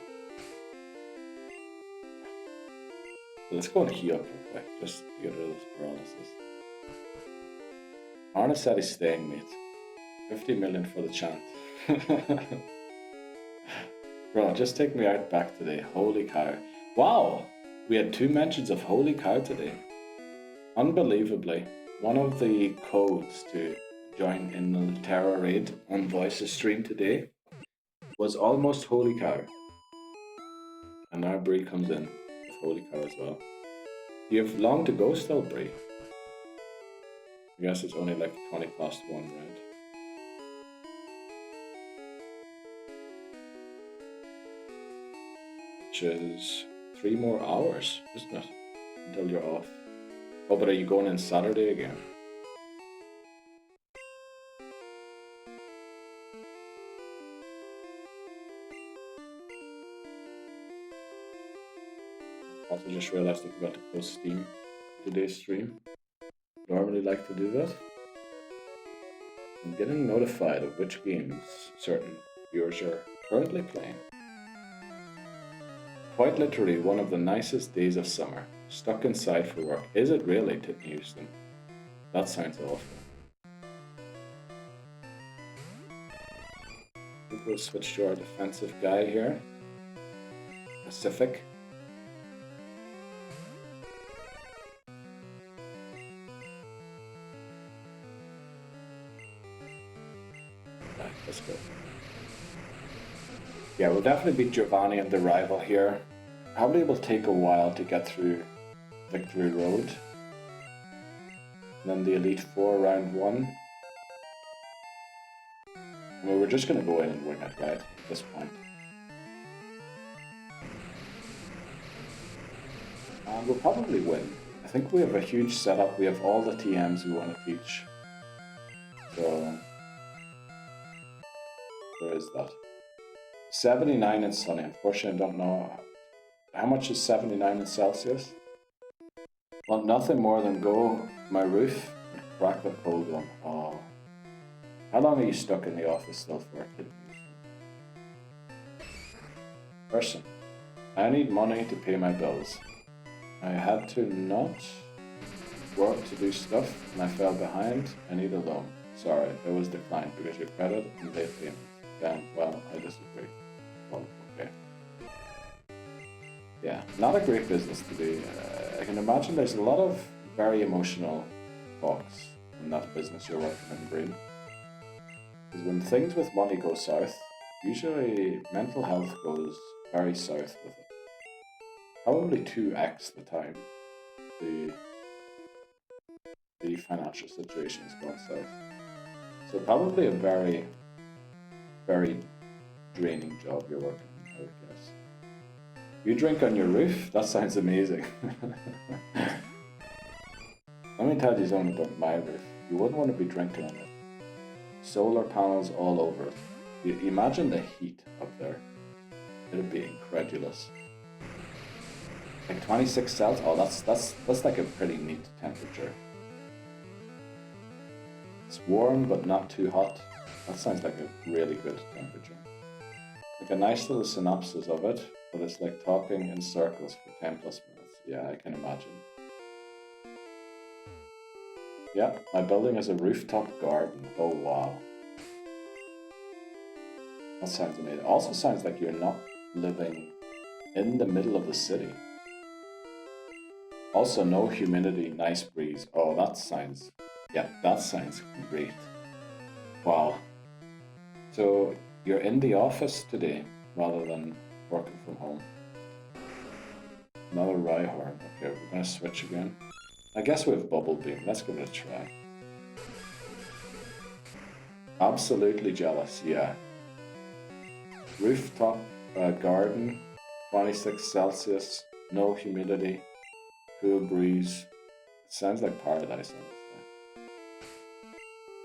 Let's go and heal up real quick, just to get rid of this paralysis. Arna said he's staying, mate. 50 million for the chant. Bro, just take me out back today. Holy cow. Wow! We had 2 mentions of Holy Cow today. Unbelievably, one of the codes to join in the Terra Raid on Voice's stream today was almost Holy Cow. And now Bree comes in with Holy Cow as well. You have long to go still, Bree. I guess it's only like 20 past 1, right? Which is 3 more hours, isn't it? Until you're off. Oh, but are you going in Saturday again? Also just realized I forgot to post Steam today's stream. Normally like to do that. I'm getting notified of which games certain viewers are currently playing. Quite literally one of the nicest days of summer. Stuck inside for work. Is it really, Tiffany Houston? That sounds awful. I think we'll switch to our defensive guy here. Pacific. Right, let's go. Yeah, we'll definitely beat Giovanni and the rival here. Probably will take a while to get through Victory Road. And then the Elite Four round 1. Well, we're just going to go in and win it, right, at this point. And we'll probably win. I think we have a huge setup. We have all the TMs we want to teach. So, there is that. 79 in sunny. Unfortunately, I don't know. How much is 79 in Celsius? Want nothing more than go my roof and crack the cold one. Oh. How long are you stuck in the office still for? Person. I need money to pay my bills. I had to not work to do stuff and I fell behind. I need a loan. Sorry, it was declined because your credit and late payment. Damn, well, I disagree. Well, okay. Yeah, not a great business to do. I can imagine there's a lot of very emotional talks in that business you're working in, Brain. Because when things with money go south, usually mental health goes very south with it. Probably 2x the time the financial situation is going south. So probably a very, very draining job you're working in, I would guess. You drink on your roof? That sounds amazing. Let me tell you something about my roof. You wouldn't want to be drinking on it. Solar panels all over it. You imagine the heat up there. It'd be incredulous. Like 26 Celsius. Oh, that's like a pretty neat temperature. It's warm but not too hot. That sounds like a really good temperature. Like a nice little synopsis of it, but it's like talking in circles for 10 plus minutes. Yeah, I can imagine. Yeah, my building is a rooftop garden. Oh wow. That sounds amazing. Also sounds like you're not living in the middle of the city. Also no humidity, nice breeze. Oh, that sounds great. Wow. So you're in the office today rather than working from home. Another Rhyhorn. Okay, we're gonna switch again. I guess we have Bubble Beam. Let's give it a try. Absolutely jealous, yeah. Rooftop garden, 26 Celsius, no humidity, cool breeze. It sounds like paradise, honestly.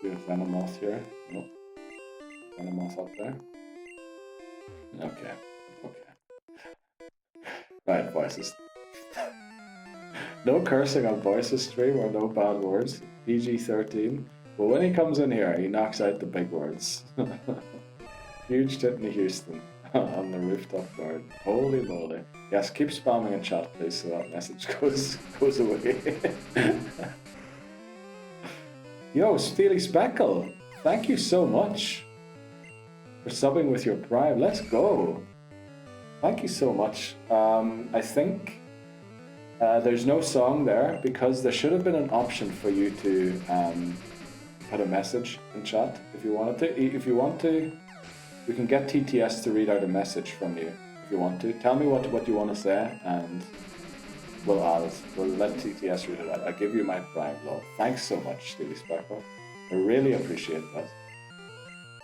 We have Venomoth here. Nope. Venomoth up there. Okay. Right, voices. No cursing on voices stream or no bad words. PG-13. But when he comes in here, he knocks out the big words. Huge Titney Houston on the rooftop garden. Holy moly. Yes, keep spamming in chat, please, so that message goes away. Yo, Steely Speckle, thank you so much for subbing with your Prime. Let's go. Thank you so much. I think there's no song there because there should have been an option for you to put a message in chat if you wanted to. If you want to, we can get TTS to read out a message from you if you want to. Tell me what you want to say and we'll let TTS read it out. I'll give you my Prime love. Thanks so much, Steely Speckle. I really appreciate that.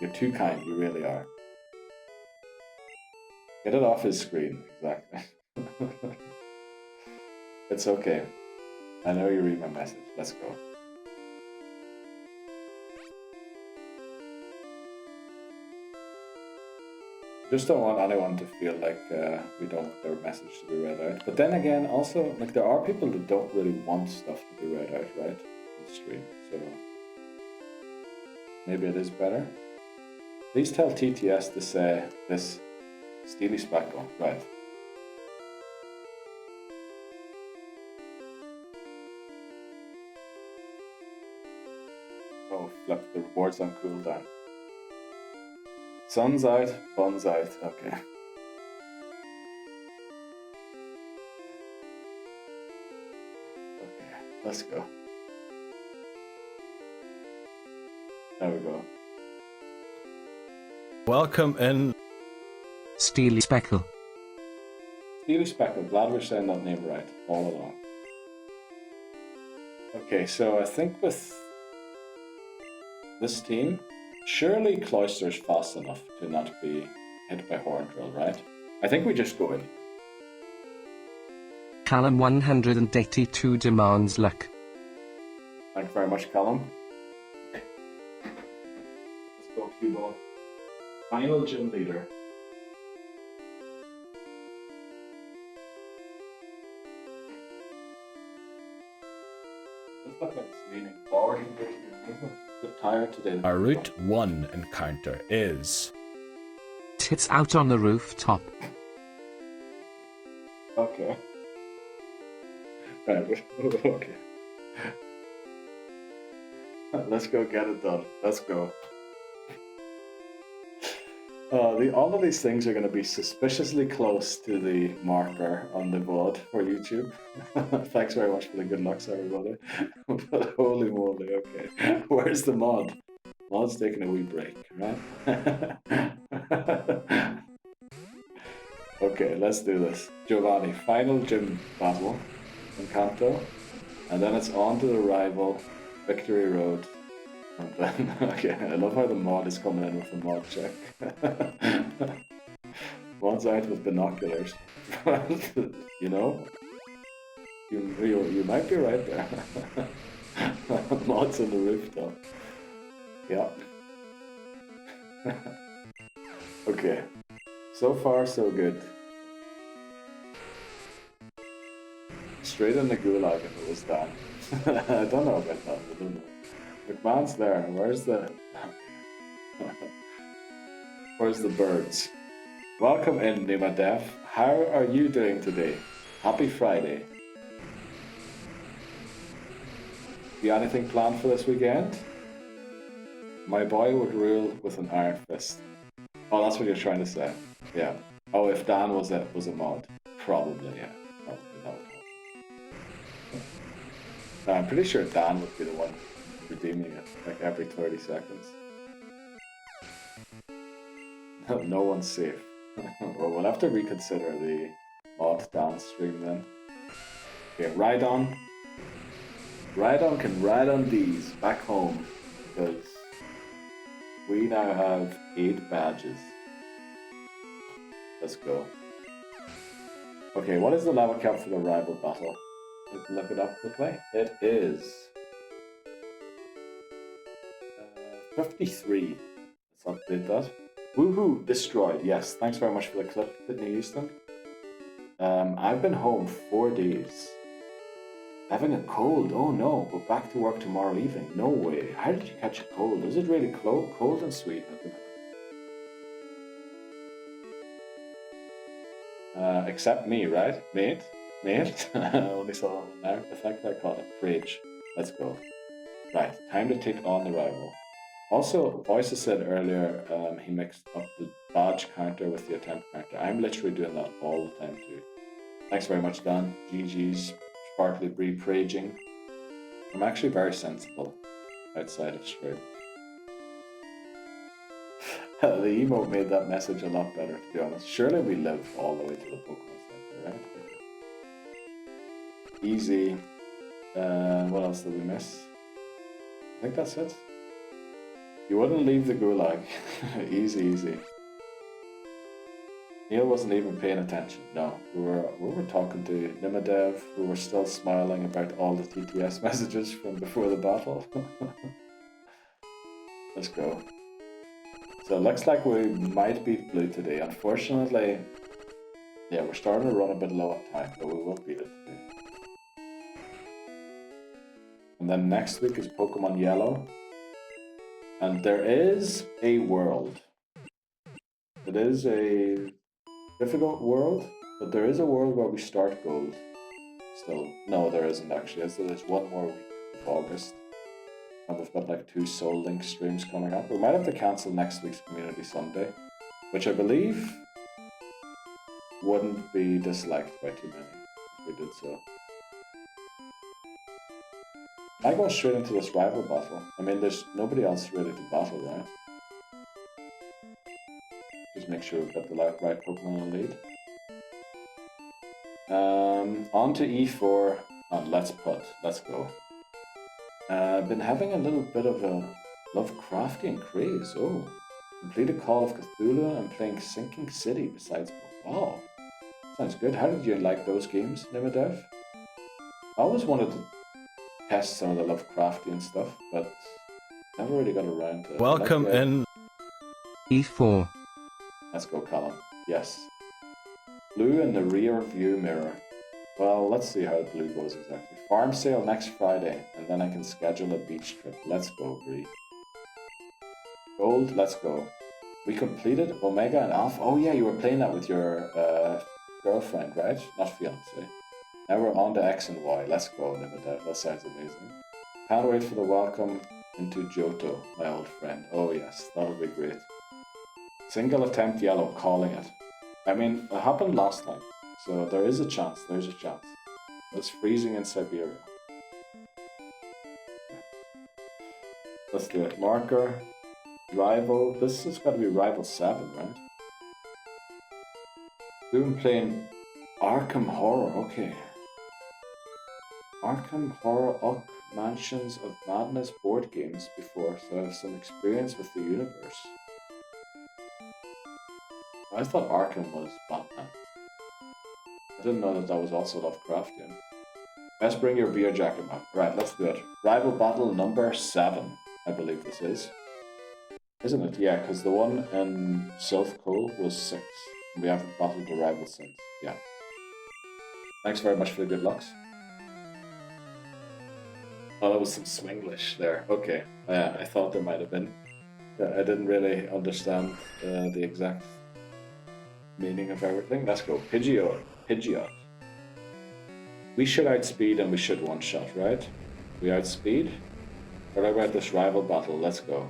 You're too kind, you really are. Get it off his screen, exactly. It's okay. I know you read my message. Let's go. Just don't want anyone to feel like we don't want their message to be read out. But then again, also, like, there are people that don't really want stuff to be read out, right? On the stream, so maybe it is better. Please tell TTS to say this Steely Speckle, right? Oh, flip, the rewards on cooldown. Sun's out, fun's out, okay. Okay, let's go. There we go. Welcome in. Steely Speckle. Steely Speckle, glad we're saying that name right all along. Okay, so I think with this team, surely Cloyster's fast enough to not be hit by Horn Drill, right? I think we just go in. Callum 182 demands luck. Thank you very much, Callum. Let's go, Q-Ball. Final gym leader. Looks like it's leaning forward. A bit tired today. Our Route 1 encounter is... Tits out on the rooftop. Okay. Right, okay. Let's go get it done. Let's go. All of these things are going to be suspiciously close to the marker on the board for YouTube. Thanks very much for the good lucks, everybody. But holy moly, okay. Where's the mod? Mod's taking a wee break, right? Okay, let's do this. Giovanni, final gym battle in Kanto. And then it's on to the rival, Victory Road. And then, okay, I love how the mod is coming in with a mod check. Mod's out with binoculars. You know? You might be right there. Mod's on the rooftop. Yeah. Okay. So far, so good. Straight in the gulag if it was done. I don't know about that. I don't know. McMahon's there. Where's the... Where's the birds? Welcome in, Nima Def. How are you doing today? Happy Friday. You anything planned for this weekend? My boy would rule with an iron fist. Oh, that's what you're trying to say. Yeah. Oh, if Dan was a mod. Probably, yeah. Probably that would happen. No, I'm pretty sure Dan would be the one redeeming it, like every 30 seconds. No one's safe. Well, we'll have to reconsider the mod dance stream then. Okay, Rhydon. Rhydon can ride on these back home because we now have 8 badges. Let's go. Okay, what is the level cap for the rival battle? Look it up quickly. It is 53. Let's update that. Woohoo! Destroyed. Yes, thanks very much for the clip, Sydney Houston. I've been home 4 days. Having a cold. Oh no, go back to work tomorrow evening. No way. How did you catch a cold? Is it really cold in Sweden at the minute? Except me, right? Mate? I only saw an effect I call it. Rage. Let's go. Right, time to take on the rival. Also, Voices said earlier he mixed up the badge counter with the attempt counter. I'm literally doing that all the time too. Thanks very much, Dan. GG's. Sparkly Bree Praging. I'm actually very sensible outside of stream. The emote made that message a lot better, to be honest. Surely we live all the way to the Pokemon Center, right? Easy. What else did we miss? I think that's it. You wouldn't leave the gulag. Easy. Neil wasn't even paying attention. No, we were talking to Nimadev. We were still smiling about all the TTS messages from before the battle. Let's go. So it looks like we might beat Blue today. Unfortunately, yeah, we're starting to run a bit low on time, but we will beat it today. And then next week is Pokemon Yellow. And there is a world. It is a difficult world, but there is a world where we start gold. Still, no, there isn't actually. So there's one more week of August. And we've got like 2 Soul Link streams coming up. We might have to cancel next week's Community Sunday, which I believe wouldn't be disliked by too many if we did so. I go straight into this rival battle. I mean, there's nobody else ready to battle, right? Just make sure we've got the right Pokemon in the lead. On to E4, and let's put. Let's go. I've been having a little bit of a Lovecraftian craze. Oh, completed Call of Cthulhu and playing Sinking City besides. Wow, sounds good. How did you like those games, Nimadev? I always wanted to test some of the Lovecraftian stuff, but never really got around to it. Welcome in. E4. Let's go, Callum. Yes. Blue in the rear view mirror. Well, let's see how Blue goes exactly. Farm sale next Friday, and then I can schedule a beach trip. Let's go, Bree. Gold, let's go. We completed Omega and Alpha. Oh yeah, you were playing that with your girlfriend, right? Not fiance. Now we're on to X and Y. Let's go, Nimadev. That sounds amazing. Can't wait for the welcome into Johto, my old friend. Oh yes, that'll be great. Single attempt yellow, calling it. I mean, it happened last time, so there is a chance. There's a chance. It's freezing in Siberia. Let's do it. Marker. Rival. This has got to be Rival 7, right? Doom playing Arkham Horror. Okay. Arkham Horror Ock Mansions of Madness board games before, so I have some experience with the universe. I thought Arkham was Batman. I didn't know that that was also Lovecraftian. Best bring your beer jacket up. Right, let's do it. Rival battle number 7, I believe this is. Isn't it? Yeah, because the one in South Cole was 6. We haven't battled the rival since. Yeah. Thanks very much for the good lucks. Oh, that was some Swinglish there. Okay. I thought there might have been. I didn't really understand the exact meaning of everything. Let's go. Pidgeot. Pidgeot. We should outspeed and we should one-shot, right? We outspeed? What about this rival battle? Let's go.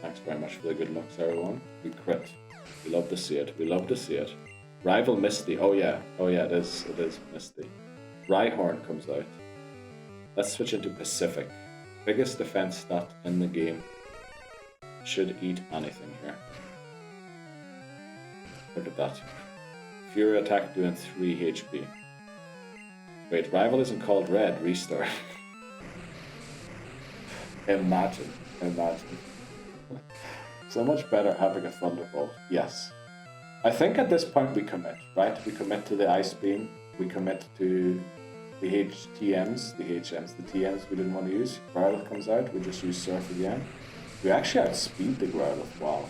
Thanks very much for the good lucks, everyone. We crit. We love to see it. We love to see it. Rival Misty. Oh yeah. Oh yeah, it is Misty. Rhyhorn comes out. Let's switch into Pacific. Biggest defense stat in the game. Should eat anything here. Look at that. Fury attack doing 3 HP. Wait, rival isn't called red. Restart. Imagine. So much better having a Thunderbolt. Yes. I think at this point we commit, right? We commit to the Ice Beam. We commit to the HTMs, the TMs we didn't want to use. Growlithe comes out, we just use Surf again. We actually outspeed the Growlithe, wow.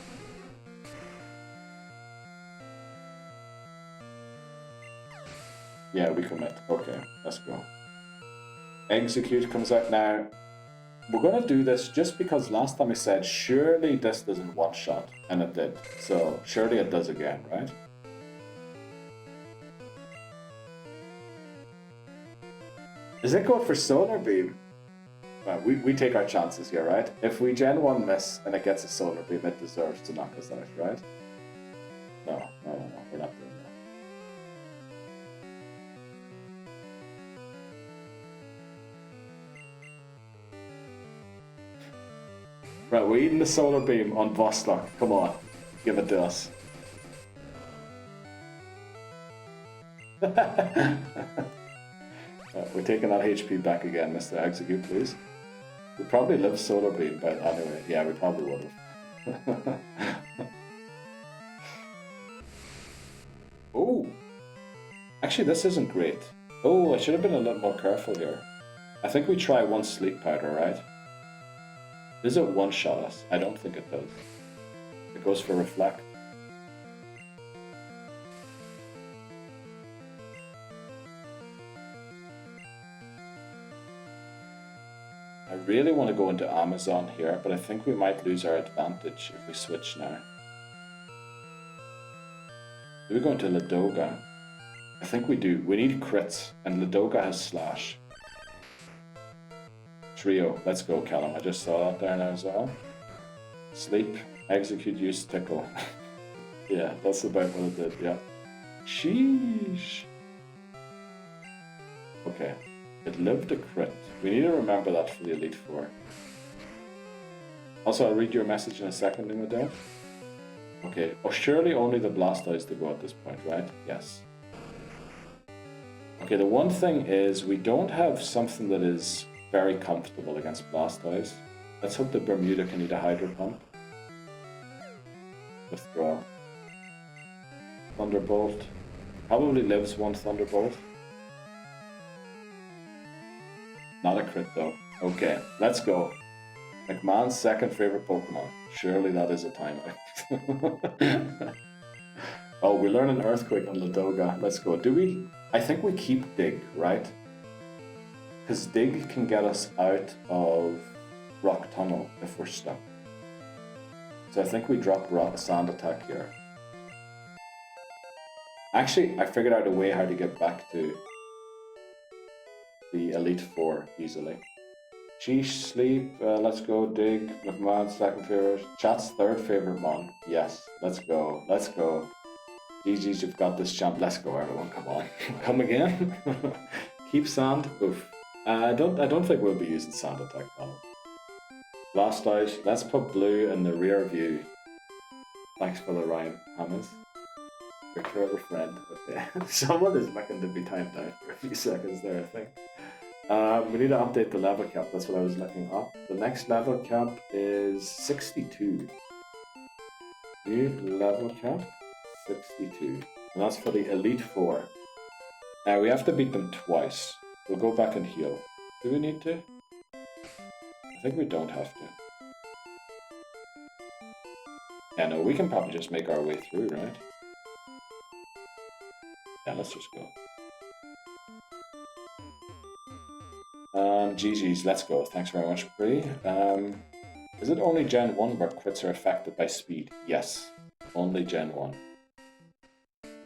Yeah, we commit. Okay, let's go. Execute comes out now. We're going to do this just because last time I said, surely this doesn't one-shot, and it did. So, surely it does again, right? Is it going for Solar Beam? Well, we take our chances here, right? If we Gen 1 miss and it gets a Solar Beam, it deserves to knock us out, right? No, we're not doing that. Right, we're eating the Solar Beam on Vostok. Come on, give it to us. We're taking that HP back again, Mr. Execute, please. We probably live Solar Beam, but anyway, yeah, we probably would have. Oh! Actually, this isn't great. Oh, I should have been a little more careful here. I think we try one Sleep Powder, right? Does it one-shot us? I don't think it does. Goes for reflect. I really want to go into Amazon here, but I think we might lose our advantage if we switch now. Do we go into Ladoga? I think we do. We need crits, and Ladoga has slash. Trio. Let's go, Callum. I just saw that there now as well. Sleep. Execute, use, tickle. Yeah, that's about what it did, yeah. Sheesh. Okay. It lived a crit. We need to remember that for the Elite Four. Also, I'll read your message in a second, Limadev. Okay. Oh, surely only the Blastoise to go at this point, right? Yes. Okay, the one thing is we don't have something that is very comfortable against Blastoise. Let's hope the Bermuda can eat a Hydro Pump. Withdraw. Thunderbolt. Probably lives one Thunderbolt. Not a crit though. Okay, let's go. McMahon's second favorite Pokemon. Surely that is a timeout. Oh, we learn an Earthquake on Ladoga. Let's go. Do we? I think we keep Dig, right? Because Dig can get us out of Rock Tunnel if we're stuck. So I think we drop Sand Attack here. Actually, I figured out a way how to get back to the Elite Four easily. Sheesh, Sleep, let's go. Dig, McMahon's second favorite. Chat's third favorite mon. Yes, let's go. Let's go. GG's, you've got this champ. Let's go, everyone. Come on. Come again. Keep Sand. Oof. I don't think we'll be using Sand Attack on it. Blastoise, let's put Blue in the rear view. Thanks for the rhyme, Hammers. Picture of a friend. Okay. Someone is looking to be timed out for a few seconds there, I think. We need to update the level cap. That's what I was looking up. The next level cap is 62. New level cap, 62. And that's for the Elite Four. Now we have to beat them twice. We'll go back and heal. Do we need to? I think we don't have to. Yeah, no, we can probably just make our way through, right? Yeah, let's just go. GG's, let's go. Thanks very much, Bree. Is it only Gen 1 where crits are affected by speed? Yes, only Gen 1.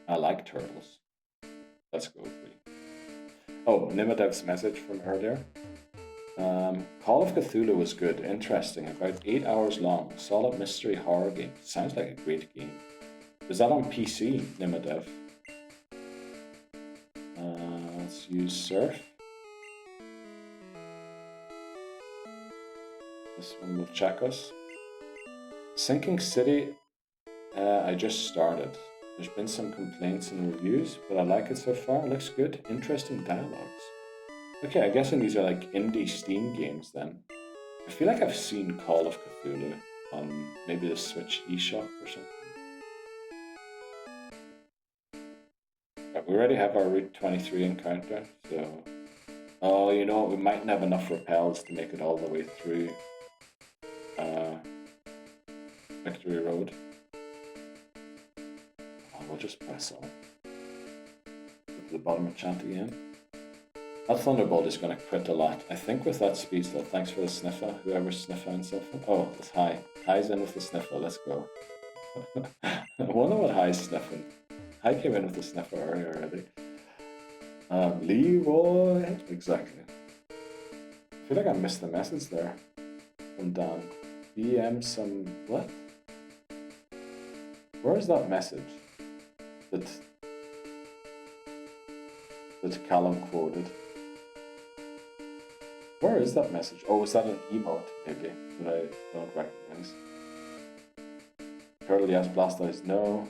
I like turtles. Let's go, Bree. Oh, Nimadev's message from earlier. Call of Cthulhu was good, interesting, about 8 hours long, solid mystery horror game. Sounds like a great game. Is that on PC, Nimadev? Let's use Surf. This one will check us. Sinking City, I just started. There's been some complaints and reviews, but I like it so far. It looks good. Interesting dialogues. Okay, I'm guessing these are like indie Steam games then. I feel like I've seen Call of Cthulhu on maybe the Switch eShop or something. Right, we already have our Route 23 encounter, so... Oh, you know what, we mightn't have enough repels to make it all the way through Victory Road. Oh, we'll just press on. Go to the bottom of chat again. That Thunderbolt is going to crit a lot. I think with that speed still. Thanks for the sniffer, whoever's sniffing himself. Oh, it's High. High's in with the sniffer, let's go. I wonder what High's sniffing. High came in with the sniffer earlier already. Leroy. Exactly. I feel like I missed the message there. From Dan. DM some... What? Where is that message? That Callum quoted. Where is that message? Oh, is that an emote, maybe, that I don't recognize? Turtle, yes. Blastoise, no.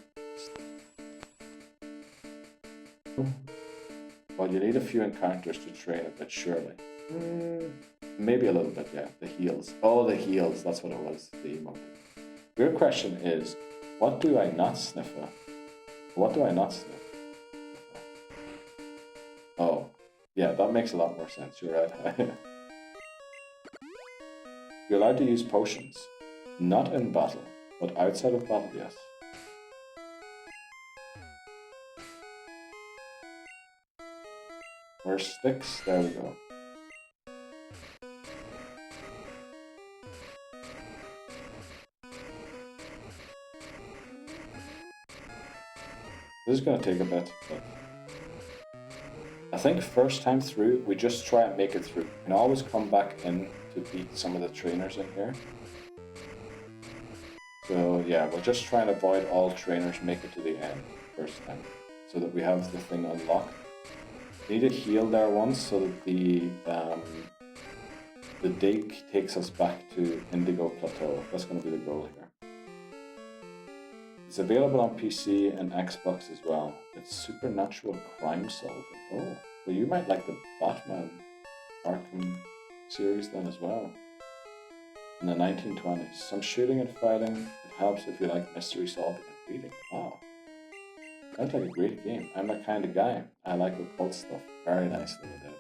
Well, you need a few encounters to train a bit, surely. Maybe a little bit, yeah. The heals. Oh, the heals, that's what it was. The emote. Your question is, what do I not sniff at? What do I not sniff? Oh, yeah, that makes a lot more sense. You're right. You're allowed to use potions. Not in battle. But outside of battle, yes. Where's sticks? There we go. This is gonna take a bit, but I think first time through, we just try and make it through. You can always come back in to beat some of the trainers in here. So yeah, we'll just try and avoid all trainers, make it to the end first time, so that we have the thing unlocked. Need to heal there once so that the dig takes us back to Indigo Plateau. That's going to be the goal here. It's available on PC and Xbox as well. It's supernatural crime solving. Oh, well you might like the Batman Arkham series then as well. In the 1920s, some shooting and fighting. It helps if you like mystery solving and reading. Wow. Sounds like a great game. I'm that kind of guy. I like occult stuff. Very nicely done.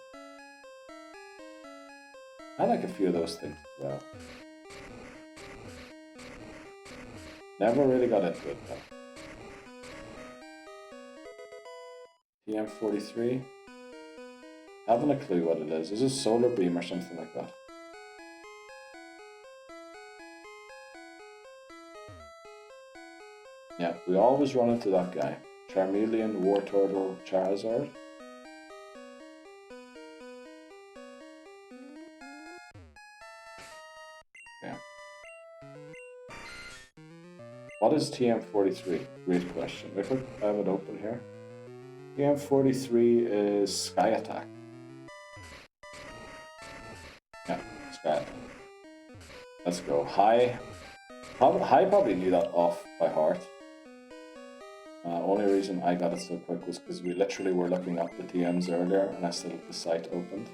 I like a few of those things as well. Never really got into it though. TM43. Haven't a clue what it is. Is it solar beam or something like that? Yeah, we always run into that guy. Charmeleon, War Turtle, Charizard. Yeah. What is TM43? Great question. If I have it open here. TM43 is Sky Attack. Yeah, Sky Attack. Let's go. High probably knew that off by heart. Only reason I got it so quick was because we literally were looking up the TMs earlier and I still had the site opened.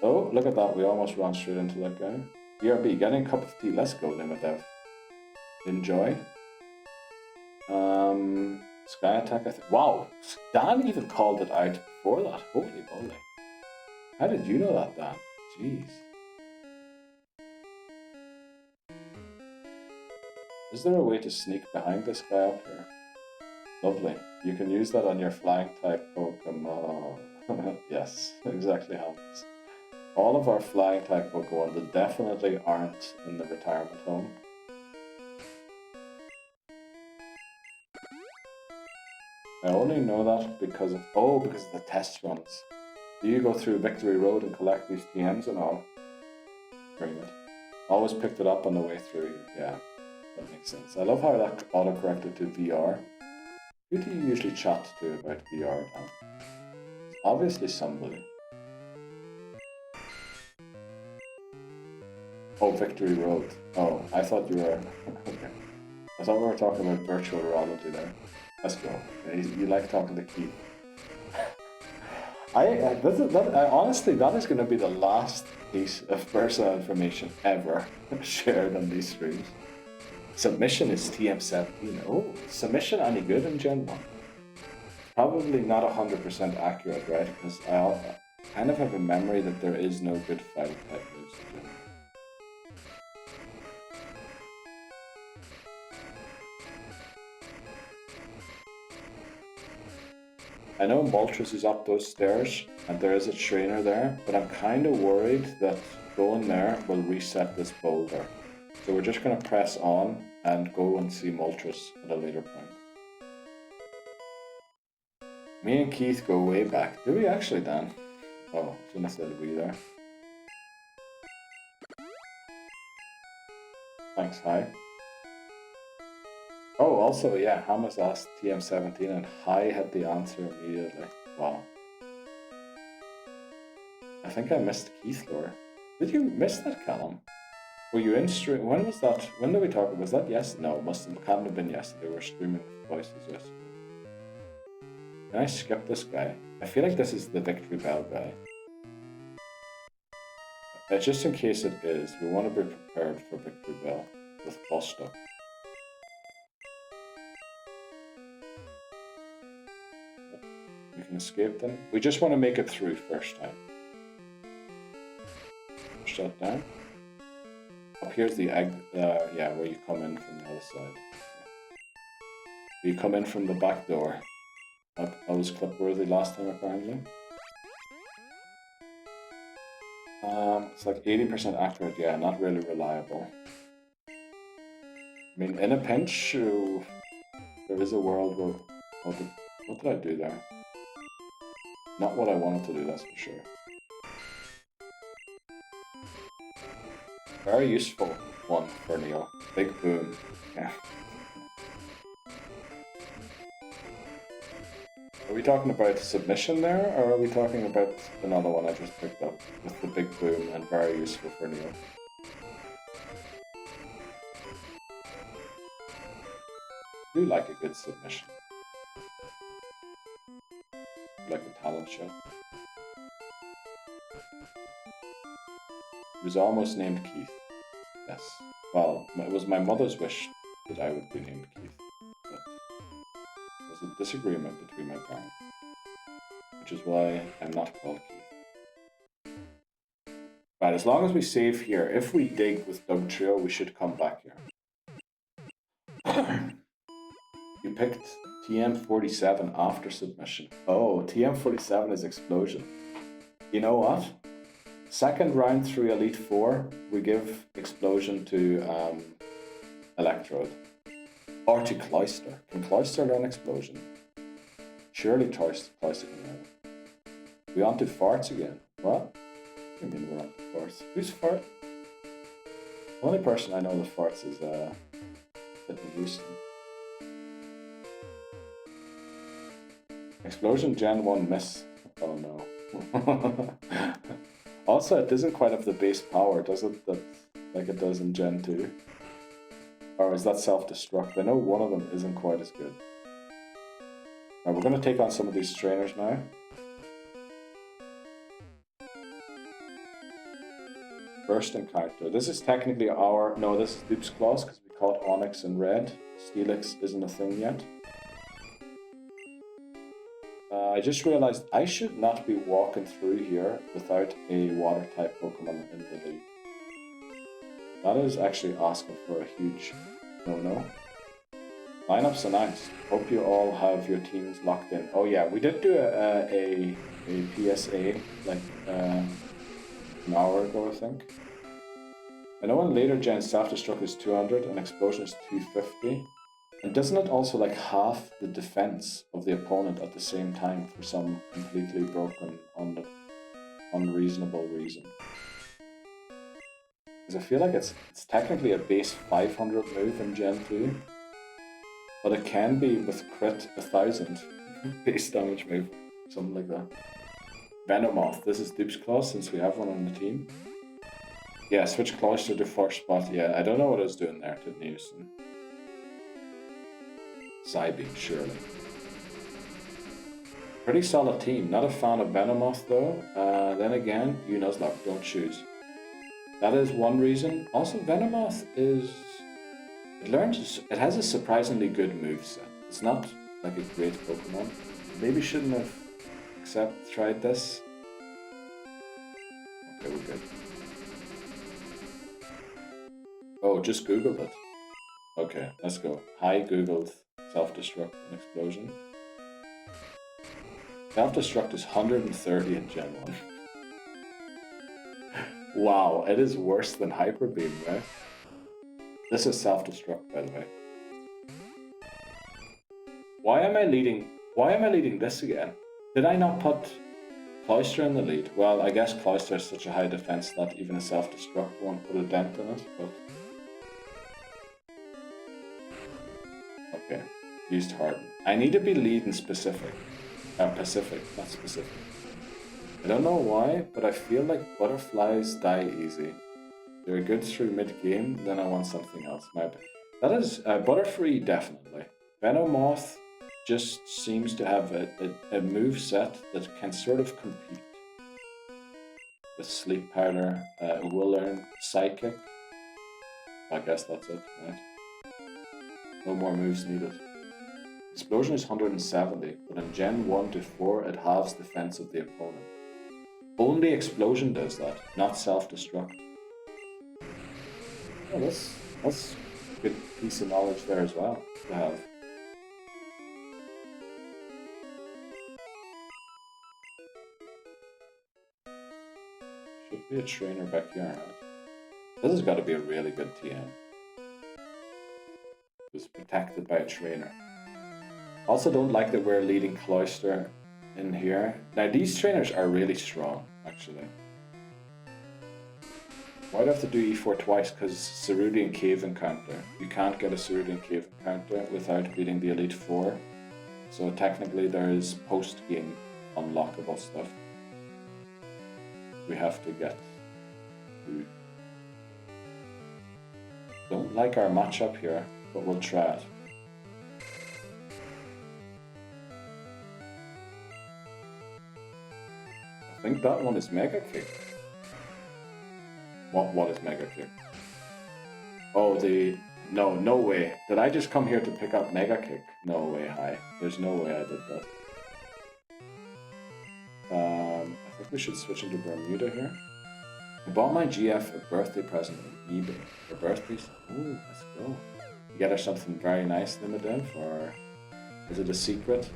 Oh, look at that. We almost ran straight into that guy. BRB, getting a cup of tea. Let's go, Nimadev. Enjoy. Sky Attack, wow, Dan even called it out before that. Holy moly. How did you know that, Dan? Jeez. Is there a way to sneak behind this guy up here? Lovely. You can use that on your flying type Pokemon. Yes, exactly how it is. All of our flying type Pokemon that definitely aren't in the retirement home. I only know that because of the test runs. Do you go through Victory Road and collect these TMs and all? Very good. Always picked it up on the way through. Yeah, that makes sense. I love how that auto-corrected to VR. Who do you usually chat to about VR now? Obviously somebody. Oh, Victory Road. Oh, I thought you were... Okay. I thought we were talking about virtual reality there. Let's go. You like talking to Keith. Honestly, that is going to be the last piece of personal information ever shared on these streams. Submission is TM17. Oh, submission any good in Gen 1? Probably not 100% accurate, right? Because I kind of have a memory that there is no good fighting type moves in Gen 1. I know Moltres is up those stairs, and there is a trainer there, but I'm kind of worried that going there will reset this boulder. So we're just going to press on and go and see Moltres at a later point. Me and Keith go way back. Do we actually, Dan? Oh, shouldn't have said we there. Thanks, hi. Oh, also, yeah, Hamas asked TM17 and Hi had the answer immediately. Wow. I think I missed Keith lore. Did you miss that, Callum? Were you in stream? When was that? When did we talk? Was that yesterday? No, it can't have been yesterday. We were streaming with voices yesterday. Can I skip this guy? I feel like this is the Victory Bell guy. Just in case it is, we want to be prepared for Victory Bell with Bostock. We can escape them. We just want to make it through first time. Shut down. Up here's the egg, yeah, where you come in from the other side. You come in from the back door. I was clip-worthy last time, apparently. It's like 80% accurate, yeah, not really reliable. I mean, in a pinch, there is a world where... what did I do there? Not what I wanted to do, that's for sure. Very useful one for Neo. Big boom. Yeah. Are we talking about submission there, or are we talking about another one I just picked up with the big boom and very useful for Neo? I do like a good submission. Like a talent shot. He was almost named Keith. Yes. Well, it was my mother's wish that I would be named Keith. But there was a disagreement between my parents. Which is why I'm not called Keith. Right, as long as we save here, if we dig with Doug Trio, we should come back here. You picked TM47 after submission. Oh, TM47 is explosion. You know what? Second round through Elite Four, we give explosion to Electrode. Or to Cloyster. Can Cloyster learn explosion? Surely Cloyster can learn it. We on to farts again. What? I mean we're on to farts. Who's fart? The only person I know that farts is Whitney Houston. Explosion Gen 1 miss. Oh no. Also, it doesn't quite have the base power, does it? That like it does in Gen 2. Or is that self-destruct? I know one of them isn't quite as good. Alright, we're going to take on some of these trainers now. First encounter. This is technically our... No, this is Dupes Claws because we caught Onyx in red. Steelix isn't a thing yet. I just realized I should not be walking through here without a water-type Pokemon in the lead. That is actually asking for a huge no-no. Lineups announced. Hope you all have your teams locked in. Oh yeah, we did do a PSA like an hour ago, I think. I know in later gens self-destruct is 200 and explosion is 250. And doesn't it also like half the defense of the opponent at the same time for some completely broken, unreasonable reason? Because I feel like it's technically a base 500 move in Gen 2, but it can be with crit 1000 base damage move, something like that. Venomoth, this is Dupes Claw since we have one on the team. Yeah, switch Cloyster to first spot. Yeah, I don't know what I was doing there to Houston. Psybeam, surely. Pretty solid team. Not a fan of Venomoth though. Then again, you Nuzlocke, don't choose. That is one reason. Also, Venomoth is... It has a surprisingly good moveset. It's not like a great Pokemon. Maybe shouldn't have tried this. Okay, we're good. Oh, just Googled it. Okay, let's go. Hi, Googled self-destruct and explosion. Self-destruct is 130 in Gen 1. Wow, it is worse than Hyper Beam, right? This is self-destruct, by the way. Why am I leading this again? Did I not put Cloyster in the lead? Well, I guess Cloyster is such a high defense that even a self-destruct won't put a dent in it, but... Okay, used Harden. I need to be leading specific. Pacific, not specific. I don't know why, but I feel like butterflies die easy. They're good through mid-game, then I want something else. That is, Butterfree definitely. Venomoth just seems to have a move set that can sort of compete. With Sleep Powder, will learn Psychic. I guess that's it, right? No more moves needed. Explosion is 170, but in Gen 1 to 4 it halves defense of the opponent. Only Explosion does that, not self-destruct. Oh, that's a good piece of knowledge there as well to have. Should be a trainer back here, right? This has got to be a really good TM. It's protected by a trainer. Also don't like that we're leading Cloister in here. Now these trainers are really strong, actually. Why do I have to do E4 twice? Because Cerulean Cave encounter. You can't get a Cerulean Cave encounter without beating the Elite Four. So technically there is post-game unlockable stuff we have to get to. Don't like our matchup here, but we'll try it. I think that one is Mega Kick. What is Mega Kick? Oh, no way. Did I just come here to pick up Mega Kick? No way, hi. There's no way I did that. I think we should switch into Bermuda here. I bought my GF a birthday present on eBay. For birthdays? Ooh, let's go. You get her something very nice, Limited, or is it a secret?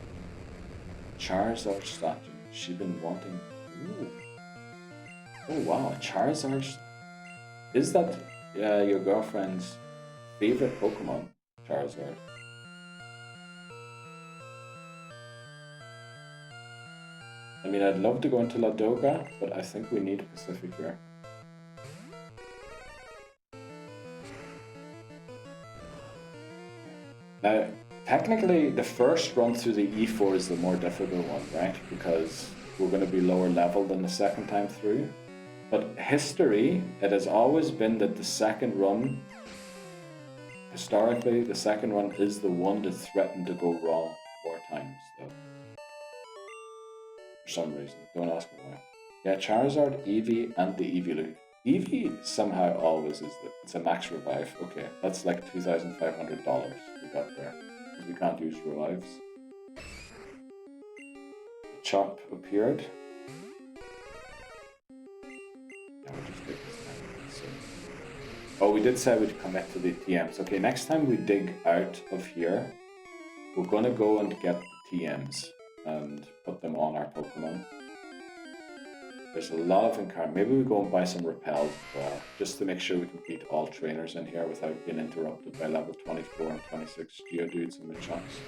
Charizard statue. She's been wanting. Ooh. Oh wow, a Charizard. Is that your girlfriend's favorite Pokemon, Charizard? I mean, I'd love to go into Ladoga, but I think we need Pacific here. Now, technically, the first run through the E4 is the more difficult one, right? Because we're going to be lower level than the second time through. But history, it has always been that the second run, historically, the second run is the one that threatened to go wrong more times, though. For some reason, don't ask me why. Yeah, Charizard, Eevee, and the Eevee. Eevee somehow always is it's a max revive. Okay, that's like $2,500 we got there. Because we can't use revives. Chop appeared. Yeah, we'll just take this time. So. Oh, we did say we'd commit to the TMs. Okay, next time we dig out of here, we're gonna go and get the TMs and put them on our Pokemon. There's a lot of encounter. Maybe we go and buy some repels as well, just to make sure we can beat all trainers in here without being interrupted by level 24 and 26 Geodudes and Machops.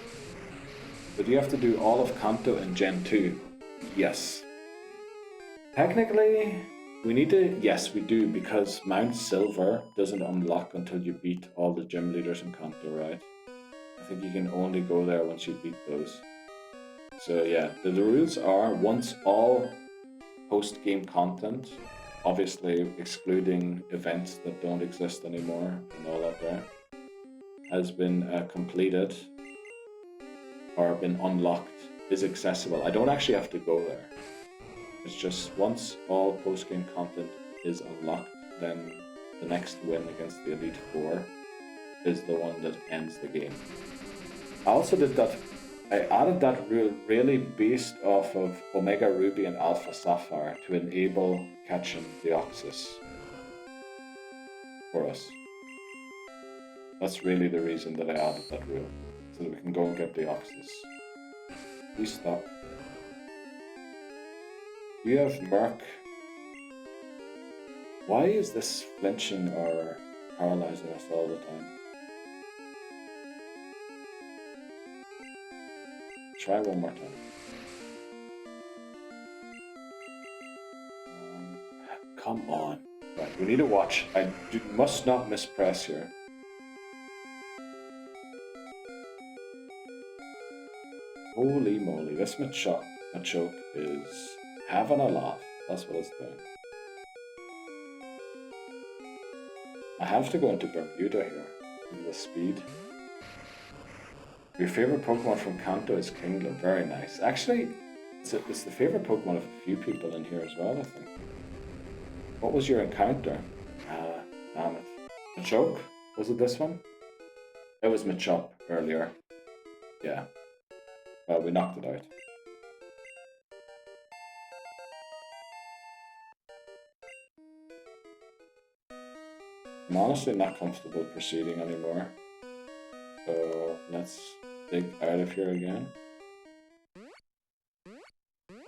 So do you have to do all of Kanto in Gen 2? Yes. Technically, we need to... Yes, we do, because Mount Silver doesn't unlock until you beat all the gym leaders in Kanto, right? I think you can only go there once you beat those. So yeah, the rules are once all post-game content, obviously excluding events that don't exist anymore and all that there, has been completed or been unlocked, is accessible. I don't actually have to go there. It's just once all post-game content is unlocked, then the next win against the Elite Four is the one that ends the game. I also did that. I added that rule really based off of Omega Ruby and Alpha Sapphire to enable catching Deoxys for us. That's really the reason that I added that rule, so that we can go and get Deoxys. Please stop. Do you have Merc? Why is this flinching or paralyzing us all the time? Try one more time. Come on. Right, we need to watch. Must not mispress here. Holy moly, this Machoke is having a laugh. That's what it's doing. I have to go into Bermuda here in the speed. Your favorite Pokemon from Kanto is Kingler. Very nice. Actually, it's the favorite Pokemon of a few people in here as well, I think. What was your encounter? Damn it. Machoke? Was it this one? It was Machop earlier. Yeah. Well, we knocked it out. I'm honestly not comfortable proceeding anymore. So let's dig out of here again.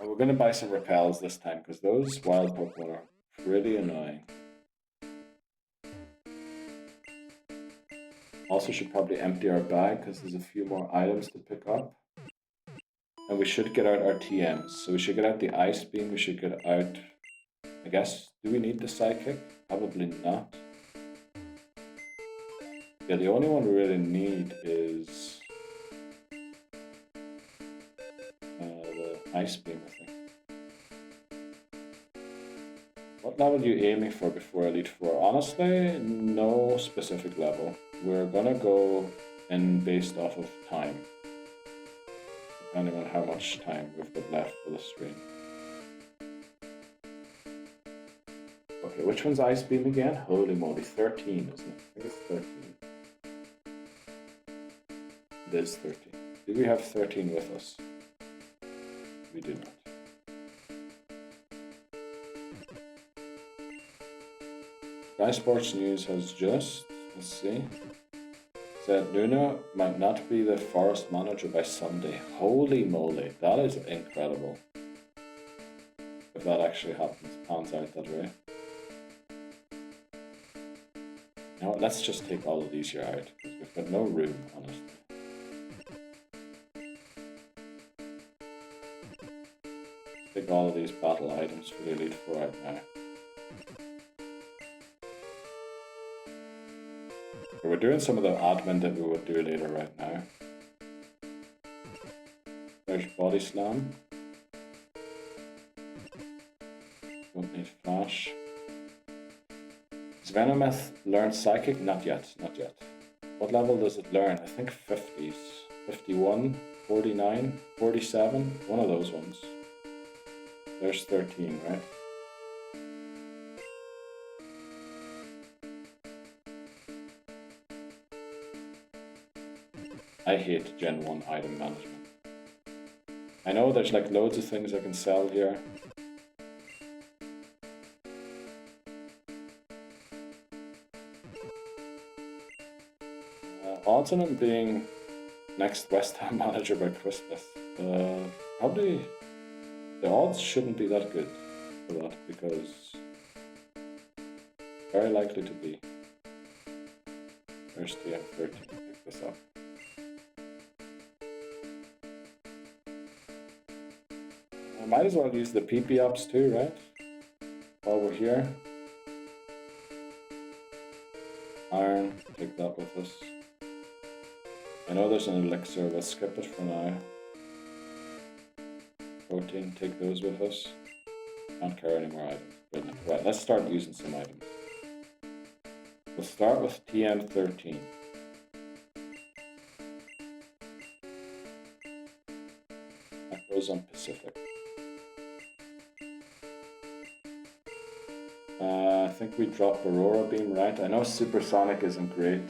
And we're gonna buy some repels this time because those wild Pokemon are pretty annoying. Also should probably empty our bag because there's a few more items to pick up. And we should get out our TMs. So we should get out the Ice Beam, we should get out... I guess, do we need the Psychic? Probably not. Yeah, the only one we really need is... the Ice Beam, I think. What level are you aiming for before Elite Four? Honestly, no specific level. We're gonna go in based off of time. Depending on how much time we've got left for the stream. Okay, which one's Ice Beam again? Holy moly, 13, isn't it? I think it's 13. It is 13. Do we have 13 with us? We do not. Sky Sports News has just, let's see, said Luna might not be the forest manager by Sunday. Holy moly, that is incredible. If that actually happens, pans out that way. Now let's just take all of these here out, because we've got no room, honestly. Take all of these battle items for the Elite Four out now. We're doing some of the admin that we would do later right now. There's Body Slam. Don't need Flash. Has Venomoth learned Psychic? Not yet, not yet. What level does it learn? I think 50s. 51, 49, 47, one of those ones. There's 13, right? I hate Gen 1 item management. I know there's like loads of things I can sell here. Odds on him being next West Ham manager by Christmas. Probably the odds shouldn't be that good for that because very likely to be. There's TM13, pick this up. I might as well use the PP apps too, right? While we're here. Iron, take that with us. I know there's an elixir, we'll skip it for now. Protein, take those with us. Can't carry any more items. Brilliant. Right, let's start using some items. We'll start with TM13. That goes on Pacific. I think we drop Aurora Beam, right? I know Supersonic isn't great.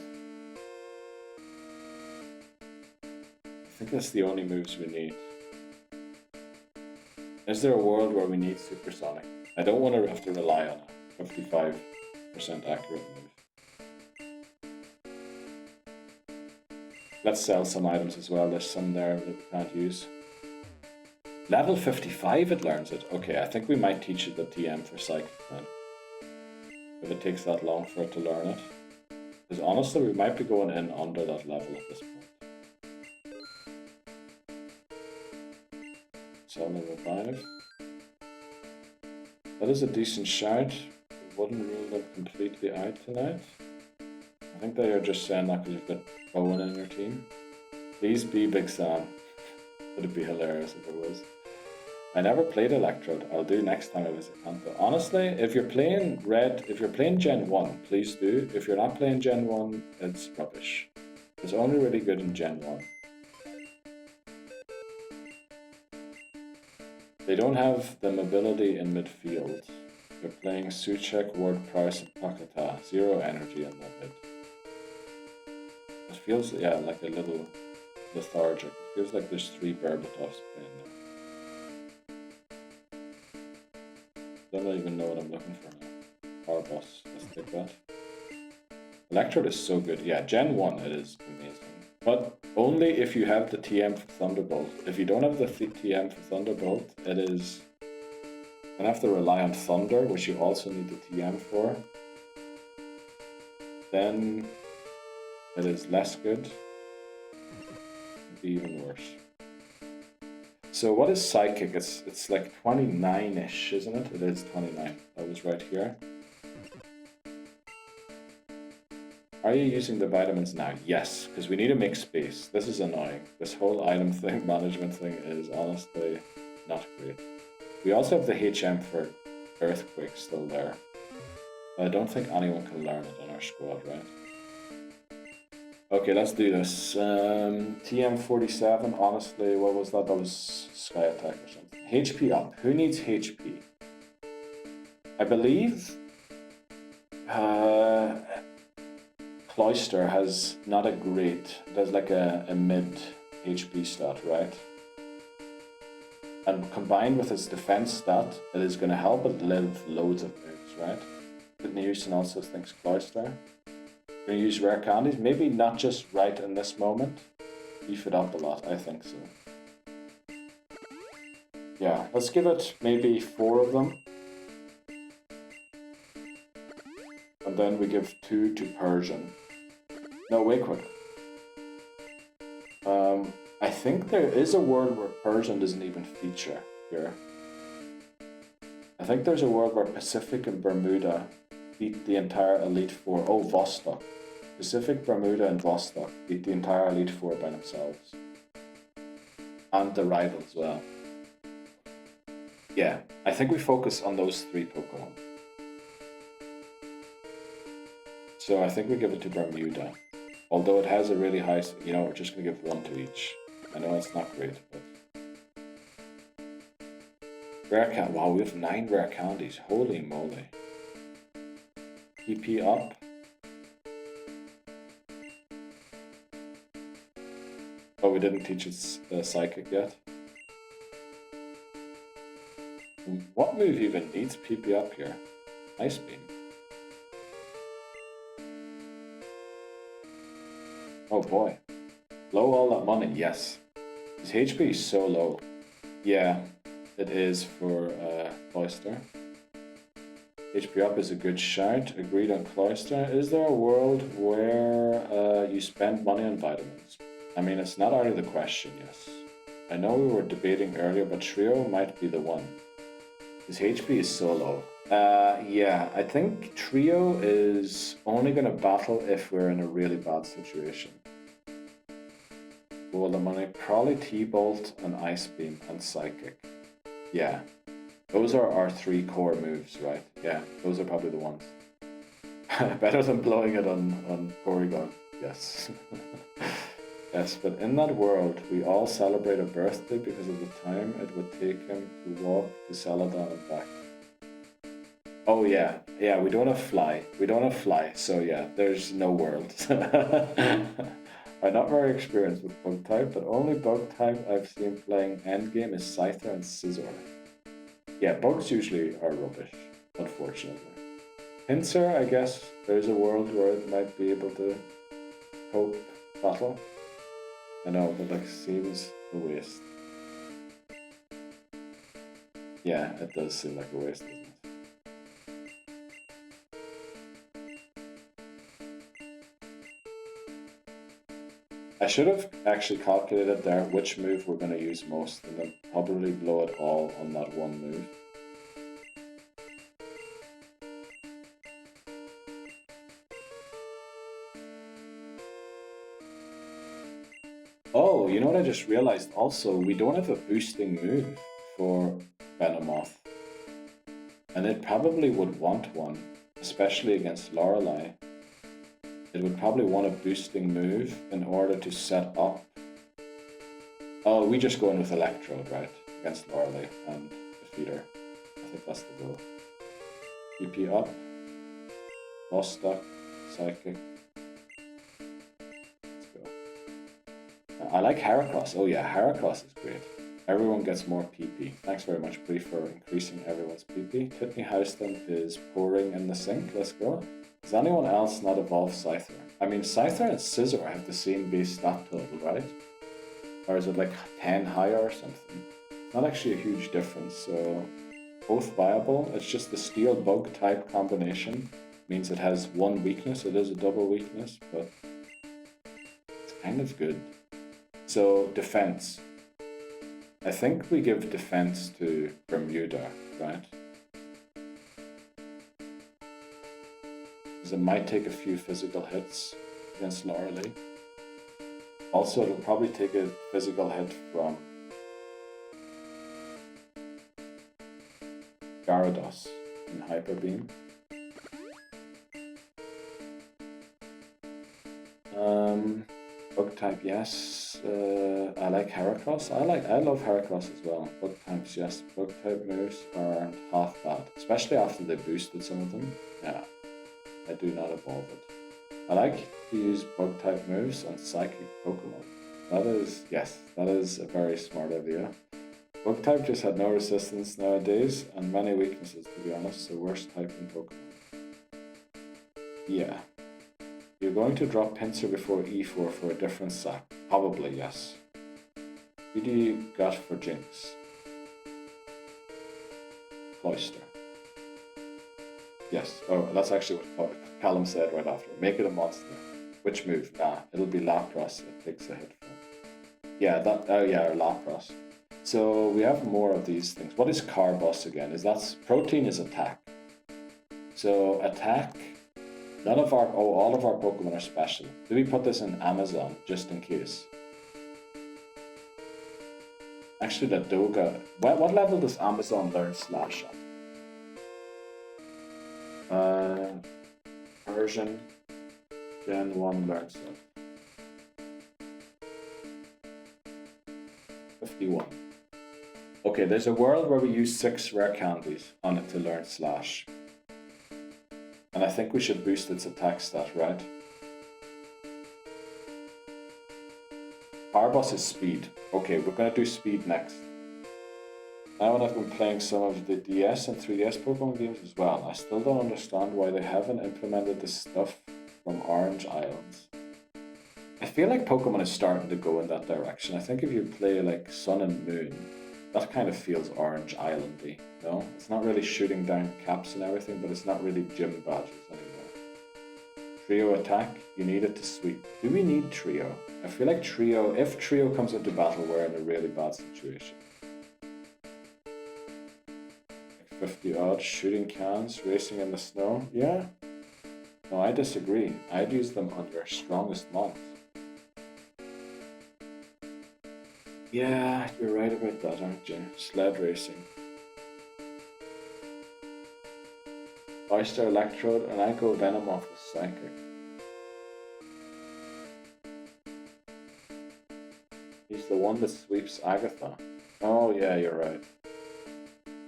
I think that's the only moves we need. Is there a world where we need Supersonic? I don't want to have to rely on a 55% accurate move. Let's sell some items as well. There's some there that we can't use. Level 55 it learns it. Okay, I think we might teach it the TM for Psychic then. If it takes that long for it to learn it. Because honestly, we might be going in under that level at this point. Sell level 5. That is a decent shout. We wouldn't rule them completely out tonight. I think they are just saying that because you've got Owen in your team. Please be Big Sam. It'd be hilarious if it was. I never played Electrode. I'll do next time I visit Kanto. Honestly, if you're playing Red, if you're playing Gen 1, please do. If you're not playing Gen 1, it's rubbish. It's only really good in Gen 1. They don't have the mobility in midfield. They're playing Suchek, Ward Price, and Pakata. Zero energy in that mid. It feels, yeah, like a little lethargic. It feels like there's 3 Berbatovs playing there. Don't even know what I'm looking for now. Power Boss, let's take that. Electrode is so good. Yeah, Gen 1, it is amazing. But only if you have the TM for Thunderbolt. If you don't have the TM for Thunderbolt, it is... you have to rely on Thunder, which you also need the TM for. Then it is less good. It'd be even worse. So what is Psychic? It's like 29-ish, isn't it? It is 29. That was right here. Are you using the vitamins now? Yes, because we need to make space. This is annoying. This whole item thing, management thing is honestly not great. We also have the HM for Earthquake still there. But I don't think anyone can learn it on our squad, right? Okay, let's do this. TM47, honestly, what was that? That was Sky Attack or something. HP up. Who needs HP? I believe Cloyster has not a great, there's like a mid HP stat, right? And combined with its defense stat, it is going to help it live loads of moves, right? Whitney Houston also thinks Cloyster. Going to use rare candies, maybe not just right in this moment. Beef it up a lot, I think so. Yeah, let's give it maybe 4 of them. And then we give 2 to Persian. No, wait quick. I think there is a world where Persian doesn't even feature here. I think there's a world where Pacific and Bermuda beat the entire Elite Four. Oh, Vostok. Pacific, Bermuda, and Vostok beat the entire Elite Four by themselves. And the rival as well. Yeah, I think we focus on those 3 Pokemon. So I think we give it to Bermuda. Although it has a really high... You know, we're just going to give 1 to each. I know it's not great, but... Rare candy. Wow, we have 9 rare candies. Holy moly. PP up. Oh, we didn't teach its Psychic yet. What move even needs PP up here? Ice Beam. Oh boy. Blow all that money, yes. His HP is so low. Yeah, it is for Cloyster. HP up is a good shout. Agreed on Cloyster. Is there a world where you spend money on vitamins? I mean, it's not out of the question, yes. I know we were debating earlier, but Trio might be the one. His HP is so low. Yeah, I think Trio is only going to battle if we're in a really bad situation. Well, the money, probably T-Bolt and Ice Beam and Psychic. Yeah, those are our 3 core moves, right? Yeah, those are probably the ones. Better than blowing it on Porygon, yes. Yes, but in that world, we all celebrate a birthday because of the time it would take him to walk to Celadon and back. Oh yeah, yeah, we don't have Fly. We don't have Fly, so yeah, there's no world. I'm not very experienced with Bug type, but only Bug type I've seen playing endgame is Scyther and Scizor. Yeah, Bugs usually are rubbish, unfortunately. Pinsir, I guess there's a world where it might be able to cope battle. I know, but like seems a waste. Yeah, it does seem like a waste, doesn't it? I should have actually calculated there which move we're going to use most and then probably blow it all on that one move. Oh, you know what I just realized also? We don't have a boosting move for Venomoth. And it probably would want one, especially against Lorelei. It would probably want a boosting move in order to set up. Oh, we just go in with Electrode, right? Against Lorelei and defeat her. I think that's the goal. PP up. Vostok. Psychic. Let's go. I like Heracross. Oh yeah, Heracross is great. Everyone gets more PP. Thanks very much, Bree, for increasing everyone's PP. Titney Houston is pouring in the sink. Let's go. Does anyone else not evolve Scyther? I mean, Scyther and Scizor have the same base stat total, right? Or is it like 10 higher or something? Not actually a huge difference, so both viable. It's just the Steel Bug type combination means it has one weakness. It is a double weakness, but it's kind of good. So defense. I think we give defense to Bermuda, right? Because it might take a few physical hits against Laurely. Also, it'll probably take a physical hit from Gyarados in Hyper Beam. Bug type, yes. I like Heracross. I love Heracross as well. Bug types, yes. Bug type moves aren't half bad, especially after they boosted some of them. Yeah, I do not evolve it. I like to use bug type moves on psychic Pokemon. That is a very smart idea. Bug type just had no resistance nowadays and many weaknesses, to be honest, so worst type in Pokemon. Yeah. You're going to drop Pinsir before E4 for a different sack? Probably, yes. Who do you got for Jinx? Cloyster. Yes. Oh, that's actually what Callum said right after. Make it a monster. Which move? Nah, it'll be Lapras. It takes a hit from. Yeah, that. Oh yeah, Lapras. So we have more of these things. What is Carbos again? Protein is attack. So attack. All of our Pokemon are special. Do we put this in Amazon just in case? Actually, the Doga. What level does Amazon learn Slash at? Version Gen 1 learn Slash. 51. Okay, there's a world where we use 6 rare candies on it to learn Slash. And I think we should boost its attack stat, right? Carbos is speed. Okay, we're gonna do speed next. Now when I've been playing some of the DS and 3DS Pokemon games as well, I still don't understand why they haven't implemented this stuff from Orange Islands. I feel like Pokemon is starting to go in that direction. I think if you play like Sun and Moon, that kind of feels Orange Islandy, no? It's not really shooting down caps and everything, but it's not really gym badges anymore. Trio attack, you need it to sweep. Do we need Trio? I feel like if Trio comes into battle, we're in a really bad situation. Like 50 odds, shooting cans, racing in the snow, yeah? No, I disagree. I'd use them on your strongest mons. Yeah, you're right about that, aren't you? Sled racing. Oyster Electrode, and I go Venomoth with Psychic. He's the one that sweeps Agatha. Oh yeah, you're right.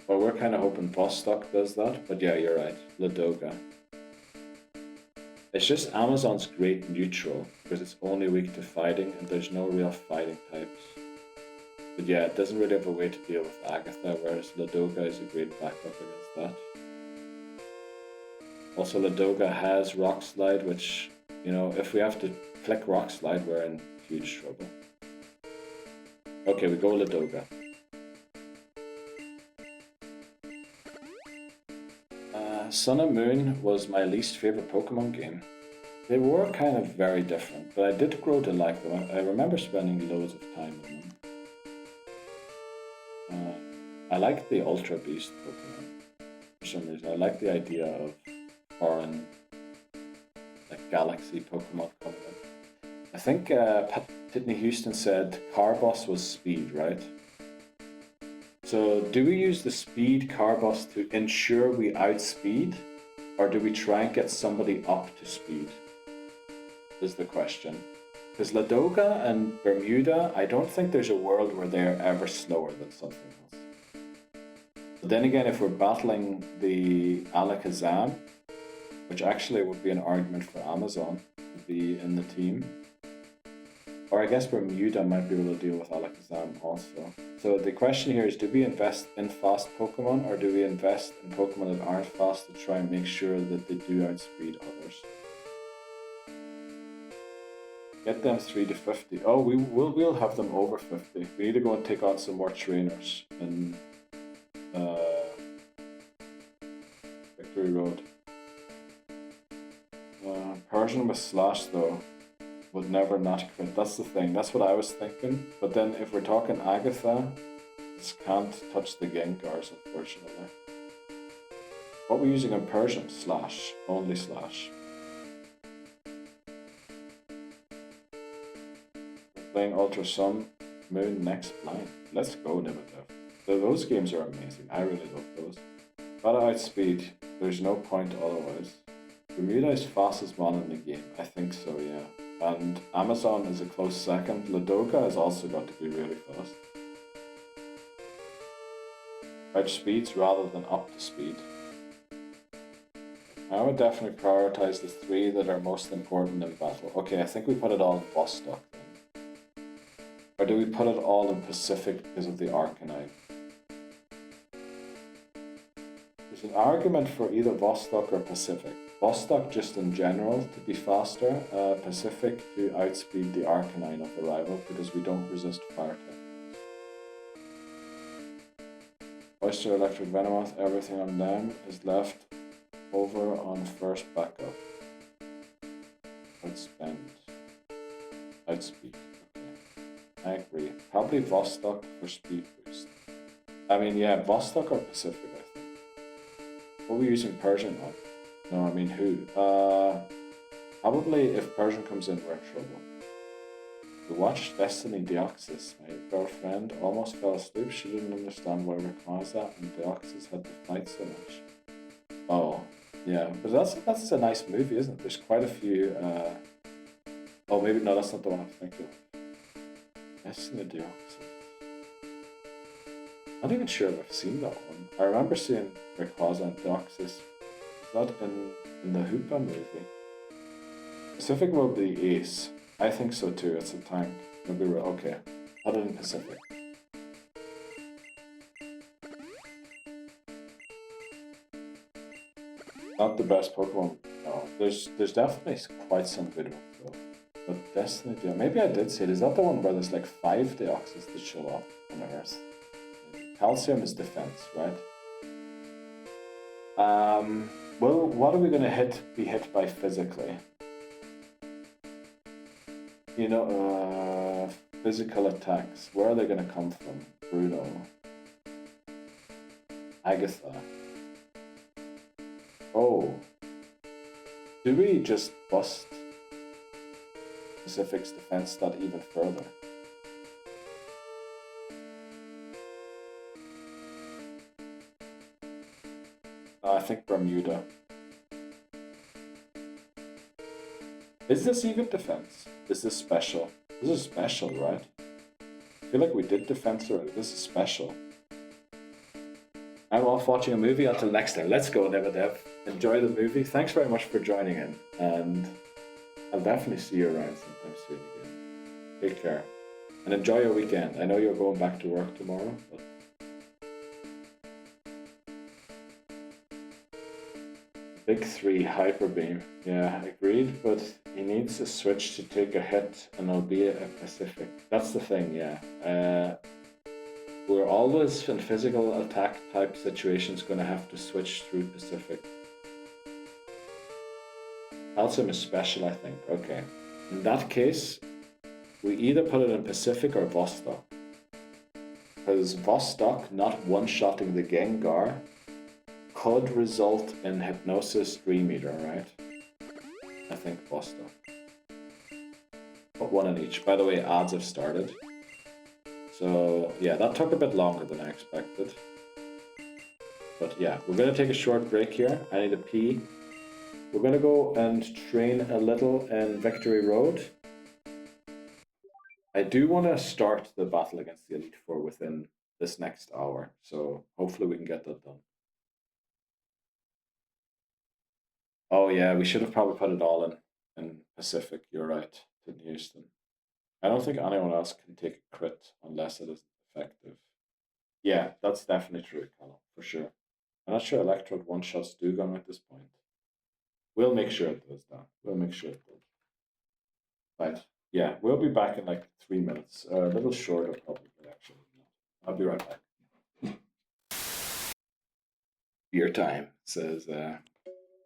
Well, we're kind of hoping Vostok does that, but yeah, you're right. Ladoga. It's just Amazon's great neutral, because it's only weak to fighting, and there's no real fighting types. But yeah, it doesn't really have a way to deal with Agatha, whereas Ladoga is a great backup against that. Also, Ladoga has Rock Slide, which, you know, if we have to click Rock Slide, we're in huge trouble. Okay, we go Ladoga. Sun and Moon was my least favorite Pokemon game. They were kind of very different, but I did grow to like them. I remember spending loads of time on them. I like the Ultra Beast Pokemon for some reason. I like the idea of foreign, like Galaxy Pokemon coming in. I think Pitney Houston said Carbos was speed, right? So do we use the speed Carbos to ensure we outspeed, or do we try and get somebody up to speed? Is the question. Because Ladoga and Bermuda, I don't think there's a world where they're ever slower than something else. But then again, if we're battling the Alakazam, which actually would be an argument for Amazon to be in the team, Or I guess Bermuda might be able to deal with Alakazam also. So the question here is, do we invest in fast Pokemon or do we invest in Pokemon that aren't fast to try and make sure that they do outspeed others? Get them 3 to 50. Oh, we'll have them over 50. We need to go and take on some more trainers in Victory Road. Persian with Slash though would never not crit. That's the thing. That's what I was thinking. But then if we're talking Agatha, this can't touch the Gengars, unfortunately. What we're using in Persian? Slash. Only Slash. We're playing Ultra Sun, Moon, next Blind. Let's go, Nimidev. Those games are amazing. I really love those. Gotta outspeed. There's no point otherwise. Bermuda is fastest one in the game. I think so, yeah. And Amazon is a close second. Ladoga has also got to be really fast. Outspeeds rather than up to speed. I would definitely prioritize the 3 that are most important in battle. Okay, I think we put it all in Vostok then. Or do we put it all in Pacific because of the Arcanine? There's an argument for either Vostok or Pacific. Vostok just in general to be faster, Pacific to outspeed the Arcanine of the rival because we don't resist fire type. Oyster, Electric, Venomoth, everything on them is left over on first backup. Outspend. Outspeed. Okay. I agree. Probably Vostok for speed boost. I mean, yeah, Vostok or Pacific, I think. What are we using Persian on? No, I mean who? Probably if Persian comes in, we're in trouble. We watched Destiny Deoxys. My girlfriend almost fell asleep. She didn't understand why Rayquaza and Deoxys had to fight so much. Oh, yeah, but that's a nice movie, isn't it? There's quite a few. Oh, maybe no, that's not the one I'm thinking of. Destiny Deoxys. I'm not even sure if I've seen that one. I remember seeing Rayquaza and Deoxys. That in the Hoopa movie. Pacific will be Ace. I think so too. It's a tank. Maybe we're okay. Put it in Pacific. Not the best Pokemon. No, there's definitely quite some good ones though. But Destiny, maybe I did see it. Is that the one where there's like 5 Deoxys that show up on Earth? Calcium is defense, right? Well, what are we gonna be hit by physically? You know, physical attacks. Where are they gonna come from? Bruno. Agatha. Oh. Do we just bust Pacific's defense stat even further? I think Bermuda. Is this even defense? Is this special? This is special, right? I feel like we did defense already. This is special. I'm off watching a movie. Until next time. Let's go, Nevadev. Enjoy the movie. Thanks very much for joining in. And I'll definitely see you around sometime soon again. Take care. And enjoy your weekend. I know you're going back to work tomorrow, but Big 3 Hyper Beam. Yeah, agreed, but he needs a switch to take a hit and it'll be a Pacific. That's the thing, yeah. We're always in physical attack type situations going to have to switch through Pacific. Calcium is special, I think. Okay. In that case, we either put it in Pacific or Vostok. Because Vostok not one-shotting the Gengar could result in Hypnosis Dream Eater, right? I think Vostok. Put one in each. By the way, ads have started. So yeah, that took a bit longer than I expected. But yeah, we're going to take a short break here. I need a pee. We're going to go and train a little in Victory Road. I do want to start the battle against the Elite Four within this next hour. So hopefully we can get that done. Oh yeah, we should have probably put it all in Pacific. You're right, in Houston. I don't think anyone else can take a crit unless it is effective. Yeah, that's definitely true, Callum, for sure. I'm not sure Electrode one-shots Dugong at this point. We'll make sure it does that. We'll make sure it does. Right. Yeah, we'll be back in like 3 minutes. A little shorter, probably, actually. I'll be right back. Your time, says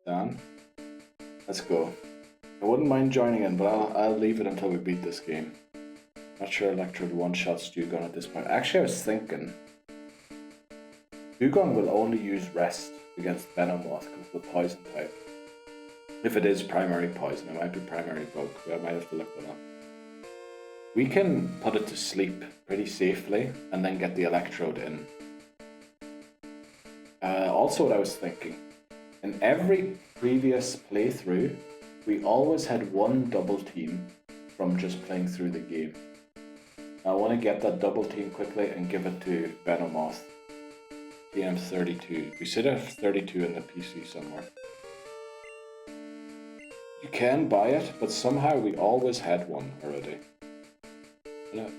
Dan. Let's go. I wouldn't mind joining in, but I'll leave it until we beat this game. Not sure Electrode one-shots Dugong at this point. Actually, I was thinking Dugong will only use Rest against Venomoth because of the poison type. If it is primary poison, it might be primary bug. I might have to look that up. We can put it to sleep pretty safely and then get the Electrode in. Also, what I was thinking, in every previous playthrough, we always had one double team from just playing through the game. I want to get that double team quickly and give it to Venomoth. TM32. We should have 32 in the PC somewhere. You can buy it, but somehow we always had one already. And I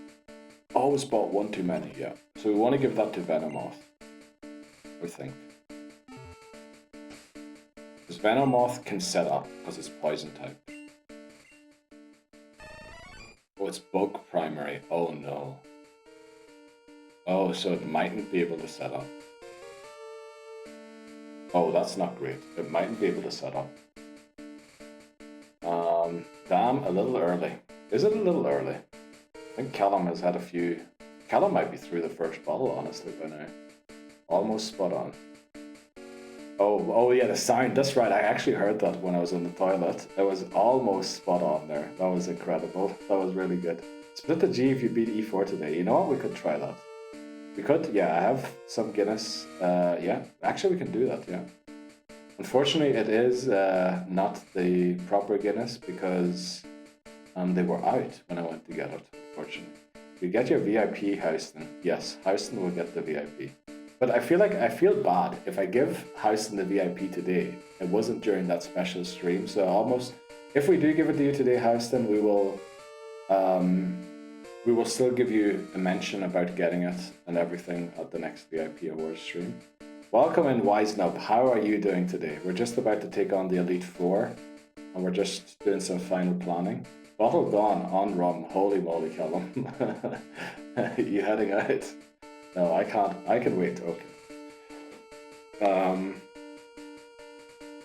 always bought one too many, yeah. So we want to give that to Venomoth, I think. Because Venomoth can set up because it's poison type. Oh, it's bug primary. Oh no. Oh, so it mightn't be able to set up. Oh, that's not great. It mightn't be able to set up. Damn, a little early. Is it a little early? I think Callum has had a few. Callum might be through the first bottle, honestly, by now. Almost spot on. Oh yeah, the sound. That's right. I actually heard that when I was in the toilet. It was almost spot on there. That was incredible. That was really good. Split the G if you beat E4 today. You know what? We could try that. We could. Yeah, I have some Guinness. Yeah, actually we can do that. Yeah. Unfortunately, it is not the proper Guinness because they were out when I went to get it, unfortunately. You get your VIP, Houston. Yes, Houston will get the VIP. But I feel bad if I give Houston the VIP today. It wasn't during that special stream, so almost if we do give it to you today, Houston, we will still give you a mention about getting it and everything at the next VIP Awards stream. Welcome in, Wisenub. How are you doing today? We're just about to take on the Elite Four, and we're just doing some final planning. Bottle gone on rum. Holy moly, Callum. You heading out? No, I can't. I can wait. Okay.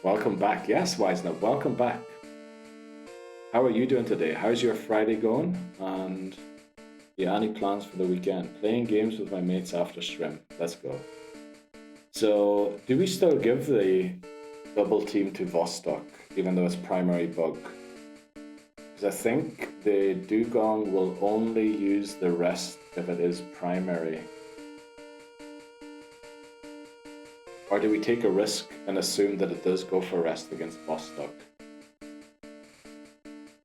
Welcome back. Yes, Wisenub. Welcome back. How are you doing today? How's your Friday going? And yeah, any plans for the weekend? Playing games with my mates after stream. Let's go. So, do we still give the double team to Vostok, even though it's primary bug? Because I think the Dugong will only use the Rest if it is primary. Or do we take a risk and assume that it does go for Rest against Vostok?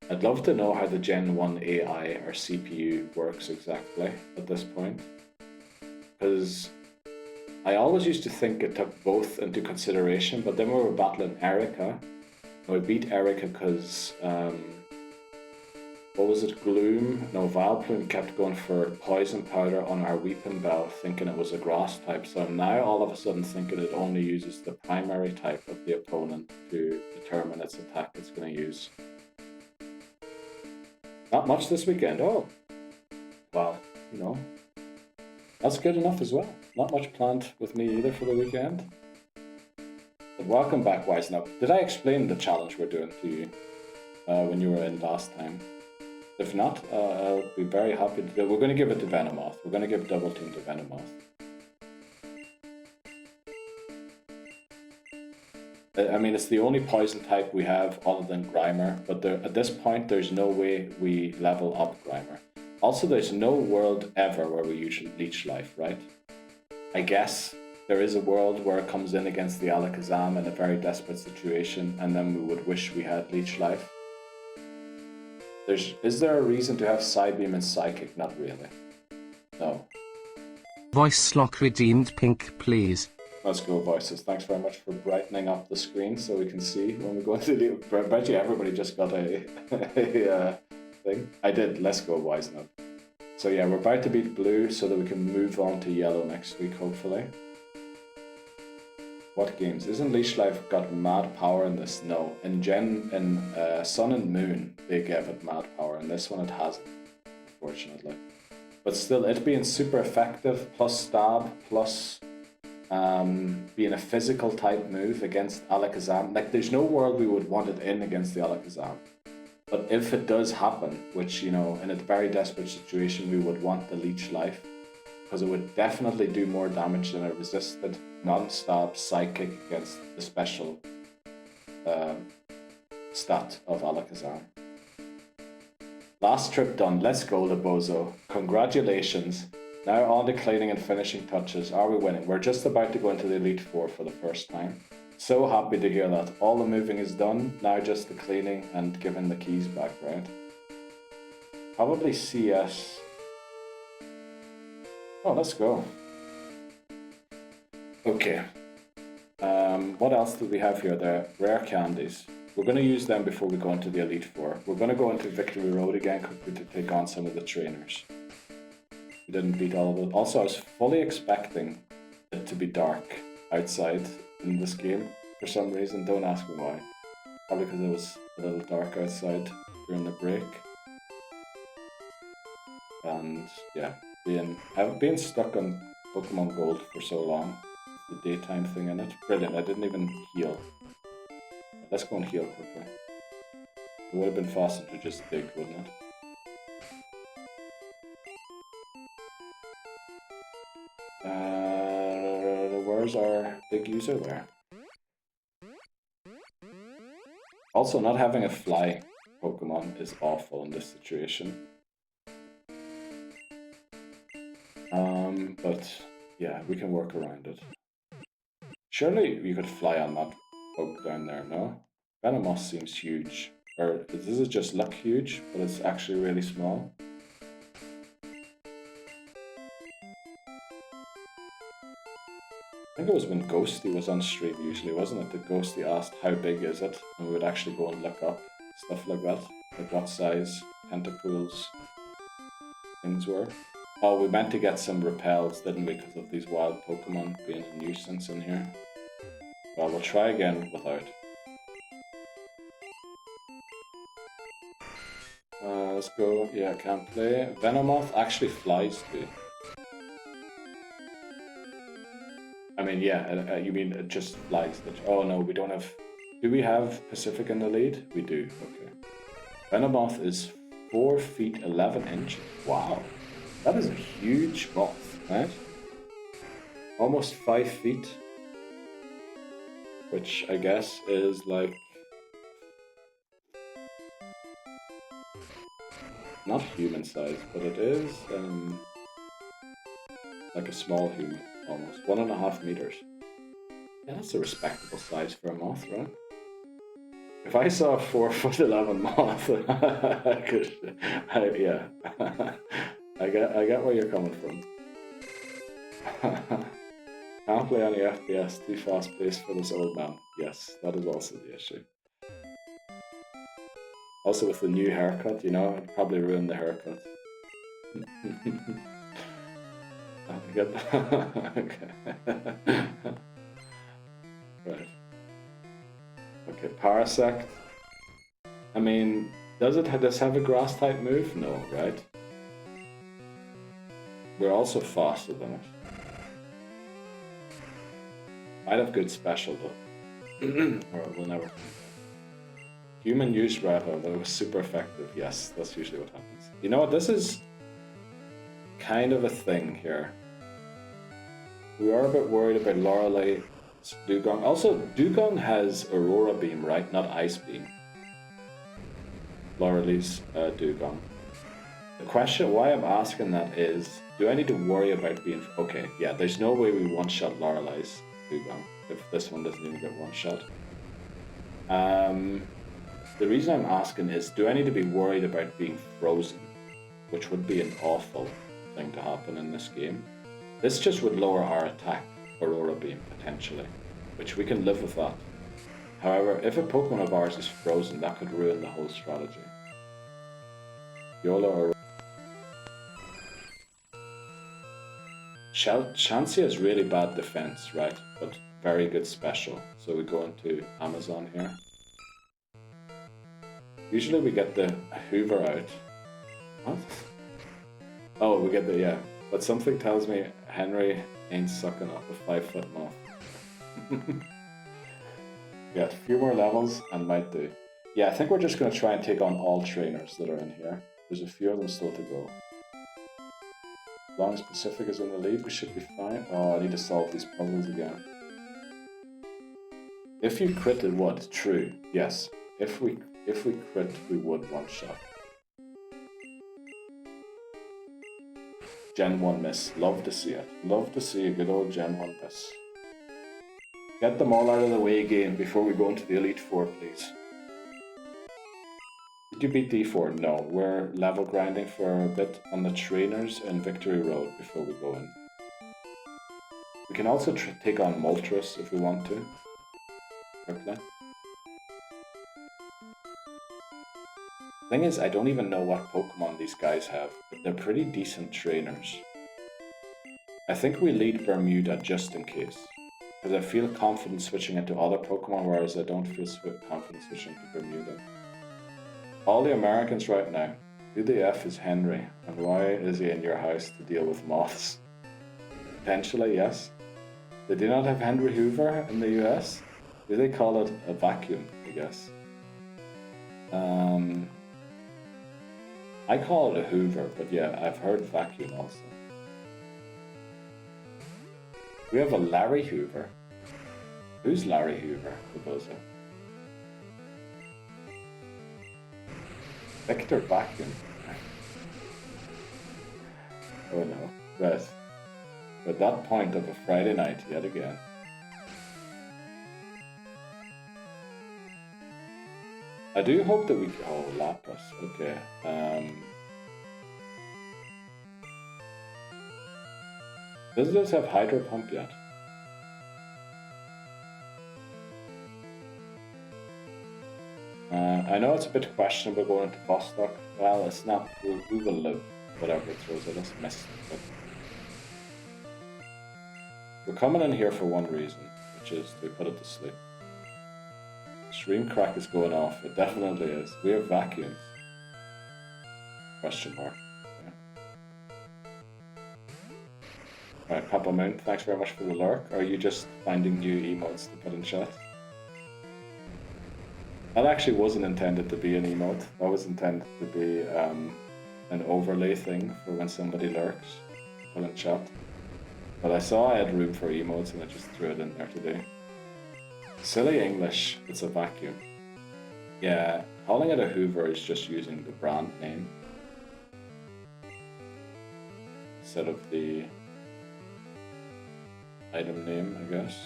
I'd love to know how the Gen 1 AI or CPU works exactly at this point. Because I always used to think it took both into consideration, but then we were battling Erica. And we beat Erica because, what was it, Gloom? No, Vileplume kept going for Poison Powder on our Weeping Bell, thinking it was a grass type. So I'm now all of a sudden thinking it only uses the primary type of the opponent to determine its attack it's going to use. Not much this weekend. Oh, well, you know, that's good enough as well. Not much planned with me either for the weekend. But welcome back, Wisenub. Did I explain the challenge we're doing to you when you were in last time? If not, I'll be very happy to do it. We're going to give it to Venomoth. We're going to give double team to Venomoth. I mean, it's the only poison type we have other than Grimer, but at this point, there's no way we level up Grimer. Also, there's no world ever where we use Leech Life, right? I guess there is a world where it comes in against the Alakazam in a very desperate situation, and then we would wish we had Leech Life. Is there a reason to have Psybeam and Psychic? Not really. No. Voice slot redeemed pink, please. Let's go, Voices. Thanks very much for brightening up the screen so we can see when we go into the... I bet you everybody just got a thing. I did. Let's go, Wise Nut. So yeah, we're about to beat blue so that we can move on to yellow next week, hopefully. What games? Isn't Leash Life got mad power in this? No. In Sun and Moon, they gave it mad power. In this one, it hasn't, unfortunately. But still, it being super effective, plus stab, plus being a physical type move against Alakazam. Like, there's no world we would want it in against the Alakazam. But if it does happen, which, you know, in a very desperate situation, we would want the Leech Life, because it would definitely do more damage than a resisted non-stab psychic against the special stat of Alakazam. Last trip done. Let's go, Lebozo. Congratulations. Now on to cleaning and finishing touches. Are we winning? We're just about to go into the Elite Four for the first time. So happy to hear that. All the moving is done. Now just the cleaning and giving the keys back, right? Probably CS. Oh, let's go. Okay. What else do we have here? The rare candies. We're going to use them before we go into the Elite Four. We're going to go into Victory Road again quickly to take on some of the trainers. We didn't beat all of them. Also, I was fully expecting it to be dark outside in this game for some reason. Don't ask me why. Probably because it was a little dark outside during the break. And yeah, being stuck on Pokemon Gold for so long, the daytime thing in it. Brilliant. I didn't even heal. Let's go and heal quickly. It would have been faster to just dig, wouldn't it? Where's our big user there? Also, not having a fly Pokemon is awful in this situation. But yeah, we can work around it. Surely you could fly on that poke down there, no? Venomoth seems huge. Or this is just luck huge, but it's actually really small. I think it was when Ghosty was on stream usually, wasn't it? The Ghosty asked how big is it, and we would actually go and look up stuff like that. Like what size Tentacools things were. Oh, we meant to get some repels, didn't we, because of these wild Pokemon being a nuisance in here. Well, we'll try again without. Let's go. Yeah, can't play. Venomoth actually flies too. I mean, yeah, you mean it just flies. Oh no, we don't have... Do we have Pacific in the lead? We do, okay. Venomoth is 4 feet 11 inches. Wow. That is a huge moth, right? Almost 5 feet. Which I guess is like... Not human size, but it is like a small human, almost. 1.5 meters. Yeah, that's a respectable size for a moth, right? If I saw a 4'11" moth, I could, yeah. I get where you're coming from. Can't play any FPS, too fast paced for this old man. Yes, that is also the issue. Also with the new haircut, you know, it'd probably ruin the haircut. I get that. Okay. Right. Okay, Parasect. I mean, does this have a grass type move? No, right? We're also faster than it. Might have good special though. Or we'll never. Human used Rattle, that was super effective. Yes, that's usually what happens. You know what? This is kind of a thing here. We are a bit worried about Lorelei's Dugong. Also, Dugong has Aurora Beam, right? Not Ice Beam. Lorelei's Dugong. The question why I'm asking that is, do I need to worry about being... Okay, yeah, there's no way we one-shot Lorelei's Dugong if this one doesn't even get one-shot. The reason I'm asking is, do I need to be worried about being frozen? Which would be an awful thing to happen in this game. This just would lower our attack, Aurora Beam, potentially. Which we can live with that. However, if a Pokemon of ours is frozen, that could ruin the whole strategy. Viola or... Chansey has really bad defense, right? But very good special. So we go into Amazon here. Usually we get the Hoover out. What? Oh, we get the, yeah. But something tells me Henry ain't sucking up a 5-foot moth. Yeah, a few more levels and might do. Yeah, I think we're just going to try and take on all trainers that are in here. There's a few of them still to go. As long as Pacific is in the lead, we should be fine. Oh, I need to solve these puzzles again. If you crit, it would. True. Yes. If we crit, we would one shot. Gen 1 miss. Love to see it. Love to see a good old Gen 1 miss. Get them all out of the way again before we go into the Elite Four, please. Did you beat D4? No. We're level grinding for a bit on the trainers in Victory Road before we go in. We can also take on Moltres if we want to. Quickly. Thing is, I don't even know what Pokemon these guys have, but they're pretty decent trainers. I think we lead Bermuda just in case, because I feel confident switching into other Pokemon, whereas I don't feel confident switching to Bermuda. All the Americans right now, who the F is Henry, and why is he in your house to deal with moths? Potentially, yes. They do not have Henry Hoover in the US? Do they call it a vacuum, I guess? I call it a Hoover, but yeah, I've heard vacuum also. We have a Larry Hoover. Who's Larry Hoover, Robozo? Victor Vacuum. Oh no. Right. At that point of a Friday night yet again. I do hope that we... Oh, Lapras. Okay. Does this have Hydro Pump yet? I know it's a bit questionable going into Vostok. Well, it's not. We will live whatever it throws at us. Miss it, but we're coming in here for one reason, which is to put it to sleep. Stream crack is going off. It definitely is. We have vacuums. Question mark. Yeah. Alright, Papa Moon, thanks very much for the lurk. Are you just finding new emotes to put in chat? That actually wasn't intended to be an emote. That was intended to be an overlay thing for when somebody lurks, put in chat. But I saw I had room for emotes and I just threw it in there today. Silly English, it's a vacuum. Yeah, calling it a Hoover is just using the brand name instead of the item name, I guess.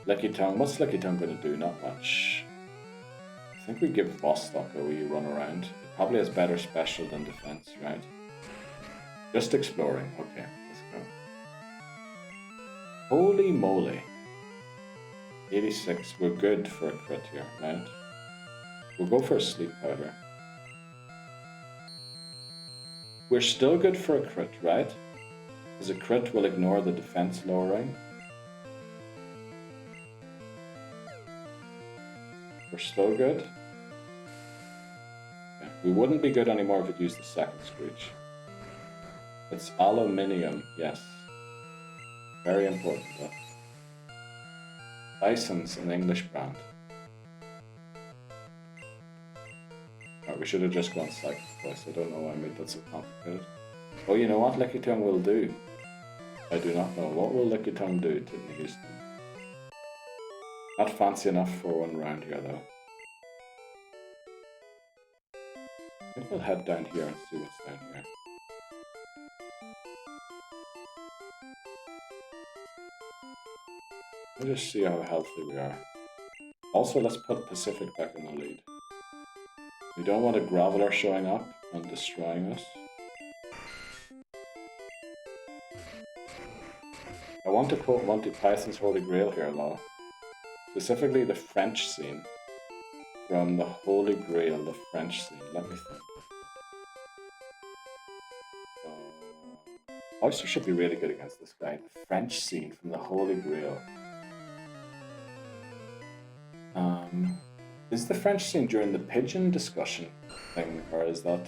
Licky Tongue, what's Licky Tongue going to do? Not much. I think we give Vostok a wee run around. It probably has better special than defense, right? Just exploring. Okay, let's go. Holy moly. 86, we're good for a crit here, right? We'll go for a sleep powder. We're still good for a crit, right? Because a crit will ignore the defense lowering. We're still good. Okay. We wouldn't be good anymore if it used the second screech. It's aluminium, yes. Very important though. Dyson's an English brand. Right, we should have just gone Psychic twice. I don't know why I made that so complicated. Oh, you know what Licky Tongue will do? I do not know. What will Licky Tongue do to Houston? Not fancy enough for one round here, though. I think we'll head down here and see what's down here. Let me just see how healthy we are. Also, let's put Pacific back in the lead. We don't want a Graveler showing up and destroying us. I want to quote Monty Python's Holy Grail here, lol. Specifically the French scene. From the Holy Grail, the French scene. Let me think. Oyster should be really good against this guy. The French scene from the Holy Grail. Is the French scene during the pigeon discussion thing, or is that...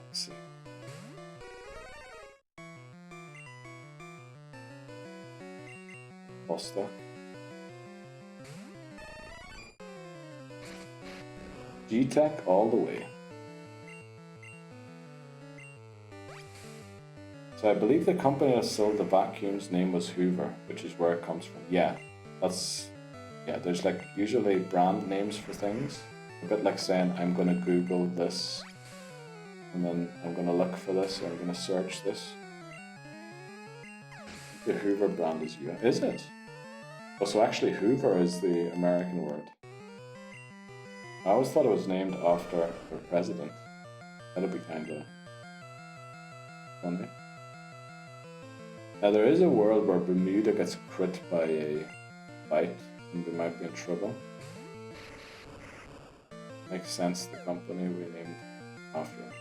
Let's see. Bostock. G-Tech all the way. So I believe the company that sold the vacuum's name was Hoover, which is where it comes from. Yeah, that's... Yeah, there's like usually brand names for things. A bit like saying, I'm gonna Google this, and then I'm gonna look for this, or I'm gonna search this. The Hoover brand is US. Is it? Oh, so actually Hoover is the American word. I always thought it was named after a president. That'd be kinda funny. Now there is a world where Bermuda gets crit by a bite, and we might be in trouble. Makes sense, the company we named after it.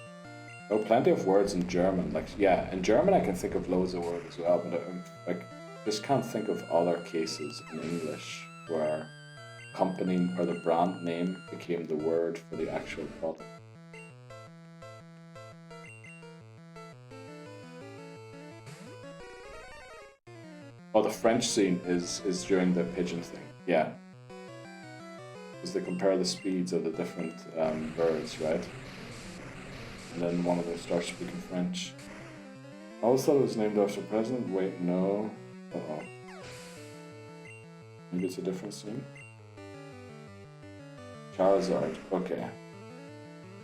Oh, plenty of words in German. Like, yeah, in German I can think of loads of words as well, but like, just can't think of other cases in English where company or the brand name became the word for the actual product. Oh, the French scene is during the pigeon thing. Yeah. Because they compare the speeds of the different birds, right? And then one of them starts speaking French. I always thought it was named after president. Wait, no. Uh-oh. Maybe it's a different scene? Charizard, okay.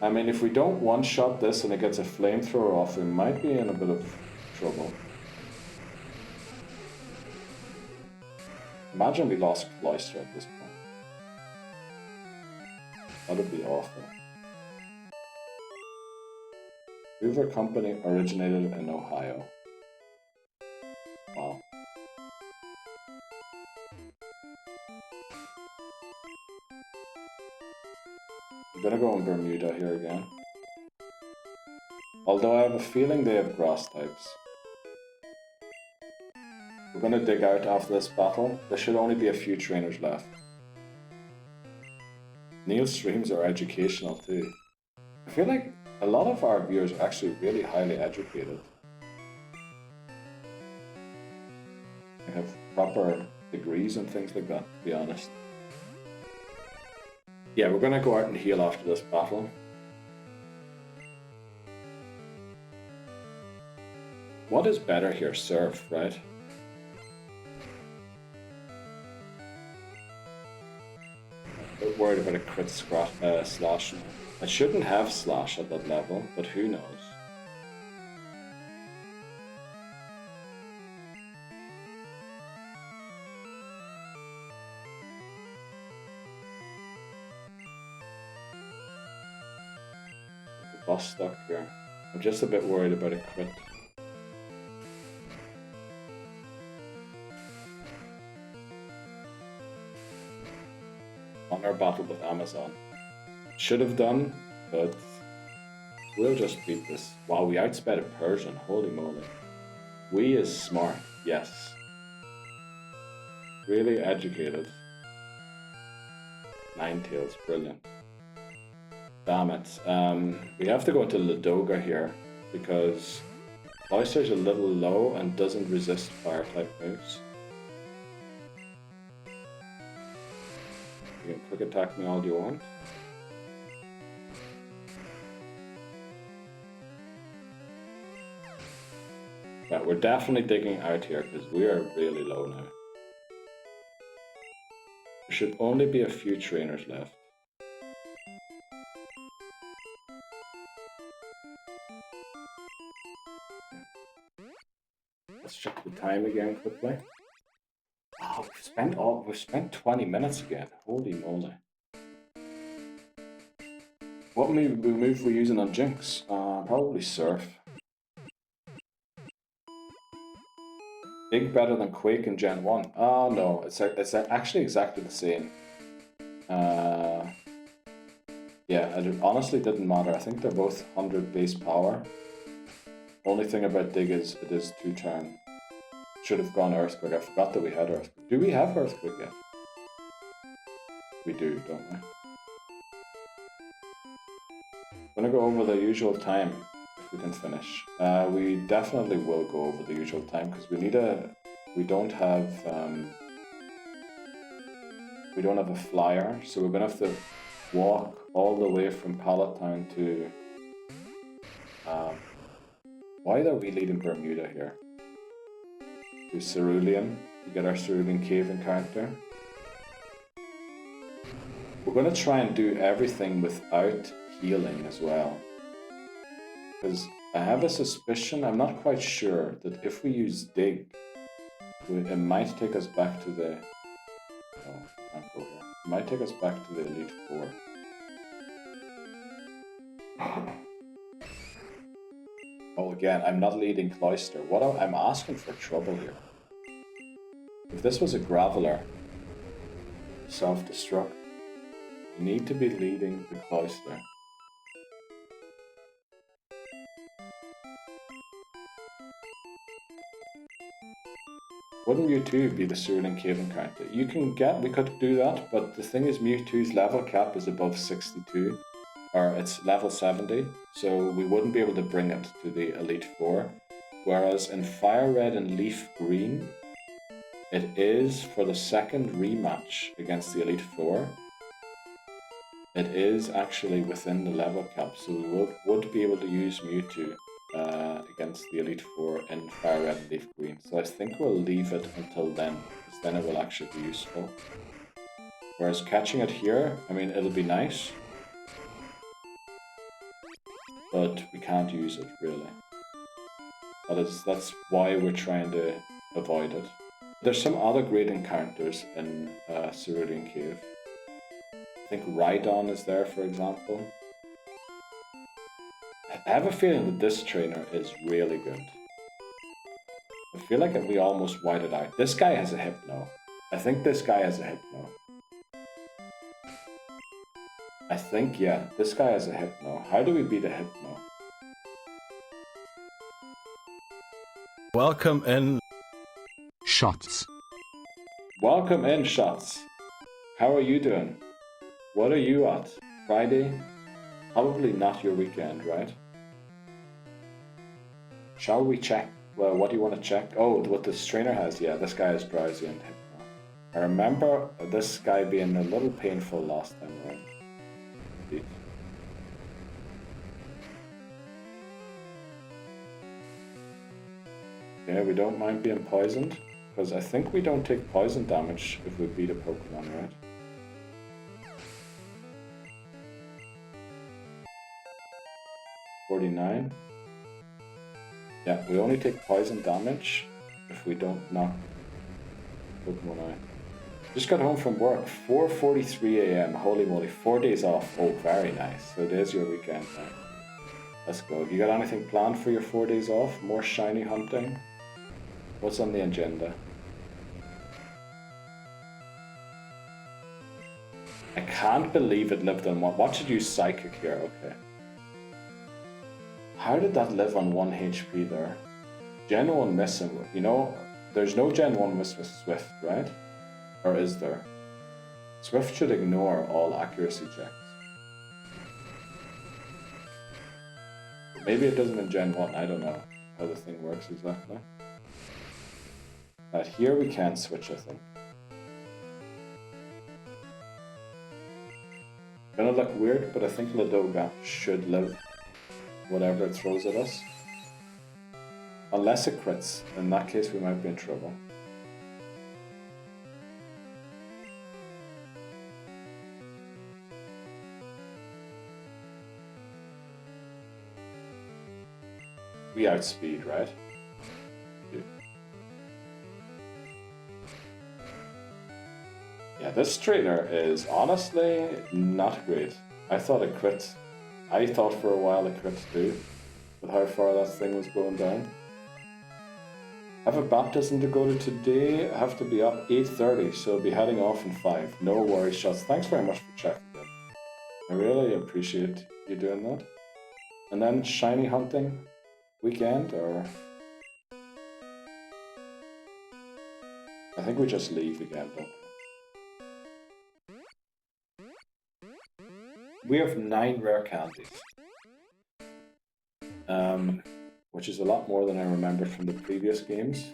I mean, if we don't one-shot this and it gets a flamethrower off, we might be in a bit of trouble. Imagine we lost Cloyster at this point. That'd be awful. Hoover Company originated in Ohio. Wow. I'm gonna go in Bermuda here again. Although I have a feeling they have grass types. We're gonna dig out after this battle. There should only be a few trainers left. Neil's streams are educational too. I feel like a lot of our viewers are actually really highly educated. They have proper degrees and things like that, to be honest. Yeah, we're gonna go out and heal after this battle. What is better here? Surf, right? A bit worried about a crit slash. I shouldn't have slash at that level, but who knows? The boss stuck here. I'm just a bit worried about a crit. On our battle with Amazon. Should have done, but we'll just beat this. Wow, we outsped a Persian, holy moly. We is smart, yes. Really educated. Ninetales, brilliant. Damn it. We have to go into Ladoga here, because Oyster's a little low and doesn't resist fire type moves. You can quick attack me all you want. Yeah, we're definitely digging out here because we are really low now. There should only be a few trainers left. Let's check the time again quickly. Oh, we've spent 20 minutes again. Holy moly. What move we using on Jinx? Probably Surf. Big better than Quake in Gen 1. Oh no, it's actually exactly the same. Yeah, it honestly didn't matter. I think they're both 100 base power. Only thing about dig is it is 2-turn. Should have gone Earthquake. I forgot that we had Earthquake. Do we have Earthquake yet? We do, don't we? I'm gonna go over the usual time if we can finish. We definitely will go over the usual time because we need a. We don't have a flyer, so we're gonna have to walk all the way from Palatown to. Why are we leading Bermuda here? To Cerulean to get our Cerulean Cave encounter. We're gonna try and do everything without healing as well. Because I have a suspicion, I'm not quite sure, that if we use dig, it might take us back to the... Oh, can't go here. It might take us back to the Elite Four. Oh, again, I'm not leading Cloister. I'm asking for trouble here. If this was a Graveler, self-destruct, you need to be leading the Cloister. Wouldn't Mewtwo be the Cerulean Cave encounter? You can get, we could do that, but the thing is Mewtwo's level cap is above 62, or it's level 70, so we wouldn't be able to bring it to the Elite Four. Whereas in Fire Red and Leaf Green, it is for the second rematch against the Elite Four. It is actually within the level cap, so we would be able to use Mewtwo against the Elite Four in Fire Red and Leaf Green. So I think we'll leave it until then, because then it will actually be useful. Whereas catching it here, I mean, it'll be nice, but we can't use it really. That's why we're trying to avoid it. There's some other great encounters in Cerulean Cave. I think Rhydon is there, for example. I have a feeling that this trainer is really good. I feel like we almost whited out. This guy has a Hypno. I think this guy has a Hypno. I think, yeah, this guy has a Hypno. How do we beat a Hypno? Welcome in. Shots. Welcome in, Shots. How are you doing? What are you at? Friday? Probably not your weekend, right? Shall we check? Well, what do you want to check? Oh, what this trainer has? Yeah, this guy is Drowsy and Hypno. I remember this guy being a little painful last time around. Indeed. Yeah, we don't mind being poisoned, because I think we don't take poison damage if we beat a Pokemon, right? $49. Yeah, we only take poison damage if we don't knock Pokemon out. Just got home from work, 4:43 AM. Holy moly, 4 days off. Oh, very nice. So there's your weekend now. Let's go. You got anything planned for your 4 days off? More shiny hunting? What's on the agenda? I can't believe it lived on one. What should use Psychic here? Okay. How did that live on 1 HP there? Gen 1 missing. You know, there's no Gen 1 miss with Swift, right? Or is there? Swift should ignore all accuracy checks. Maybe it doesn't in Gen 1, I don't know how the thing works exactly. But here we can switch, I think. Gonna look weird, but I think Ladoga should live whatever it throws at us. Unless it crits, in that case we might be in trouble. We outspeed, right? Yeah, this trainer is honestly not great. I thought it crit. I thought for a while it crit too, with how far that thing was going down. I have a baptism to go to today. I have to be up 8:30, so I'll be heading off in 5. No worries, Shots. Thanks very much for checking in. I really appreciate you doing that. And then shiny hunting. weekend, or... I think we just leave again, don't we? We have 9 rare candies. Which is a lot more than I remembered from the previous games.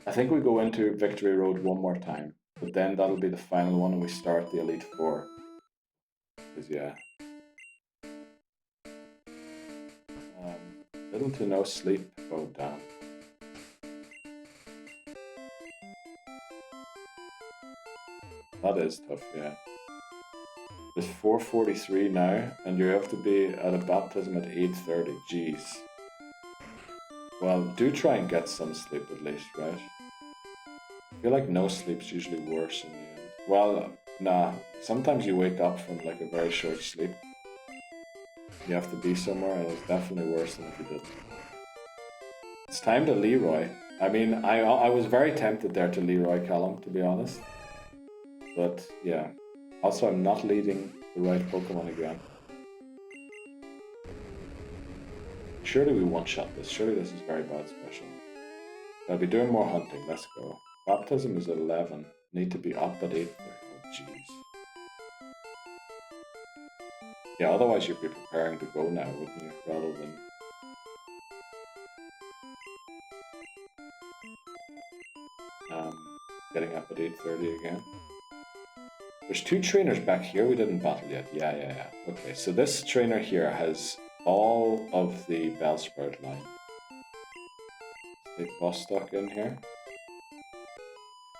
I think we go into Victory Road one more time, but then that'll be the final one and we start the Elite Four. Because, yeah. Little to no sleep. Oh, damn. That is tough, yeah. It's 4:43 now, and you have to be at a baptism at 8:30. Jeez. Well, do try and get some sleep at least, right? I feel like no sleep's usually worse in the end. Well, nah. Sometimes you wake up from like a very short sleep. You have to be somewhere, and it's definitely worse than if you didn't. It's time to Leroy. I mean, I was very tempted there to Leroy Callum, to be honest. But, yeah. Also, I'm not leading the right Pokemon again. Surely we one-shot this. Surely this is very bad special. I'll be doing more hunting. Let's go. Baptism is 11. Need to be up at 8:30. Oh, jeez. Yeah, otherwise you'd be preparing to go now, wouldn't you? Rather than... getting up at 8:30 again. There's 2 trainers back here we didn't battle yet. Yeah. Okay, so this trainer here has all of the Bellsprout line. Let's take Vostok in here.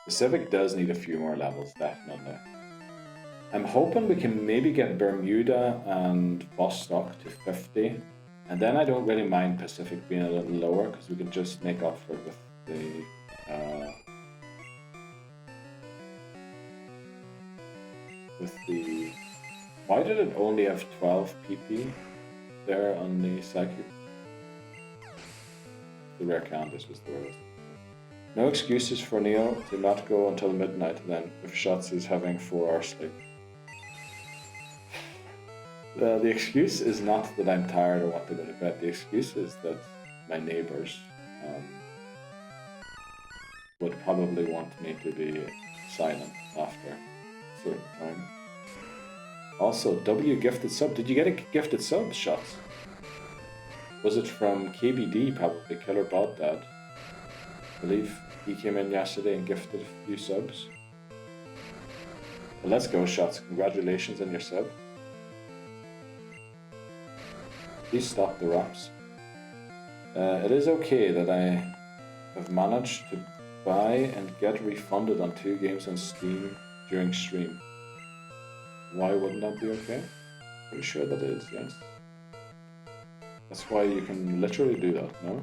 The Civic does need a few more levels, definitely. I'm hoping we can maybe get Bermuda and Vostok to 50. And then I don't really mind Pacific being a little lower, because we can just make up for it with the... Why did it only have 12 PP there on the Psychic? The rare Candice was the worst. No excuses for Neo to not go until midnight then, if Shots is having 4 hours sleep. The excuse is not that I'm tired or want to go to bed. The excuse is that my neighbors would probably want me to be silent after a certain time. Also, W gifted sub. Did you get a gifted sub, Shots? Was it from KBD, probably, Killer Bod Dad? I believe he came in yesterday and gifted a few subs. Well, let's go, Shots. Congratulations on your sub. Please stop the raps. It is okay that I have managed to buy and get refunded on 2 games on Steam during stream. Why wouldn't that be okay? Pretty sure that is, yes. That's why you can literally do that, no?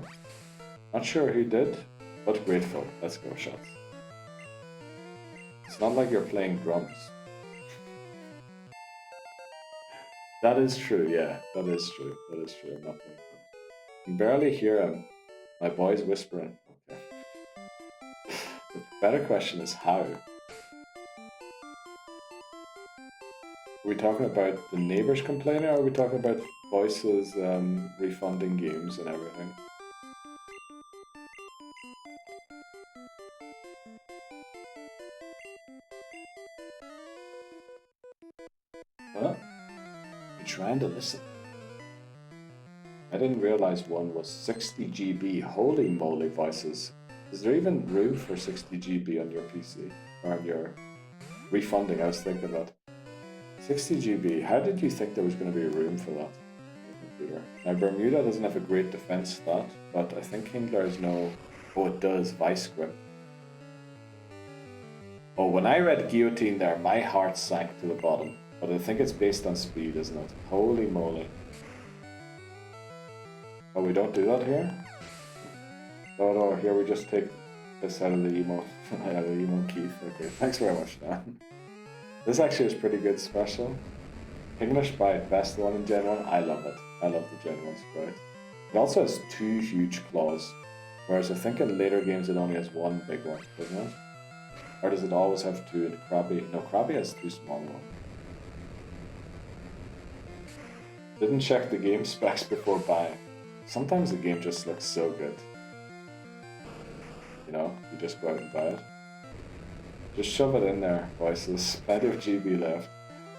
Not sure who did, but grateful. Let's go, Shots. It's not like you're playing drums. That is true, yeah. That is true. That is true. I'm not playing drums. I can barely hear him. My boy's whispering. Okay. The better question is how? Are we talking about the neighbors complaining, or are we talking about voices refunding games and everything? Huh? You're trying to listen. I didn't realize one was 60 GB. Holy moly, voices. Is there even room for 60 GB on your PC? Or on your refunding? I was thinking that. 60 GB, how did you think there was going to be room for that on your computer? Now, Bermuda doesn't have a great defense stat, but I think Kingler has no... Oh, it does, Vice Grip. Oh, when I read Guillotine there, my heart sank to the bottom. But I think it's based on speed, isn't it? Holy moly. Oh, we don't do that here? No, here we just take this out of the emote. Out of the emote Keith. Okay, thanks very much, Dan. This actually is pretty good special. English Sprite, best one in Gen 1. I love it. I love the Gen 1 Sprite. It also has 2 huge claws, whereas I think in later games it only has 1 big one, doesn't it? Or does it always have 2 in Krabby? No, Krabby has 2 small ones. Didn't check the game specs before buying. Sometimes the game just looks so good. You know, you just go out and buy it. Just shove it in there, boys. There's plenty of GB left.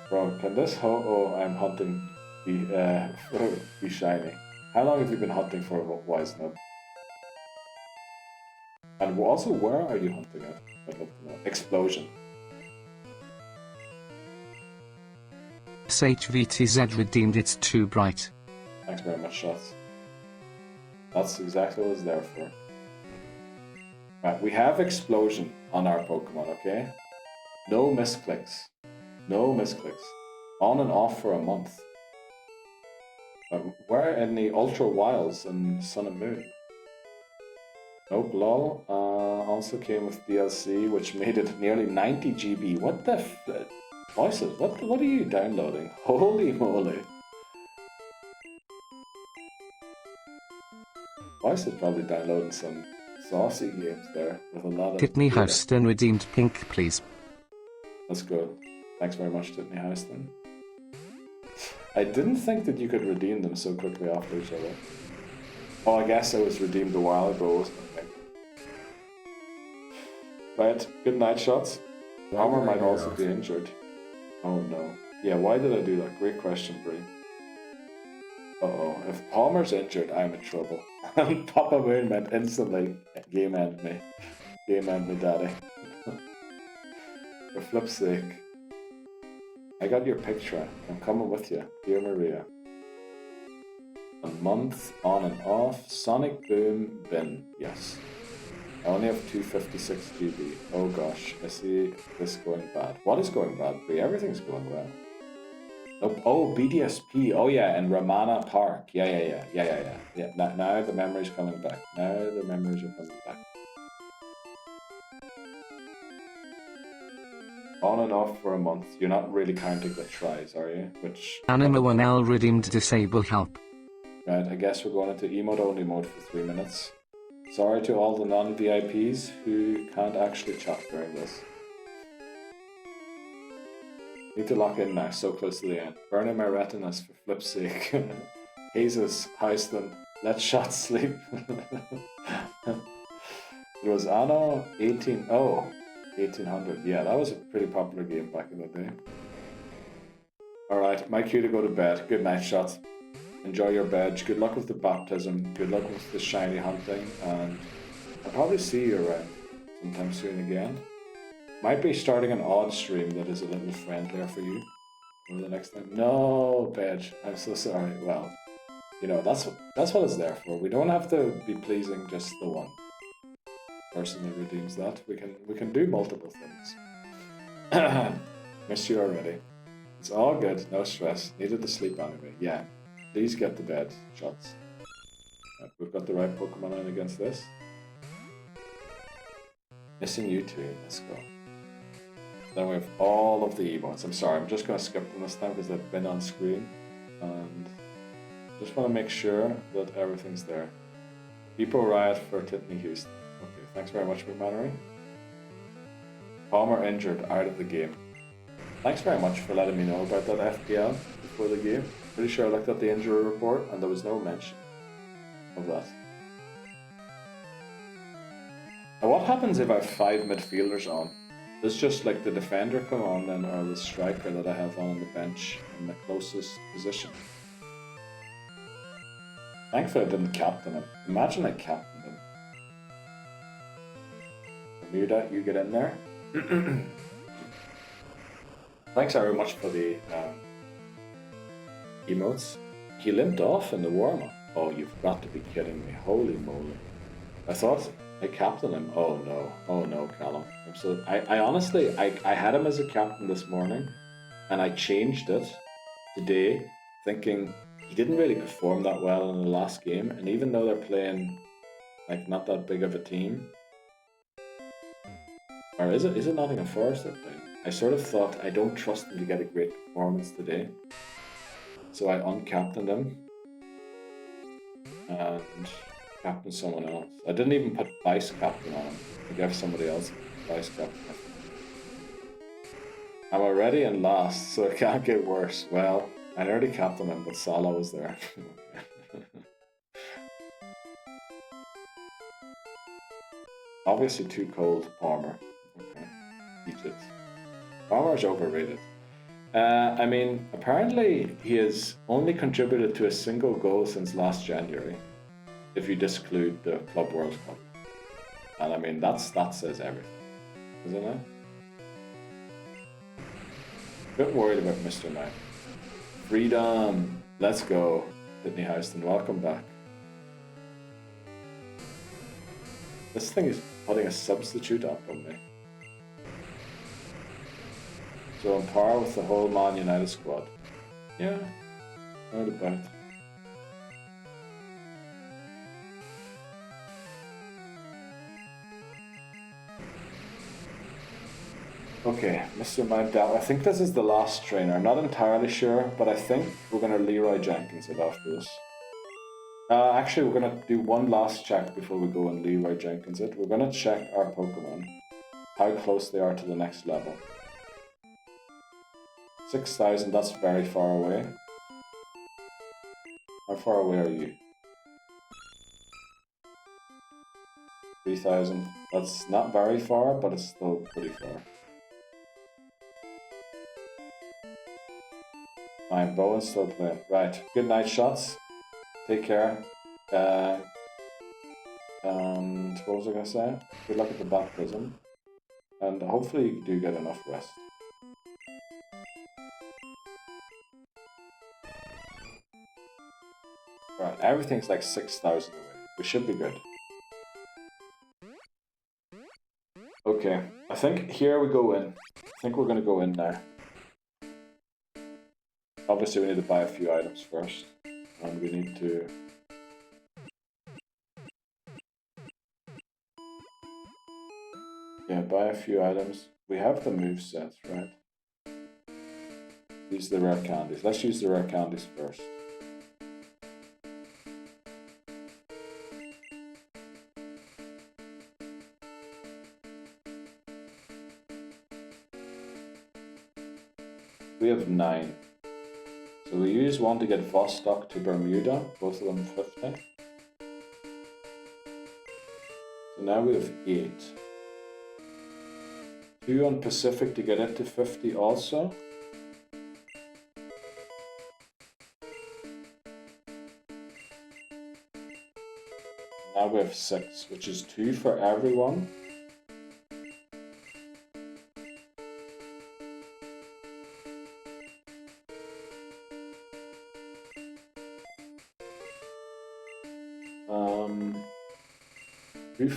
Bro, can this I'm hunting be shiny? How long have you been hunting for Wise Nub? And also, where are you hunting at? I'd love to know. Explosion. HVTZ redeemed it's too bright. Thanks very much, Shots. That's exactly what it's there for. Right, we have Explosion on our Pokemon, okay? No misclicks. No misclicks. On and off for a month. But where in the Ultra Wilds and Sun and Moon? Nope, lol. Also came with DLC, which made it nearly 90 GB. What the Voices, what are you downloading? Holy moly. Voices probably downloading some saucy games there with a lot of... Titney Houston redeemed pink, please. That's good. Thanks very much, Titney Houston. I didn't think that you could redeem them so quickly after each other. Oh, I guess it was redeemed a while ago, wasn't it? Right, good night, Shots. Palmer might also be injured. Oh no. Yeah, why did I do that? Great question, Bree. Uh-oh. If Palmer's injured, I'm in trouble. Papa Moon meant instantly game end me. Game end me, daddy. For flip's sake. I got your picture. I'm coming with you. Dear Maria. A month on and off. Sonic Boom Bin. Yes. I only have 256 GB. Oh gosh, I see this going bad. What is going bad? Everything's going well. Nope. Oh, BDSP. Oh yeah, and Ramana Park. Yeah. Now the memory's coming back. Now the memories are coming back. On and off for a month. You're not really counting the tries, are you? Which... Anima 1L redeemed disable help. Right, I guess we're going into emote only mode for 3 minutes. Sorry to all the non-VIPs who can't actually chat during this. Need to lock in now, so close to the end. Burning my retinas for flip's sake. Jesus, Houston, let Shots sleep. It was Anno 1800. Yeah, that was a pretty popular game back in the day. Alright, my cue to go to bed. Good night, Shots. Enjoy your bed. Good luck with the baptism. Good luck with the shiny hunting. And I'll probably see you around sometime soon again. Might be starting an odd stream that is a little friendlier for you over the next time. No, Bedge. I'm so sorry. Well, you know, that's what it's there for. We don't have to be pleasing just the one person that redeems that. We can do multiple things. Missed you already. It's all good. No stress. Needed to sleep anyway. Yeah. Please get to bed, Shots. Right, we've got the right Pokemon in against this. Missing you too, let's go. Then we have all of the emotes. I'm sorry, I'm just going to skip them this time because they've been on screen. And just want to make sure that everything's there. People Riot for Titney Houston. Okay, thanks very much, McMannery. Palmer injured, out of the game. Thanks very much for letting me know about that FPL before the game. Pretty sure I looked at the injury report and there was no mention of that. Now what happens if I have 5 midfielders on? Does just like the defender come on then, or the striker that I have on the bench in the closest position? Thankfully I didn't captain him. Imagine I captained him. Bermuda, you get in there. Thanks very much for the emotes. He limped off in the warm-up. Oh, you've got to be kidding me. Holy moly. I thought I captained him. Oh no, Callum. I honestly, I had him as a captain this morning, and I changed it today, thinking he didn't really perform that well in the last game, and even though they're playing like not that big of a team, or is it Nottingham Forest they're playing? I sort of thought I don't trust him to get a great performance today. So I uncaptained him and captained someone else. I didn't even put vice captain on him. I gave somebody else vice captain. I'm already in last, so it can't get worse. Well, I nearly capped him in, but Salah was there. Obviously too cold, Palmer. Okay, Egypt. Palmer's overrated. I mean, apparently he has only contributed to a single goal since last January, if you disclude the Club World Cup. And I mean, that says everything, isn't it? A bit worried about Mr. Knight. Freedom! Let's go, Sydney Houston. Welcome back. This thing is putting a substitute up on me. So on par with the whole Man United squad. Yeah, not about. Okay, Mr. Mandel. I think this is the last trainer. Not entirely sure, but I think we're going to Leroy Jenkins it after this. Actually, we're going to do one last check before we go and Leroy Jenkins it. We're going to check our Pokemon, how close they are to the next level. 6,000, that's very far away. How far away are you? 3,000. That's not very far, but it's still pretty far. My Bowen's still playing. Right, good night shots. Take care. And what was I going to say? Good luck at the baptism. And hopefully you do get enough rest. Right, everything's like 6,000 away. We should be good. Okay, I think here we go in. I think we're going to go in now. Obviously we need to buy a few items first. And we need to... Yeah, buy a few items. We have the movesets, right? Use the rare candies. Let's use the rare candies first. We have 9. So we use one to get Vostok to Bermuda, both of them 50. So now we have 8. 2 on Pacific to get it to 50 also. Now we have 6, which is 2 for everyone.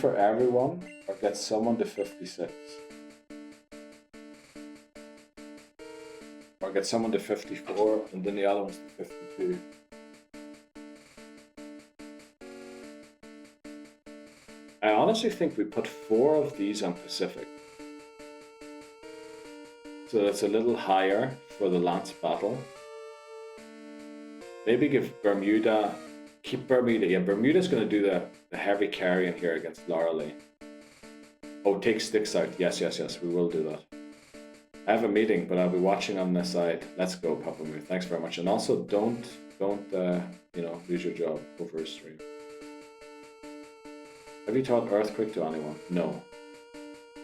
For everyone, or get someone to 56. Or get someone to 54, and then the other one's to 52. I honestly think we put 4 of these on Pacific. So that's a little higher for the Lance battle. Maybe give Bermuda... Keep Bermuda. Yeah, Bermuda's going to do the heavy carry in here against Lorelei. Oh, take sticks out. Yes, we will do that. I have a meeting, but I'll be watching on this side. Let's go, Papa Moo. Thanks very much. And also, don't lose your job over a stream. Have you taught Earthquake to anyone? No.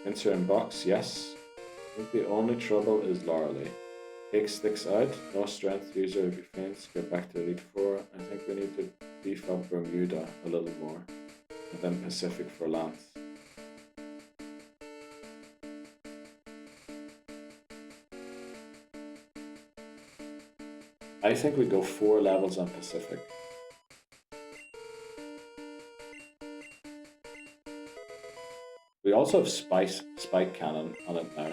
Answer in box? Yes. I think the only trouble is Lorelei. Take sticks out. No strength user if you faints. Get back to Elite 4. I think we need to beef up Bermuda a little more. And then Pacific for Lance. I think we go 4 levels on Pacific. We also have Spike Cannon on it now.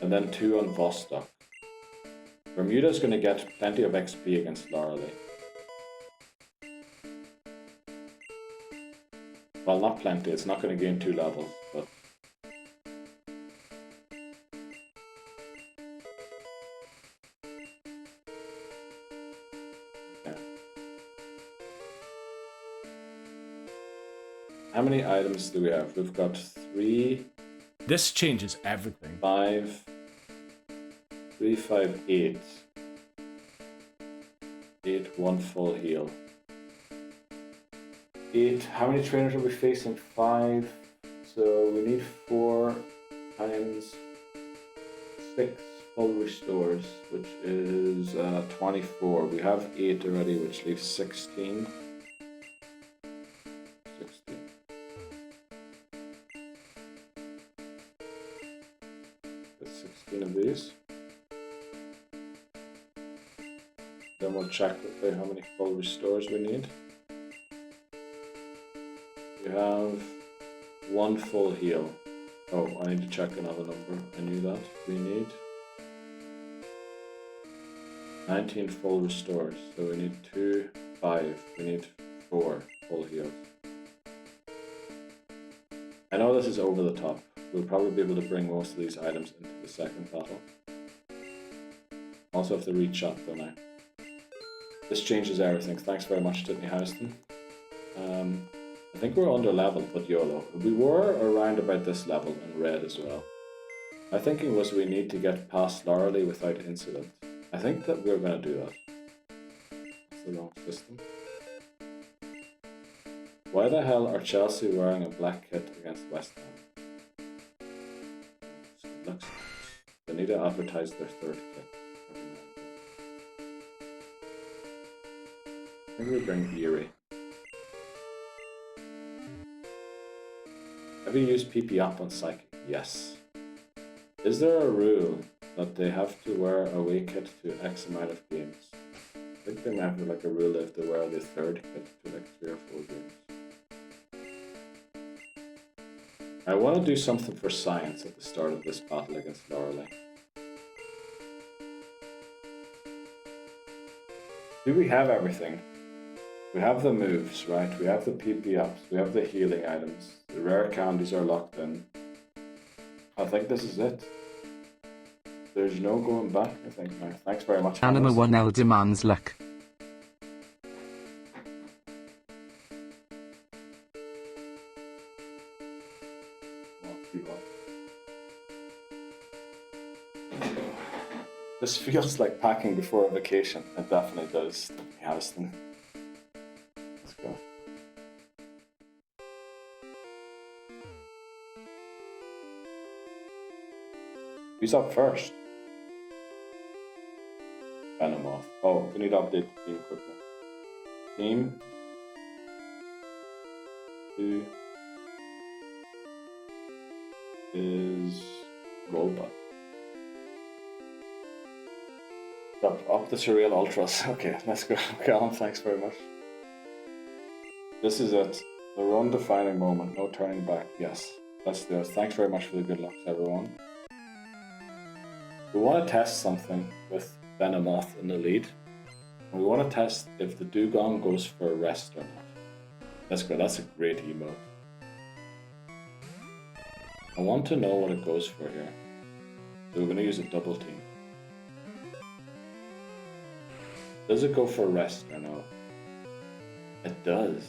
And then 2 on Vostok. Bermuda's going to get plenty of XP against Lorelei. Well, not plenty, it's not going to gain 2 levels, but... Okay. How many items do we have? We've got 3... This changes everything. 5... 3, 5, 8. 8, 1 full heal. 8. How many trainers are we facing? 5. So we need 4 times 6 full restores, which is 24. We have 8 already, which leaves 16. 16. That's 16 of these. Then we'll check quickly how many full restores we need. We have 1 full heal. Oh, I need to check another number. I knew that. We need 19 full restores. So we need 2, 5. We need 4 full heals. I know this is over the top. We'll probably be able to bring most of these items into the second battle. Also have to reach up though now. This changes everything. Thanks very much, Tiffany Houston. I think we're under level, but YOLO. We were around about this level in red as well. My thinking was we need to get past Laurely without incident. I think that we're going to do that. That's the wrong system. Why the hell are Chelsea wearing a black kit against West Ham? Looks, they need to advertise their third kit. I think we bring Erie. Have you used PP up on Psychic? Yes. Is there a rule that they have to wear a away kit to X amount of games? I think they might have like a rule that if they wear the third kit to like 3 or 4 games. I want to do something for science at the start of this battle against Laurely. Do we have everything? We have the moves, right? We have the PP ups, we have the healing items, the rare candies are locked in. I think this is it. There's no going back, I think now. Thanks very much. Anima 1L demands luck. This feels like packing before a vacation. It definitely does. Houston. Let's go. Who's up first? Venomoth. Oh, we need to update the team quickly. Team 2 is Robot. Up the Surreal Ultras. Okay, let's go. Callum, thanks very much. This is it. The run defining moment. No turning back. Yes, let's do it. Thanks very much for the good luck, everyone. We want to test something with Venomoth in the lead. We want to test if the Dugong goes for a rest or not. Let's go. That's a great emote. I want to know what it goes for here. So we're going to use a double team. Does it go for rest or no? It does.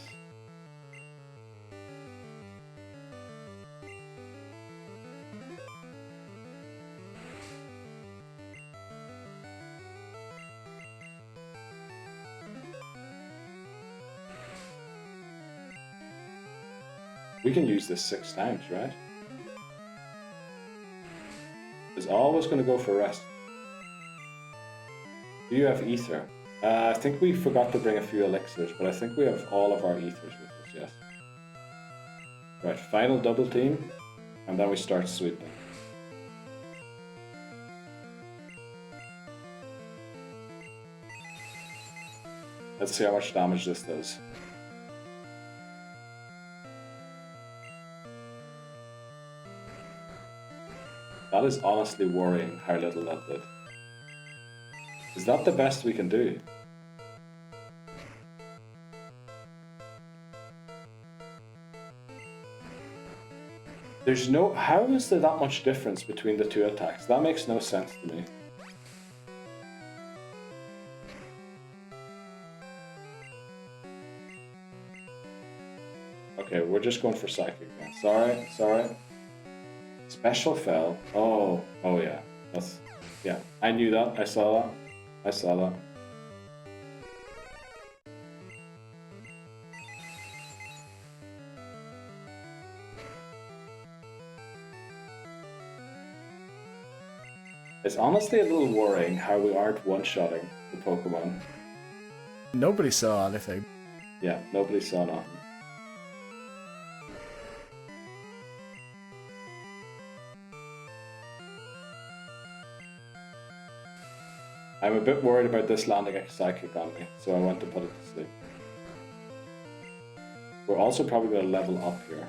We can use this 6 times, right? It's always going to go for rest. Do you have ether? I think we forgot to bring a few elixirs, but I think we have all of our ethers with us, yes. Right, final double team, and then we start sweeping. Let's see how much damage this does. That is honestly worrying how little that did. Is that the best we can do? There's no... How is there that much difference between the 2 attacks? That makes no sense to me. Okay, we're just going for Psychic now. Sorry. Special fell. Oh yeah. That's... Yeah, I knew that. I saw that. It's honestly a little worrying how we aren't one-shotting the Pokemon. Nobody saw anything. Yeah, nobody saw nothing. I'm a bit worried about this landing a psychic on me, so I want to put it to sleep. We're also probably going to level up here.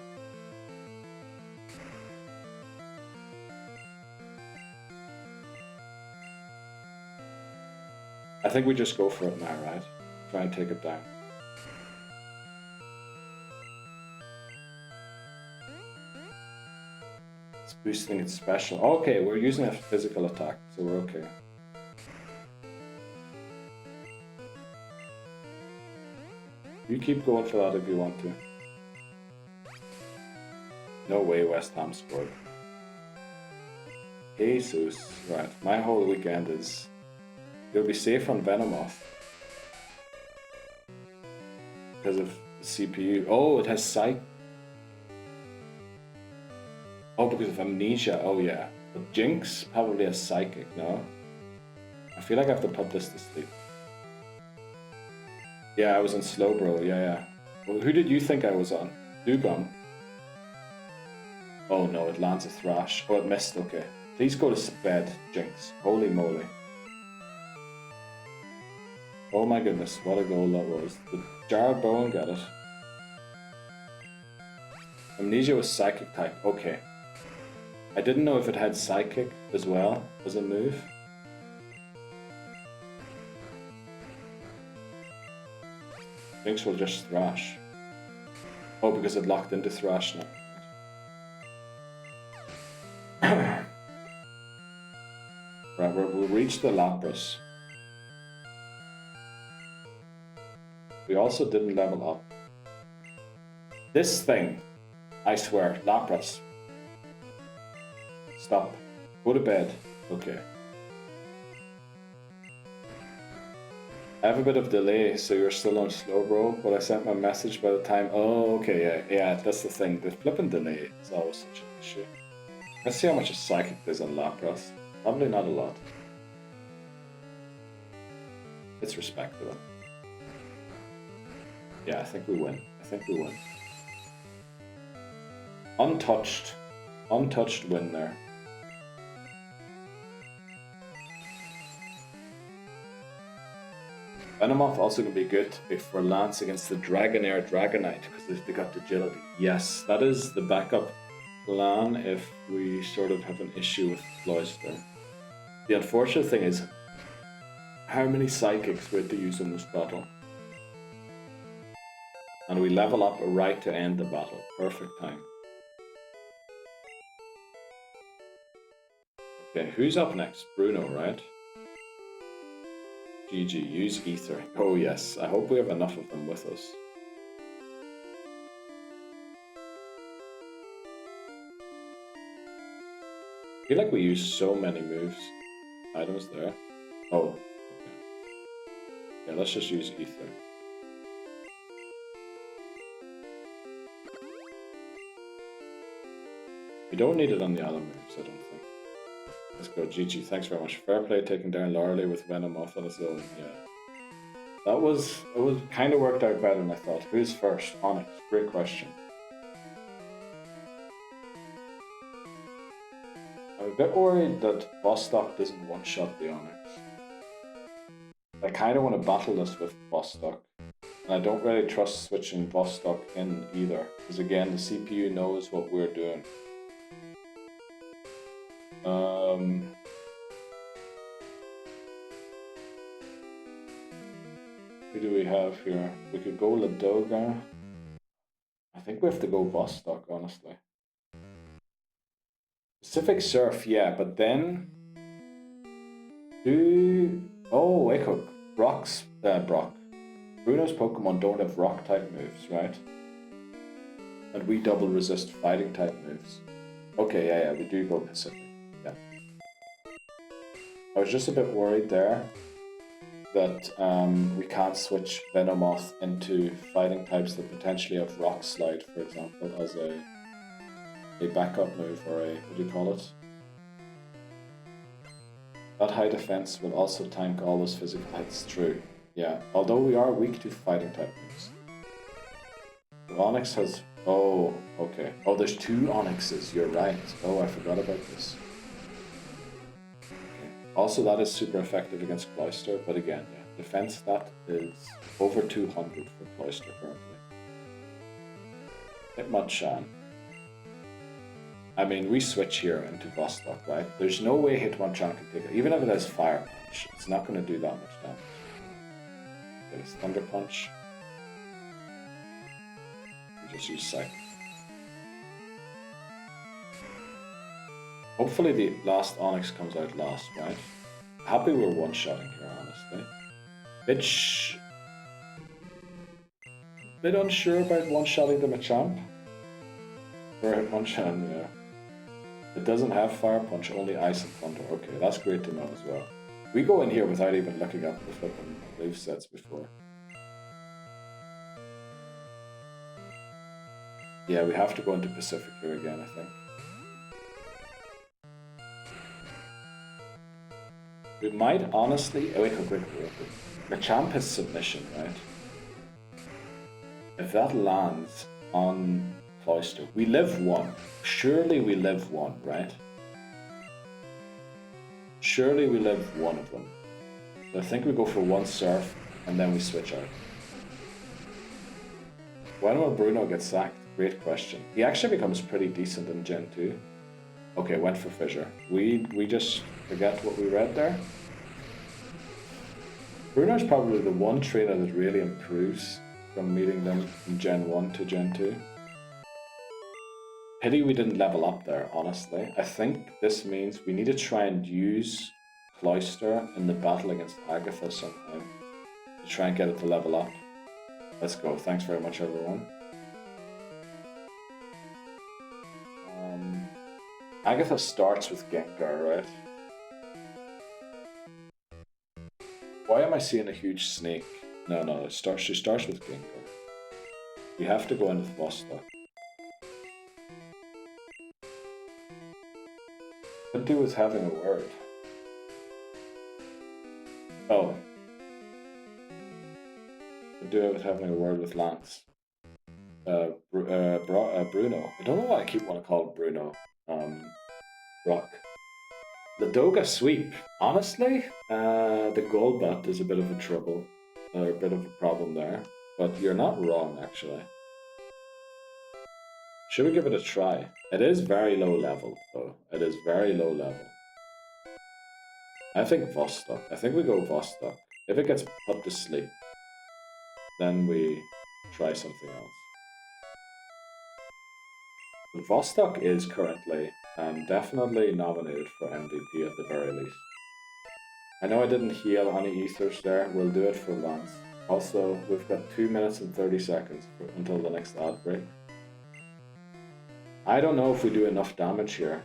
I think we just go for it now, right? Try and take it down. It's boosting its special. Okay, we're using a physical attack, so we're okay. You keep going for that if you want to. No way West Ham scored. Jesus. Right, my whole weekend is... You'll be safe on Venomoth. Because of the CPU. Oh, it has Psych. Oh, because of Amnesia. Oh, yeah. But Jinx probably has Psychic, no? I feel like I have to put this to sleep. Yeah, I was on Slowbro, yeah. Well, who did you think I was on? Dugong? Oh no, it lands a Thrash. Oh, it missed, okay. Please go to bed, Jinx. Holy moly. Oh my goodness, what a goal that was. Did Jared Bowen get it? Amnesia was Psychic type, okay. I didn't know if it had Psychic as well as a move. Jinx will just Thrash. Oh, because it locked into Thrash now. Right, we'll reach the Lapras. We also didn't level up. This thing, I swear, Lapras. Stop. Go to bed. Okay. I have a bit of delay, so you're still on Slowbro, but I sent my message by the time... Oh, okay, yeah, that's the thing. The flipping delay is always such an issue. Let's see how much a Psychic is on Lapras. Probably not a lot. It's respectable. Yeah, I think we win. Untouched. Untouched win there. Venomoth also going to be good if we're Lance against the Dragonair Dragonite, because they got agility. Yes, that is the backup plan if we sort of have an issue with Cloyster. The unfortunate thing is, how many Psychics we have to use in this battle? And we level up right to end the battle. Perfect time. Okay, who's up next? Bruno, right? GG, use Ether. Oh yes, I hope we have enough of them with us. I feel like we use so many moves. Items there. Oh, okay. Yeah, let's just use Ether. We don't need it on the other moves, I don't think. Let's go, GG. Thanks very much. Fair play taking down Loreley with Venomoth on its own. Yeah. It was kind of worked out better than I thought. Who's first? Onyx. Great question. I'm a bit worried that Bostock doesn't one-shot the Onyx. I kind of want to battle this with Bostock. And I don't really trust switching Bostock in either. Because again, the CPU knows what we're doing. Who do we have here? We could go Ladoga. I think we have to go Vostok, honestly. Pacific Surf, yeah, but then... Oh, Echo. Brock. Bruno's Pokemon don't have rock-type moves, right? And we double resist fighting-type moves. Okay, yeah, we do go Pacific. Yeah. I was just a bit worried there that we can't switch Venomoth into fighting types that potentially have Rock Slide, for example, as a backup move or a, what do you call it? That high defense will also tank all those physical hits. True. Yeah, although we are weak to fighting type moves. The Onyx has... Oh, okay. Oh, there's 2 Onyxes, you're right. Oh, I forgot about this. Okay. Also, that is super effective against Cloyster, but again, yeah. Defense stat is over 200 for Cloyster currently. Hitmonchan. I mean, we switch here into Vostok, right? There's no way Hitmonchan can take it. Even if it has Fire Punch, it's not going to do that much damage. Okay, it's Thunder Punch. We just use Psychic. Hopefully the last Onyx comes out last, right? Happy we're one-shotting here, honestly. Bit unsure about one-shotting the Machamp. Or Hitmonchan, yeah. It doesn't have Fire Punch, only Ice and Thunder. Okay, that's great to know as well. We go in here without even looking at the flipping move sets before. Yeah, we have to go into Pacific here again, I think. We might honestly... Oh, wait. Machamp has Submission, right? If that lands on Cloyster, we live 1. Surely we live 1, right? Surely we live 1 of them. So I think we go for 1 Surf, and then we switch out. When will Bruno get sacked? Great question. He actually becomes pretty decent in Gen 2. Okay, went for Fissure. We just forget what we read there. Bruno's probably the one trainer that really improves from meeting them from Gen 1 to Gen 2. Pity we didn't level up there, honestly. I think this means we need to try and use Cloyster in the battle against Agatha somehow to try and get it to level up. Let's go. Thanks very much, everyone. Agatha starts with Gengar, right? Why am I seeing a huge snake? No, she starts with Gengar. You have to go in with Vostok. Could do with having a word. Oh. Could do with having a word with Lance. Bruno. I don't know why I keep wanting to call him Bruno. Rock. The Doga sweep. Honestly, the Golbat is a bit of a trouble. Or a bit of a problem there. But you're not wrong, actually. Should we give it a try? It is very low level, though. It is very low level. I think Vostok. I think we go Vostok. If it gets put to sleep, then we try something else. But Vostok is currently definitely nominated for MVP at the very least. I know I didn't heal any ethers there. We'll do it for Lance. Also, we've got 2 minutes and 30 seconds until the next ad break. I don't know if we do enough damage here.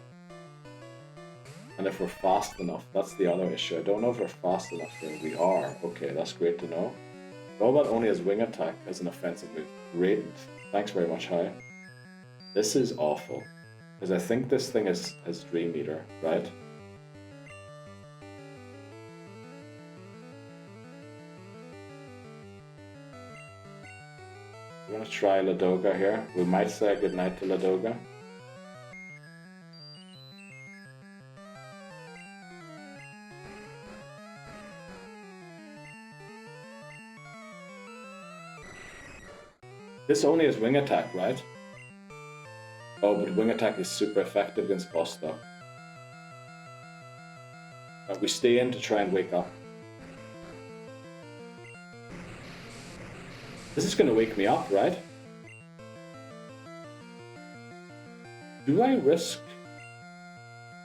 And if we're fast enough. That's the other issue. I don't know if we're fast enough here. We are. Okay, that's great to know. Golbat only has Wing Attack as an offensive move. Great. Thanks very much, Hi. This is awful. Because I think this thing has Dream Eater, right? We're going to try Ladoga here. We might say goodnight to Ladoga. This only has Wing Attack, right? Oh, but Wing Attack is super effective against Vostok. We stay in to try and wake up. This is going to wake me up, right? Do I risk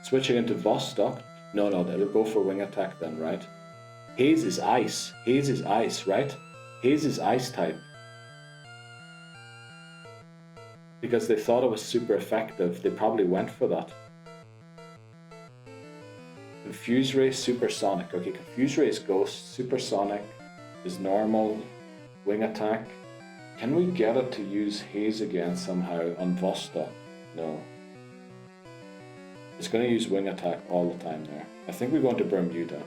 switching into Vostok? No, it'll go for Wing Attack then, right? Haze is Ice. Haze is Ice, right? Haze is Ice type. Because they thought it was super effective, they probably went for that. Confuse Ray, Supersonic. Okay, Confuse Ray is Ghost, Supersonic is normal, Wing Attack. Can we get it to use Haze again somehow on Vostok? No. It's going to use wing attack all the time there. I think we're going to Bermuda.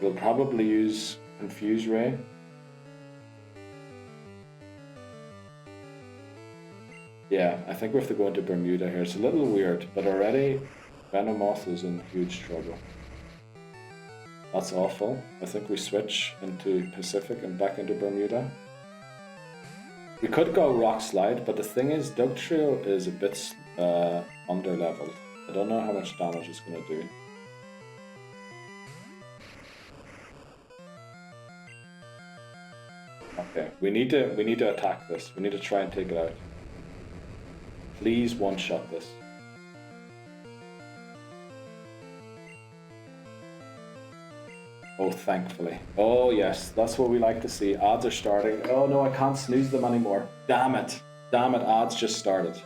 We'll probably use Confuse Ray. Yeah, I think we have to go into Bermuda here. It's a little weird, but already Venomoth is in huge trouble. That's awful. I think we switch into Pacific and back into Bermuda. We could go Rock Slide, but the thing is, Dugtrio is a bit under leveled. I don't know how much damage it's going to do. Okay, we need to attack this. We need to try and take it out. Please one-shot this. Oh, thankfully. Oh, yes, that's what we like to see. Odds are starting. Oh, no, I can't snooze them anymore. Damn it. Damn it, odds just started.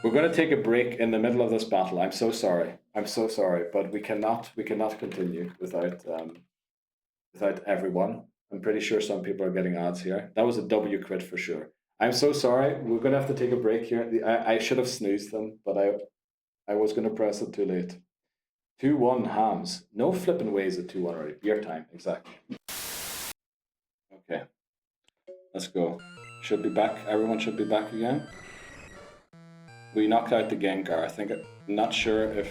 We're going to take a break in the middle of this battle. I'm so sorry. I'm so sorry, but we cannot continue without everyone. I'm pretty sure some people are getting odds here. That was a W crit for sure. I'm so sorry. We're going to have to take a break here. I should have snoozed them, but I was going to press it too late. 2-1 hams. No flipping ways at 2-1 already. Beer time, exactly. Okay. Let's go. Should be back. Everyone should be back again. We knocked out the Gengar. I think, I'm not sure if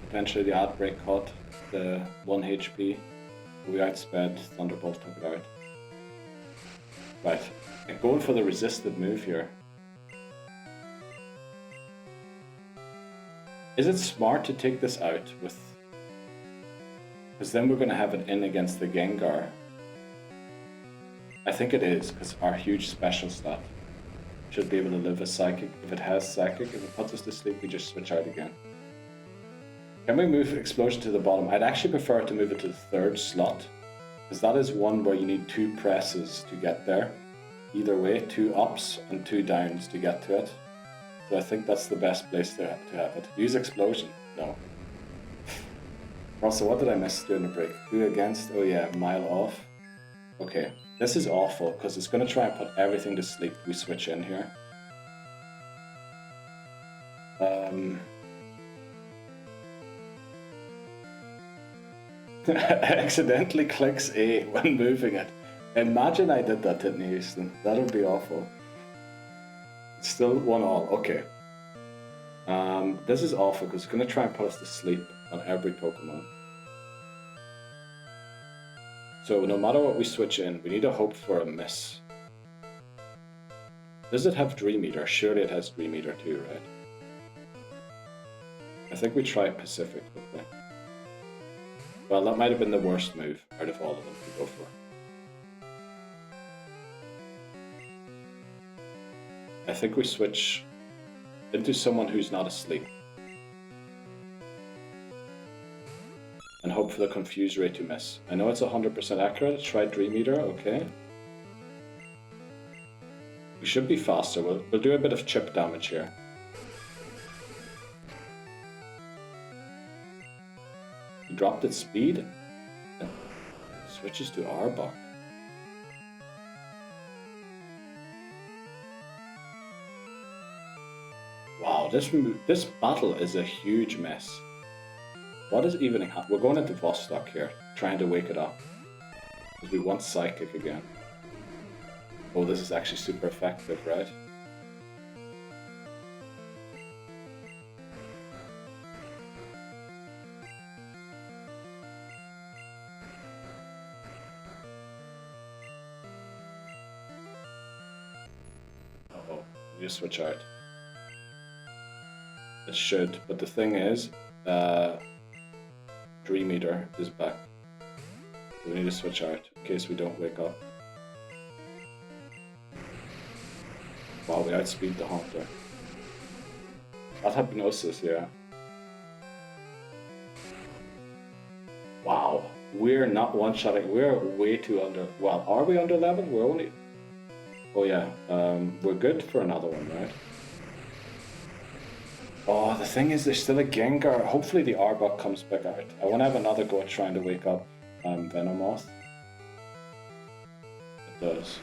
potentially the outbreak caught the 1 HP. We outsped. Thunderbolt took it out. Right. I'm going for the resisted move here. Is it smart to take this out with... Because then we're going to have it in against the Gengar. I think it is, because our huge special stat should be able to live a Psychic. If it has Psychic, if it puts us to sleep, we just switch out again. Can we move Explosion to the bottom? I'd actually prefer to move it to the 3rd slot, because that is one where you need 2 presses to get there. Either way, 2 ups and 2 downs to get to it. So I think that's the best place to have it. Use Explosion? No. Also, what did I miss during the break? Who against? Oh yeah, mile off. Okay, this is awful because it's going to try and put everything to sleep. We switch in here. Accidentally clicks A when moving it. Imagine I did that, didn't you, Houston? That would be awful. It's still 1-1, okay. This is awful because it's going to try and put us to sleep on every Pokemon. So no matter what we switch in, we need to hope for a miss. Does it have Dream Eater? Surely it has Dream Eater too, right? I think we try Pacific quickly. Well, that might have been the worst move out of all of them to go for. I think we switch into someone who's not asleep. And hope for the Confuse Ray to miss. I know it's 100% accurate. Try Dream Eater, okay. We should be faster. We'll do a bit of chip damage here. He dropped its speed and switches to Arbok. Wow, this battle is a huge mess. What is even happening? We're going into Vostok here, trying to wake it up. Because we want Psychic again. Oh, this is actually super effective, right? Uh-oh, we just switch out. It should, but the thing is, Dream Eater is back. So we need to switch out in case we don't wake up. Wow, we outspeed the Haunter. That Hypnosis, yeah. Wow, we're not one-shotting. We're way too under... Well, are we under level? We're only... Oh yeah, we're good for another one, right? Oh, the thing is, there's still a Gengar. Hopefully the Arbok comes back out. I want to have another go at trying to wake up Venomoth. It does.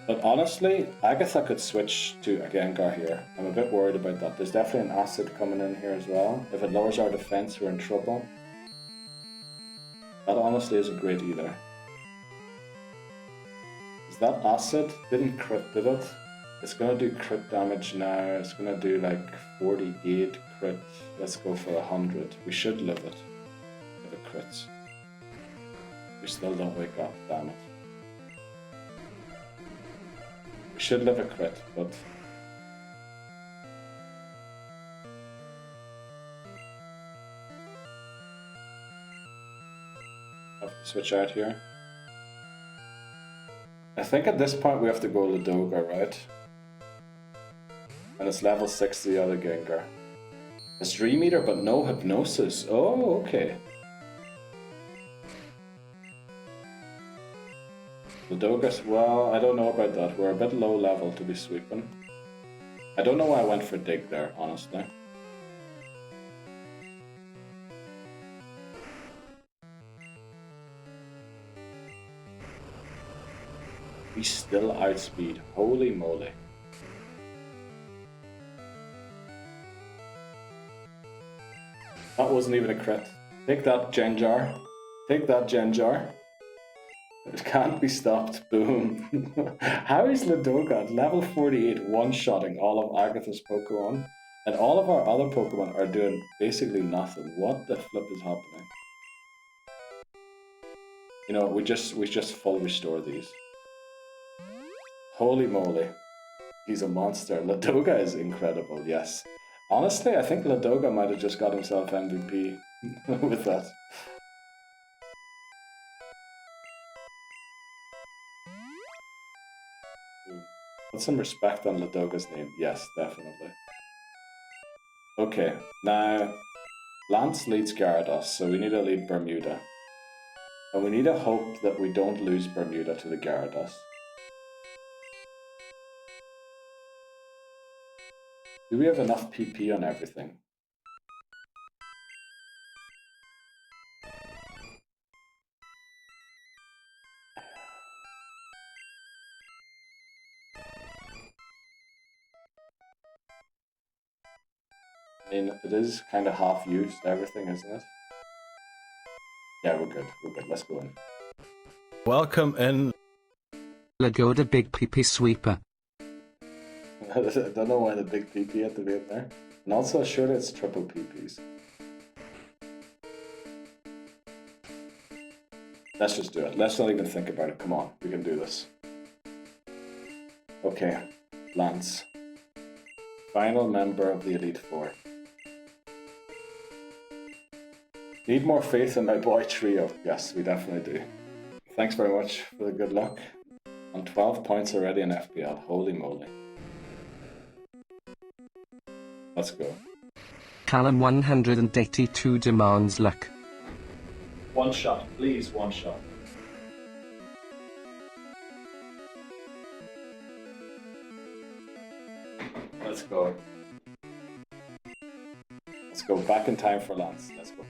But honestly, Agatha could switch to a Gengar here. I'm a bit worried about that. There's definitely an acid coming in here as well. If it lowers our defense, we're in trouble. That honestly isn't great either. Is that acid? Didn't crit, did it? It's gonna do crit damage now. It's gonna do like 48 crit. Let's go for 100. We should live it. If it crits. We still don't wake up, damn it. We should live a crit, but... have to switch out here. I think at this point we have to go Ladoga, right? And it's level 6 the other Gengar. It's Dream Eater but no Hypnosis. Oh, okay. Ladoga's, well, I don't know about that. We're a bit low level to be sweeping. I don't know why I went for Dig there, honestly. We still outspeed. Holy moly. That wasn't even a crit. Take that, Genjar. Take that, Genjar. It can't be stopped. Boom. How is Ladoga at level 48 one-shotting all of Agatha's Pokemon? And all of our other Pokemon are doing basically nothing. What the flip is happening? You know, we just full restore these. Holy moly. He's a monster. Ladoga is incredible, yes. Honestly, I think Ladoga might have just got himself MVP with that. Put some respect on Ladoga's name. Yes, definitely. Okay, now Lance leads Gyarados, so we need to lead Bermuda. And we need to hope that we don't lose Bermuda to the Gyarados. Do we have enough PP on everything? I mean, it is kind of half used, everything, isn't it? Yeah, we're good. We're good. Let's go in. Welcome in. Lagoda Big PP Sweeper. I don't know why the big PP had to be in there. And also, surely it's triple PPs. Let's just do it. Let's not even think about it. Come on, we can do this. Okay, Lance. Final member of the Elite Four. Need more faith in my boy Trio. Yes, we definitely do. Thanks very much for the good luck. On 12 points already in FPL. Holy moly. Let's go. Callum 182 demands luck. One shot, please, one shot. Let's go. Let's go back in time for Lance. Let's go.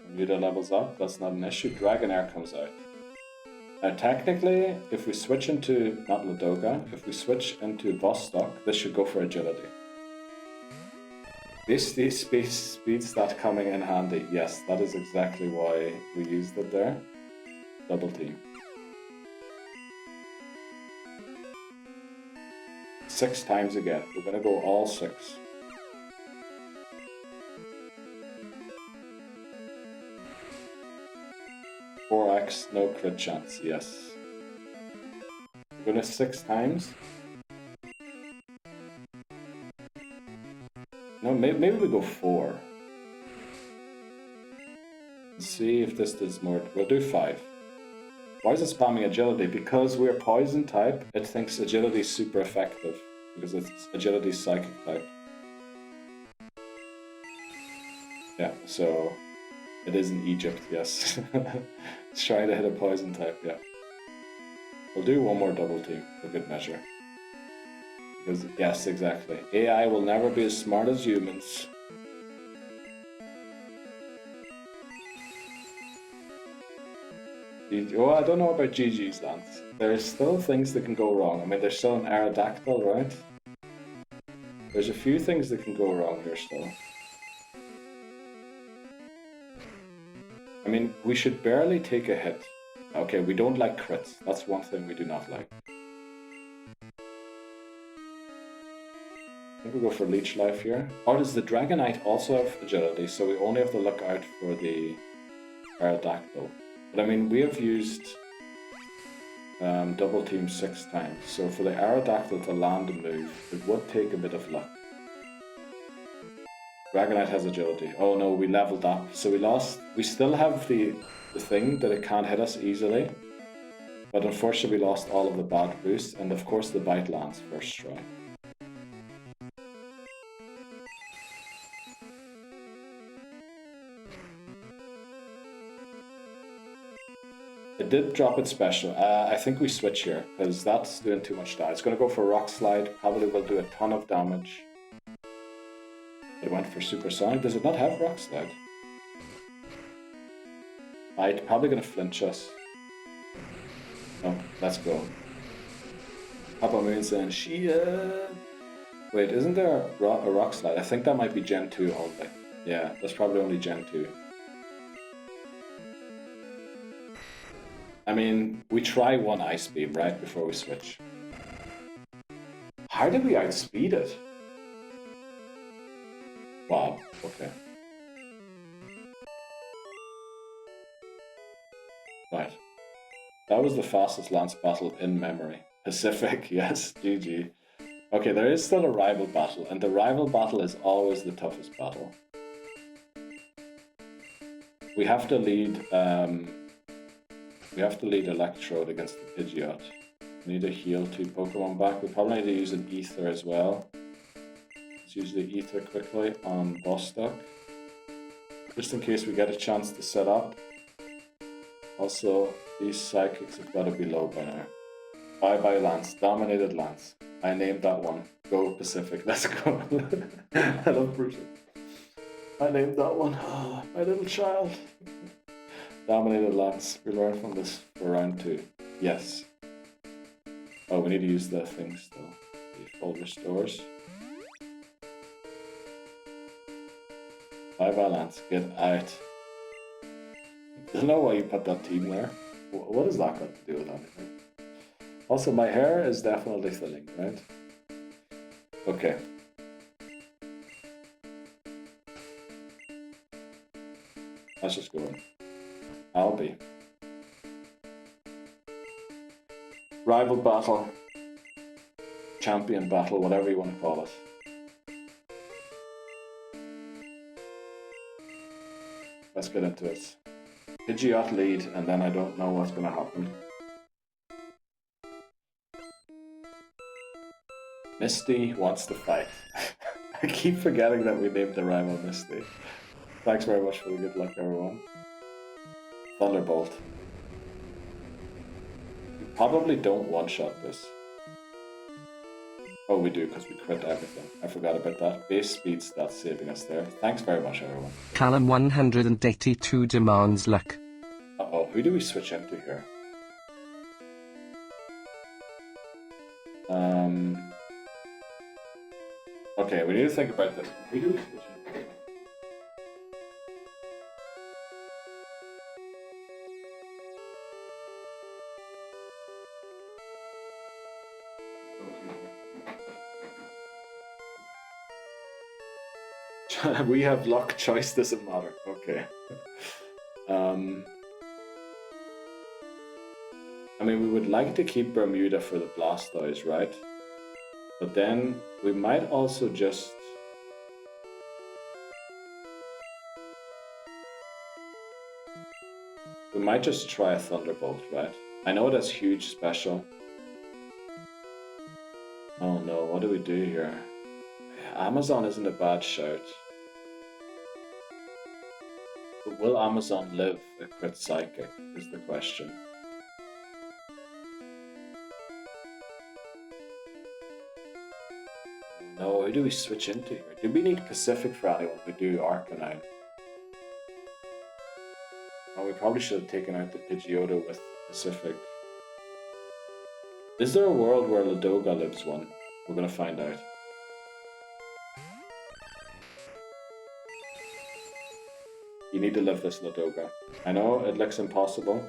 Bermuda levels up, that's not an issue. Dragonair comes out. Now technically, if we switch into, not Ladoga, if we switch into Vostok, this should go for agility. These speed stat coming in handy. Yes, that is exactly why we used it there. Double team. 6 times again. We're gonna go all 6. X, no crit chance, yes. We're gonna 6 times. No, maybe we go 4. Let's see if this does more. We'll do 5. Why is it spamming agility? Because we're poison type, it thinks agility is super effective. Because it's agility psychic type. Yeah, so it is in Egypt, yes. It's trying to hit a poison type, yeah. We'll do one more double team for good measure. Because, yes, exactly. AI will never be as smart as humans. Oh, I don't know about GG's, Lance. There's still things that can go wrong. I mean, there's still an Aerodactyl, right? There's a few things that can go wrong here still. I mean, we should barely take a hit. Okay, we don't like crits. That's one thing we do not like. I think we'll go for Leech Life here. Or does the Dragonite also have agility? So we only have to look out for the Aerodactyl. But I mean, we have used double team 6 times. So for the Aerodactyl to land and move, it would take a bit of luck. Dragonite has agility. Oh no, we leveled up. So we lost. We still have the thing that it can't hit us easily. But unfortunately we lost all of the bad boosts. And of course the Bite lands first try. It did drop its special. I think we switch here, because that's doing too much damage. It's going to go for Rock Slide. Probably will do a ton of damage. It went for Supersonic. Does it not have Rock Slide? Right, probably going to flinch us. No, let's go. Papa Moon saying, Shia. Wait, isn't there a Rock Slide? I think that might be Gen 2 only. Yeah, that's probably only Gen 2. I mean, we try one Ice Beam, right, before we switch. How did we outspeed it? Wow, okay. Right. That was the fastest Lance battle in memory. Pacific, yes, GG. Okay, there is still a rival battle, and the rival battle is always the toughest battle. We have to lead, Electrode against the Pidgeot. We need to heal 2 Pokemon back. We probably need to use an Ether as well. Let's use the Ether quickly on Bostock. Just in case we get a chance to set up. Also, these Psychics have got to be low by now. Bye-bye Lance. Dominated Lance. I named that one. Go Pacific. Let's go. I love Bruce. I named that one. Oh, my little child. Dominated Lance. We learn from this for round 2. Yes. Oh, we need to use the thing still. The full restores. Bye-bye Lance. Get out. I don't know why you put that team there. What has that got to do with anything? Also, my hair is definitely thinning, right? Okay. Let's just go in. I'll be. Rival battle. Champion battle, whatever you want to call it. Let's get into it. Pidgeot lead, and then I don't know what's going to happen. Misty wants to fight. I keep forgetting that we named the rival Misty. Thanks very much for the good luck, everyone. Thunderbolt. We probably don't one-shot this. Oh, we do, because we crit everything. I forgot about that. Base speed stats saving us there. Thanks very much, everyone. Callum 182 demands luck. Uh-oh, who do we switch into here? Okay, we need to think about this. Who do we switch into? We have luck, choice doesn't matter. Okay. I mean, we would like to keep Bermuda for the Blastoise, right? But then we might also just... We might just try a Thunderbolt, right? I know that's huge special. Oh no, what do we do here? Amazon isn't a bad shout. But will Amazon live a crit psychic is the question. No, who do we switch into here? Do we need Pacific for anyone? We do Arcanine. Oh, we we probably should have taken out the Pidgeotto with Pacific. Is there a world where Ladoga lives one? We're gonna find out. You need to live this Ladoga. I know, it looks impossible.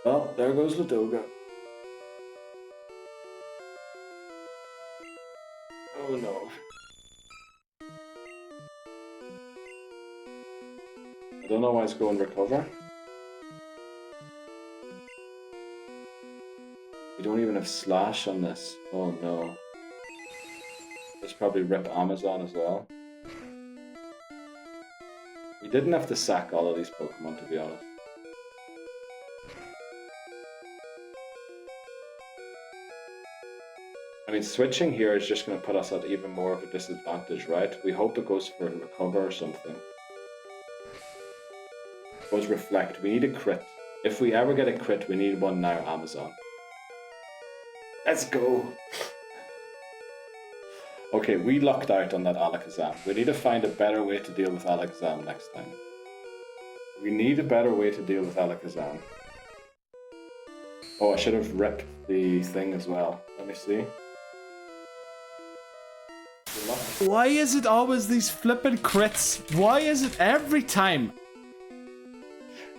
Well, there goes Ladoga. Oh no. I don't know why it's going recover. We don't even have slash on this. Oh no. Let's probably rip Amazon as well. We didn't have to sack all of these Pokemon, to be honest. I mean, switching here is just going to put us at even more of a disadvantage, right? We hope it goes for a recover or something. It goes reflect. We need a crit. If we ever get a crit, we need one now, Amazon. Let's go! Okay, we lucked out on that Alakazam. We need to find a better way to deal with Alakazam next time. We need a better way to deal with Alakazam. Oh, I should have ripped the thing as well. Let me see. Why is it always these flippin' crits? Why is it every time?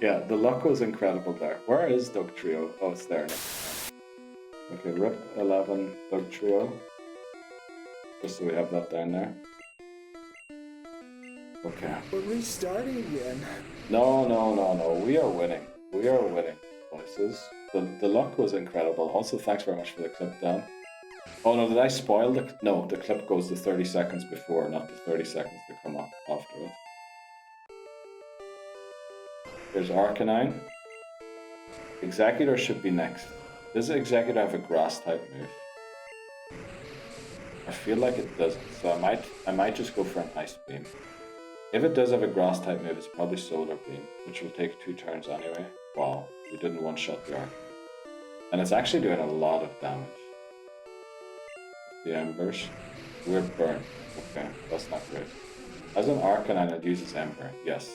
Yeah, the luck was incredible there. Where is Doug Trio? Oh, it's there. Okay, rip 11 Doug Trio. Just so we have that down there. Okay. We're restarting again. No. We are winning. We are winning, voices. The luck was incredible. Also, thanks very much for the clip, Dan. Oh no, did I spoil the... No, the clip goes to 30 seconds before, not the 30 seconds that come up after it. There's Arcanine. Executor should be next. Does Executor have a grass type move? I feel like it doesn't, so I might just go for an Ice Beam. If it does have a grass type move, it's probably Solar Beam, which will take 2 turns anyway. Wow, we didn't one-shot the Arcanine. And it's actually doing a lot of damage. The Embers. We're burnt. Okay, that's not great. As an Arcanine, it uses Ember. Yes.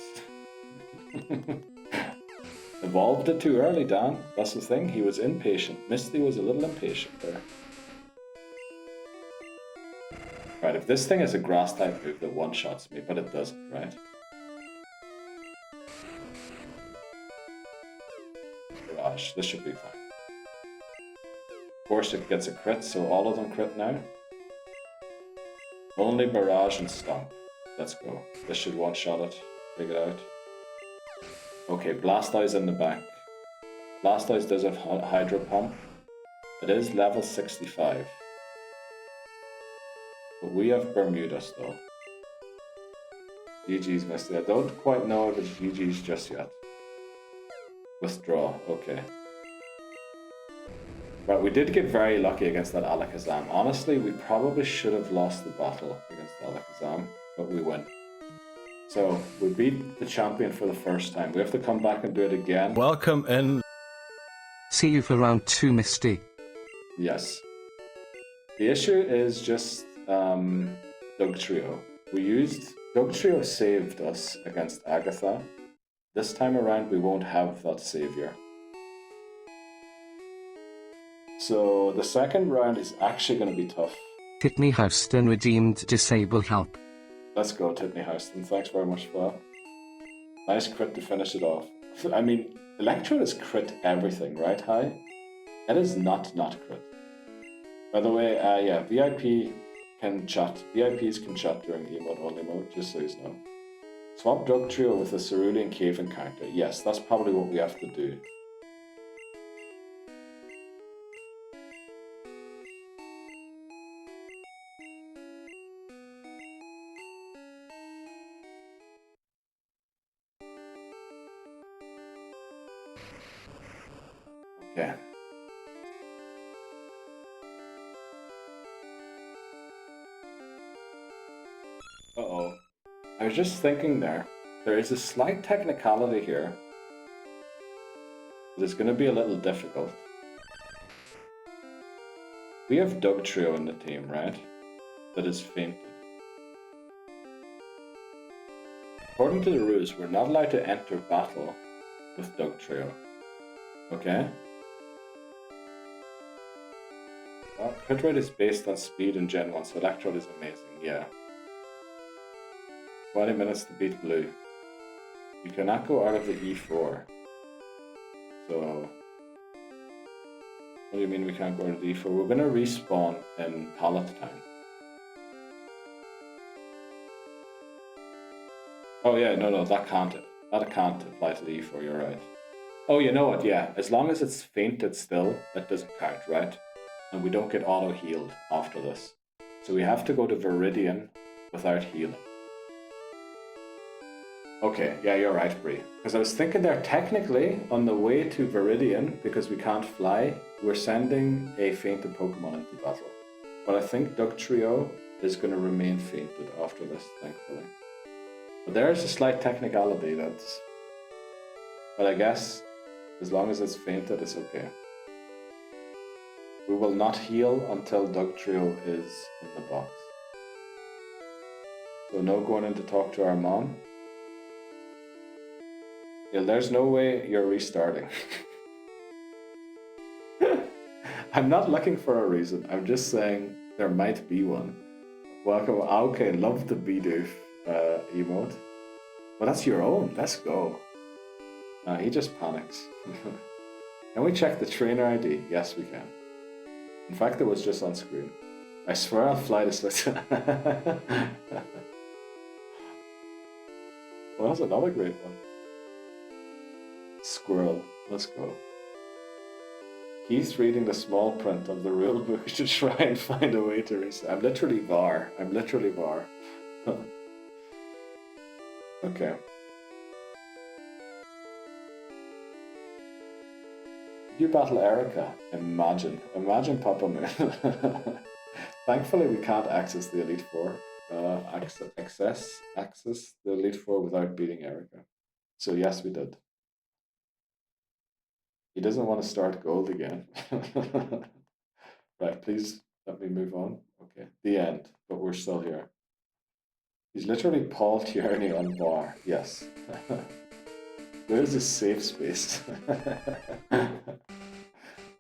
Evolved it too early, Dan. That's the thing. He was impatient. Misty was a little impatient there. Right, if this thing is a grass type move that one-shots me, but it doesn't, right? Barrage. This should be fine. Of course, it gets a crit, so all of them crit now. Only Barrage and Stomp. Let's go. This should one-shot it. Take it out. Okay, Blastoise in the back. Blastoise does have Hydro Pump. It is level 65. But we have Bermuda still. GG's Misty. I don't quite know if it's GG's just yet. Withdraw. Okay. Right, we did get very lucky against that Alakazam. Honestly, we probably should have lost the battle against Alakazam, but we win. So, we beat the champion for the first time. We have to come back and do it again. Welcome in. See you for round 2, Misty. Yes. The issue is just Doug Trio. Doug Trio saved us against Agatha. This time around, we won't have that savior. So the second round is actually going to be tough. Titney Houston redeemed disable help. Let's go, Titney Houston. Thanks very much for that. Nice crit to finish it off. I mean, Electrode is crit everything, right, Hi? It is not crit. By the way, yeah, VIP can chat. VIPs can chat during emote only mode, just so you know. Swap Drug Trio with a Cerulean Cave encounter. Yes, that's probably what we have to do. Okay. Uh-oh. I was just thinking there is a slight technicality here. It's going to be a little difficult. We have Doug Trio in the team, right? That is fainted. according to the rules, we're not allowed to enter battle with Dugtrio. Okay? Well, crit rate is based on speed in Gen 1, so Electrode is amazing, yeah. 20 minutes to beat Blue. You cannot go out of the E4. So... What do you mean we can't go out of the E4? We're gonna respawn in Pallet Town. Oh yeah, no, that can't apply to the E4, you're right. Oh, you know what, yeah, as long as it's fainted still, that doesn't count, right? And we don't get auto-healed after this. So we have to go to Viridian without healing. Okay, yeah, you're right, Bree. Because I was thinking there, technically, on the way to Viridian, because we can't fly, we're sending a fainted Pokemon into battle. But I think Dugtrio is going to remain fainted after this, thankfully. But there is a slight technicality that's... But I guess, as long as it's fainted, it's okay. We will not heal until Dugtrio is in the box. So no going in to talk to our mom. Yeah, there's no way you're restarting. I'm not looking for a reason. I'm just saying there might be one. Welcome. Okay, love the Bidoof emote. Well, that's your own. Let's go. He just panics. Can we check the trainer ID? Yes, we can. In fact, it was just on screen. I swear I'll fly this. Well, that's another great one. Squirrel. Let's go. He's reading the small print of the rule book to try and find a way to reset. I'm literally VAR. Okay. You battle Erica. Imagine Papa Moon. Thankfully, we can't access the Elite Four. Access the Elite Four without beating Erica. So yes, we did. He doesn't want to start gold again. Right, please let me move on. Okay, the end, but we're still here. He's literally Paul Tierney on bar. Yes. Where's his safe space?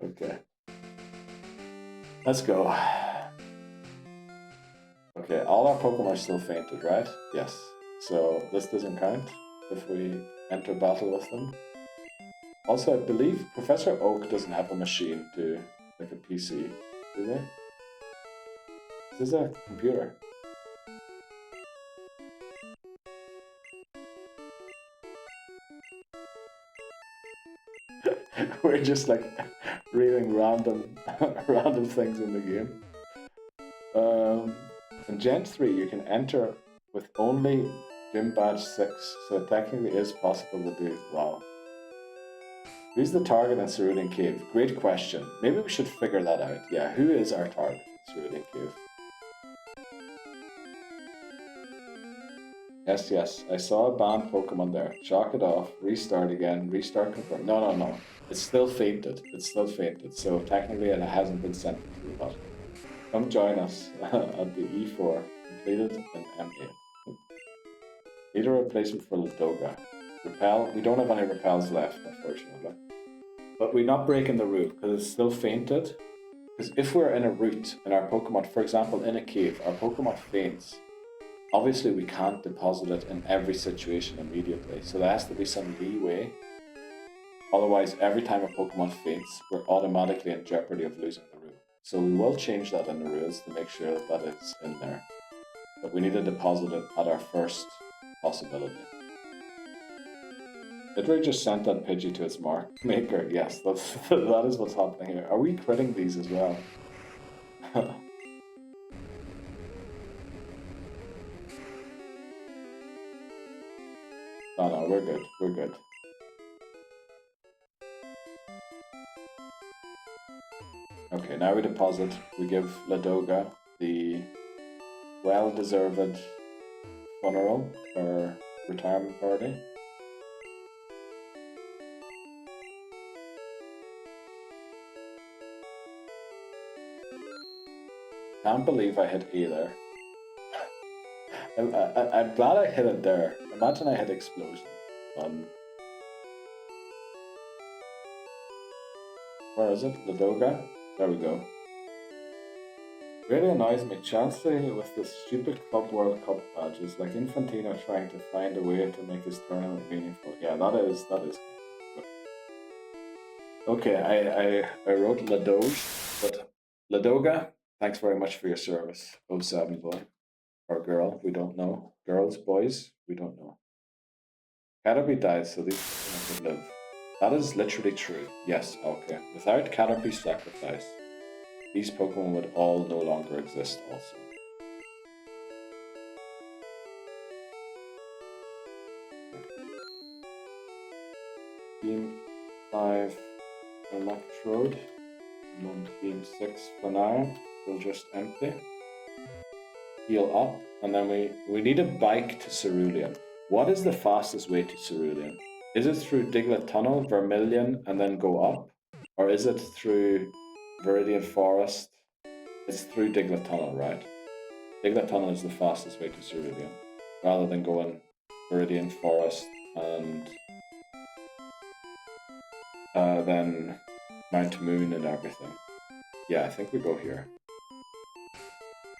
Okay. Let's go. Okay, all our Pokemon are still fainted, right? Yes. So this doesn't count if we enter battle with them. Also, I believe Professor Oak doesn't have a machine to, like a PC, do they? This is a computer. We're just like reading random things in the game. In Gen 3, you can enter with only Gym Badge 6, so it technically is possible to do. Wow. Who's the target in Cerulean Cave? Great question. Maybe we should figure that out. Yeah, who is our target in Cerulean Cave? Yes, I saw a banned Pokemon there. Chalk it off, restart again, restart confirm. No. It's still fainted. So technically it hasn't been sent to the bot. Come join us at the E4, completed in M8. Need a replacement for Ladoga. Repel, we don't have any repels left, unfortunately. But we're not breaking the rule, because it's still fainted. Because if we're in a route, and our Pokemon, for example, in a cave, our Pokemon faints, obviously we can't deposit it in every situation immediately, so there has to be some leeway. Otherwise, every time a Pokemon faints, we're automatically in jeopardy of losing the rule. So we will change that in the rules to make sure that that is in there. But we need to deposit it at our first possibility. Literally just sent that Pidgey to its mark maker. Yes, that is what's happening here. Are we critting these as well? No, we're good. Okay, now we deposit. We give Ladoga the well-deserved funeral for retirement party. Can't believe I hit A there. I'm glad I hit it there. Imagine I hit explosion. Where is it? Ladoga? There we go. Really annoys me. Chelsea with the stupid Club World Cup badges, like Infantino trying to find a way to make his tournament meaningful. Yeah, that is good. Okay, I wrote Ladoge, but Ladoga, thanks very much for your service. 07 boy. Or girl, we don't know. Girls, boys, we don't know. Caterpie died, so these Pokemon could live. That is literally true. Yes, okay. Without Caterpie's sacrifice, these Pokemon would all no longer exist also. Team 5 Electrode. On Team 6 for now. We'll just empty. Heal up, and then we need a bike to Cerulean. What is the fastest way to Cerulean? Is it through Diglett Tunnel, Vermilion, and then go up? Or is it through Viridian Forest? It's through Diglett Tunnel, right? Diglett Tunnel is the fastest way to Cerulean, rather than going Viridian Forest and then Mount Moon and everything. Yeah, I think we go here.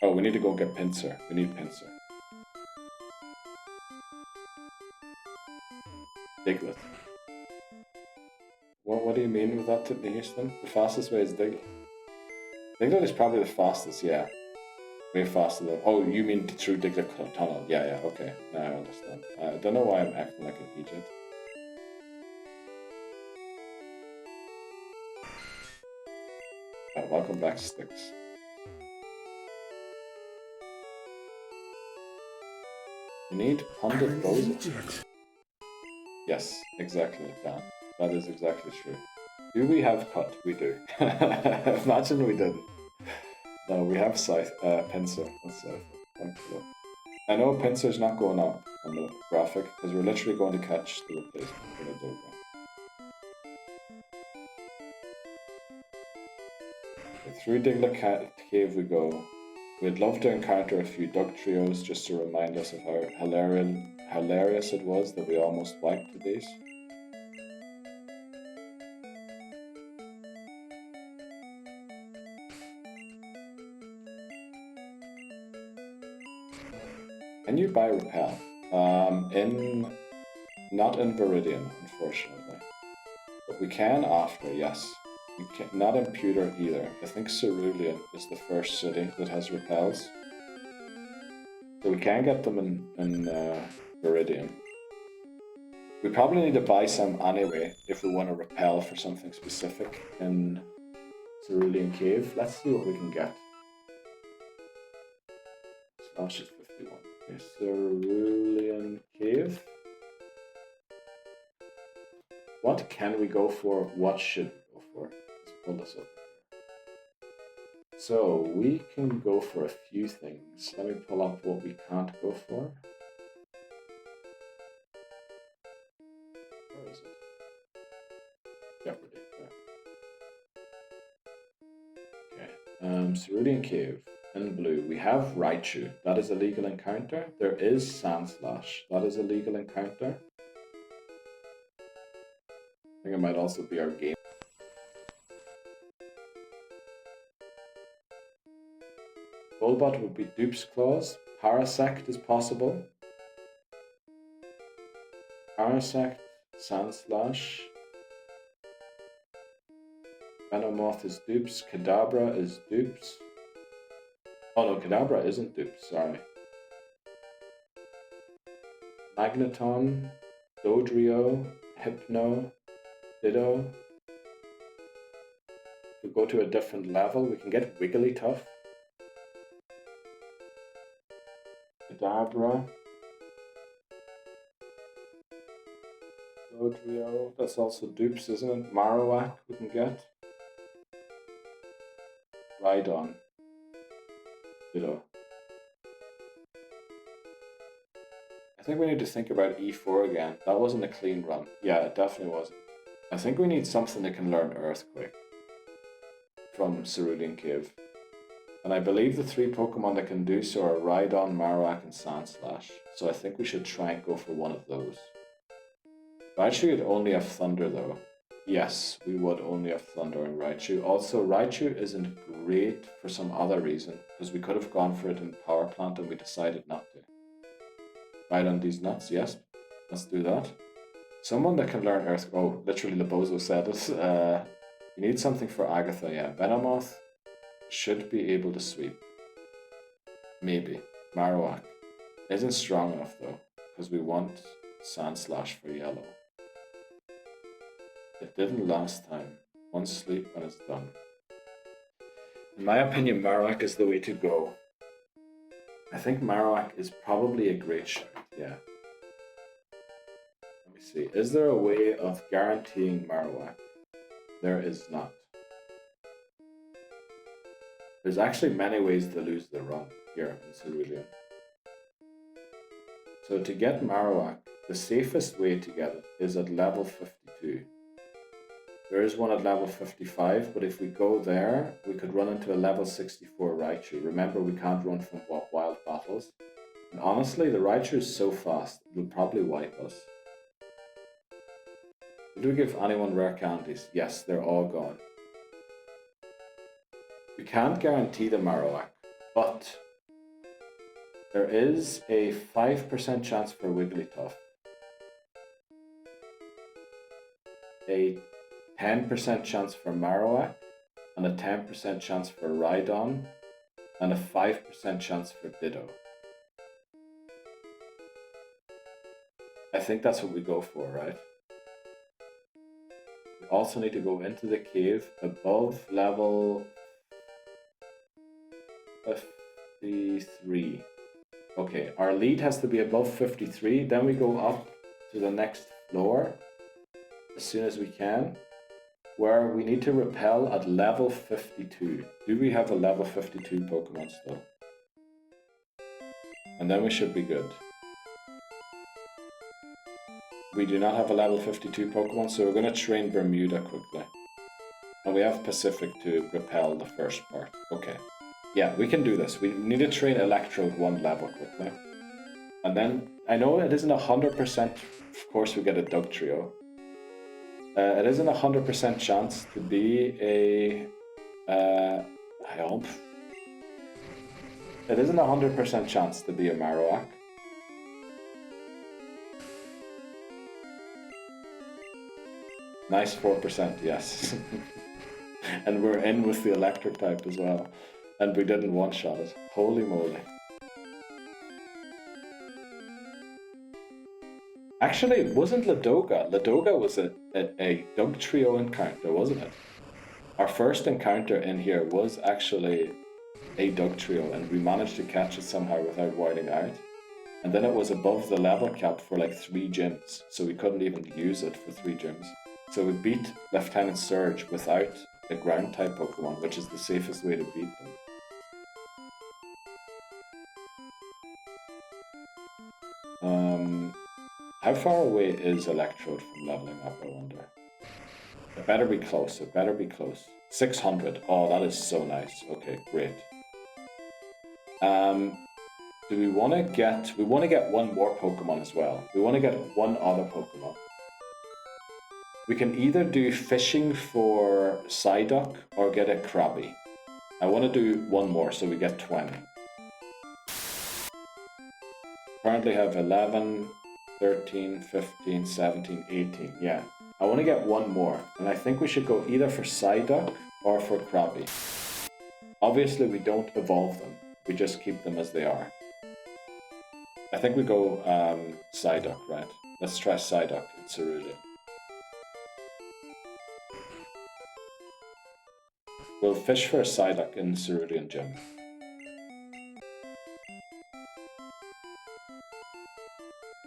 Oh, we need to go get Pinsir. We need Pinsir. Diglett. What do you mean with that, Tiffany Houston? The fastest way is Diglett. Diglett is probably the fastest, yeah. Way faster than... Oh, you mean through Diglett Tunnel. Yeah, okay. Now I understand. I don't know why I'm acting like an idiot. Oh, welcome back, Sticks. You need Pundit Bowser. Yes, exactly, Dan. That is exactly true. Do we have cut? We do. Imagine we didn't. No, we have Pinsir. That's Thankfully. I know Pinsir's not going up on the graphic because we're literally going to catch the replacement for the Doga. Through Diglett Cave we go. We'd love to encounter a few Dug Trios just to remind us of how hilarious it was that we almost wiped these. Can you buy Repel? Not in Viridian, unfortunately. But we can after, yes. We can, not in Pewter either. I think Cerulean is the first city that has Repels. So we can get them in Viridian. We probably need to buy some anyway if we want to Repel for something specific in Cerulean Cave. Let's see what we can get. Slash is 51. Okay, Cerulean Cave. What can we go for? What should we go for? Let's pull this up. So we can go for a few things. Let me pull up what we can't go for. Where is it? Jeopardy. Okay. Cerulean Cave. In blue, we have Raichu. That is a legal encounter. There is Sandslash. That is a legal encounter. I think it might also be our game. Golbat would be Dupe's Claws. Parasect is possible. Parasect, Sandslash. Venomoth is Dupes. Kadabra is Dupes. Oh no, Kadabra isn't Dupes, sorry. Magneton, Dodrio, Hypno, Ditto. If we go to a different level, we can get Wigglytuff. Kadabra. Dodrio, that's also Dupes, isn't it? Marowak we can get. Rhydon. Ditto. I think we need to think about E4 again. That wasn't a clean run. Yeah, it definitely wasn't. I think we need something that can learn Earthquake from Cerulean Cave. And I believe the 3 Pokemon that can do so are Rhydon, Marowak, and Sandslash. So I think we should try and go for one of those. Raichu would only have Thunder though. Yes, we would only have Thunder in Raichu. Also, Raichu isn't great for some other reason, because we could have gone for it in Power Plant and we decided not to. Right on these nuts, yes. Let's do that. Someone that can learn Earth... Oh, literally Lebozo said it. You need something for Agatha, yeah. Venomoth should be able to sweep. Maybe. Marowak isn't strong enough though, because we want Sandslash for yellow. It didn't last time. One sleep and it's done. In my opinion, Marowak is the way to go. I think Marowak is probably a great shout, yeah. Let me see. Is there a way of guaranteeing Marowak? There is not. There's actually many ways to lose the run here in Cerulean. So to get Marowak, the safest way to get it is at level 52. There is one at level 55, but if we go there, we could run into a level 64 Raichu. Remember, we can't run from wild battles. And honestly, the Raichu is so fast, it'll probably wipe us. Did we give anyone rare candies? Yes, they're all gone. We can't guarantee the Marowak, but there is a 5% chance for Wigglytuff, a 10% chance for Marowak, and a 10% chance for Rhydon, and a 5% chance for Ditto. I think that's what we go for, right? We also need to go into the cave above level 53. Okay, our lead has to be above 53, then we go up to the next floor as soon as we can, where we need to repel at level 52. Do we have a level 52 Pokemon still? And then we should be good. We do not have a level 52 Pokemon, so we're going to train Bermuda quickly. And we have Pacific to repel the first part. Okay. Yeah, we can do this. We need to train Electrode 1 level quickly. And then, I know it isn't 100%, of course we get a Dugtrio. It isn't 100% chance to be a... I hope. It isn't 100% chance to be a Marowak. Nice 4%, yes. And we're in with the electric type as well. And we didn't one-shot it. Holy moly. Actually, it wasn't Ladoga. Ladoga was a Dugtrio encounter, wasn't it? Our first encounter in here was actually a Dugtrio, and we managed to catch it somehow without whiting out. And then it was above the level cap for like 3 gyms, so we couldn't even use it for 3 gyms. So we beat Lieutenant Surge without a ground type Pokemon, which is the safest way to beat them. How far away is Electrode from leveling up, I wonder? It better be close, it better be close. 600, oh that is so nice. Okay, great. Do we want to get... We want to get one more Pokemon as well. We want to get one other Pokemon. We can either do fishing for Psyduck or get a Krabby. I want to do one more so we get 20. Currently have 11, 13, 15, 17, 18. Yeah, I want to get one more. And I think we should go either for Psyduck or for Krabby. Obviously we don't evolve them. We just keep them as they are. I think we go Psyduck, right? Let's try Psyduck in Cerulean. We'll fish for a Psyduck in Cerulean Gym.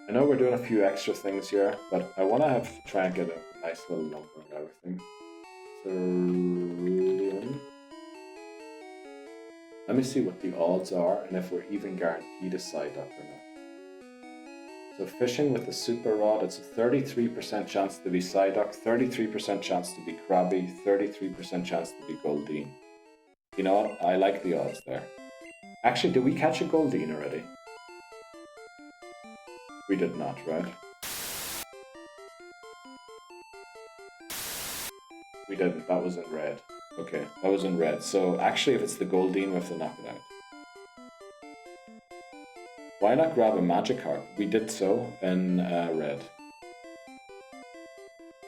I know we're doing a few extra things here, but I want to try and get a nice little number and everything. Cerulean. Let me see what the odds are and if we're even guaranteed a Psyduck or not. So fishing with the Super Rod, it's a 33% chance to be Psyduck, 33% chance to be Krabby, 33% chance to be Goldeen. You know what? I like the odds there. Actually, did we catch a Goldeen already? We did not, right? We didn't. That was in red. Okay, that was in red. So actually, if it's the Goldeen, we have to knock it out. Why not grab a Magikarp? We did so in red.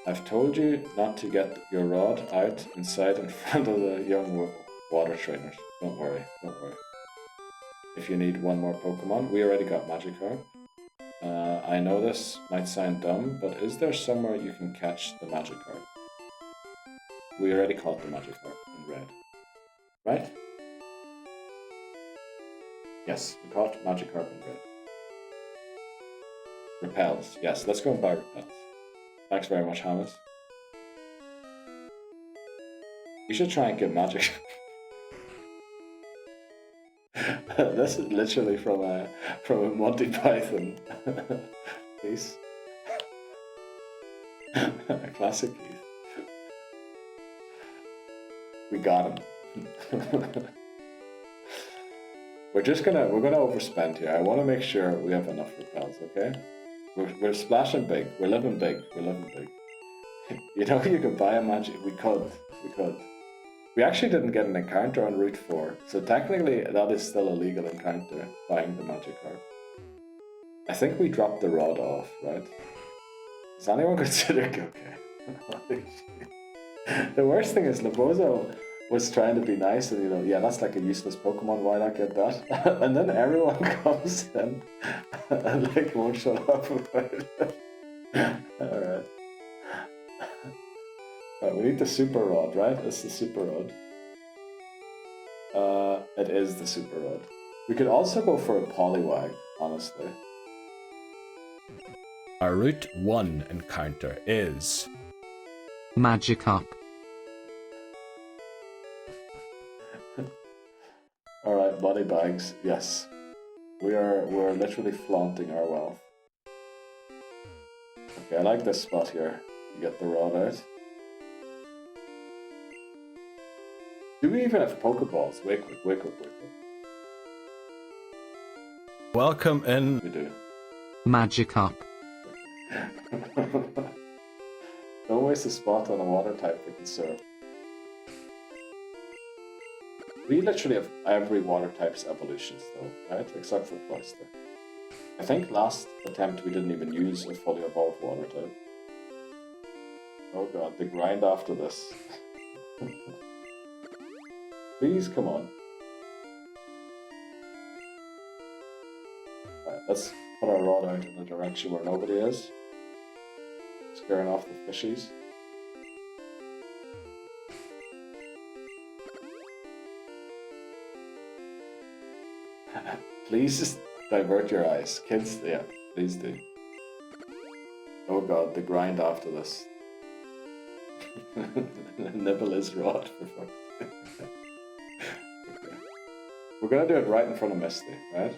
I've told you not to get your rod out inside in front of the young water trainers. Don't worry, don't worry. If you need one more Pokemon, we already got Magikarp. I know this might sound dumb, but is there somewhere you can catch the Magikarp? We already caught the Magikarp in red. Right? Yes, we caught Magikarp in red. Repels. Yes, let's go and buy Repels. Thanks very much, Hamas. We should try and get Magic. This is literally from a Monty Python piece. A classic piece. We got him. we're gonna overspend here. I want to make sure we have enough repels. Okay, we're splashing big. We're living big. We're living big. You know, you could buy a magic. We could. We actually didn't get an encounter on Route 4, so technically that is still a legal encounter, buying the Magikarp. I think we dropped the rod off, right? Does anyone consider... Okay. The worst thing is Labozo was trying to be nice and, you know, yeah, that's like a useless Pokemon, why not get that? And then everyone comes in and like won't shut up about it. Alright. Right, we need the Super Rod, right? It's the Super Rod. It is the Super Rod. We could also go for a Poliwag, honestly. Our Route 1 encounter is... Magikarp. Alright, body bags, yes. We're literally flaunting our wealth. Okay, I like this spot here. You get the rod out. Do we even have Pokeballs? Wake up. Welcome in. We do. Magikarp. Don't waste a spot on a water type we can serve. We literally have every water type's evolutions though, right? Except for Cloyster. I think last attempt we didn't even use a fully evolved water type. Oh god, the grind after this. Please, come on. Right, let's put our rod out in the direction where nobody is. Scaring off the fishies. Please just divert your eyes. Kids, yeah, please do. Oh god, the grind after this. Nibble his rod, for fuck's sake. Okay. We're gonna do it right in front of Misty, right?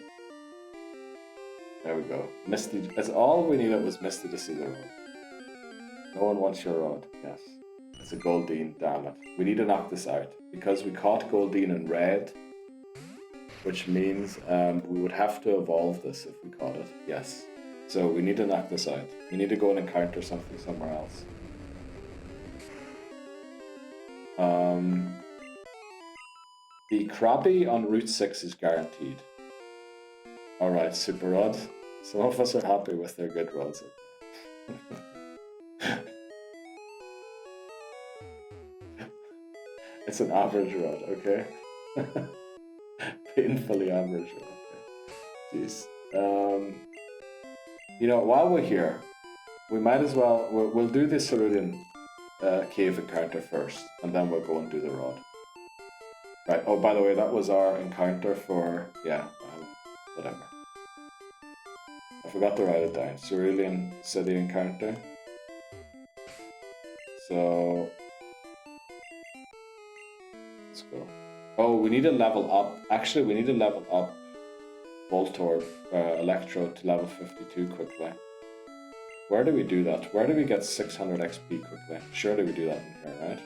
There we go. Misty, that's all we needed was Misty to see the rod. No one wants your rod, yes. It's a Goldeen, damn it. We need to knock this out, because we caught Goldeen in red, which means we would have to evolve this if we caught it, yes. So we need to knock this out. We need to go and encounter something somewhere else. The Krabby on Route 6 is guaranteed. Alright, Super Rod. Some of us are happy with their good rods. It's an average rod, okay? Painfully average rod. Okay. Jeez. You know, while we're here, we might as well, we'll do the Cerulean Cave encounter first, and then we'll go and do the rod. Right, oh, by the way, that was our encounter for, yeah, whatever. I forgot to write it down. Cerulean City encounter. So, let's go. Oh, we need to level up. Actually, we need to level up Voltorb, Electro to level 52 quickly. Where do we do that? Where do we get 600 XP quickly? Surely we do that in here, right?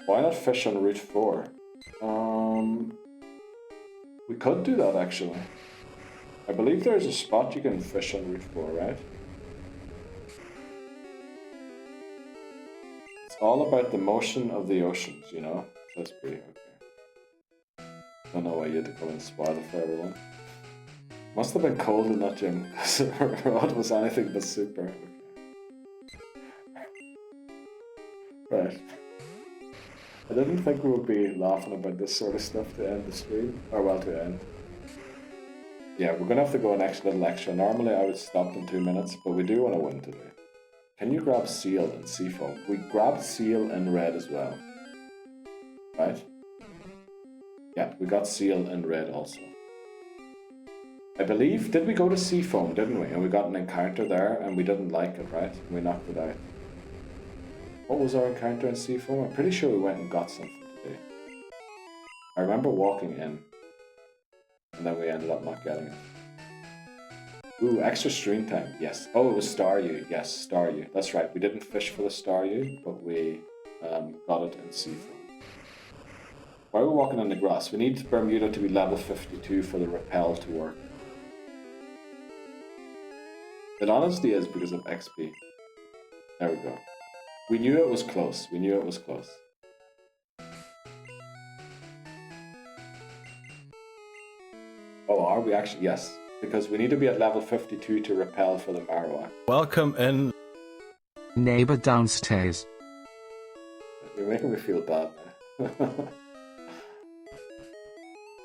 Why not fish on Route 4? We could do that actually. I believe there's a spot you can fish on Route 4, right? It's all about the motion of the oceans, you know? Says B, okay. Don't know why you had to go and spoil it for everyone. Must have been cold in that gym, because Rod was anything but super. Okay. Right. I didn't think we would be laughing about this sort of stuff to end the stream, or well, to end. Yeah, we're gonna have to go an little extra. Normally I would stop in 2 minutes, but we do want to win today. Can you grab Seal and Seafoam? We grabbed Seal and Red as well. Right? Yeah, we got Seal and Red also. I believe, did we go to Seafoam, didn't we? And we got an encounter there, and we didn't like it, right? And we knocked it out. What was our encounter in Seafoam? I'm pretty sure we went and got something today. I remember walking in, and then we ended up not getting it. Ooh, extra stream time, yes. Oh, it was Staryu, yes, Staryu. That's right, we didn't fish for the Staryu, but we got it in Seafoam. Why are we walking on the grass? We need Bermuda to be level 52 for the repel to work. It honestly is because of XP. There we go. We knew it was close. We knew it was close. Oh, are we actually? Yes. Because we need to be at level 52 to repel for the Marowak. Welcome in. Neighbor downstairs. You're making me feel bad now.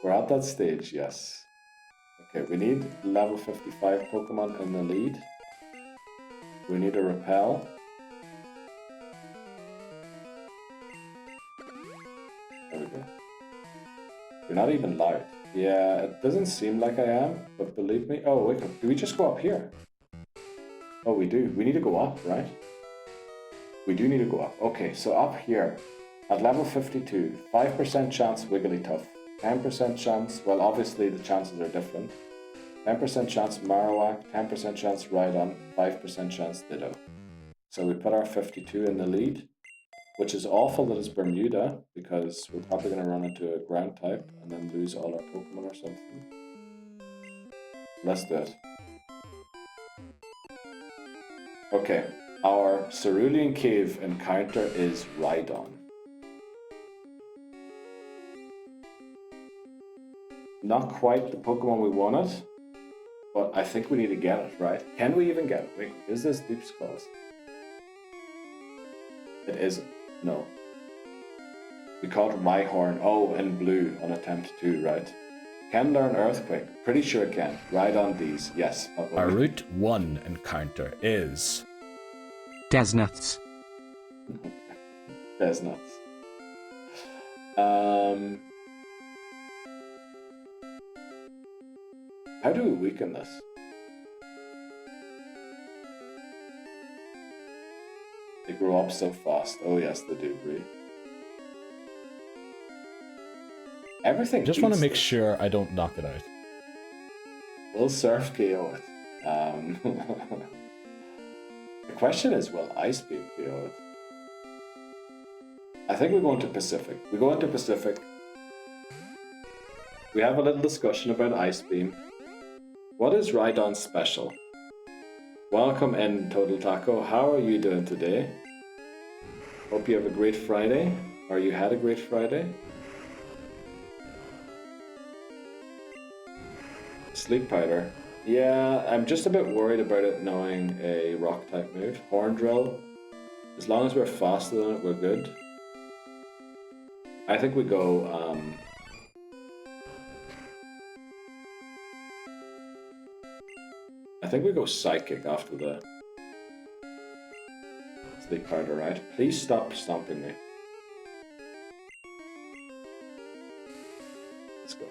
We're at that stage, yes. Okay, we need level 55 Pokemon in the lead. We need a repel. There we go. You're not even loud. Yeah, it doesn't seem like I am, but believe me. Oh, wait, do we just go up here? Oh, we do. We need to go up, right? We do need to go up. Okay, so up here, at level 52, 5% chance Wigglytuff, 10% chance, well, obviously the chances are different. 10% chance Marowak, 10% chance Rhydon, 5% chance Ditto. So we put our 52 in the lead, which is awful that it's Bermuda, because we're probably going to run into a ground type and then lose all our Pokemon or something. Let's do it. Okay, our Cerulean Cave encounter is Rhydon. Not quite the Pokemon we wanted, but I think we need to get it, right? Can we even get it? Wait, is this dupes clause? It isn't. No. We caught Rhyhorn. Oh, in blue on attempt 2, right? Can learn Earthquake. Pretty sure it can. Ride on these. Yes. Our Route 1 encounter is... Desnuts. Desnuts. How do we weaken this? They grow up so fast. Oh yes, they do, Bree. Everything. Just want to make this. sure I don't knock it out. We'll surf KO it. The question is, will Ice Beam KO it? I think we're going to Pacific. We go into Pacific. We have a little discussion about Ice Beam. What is Rhydon's special? Welcome in, Total Taco. How are you doing today? Hope you have a great Friday. Or you had a great Friday. Sleep Powder. Yeah, I'm just a bit worried about it knowing a rock type move. Horn Drill. As long as we're faster than it, we're good. I think we go, I think we go Psychic after the Sleep Powder, right? Please stop stomping me. Let's go.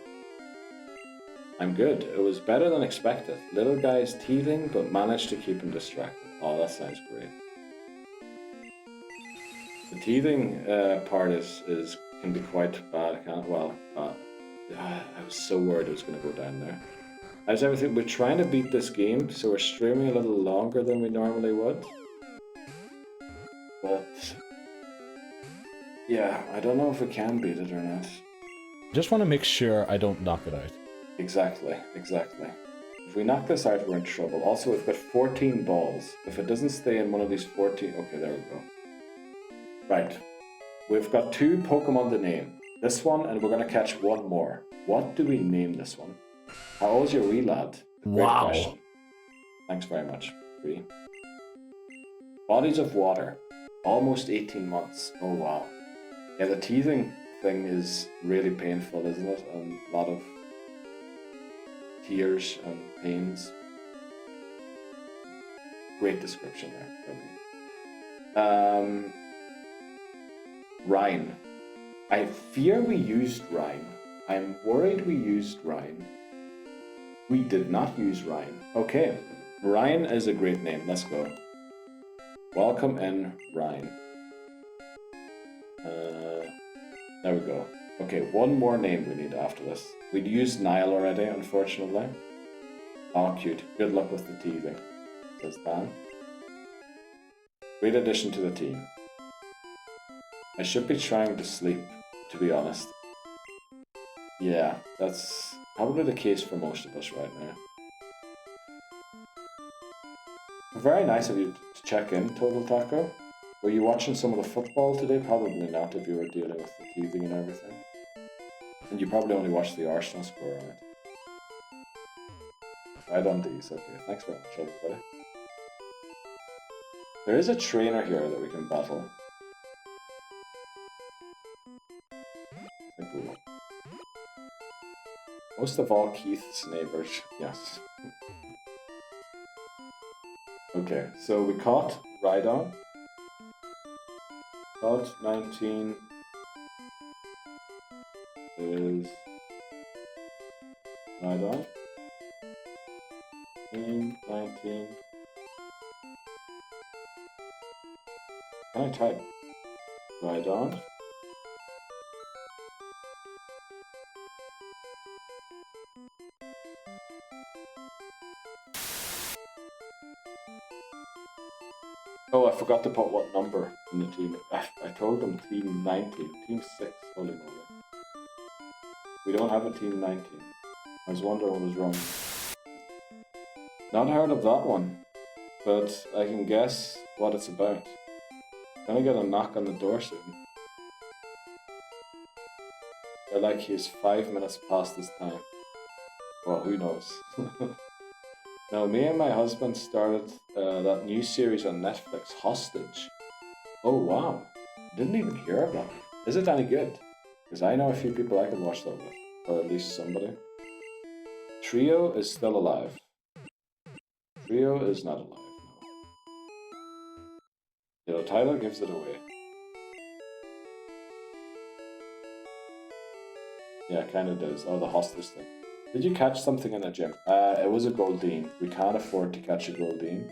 I'm good. It was better than expected. Little guy is teething, but managed to keep him distracted. Oh, that sounds great. The teething part can be quite bad, can't it? Well, I was so worried it was going to go down there. How's everything? We're trying to beat this game, so we're streaming a little longer than we normally would. But Yeah, I don't know if we can beat it or not. Just want to make sure I don't knock it out. Exactly, exactly. If we knock this out, we're in trouble. Also, we've got 14 balls. If it doesn't stay in one of these 14... Okay, there we go. Right. We've got 2 Pokemon to name. This one, and we're going to catch one more. What do we name this one? How old's your wee lad? Great question. Thanks very much, Bree. Bodies of water. Almost 18 months. Oh, wow. Yeah, the teething thing is really painful, isn't it? And a lot of tears and pains. Great description there. Rhine. I fear we used Rhine. I'm worried we used Rhine. We did not use Rhine. Okay, Rhine is a great name. Let's go. Welcome in, Rhine. There we go. Okay, one more name we need after this. We'd used Nile already, unfortunately. Oh, cute. Good luck with the teething, says Dan. Great addition to the team. I should be trying to sleep, to be honest. Yeah, that's probably the case for most of us right now. Very nice of you to check in, Total Taco. Were you watching some of the football today? Probably not if you were dealing with the teething and everything. And you probably only watched the Arsenal score, right? Right on these, okay. Thanks very much, everybody. There is a trainer here that we can battle. I think we will. Most of all, Keith's neighbors, yes. Okay, so we caught Rhydon. Caught 19 is Rhydon. 19. Can I type Rhydon? Oh, I forgot to put what number in the team. I told them team 19. Team 6, holy moly. We don't have a team 19. I was wondering what was wrong. Not heard of that one, but I can guess what it's about. Gonna get a knock on the door soon. They're like he's 5 minutes past his time. Well, who knows? Now, me and my husband started that new series on Netflix, Hostage. Oh, wow. Didn't even hear about it. Is it any good? Because I know a few people I could watch that with. Or at least somebody. Trio is still alive. Trio is not alive, no. You know, Tyler gives it away. Yeah, kind of does. Oh, the hostage thing. Did you catch something in the gym? It was a Goldeen. We can't afford to catch a Goldeen.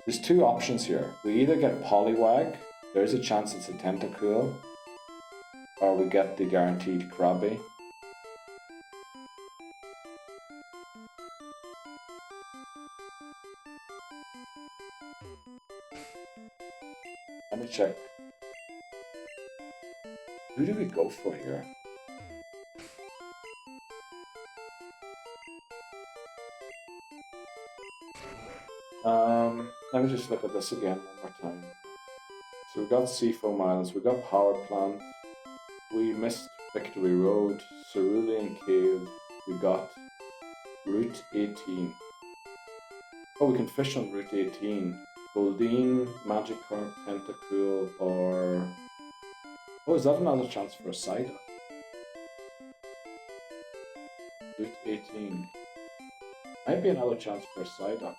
There's 2 options here. We either get Poliwag, there's a chance it's a Tentacool, or we get the guaranteed Krabby. Let me check. Who do we go for here? Let me just look at this again one more time. So we got Seafoam Islands, we got Power Plant, we missed Victory Road, Cerulean Cave, we got Route 18. Oh, we can fish on Route 18. Goldeen, Magikarp, Tentacool, or... Oh, is that another chance for a Psyduck? Route 18. Might be another chance for a Psyduck.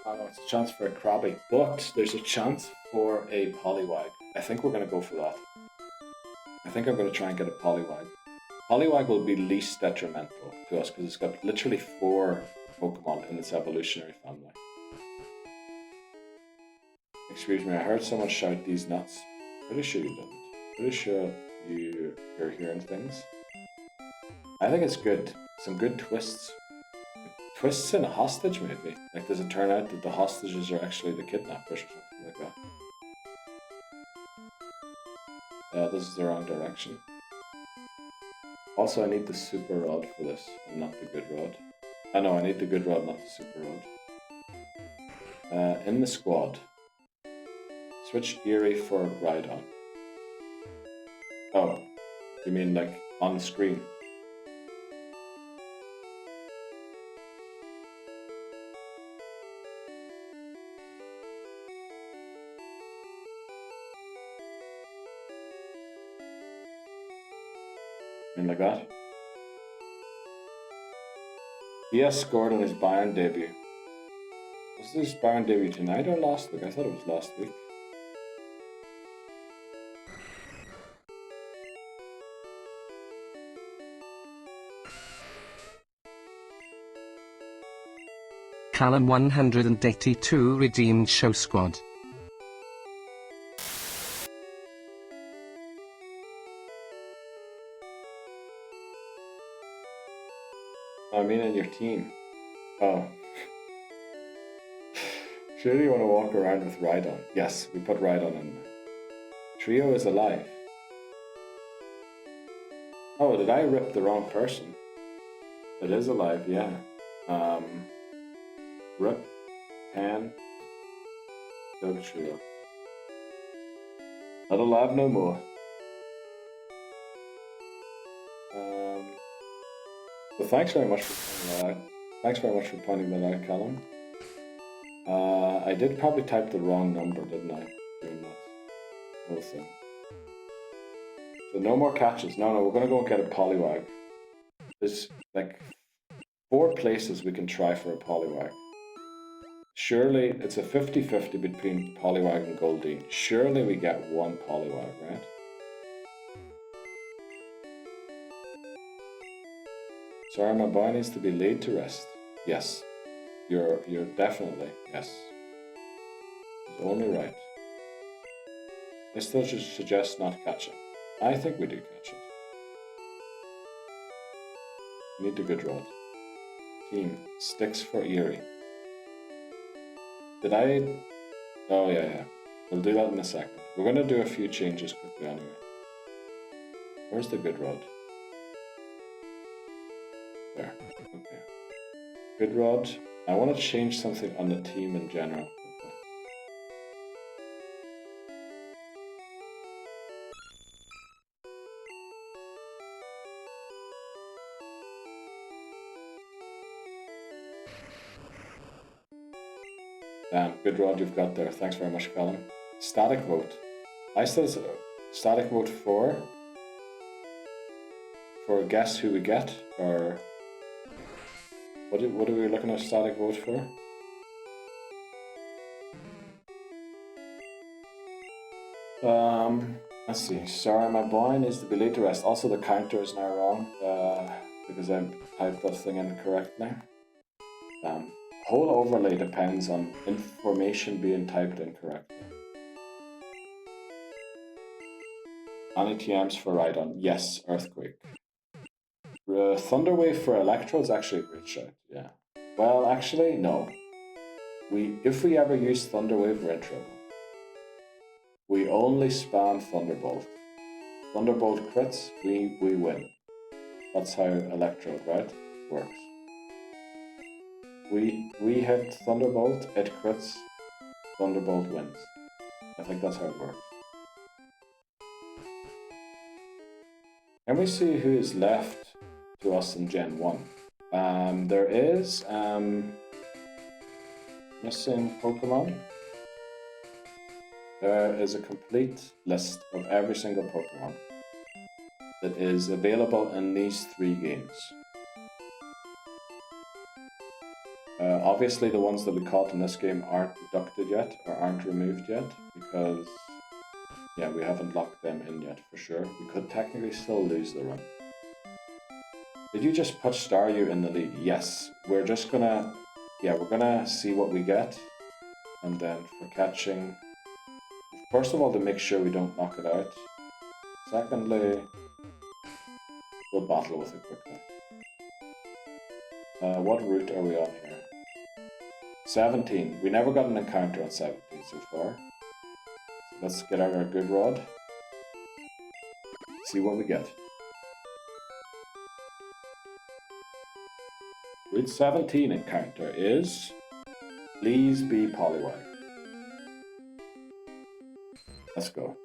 Oh no, it's a chance for a Krabby, but there's a chance for a Poliwag. I think we're going to go for that. I think I'm going to try and get a Poliwag. Poliwag will be least detrimental to us because it's got literally 4 Pokemon in its evolutionary family. Excuse me, I heard someone shout these nuts. Pretty sure you didn't. Pretty sure you're hearing things. I think it's good. Some good twists. Twists in a hostage, maybe. Like, does it turn out that the hostages are actually the kidnappers or something like that? This is the wrong direction. Also, I need the super rod for this, and not the good rod. I know, I need the good rod, not the super rod. In the squad. Switch Eerie for Rhydon. Oh, you mean like on the screen? And like that. He has scored on his Bayern debut. Was this Bayern debut tonight or last week? I thought it was last week. Callum 182 redeemed show squad. I mean in your team. Oh. Surely you want to walk around with Rhydon. Yes, we put Rhydon in there. Trio is alive. Oh, did I rip the wrong person? It is alive, yeah. Rip, Pan, Dog Trio. Not alive no more. Well, thanks very much for pointing that out. Thanks very much for pointing that out, Callum. I did probably type the wrong number, didn't I? Doing that whole thing. So no more catches. No, we're gonna go and get a Poliwag. There's like 4 places we can try for a Poliwag. Surely it's a 50-50 between Poliwag and Goldeen. Surely we get one Poliwag, right? Sorry, my boy needs to be laid to rest. Yes. You're definitely, yes. It's only right. I still should suggest not catching. I think we do catch it. We need the good rod. Team, sticks for Eerie. Did I? Oh yeah. We'll do that in a second. We're gonna do a few changes quickly anyway. Where's the good rod? There, okay. Good rod. I want to change something on the team in general. Damn, good rod you've got there. Thanks very much, Colin. Static vote. I still static vote for guess who we get, or what are we looking at static vote for? Let's see. Sorry, my boy needs to be laid to rest. Also, the counter is now wrong because I typed that thing incorrectly. Whole overlay depends on information being typed incorrectly. Any TMs for Rhydon? Yes, Earthquake. Thunderwave for Electro is actually a great shout, yeah. Well, actually, no. If we ever use Thunderwave, we're in trouble. We only spam Thunderbolt. Thunderbolt crits, we win. That's how Electro, right, works. We hit Thunderbolt, it crits, Thunderbolt wins. I think that's how it works. Can we see who is left to us in Gen 1? There is missing Pokemon. There is a complete list of every single Pokemon that is available in these 3 games. Obviously the ones that we caught in this game aren't deducted yet, or aren't removed yet, because yeah, we haven't locked them in yet for sure. We could technically still lose the run. Did you just put Staryu in the lead? Yes. We're just gonna, we're gonna see what we get, and then for catching, we've First of all, to make sure we don't knock it out. Secondly, we'll battle with it quickly. What route are we on here? 17. We never got an encounter on 17 so far. So let's get out our good rod. See what we get. Route 17 encounter is... Please be Poliwag. Let's go.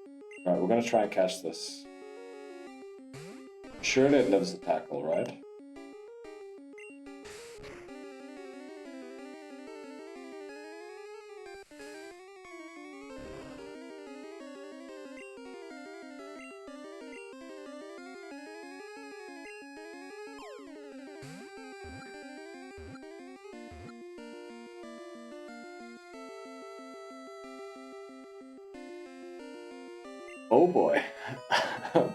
Alright, we're gonna try and catch this. Surely it lives the tackle, right? Oh boy.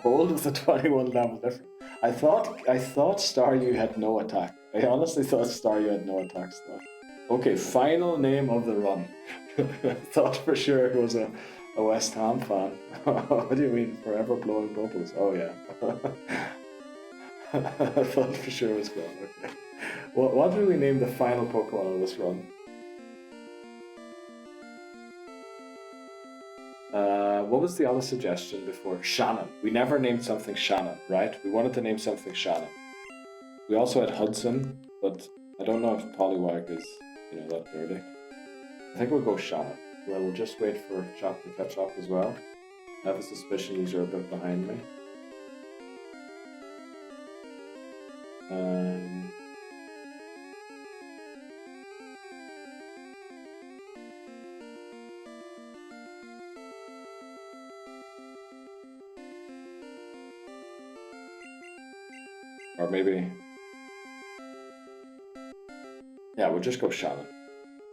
Bold with a 21 level difference. I thought Staryu had no attack. I honestly thought Staryu had no attack stuff. Okay, final name of the run. I thought for sure it was a West Ham fan. What do you mean? Forever blowing bubbles? Oh yeah. I thought for sure it was gone. Okay. What do we name the final Pokemon of this run? What was the other suggestion before? Shannon. We never named something Shannon, right? We wanted to name something Shannon. We also had Hudson, but I don't know if Poliwag is, that dirty. I think we'll go Shannon. Well, we'll just wait for chat to catch up as well. I have a suspicion these are a bit behind me. Or maybe... Yeah, we'll just go Shannon.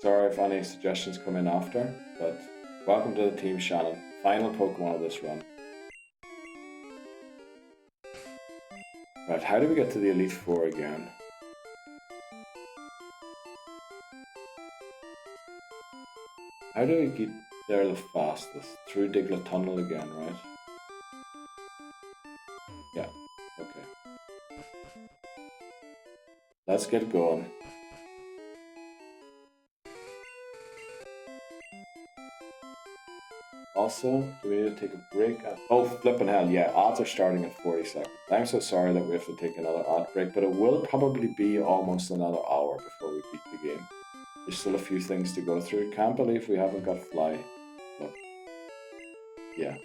Sorry if any suggestions come in after, but welcome to the team Shannon. Final Pokemon of this run. Right, how do we get to the Elite Four again? How do we get there the fastest? Through Diglett Tunnel again, right? Yeah, okay. Let's get going. Also, do we need to take a break? Oh, flippin' hell, yeah, odds are starting at 40 seconds. I'm so sorry that we have to take another odd break, but it will probably be almost another hour before we beat the game. There's still a few things to go through. Can't believe we haven't got Fly. Look. Yeah.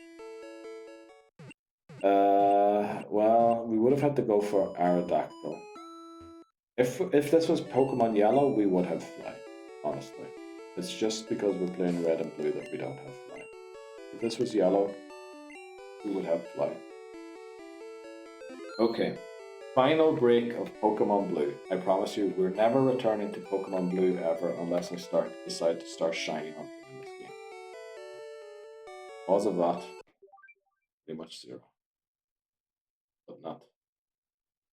Well, we would have had to go for Aerodactyl. If this was Pokemon Yellow, we would have Fly, honestly. It's just because we're playing Red and Blue that we don't have Fly. If this was Yellow, we would have Fly. Okay, final break of Pokemon Blue. I promise you, we're never returning to Pokemon Blue ever unless I decide to start shiny hunting in this game. Cause of that, pretty much zero. But not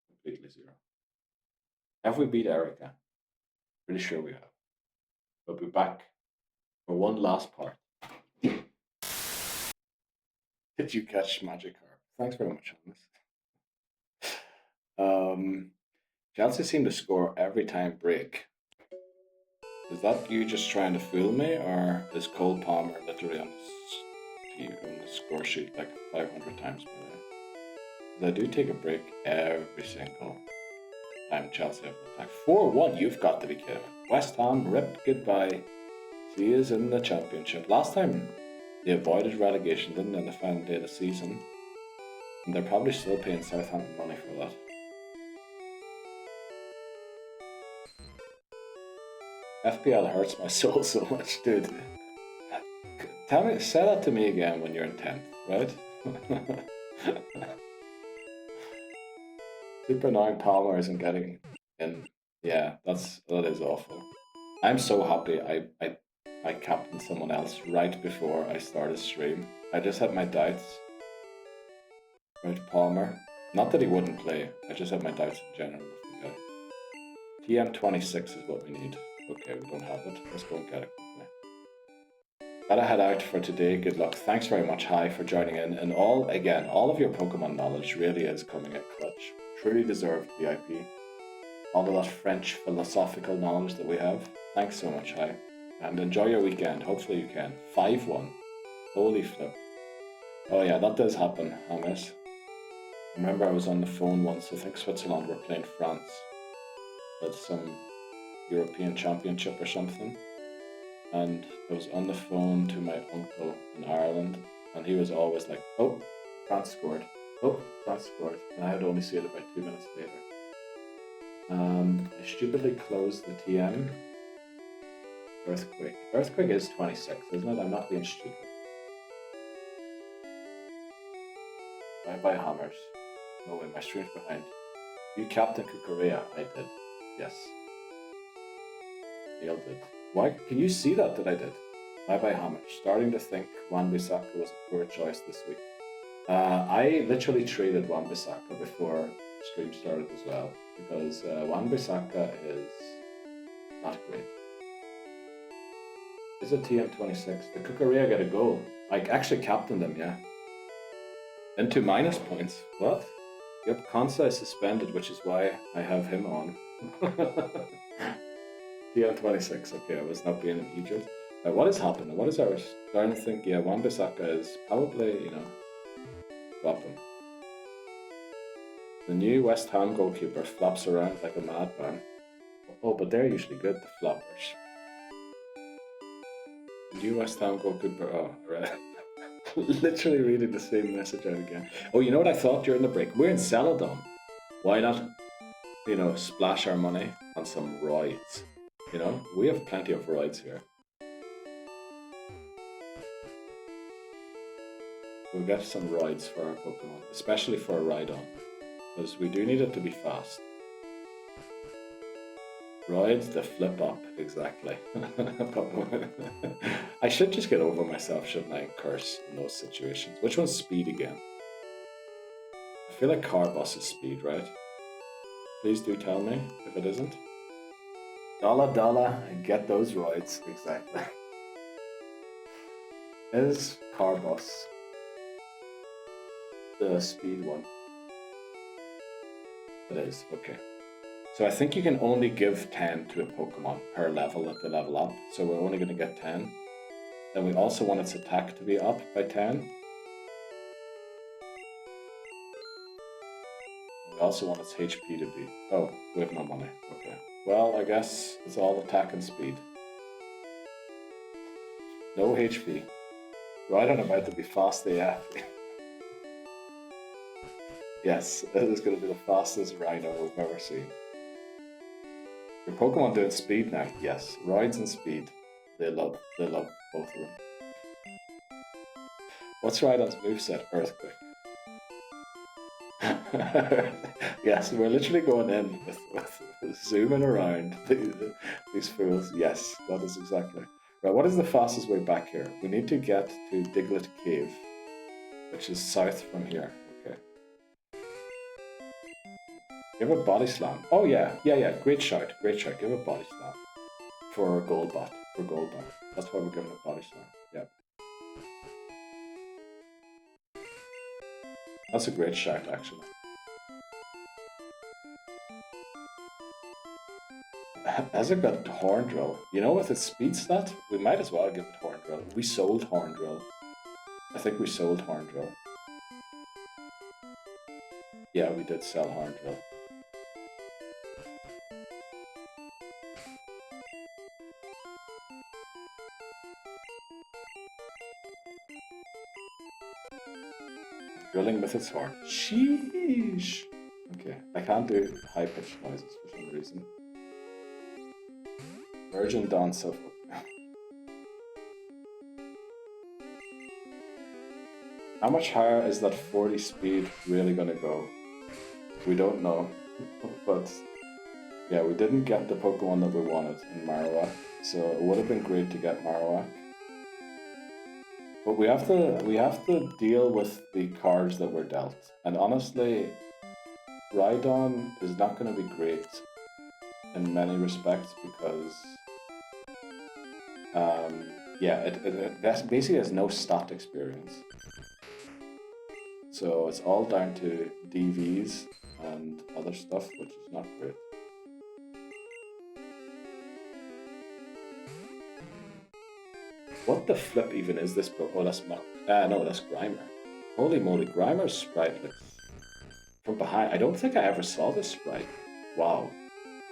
completely zero. Have we beat Erica? Pretty sure we have. We'll be back for one last part. Did you catch Magikarp? Thanks very much, Hannes. Chelsea seemed to score every time break. Is that you just trying to fool me, or is Cole Palmer literally on the score sheet like 500 times per day? Because I do take a break every single time Chelsea have an attack. 4-1, you've got to be kidding. West Ham, rip goodbye. She is in the championship. Last time they avoided relegation, didn't they, in the final day of the season? And they're probably still paying Southampton money for that. FPL hurts my soul so much, dude. Say that to me again when you're in 10th, right? Super annoying Palmer isn't getting in. Yeah, that is awful. I'm so happy I captained someone else right before I started stream. I just had my doubts. Right, Palmer. Not that he wouldn't play, I just had my doubts in general with the guy. TM26 is what we need. Okay, we don't have it. Let's go and get it quickly. Gotta head out for today. Good luck. Thanks very much, Hi, for joining in. And all of your Pokemon knowledge really is coming in clutch. Truly deserved VIP. All of that French philosophical knowledge that we have. Thanks so much, Hi. And enjoy your weekend. Hopefully you can. 5-1. Holy flip. Oh yeah, that does happen, I miss. Remember I was on the phone once, I think Switzerland were playing France. At some European Championship or something. And I was on the phone to my uncle in Ireland, and he was always like, oh, France scored. Oh, France scored. And I had only seen it about 2 minutes later. I stupidly closed the TM. Earthquake. Earthquake is 26, isn't it? I'm not being stupid. Bye-bye hammers. No way, my stream's behind. You Captain Kukurea? I did. Yes. Neil did. Why? Can you see that I did? Bye-bye hammers. Starting to think Wan-Bissaka was a poor choice this week. I literally traded Wan-Bissaka before stream started as well, because Wan-Bissaka is not great. Is it TM26? The Kukurea got a goal. I actually captained him, yeah. Into minus points. What? Yep, Kansa is suspended, which is why I have him on. TM26, okay, I was not being an Egypt. What is happening? What is our starting to think? Yeah, Wan-Bissaka is probably, drop him. The new West Ham goalkeeper flops around like a madman. Oh, but they're usually good, the floppers. The new West Ham goalkeeper, oh, right. Literally reading the same message out again. Oh, you know what I thought during the break? We're in Celadon. Why not, splash our money on some roids? We have plenty of roids here. We'll get some rides for our Pokemon, especially for a ride-on, because we do need it to be fast. Rides the flip up, exactly. I should just get over myself, shouldn't I, and curse in those situations. Which one's speed again? I feel like Carbos is speed, right? Please do tell me if it isn't. Dollar and get those rides, exactly. Is Carbos the speed one? It is, okay. So I think you can only give 10 to a Pokemon per level at the level up, so we're only going to get 10. Then we also want its attack to be up by 10. We also want its HP to be... Oh, we have no money, okay. Well, I guess it's all attack and speed. No HP. Right on about to be fast AF. Yes, it is going to be the fastest Rhino we've ever seen. Your Pokemon doing speed now? Yes, rides and speed. They love both of them. What's Rhydon's moveset? Earthquake. Yes, we're literally going in with zooming around these fools. Yes, that is exactly. Right, what is the fastest way back here? We need to get to Diglett Cave, which is south from here. Okay. Give a body slam. Oh yeah, great shout. Give a body slam. For Golbat. That's why we're giving a body slam. Yep. That's a great shout, actually. Has it got Horn Drill? With its speed stat, we might as well give it Horn Drill. We sold Horn Drill. I think we sold Horn Drill. Yeah, we did sell Horn Drill. Drilling with its horn. Sheesh! Okay, I can't do high-pitched noises for some reason. Virgin Dance of... How much higher is that 40 speed really gonna go? We don't know. But yeah, we didn't get the Pokemon that we wanted in Marowak, so it would have been great to get Marowak. But we have to deal with the cards that were dealt. And honestly, Rhydon is not going to be great in many respects because Yeah, it basically has no stat experience. So it's all down to DVs and other stuff, which is not great. What the flip even is this book? Oh, that's no, that's Grimer. Holy moly, Grimer's sprite looks from behind. I don't think I ever saw this sprite. Wow,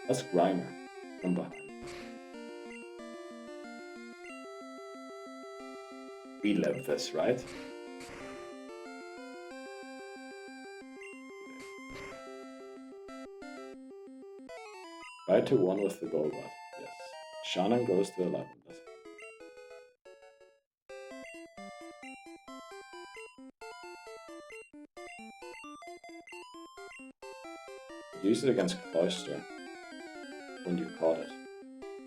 that's Grimer from behind. We live this, right? Right to 1 with the gold bat. Yes. Shannon goes to 11. That's use it against Cloyster when you caught it.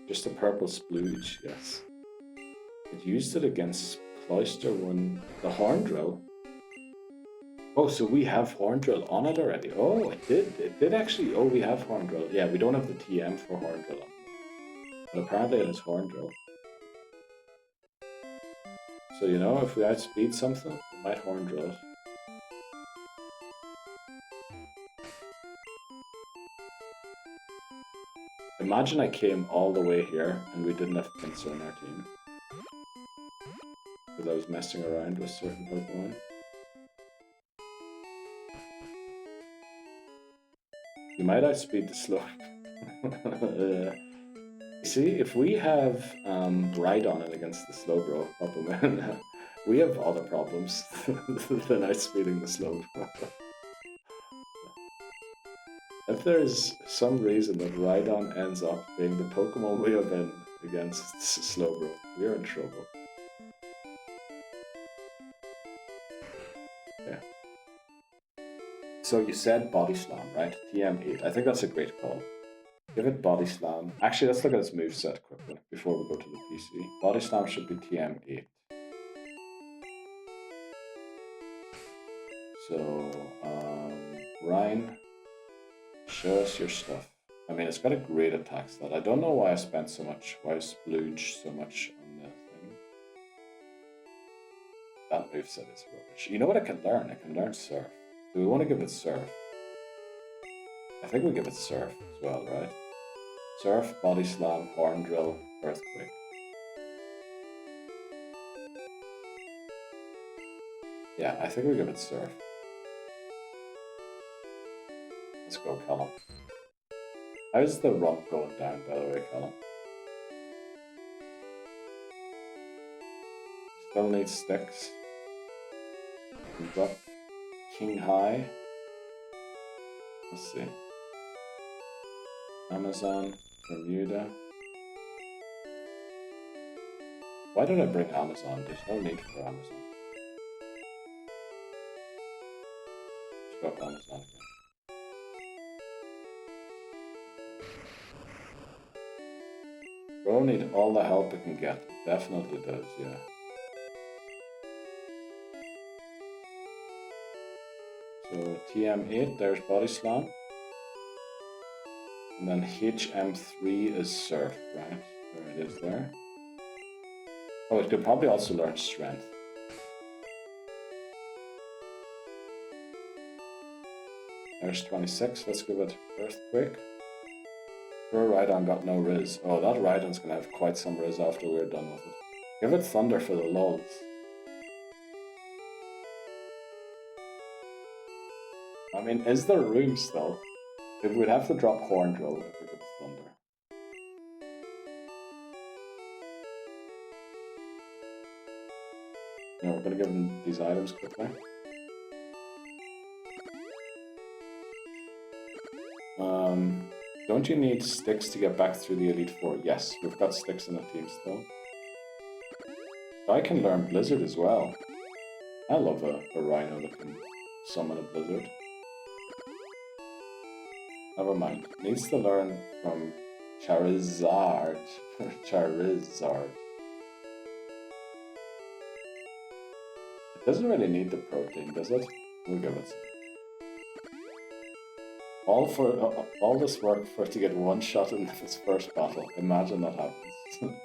Just a purple splooge, yes. It used it against Cloyster when the Horn Drill. Oh, so we have Horn Drill on it already. Oh, it did actually. Oh, we have Horn Drill. Yeah, we don't have the TM for Horn Drill on it. But apparently it has Horn Drill. So, you know, if we outspeed something, we might Horn Drill it. Imagine I came all the way here and we didn't have Pinsir on our team. Because I was messing around with certain Pokemon. You might outspeed the slow. See, if we have Rhydon in against the Slowbro Pokemon, we have other problems than outspeeding the Slowbro. If there's some reason that Rhydon ends up being the Pokemon we have been against Slowbro, we're in trouble. Yeah. So you said Body Slam, right? TM8. I think that's a great call. Give it Body Slam. Actually, let's look at its moveset quickly before we go to the PC. Body Slam should be TM8. So, Ryan, show us your stuff. I mean, it's got a great attack stat. I don't know why I spent so much, why I splooged so much on the thing. That moveset is rubbish. You know what I can learn? I can learn Surf. Do we want to give it Surf? I think we give it Surf as well, right? Surf, Body Slam, Horn Drill, Earthquake. Yeah, I think we give it Surf. Let's go, Callum. How's the rump going down, by the way, Callum? Still need sticks. We've got King High. Let's see. Amazon, Bermuda. Why did I bring Amazon? There's no need for Amazon. Let's go up Amazon again. Bro need all the help it can get. It definitely does, yeah. So TM8, there's Body Slam. And then HM3 is Surf, right? There it is there. Oh, it could probably also learn Strength. There's 26, let's give it Earthquake. Poor Rhydon got no Riz. Oh, that Rhydon's gonna have quite some Riz after we're done with it. Give it Thunder for the lulz. I mean, is there room still? If we'd have to drop Horn Drill if we get Thunder. Yeah, we're gonna give him these items quickly. Don't you need sticks to get back through the Elite Four? Yes, we've got sticks in the team still. So I can learn Blizzard as well. I love a Rhino that can summon a Blizzard. Never mind. Needs to learn from Charizard. Charizard. It doesn't really need the protein, does it? We'll give it some. All this work for it to get one shot in its first battle. Imagine that happens.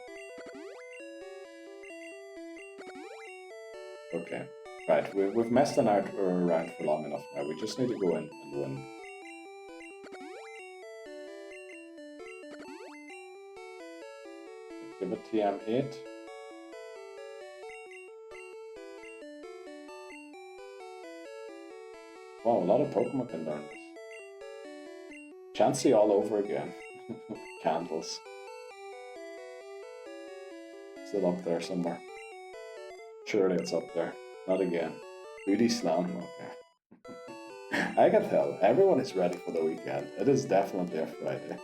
alright. We've messed around for long enough now. We just need to go in and win. Give it TM8. Wow, a lot of Pokemon can learn this. Chansey all over again. Candles. Still up there somewhere. Surely it's up there. Not again. Booty Slam, okay. I can tell. Everyone is ready for the weekend. It is definitely a Friday.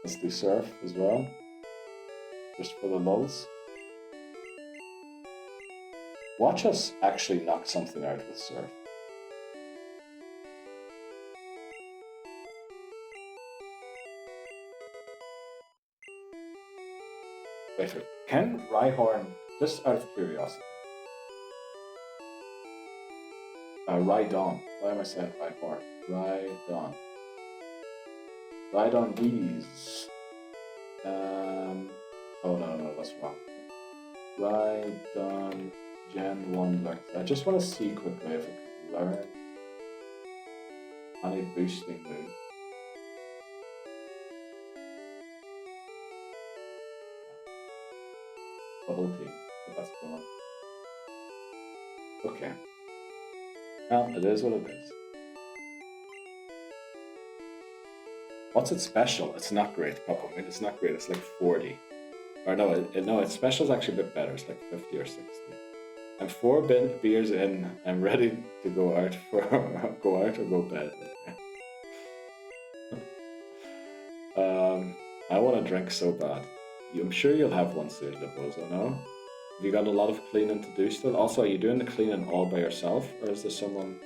Let's do Surf as well. Just for the lulz. Watch us actually knock something out with Surf. Wait, can Rhyhorn, just out of curiosity, Rhydon, why am I saying Rhyhorn? Rhydon. Rhydon these. Oh no, that's wrong. Rhydon Gen 1 learn. I just want to see quickly if it can learn any boosting move. Bubble tea, but that's gone. Okay. Well, it is what it is. What's its special? It's not great, Pokémon. It's not great. It's like 40. Or no, no, its special is actually a bit better. It's like 50 or 60. I'm 4 beers in. I'm ready to go out for go out or go bed. I want to drink so bad. I'm sure you'll have one soon, Libozo, no? Have you got a lot of cleaning to do still? Also, are you doing the cleaning all by yourself? Or is there someone,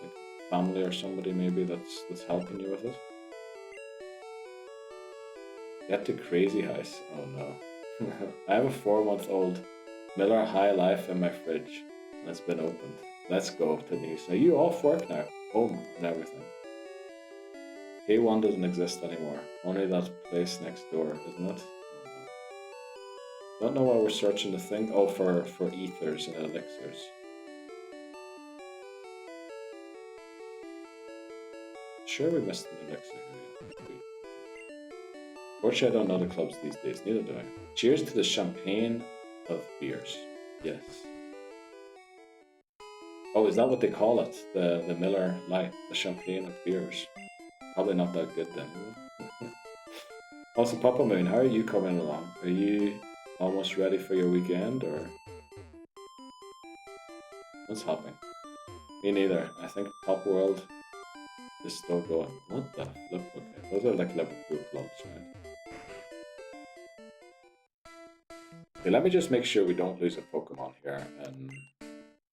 like family or somebody maybe that's helping you with it? Get to Crazy House. Oh no. I have a 4-month-old Miller High Life in my fridge. And it's been opened. Let's go to Denise. Are you off work now? Home and everything. K1 doesn't exist anymore. Only that place next door, isn't it? Don't know why we're searching the thing. Oh, for ethers and elixirs. Sure, we missed an elixir here. Fortunately, I don't know the clubs these days. Neither do I. Cheers to the champagne of beers. Yes. Oh, is that what they call it? The Miller Lite, the champagne of beers. Probably not that good then. Also, Papa Moon, how are you coming along? Are you almost ready for your weekend, or what's happening? Me neither. I think Pop World is still going. What the flip? Okay, those are like Liverpool clubs, right? Okay, let me just make sure we don't lose a Pokemon here in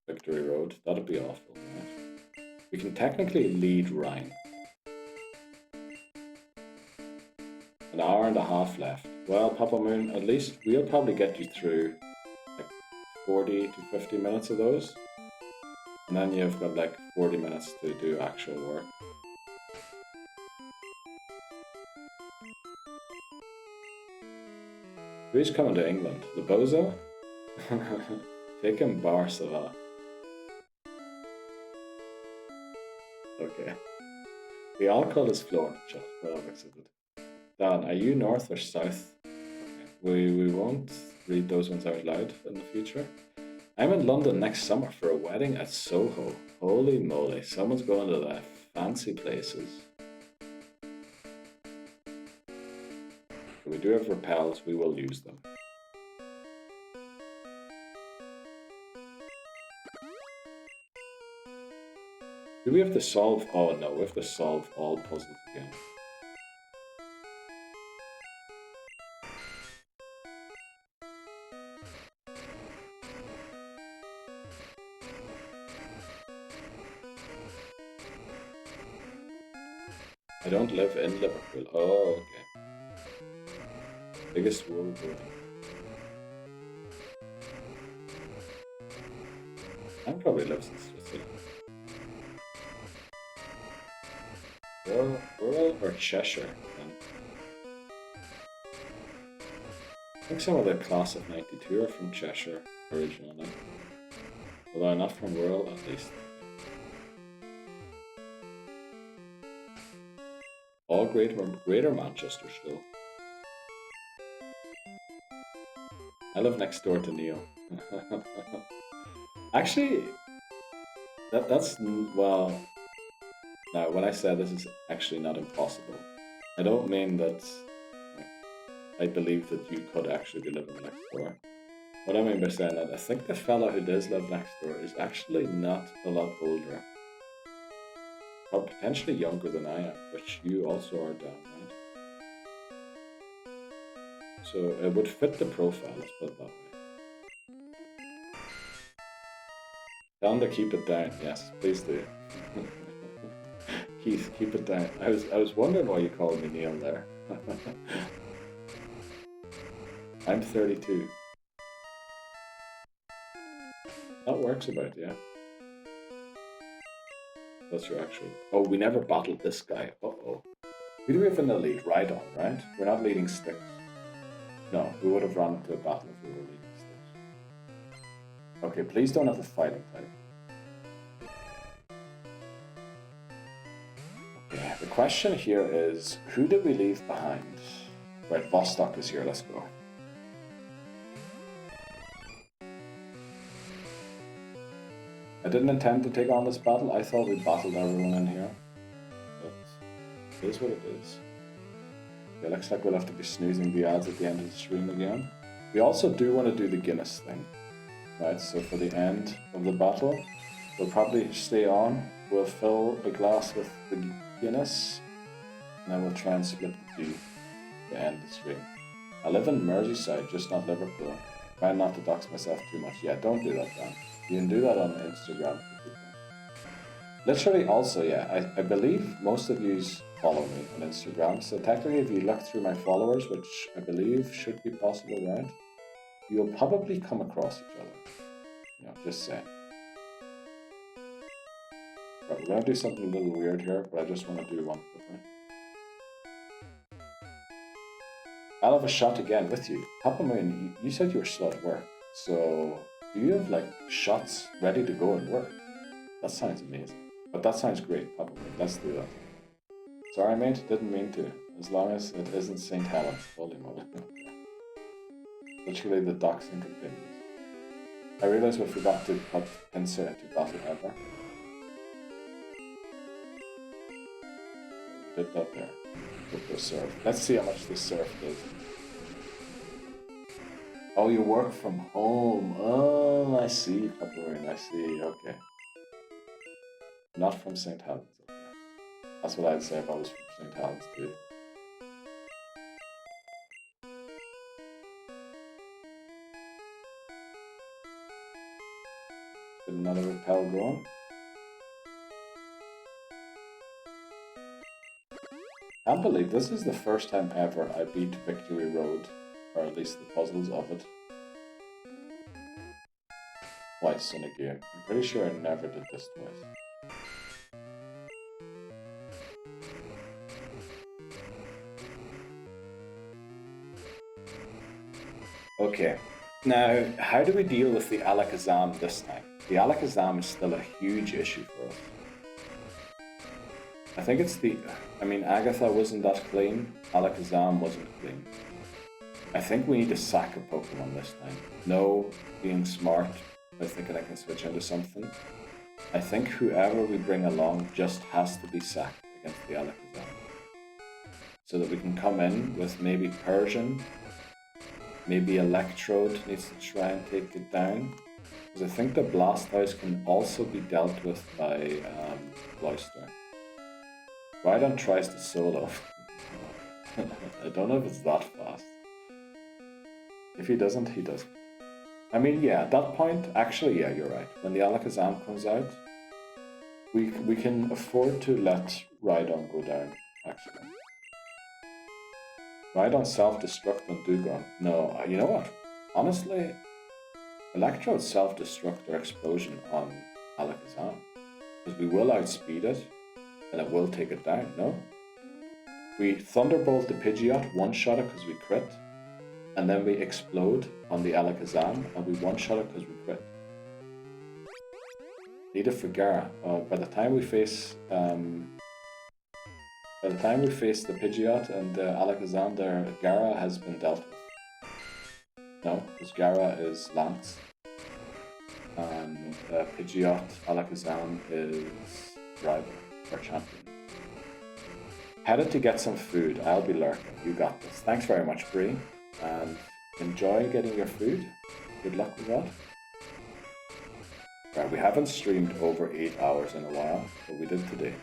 Victory Road. That'd be awful, right? We can technically lead Rhine. An hour and a half left. Well, Papa Moon, at least we'll probably get you through like 40 to 50 minutes of those. And then you've got like 40 minutes to do actual work. Who's coming to England? The Bozo? Take him Bar Sava. Okay. The alcohol is flowing. Well, I'm excited. Dan, are you north or south? Okay. We won't read those ones out loud in the future. I'm in London next summer for a wedding at Soho. Holy moly, someone's going to the fancy places. We do have repels, we will use them. Do we have to solve? Oh no, we have to solve all puzzles again. I don't live in Liverpool. Oh, okay. Biggest wool boy. I probably lives in Switzerland. Rural or Cheshire? Then. I think some of the class of '92 are from Cheshire. originally. Although not from World, at least. All Greater Manchester still. I live next door to Neil. Actually, that's well. Now, when I say this is actually not impossible, I don't mean that I believe that you could actually be living next door. What I mean by saying that, I think the fella who does live next door is actually not a lot older. Or potentially younger than I am, which you also are down, right? So it would fit the profile, let's put it that way. Tell him to keep it down, yes, please do. Keith, keep it down. I was wondering why you called me Neil there. I'm 32. That works about, yeah. That's your actual... Oh, we never battled this guy. Uh-oh. Who do we have in the lead? Rhydon, right? We're not leading Styx. No, we would have run into a battle if we were leading Styx. Okay, please don't have the fighting type. Okay, the question here is, who did we leave behind? Right, Vostok is here, let's go. I didn't intend to take on this battle. I thought we battled everyone in here. But it is what it is. Okay, looks like we'll have to be snoozing the ads at the end of the stream again. We also do want to do the Guinness thing. Right, so for the end of the battle, we'll probably stay on. We'll fill a glass with the Guinness. And then we'll try and split the two to end the stream. I live in Merseyside, just not Liverpool. Try not to dox myself too much. Yeah, don't do that, Dan. You can do that on Instagram. Literally also, yeah, I believe most of you follow me on Instagram, so technically if you look through my followers, which I believe should be possible, right? You'll probably come across each other. You know, just saying. Right, we're gonna do something a little weird here, but I just want to do one quickly. I'll have a shot again with you. Papa Moon, you said you were still at work, so... Do you have like shots ready to go and work? That sounds amazing. But that sounds great, probably. Let's do that. Sorry mate, didn't mean to. As long as it isn't St. Helens. Holy moly. Literally the doxing continues. I realized we forgot to put Pinsir into battle ever. We did that there. With the surf. Let's see how much this surf does. Oh, you work from home. Oh, I see, February. I see. Okay. Not from St. Helens. Okay. That's what I'd say if I was from St. Helens too. Get another repel going. I can't believe this is the first time ever I beat Victory Road. Or at least the puzzles of it. Twice in a game. I'm pretty sure I never did this twice. Okay. Now, how do we deal with the Alakazam this time? The Alakazam is still a huge issue for us. I think it's the... I mean, Agatha wasn't that clean. Alakazam wasn't clean. I think we need to sack a Pokemon this time. No being smart by thinking I can switch into something. I think whoever we bring along just has to be sacked against the Alakazam. So that we can come in with maybe Persian, maybe Electrode needs to try and take it down. Because I think the Blastoise can also be dealt with by Cloyster. Rhydon tries to solo. I don't know if it's that fast. If he doesn't, he doesn't. I mean, yeah, at that point, actually, yeah, you're right. When the Alakazam comes out, we can afford to let Rhydon go down, actually. Rhydon self-destruct on Dugong. No, you know what? Honestly, Electrode self-destruct or explosion on Alakazam. Because we will outspeed it, and it will take it down, no? We Thunderbolt the Pidgeot, one-shot it because we crit, and then we explode on the Alakazam, and we one-shot it because we quit. Needed for Gara. By the time we face the Pidgeot and the Alakazam, their Gara has been dealt with. No, because Gara is Lance, and Pidgeot Alakazam is rival or champion. Headed to get some food. I'll be lurking. You got this. Thanks very much, Bree, and enjoy getting your food. Good luck with that. Right, we haven't streamed over 8 hours in a while, but we did today.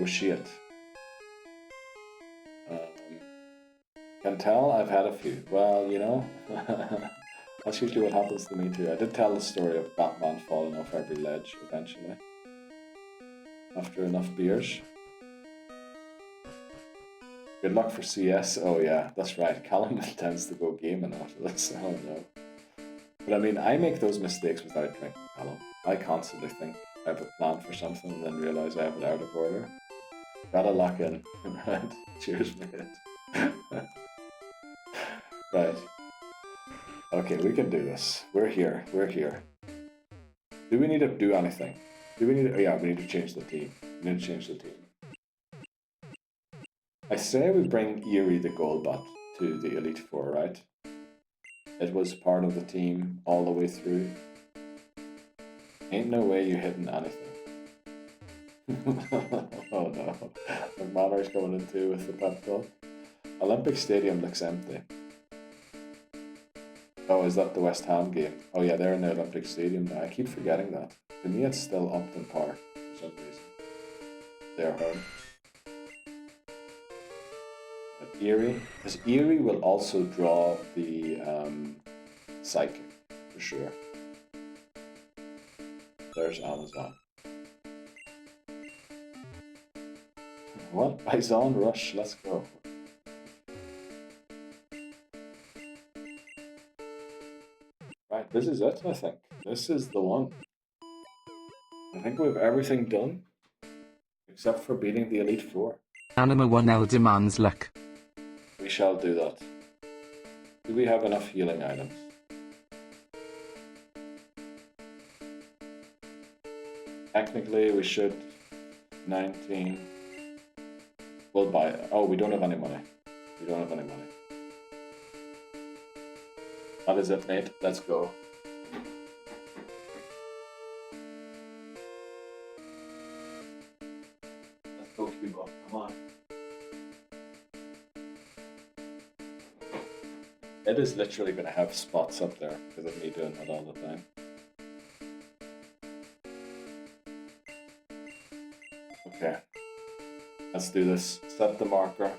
Oh shit. Can tell I've had a few. Well, you know, that's usually what happens to me too. I did tell the story of Batman falling off every ledge eventually. After enough beers. Good luck for CS. Oh yeah, that's right. Callum tends to go gaming after this. Oh no. But I mean, I make those mistakes without drinking, Callum. I constantly think I have a plan for something and then realize I have it out of order. Gotta lock in. Right. Cheers, mate. Right. Okay, we can do this. We're here. We're here. Do we need to do anything? Do we need to... Oh yeah, we need to change the team. We need to change the team. I say we bring Eerie the Golbat to the Elite Four, right? It was part of the team all the way through. Ain't no way you hitting anything. Oh no. McManner's coming in too with the pep talk. Olympic Stadium looks empty. Oh, is that the West Ham game? Oh yeah, they're in the Olympic Stadium now. I keep forgetting that. To me it's still Upton Park for some reason. They're home. But Erie. Because Erie will also draw the Psychic, for sure. There's Amazon. What? Bison Rush, let's go. Right, this is it, I think. This is the one. I think we have everything done, except for beating the Elite Four. Anima 1L demands luck. We shall do that. Do we have enough healing items? Technically, we should. 19. We'll buy it. Oh, we don't have any money. We don't have any money. That is it, mate. Let's go. Let's go, Cuba. Come on. It is literally going to have spots up there because of me doing that all the time. Okay. Let's do this. Set the marker.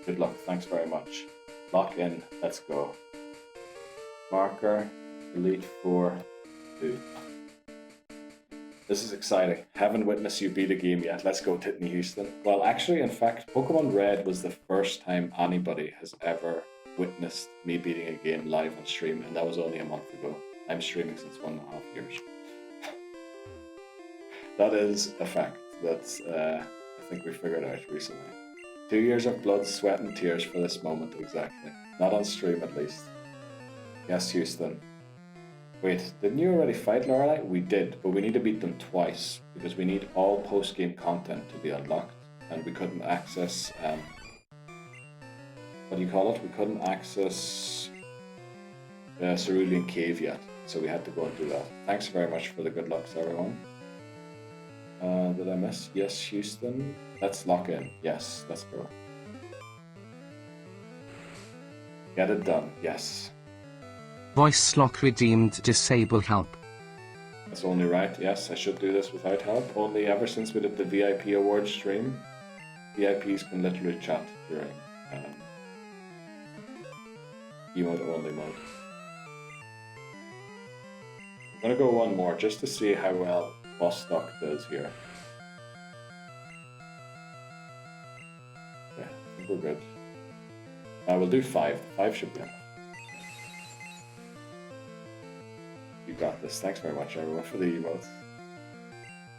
Good luck. Thanks very much. Lock in. Let's go. Marker, Elite Four, 2. This is exciting. Haven't witnessed you beat a game yet. Let's go, Titney Houston. Well, actually, in fact, Pokemon Red was the first time anybody has ever witnessed me beating a game live on stream, and that was only a month ago. I'm streaming since 1.5 years. That is a fact. That's, I think we figured out recently. 2 years of blood, sweat, and tears for this moment, exactly. Not on stream, at least. Yes, Houston. Wait, didn't you already fight Lorelei? We did, but we need to beat them twice because we need all post-game content to be unlocked, and we couldn't access. What do you call it? We couldn't access Cerulean Cave yet, so we had to go and do that. Thanks very much for the good lucks, everyone. Did I miss? Yes, Houston. Let's lock in. Yes, let's go. Get it done. Yes. Voice lock redeemed disable help. That's only right. Yes, I should do this without help. Only ever since we did the VIP award stream, VIPs can literally chat during emote only mode. I'm gonna go one more just to see how well Bostock does here. Okay, I think we're good. We'll do 5. 5 should be enough. You got this. Thanks very much, everyone, for the emotes.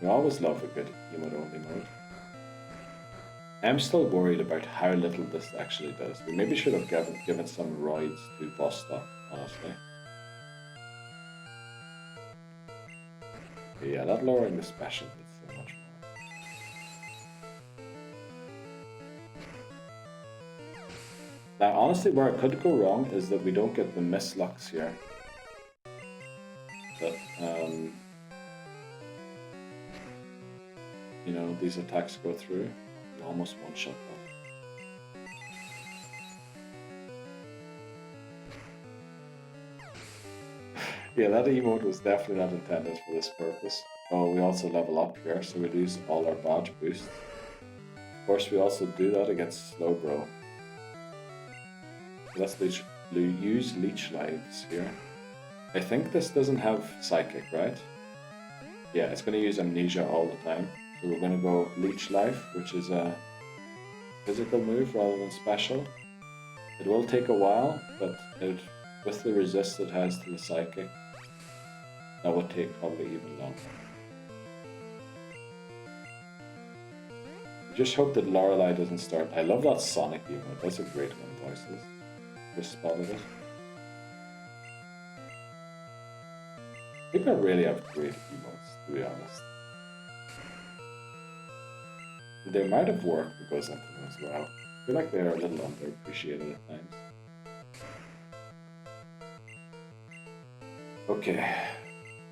We always love a good emote only mode. I'm still worried about how little this actually does. We maybe should have given some roids to Vostok, honestly. But yeah, that lowering the special did so much more. Now, honestly, where it could go wrong is that we don't get the nuzlockes here. That, you know, these attacks go through. You almost one-shot that. Yeah, that emote was definitely not intended for this purpose. Oh, we also level up here, so we lose all our badge boosts. Of course, we also do that against Slowbro. Let's use Leech Lives here. I think this doesn't have Psychic, right? Yeah, it's going to use Amnesia all the time. So we're going to go Leech Life, which is a physical move rather than special. It will take a while, but with the resist it has to the Psychic, that would take probably even longer. I just hope that Lorelei doesn't start. I love that Sonic emote. That's a great one, voices. Just spotted it. People really have great emotes, to be honest. The amount of work that goes into them as well. I feel like they're a little underappreciated at times. Okay.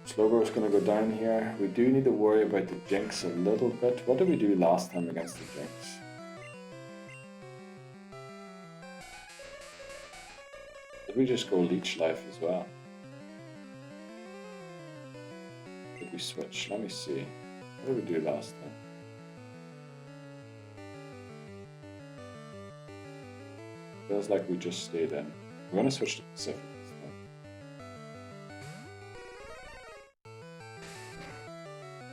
Slowbro's gonna go down here. We do need to worry about the Jinx a little bit. What did we do last time against the Jinx? Did we just go Leech Life as well? Did we switch? Let me see. What did we do last time? Feels like we just stayed in. We're gonna switch to Pacific this time.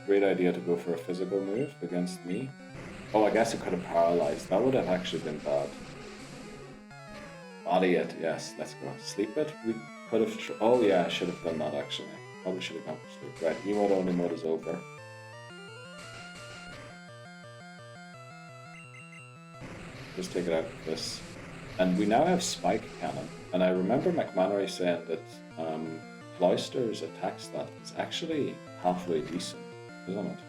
Great idea to go for a physical move against me. Oh, I guess it could have paralyzed. That would have actually been bad. Body it, yes, let's go. Sleep it? We could have. Oh, yeah, I should have done that actually. Probably should have gone for sleep. Right, emote only mode is over. Just take it out of this. And we now have Spike Cannon. And I remember McMannery saying that Cloyster's attack stat is actually halfway decent, isn't it?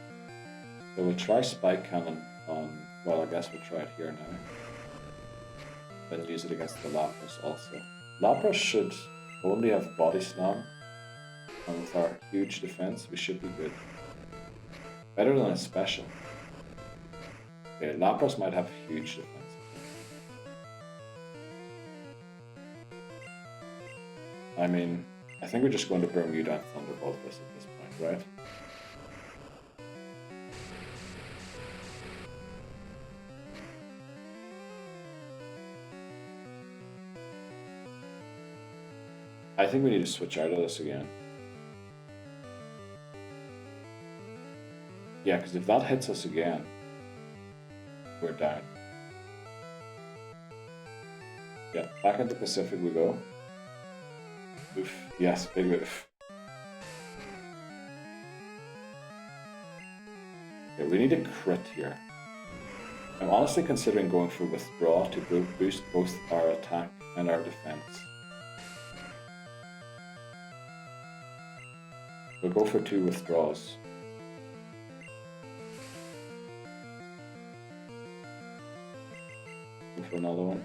So we'll try Spike Cannon on, well, I guess we'll try it here now. Then use it against the Lapras also. Lapras should only have Body Slam, and with our huge defense, we should be good. Better than a special. Okay, Lapras might have huge defense. I mean, I think we're just going to Bermuda and Thunderbolt this at this point, right? I think we need to switch out of this again. Yeah, because if that hits us again, we're down. Yeah, back into Pacific we go. Oof. Yes, big oof. Okay, we need a crit here. I'm honestly considering going for Withdraw to boost both our attack and our defense. We'll go for 2 withdraws. Go for another one.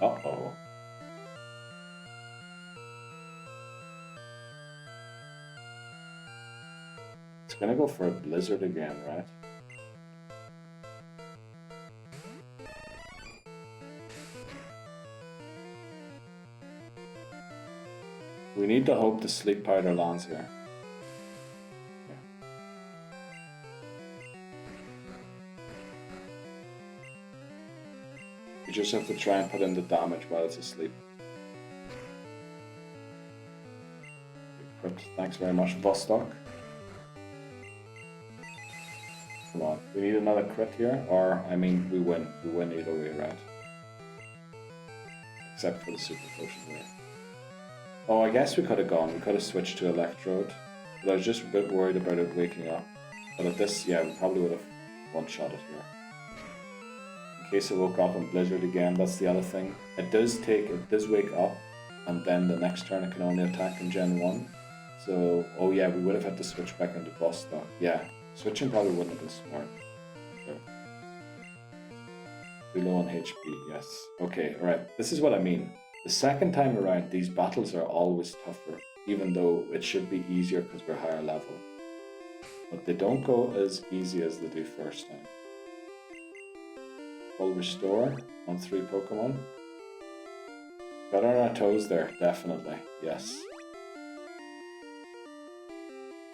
Uh-oh. It's gonna go for a blizzard again, right? We need to hope the sleep powder lands here. You just have to try and put in the damage while it's asleep. Crit. Thanks very much, Vostok. Come on, we need another crit here, or, I mean, we win. We win either way, right? Except for the super potion here. Oh, I guess we could have gone. We could have switched to Electrode. But I was just a bit worried about it waking up. But at this, yeah, we probably would have one-shot it here. In case it woke up and Blizzard again, that's the other thing. It does wake up, and then the next turn it can only attack in Gen 1. So, oh yeah, we would have had to switch back into boss though. Yeah, switching probably wouldn't have been smart. So. Too low on HP, yes. Okay, alright, this is what I mean. The second time around, these battles are always tougher, even though it should be easier because we're higher level. But they don't go as easy as they do first time. Full restore on 3 Pokemon. Got on our toes there, definitely, yes.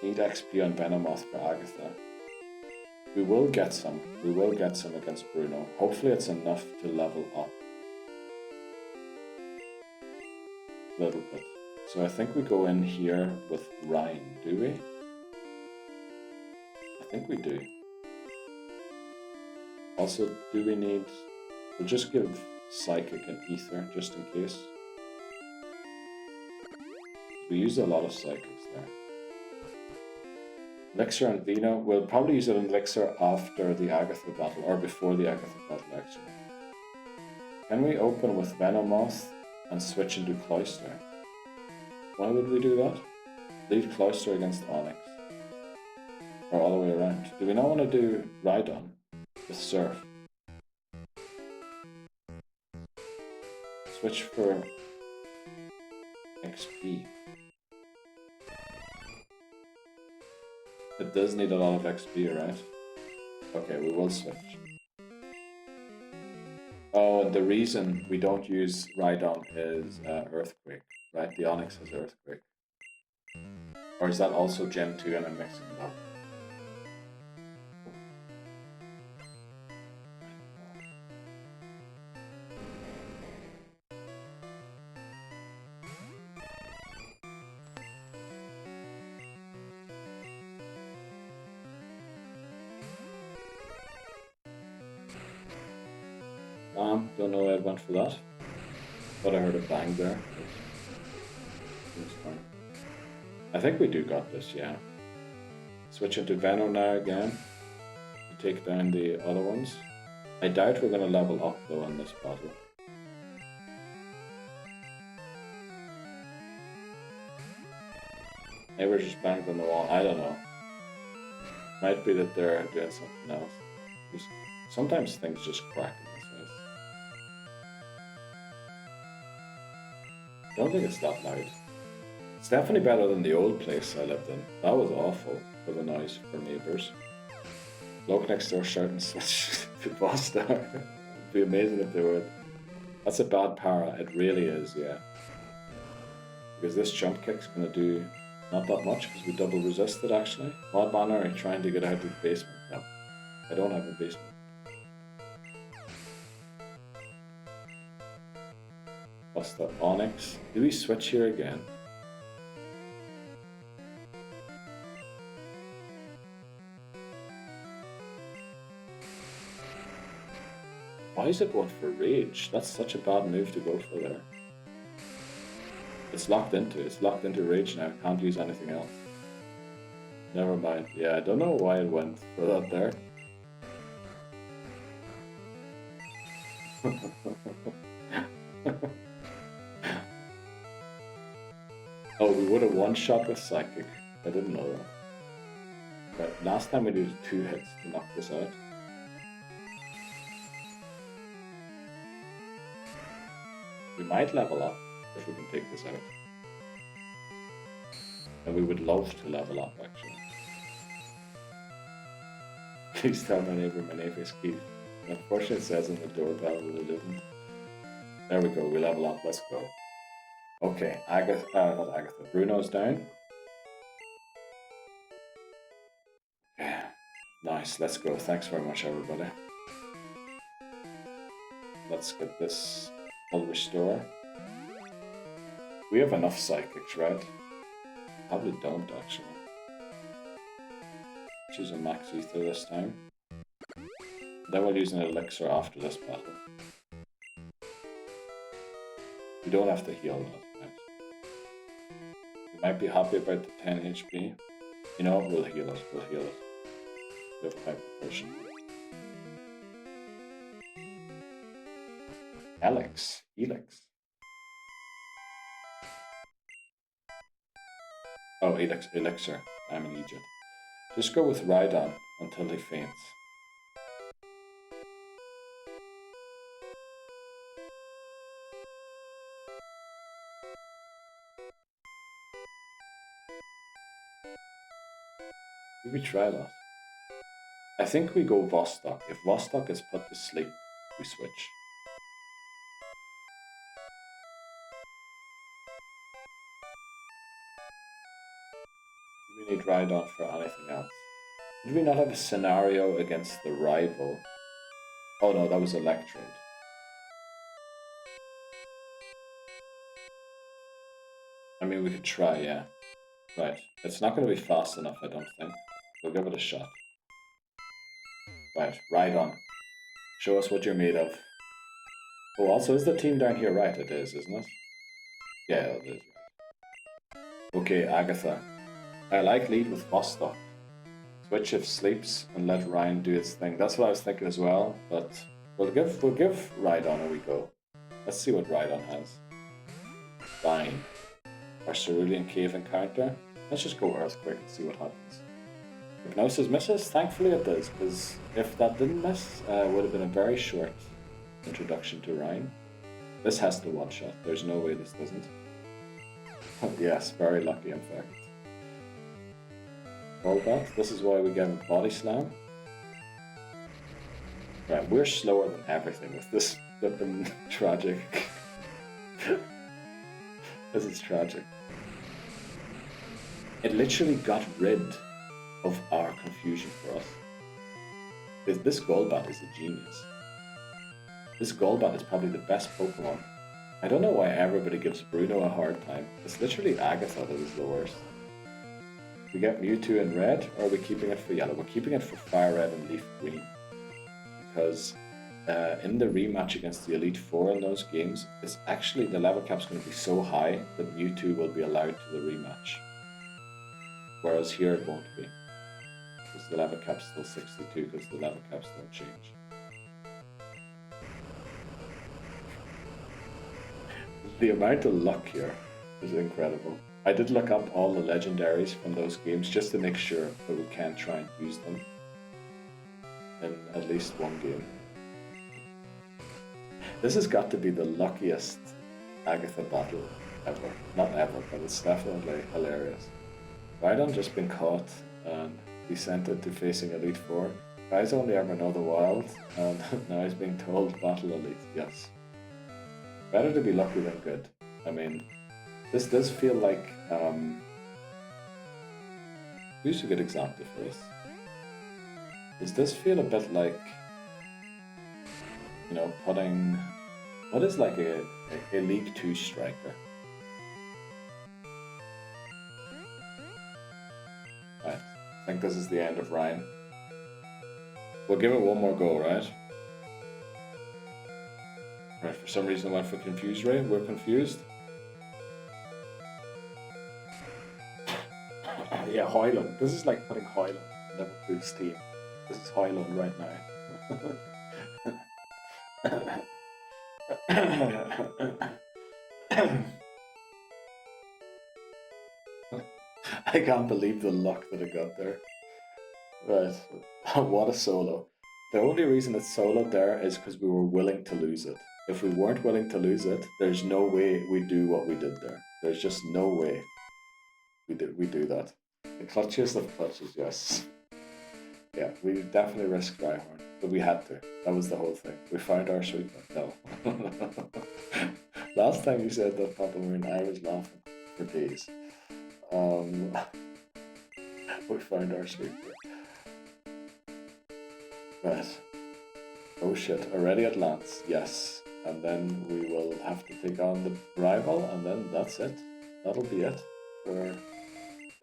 Need XP on Venomoth for Agatha. We will get some. We will get some against Bruno. Hopefully it's enough to level up. A little bit. So I think we go in here with Ryan, do we? I think we do. Also, do we need... We'll just give Psychic and Ether, just in case. We use a lot of Psychics there. Elixir and Vino. We'll probably use it in Elixir after the Agatha battle, or before the Agatha battle, actually. Can we open with Venomoth and switch into Cloyster? Why would we do that? Leave Cloyster against Onyx. Or all the way around. Do we not want to do Rhydon with Surf? Switch for XP. It does need a lot of XP, right? Okay, we will switch. Oh, and the reason we don't use Rhydon is Earthquake, right? The Onyx has Earthquake. Or is that also Gen 2 and I'm mixing it up? Don't know why I went for that. Thought I heard a bang there. I think we do got this, yeah. Switch into Veno now again. To take down the other ones. I doubt we're going to level up though in this battle. Maybe we're just banged on the wall, I don't know. Might be that they're doing something else. Sometimes things just crack in this house. I don't think it's that loud. It's definitely better than the old place I lived in. That was awful for the noise for neighbours. Bloke next door shouting switch to boss down. It'd be amazing if they would. That's a bad para, it really is, yeah. Because this jump kick's gonna do not that much because we double resisted actually. Mod Banner are trying to get out of the basement. No, I don't have a basement. What's the Onyx? Do we switch here again? Why is it going for Rage? That's such a bad move to go for there. It's locked into Rage now. Can't use anything else. Never mind. Yeah, I don't know why it went for that there. Oh, we would have one-shot with Psychic. I didn't know that. But last time we did 2 hits to knock this out. We might level up if we can take this out. And we would love to level up, actually. Please tell my neighbor is Keith. Unfortunately it says in the doorbell that it isn't. There we go, we level up, let's go. Okay, not Agatha, Bruno's down. Yeah, nice, let's go. Thanks very much, everybody. Let's get this full restore. We have enough psychics, right? Probably don't, actually. Choose a max ether this time. Then we'll use an elixir after this battle. We don't have to heal that. Might be happy about the 10 HP. You know what? We'll heal it. We'll heal it. We have hyper potion. Helix. Helix. Oh, elixir. I'm in Egypt. Just go with Rhydon until he faints. Did we try that? I think we go Vostok. If Vostok is put to sleep, we switch. Do we need Rhydon for anything else? Did we not have a scenario against the rival? Oh no, that was Electrode. I mean, we could try, yeah. Right. It's not going to be fast enough, I don't think. We'll give it a shot. Right, Rhydon. Show us what you're made of. Oh, also, is the team down here right? It is, isn't it? Yeah, it is. Okay, Agatha. I like lead with Vostok. Switch if sleeps and let Ryan do its thing. That's what I was thinking as well, but we'll give Rhydon a wee go. Let's see what Rhydon has. Fine. Our Cerulean Cave encounter. Let's just go Earthquake and see what happens. Hypnosis misses? Thankfully it does, because if that didn't miss, it would have been a very short introduction to Ryan. This has to one-shot. There's no way this doesn't. Yes, very lucky in fact. Golbat, this is why we get a Body Slam. Right, we're slower than everything with this flippin' tragic. This is tragic. It literally got rid of our confusion for us. This Golbat is a genius. This Golbat is probably the best Pokemon. I don't know why everybody gives Bruno a hard time. It's literally Agatha that is the worst. We get Mewtwo in red, or are we keeping it for yellow? We're keeping it for fire red and leaf green. Because in the rematch against the Elite Four in those games, it's actually the level cap's going to be so high that Mewtwo will be allowed to the rematch. Whereas here it won't be. Because the level cap's still 62, because the level caps don't change. The amount of luck here is incredible. I did look up all the legendaries from those games just to make sure that we can try and use them in at least one game. This has got to be the luckiest Agatha battle ever. Not ever, but it's definitely hilarious. Rhydon just been caught and descended to facing Elite Four. Guys only ever know the wild, and now he's being told battle Elite. Yes. Better to be lucky than good. I mean, this does feel like, who's a good example for this? This does feel a bit like, you know, putting, what is like a League 2 striker? Right, I think this is the end of Ryan. We'll give it one more go, right? Right, for some reason I went for Confused Ray. We're confused. Yeah, Hoyland. This is like putting Hoyland in Liverpool's team. This is Hoyland right now. I can't believe the luck that I got there. Right, what a solo. The only reason it's soloed there is because we were willing to lose it. If we weren't willing to lose it, there's no way we'd do what we did there. There's just no way we do that. The clutchiest of clutches, yes. Yeah, we definitely risked Rhyhorn, but we had to. That was the whole thing. We found our sweeper. No. Last time you said that, Papa Moon, I was laughing for days. We found our sweeper. Right. Oh shit, already at Lance, yes. And then we will have to take on the rival, and then that's it. That'll be it for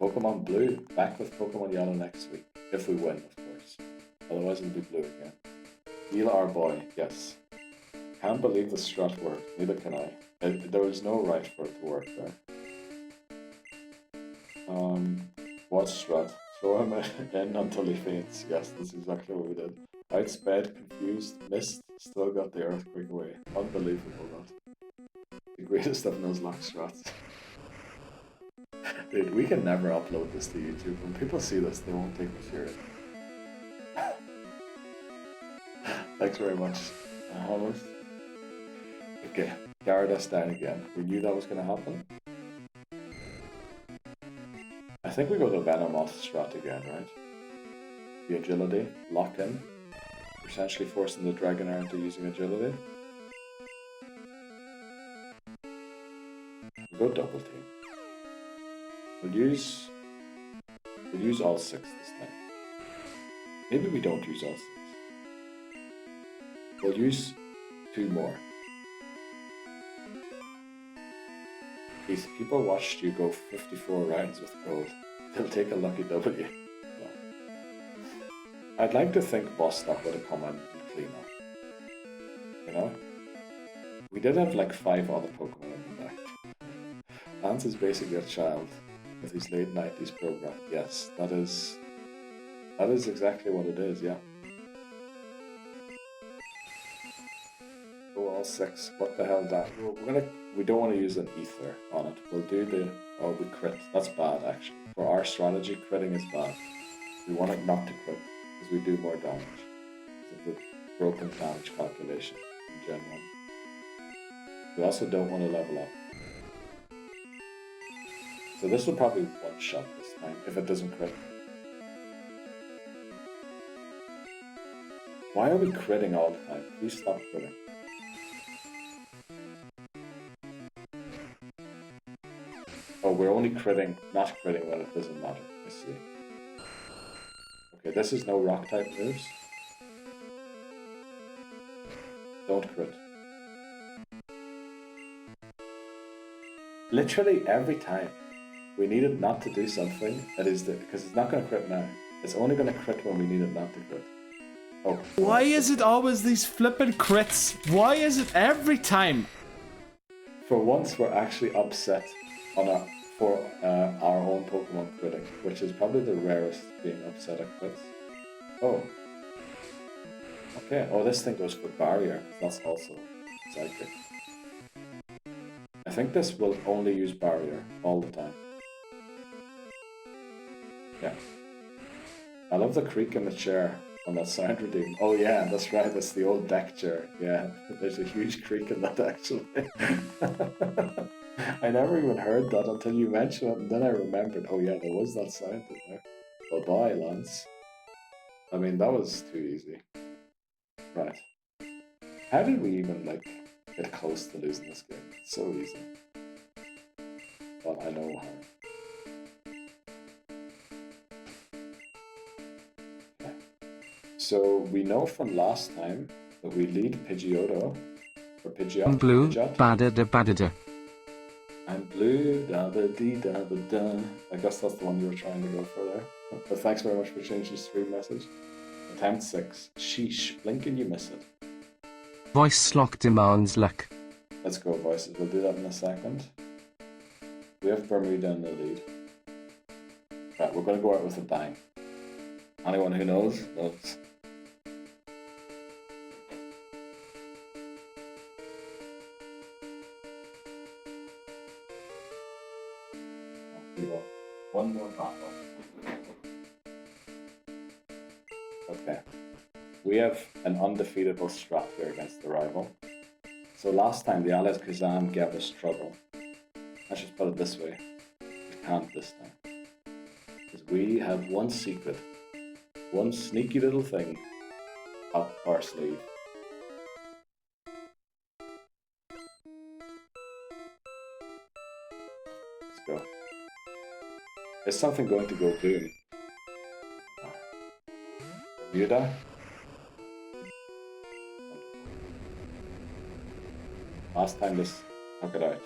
Pokemon Blue. Back with Pokemon Yellow next week. If we win, of course. Otherwise it'll be Blue again. Heal our boy, yes. Can't believe the strut worked, neither can I. There was no right for it to work there. What strat? Throw him in until he faints. Yes, that's exactly what we did. Outsped, confused, missed, still got the earthquake away. Unbelievable, that. The greatest of Nuzlocke strats. Dude, we can never upload this to YouTube. When people see this, they won't take me serious. Thanks very much, Holmes. Okay, guard us down again. We knew that was going to happen. I think we go to Venomoth strat again, right? The agility, lock in. Essentially forcing the Dragonair into using agility. We'll go double team. We'll use all 6 this time. Maybe we don't use all 6. We'll use 2 more. If people watched you go 54 rounds with gold, they'll take a lucky W. No. I'd like to think Bostock would have come in and clean up. You know? We did have like 5 other Pokemon in the deck. Hans is basically a child with his late 90s program. Yes, that is exactly what it is, yeah. Go all 6. What the hell that? We don't want to use an ether on it. We'll do we crit. That's bad actually. For our strategy, critting is bad. We want it not to crit because we do more damage. It's the broken damage calculation in Gen 1. We also don't want to level up. So this will probably one shot this time if it doesn't crit. Why are we critting all the time? Please stop critting. Oh, we're only critting, not critting when it doesn't matter. I see. Okay, this is no rock type moves. Don't crit. Literally every time we need it not to do something, because it's not going to crit now. It's only going to crit when we need it not to crit. Oh. Why is it always these flippin' crits? Why is it every time? For once, we're actually upset for our own Pokemon critting, which is probably the rarest being upset at crits. Oh. Okay, oh, this thing goes for barrier. That's also psychic. I think this will only use barrier all the time. Yeah. I love the creak in the chair on that sound redeem. Oh yeah, that's right, that's the old deck chair. Yeah, there's a huge creak in that actually. I never even heard that until you mentioned it, and then I remembered, oh yeah, there was that sound in there. Well, bye, Lance. I mean, that was too easy. Right. How did we even, get close to losing this game? It's so easy. But I know how. Okay. So, we know from last time that we lead Pidgeotto, or Pidgeot. Blue, Pidgeot. bada-da-bada-da. I'm blue, da-ba-dee-da-ba-da. I guess that's the one you were trying to go for there. But thanks very much for changing the stream message. Attempt 6. Sheesh, blink and you miss it. Voice lock demands luck. Let's go, voices. We'll do that in a second. We have Bermuda in the lead. Right, we're going to go out with a bang. Anyone who knows, knows. One more battle. Okay. We have an undefeatable strat here against the rival. So last time the Alakazam gave us trouble. Let's just put it this way. We can't this time. Because we have one secret. One sneaky little thing up our sleeve. Let's go. Is something going to go boom? Bermuda? Last time this took it out.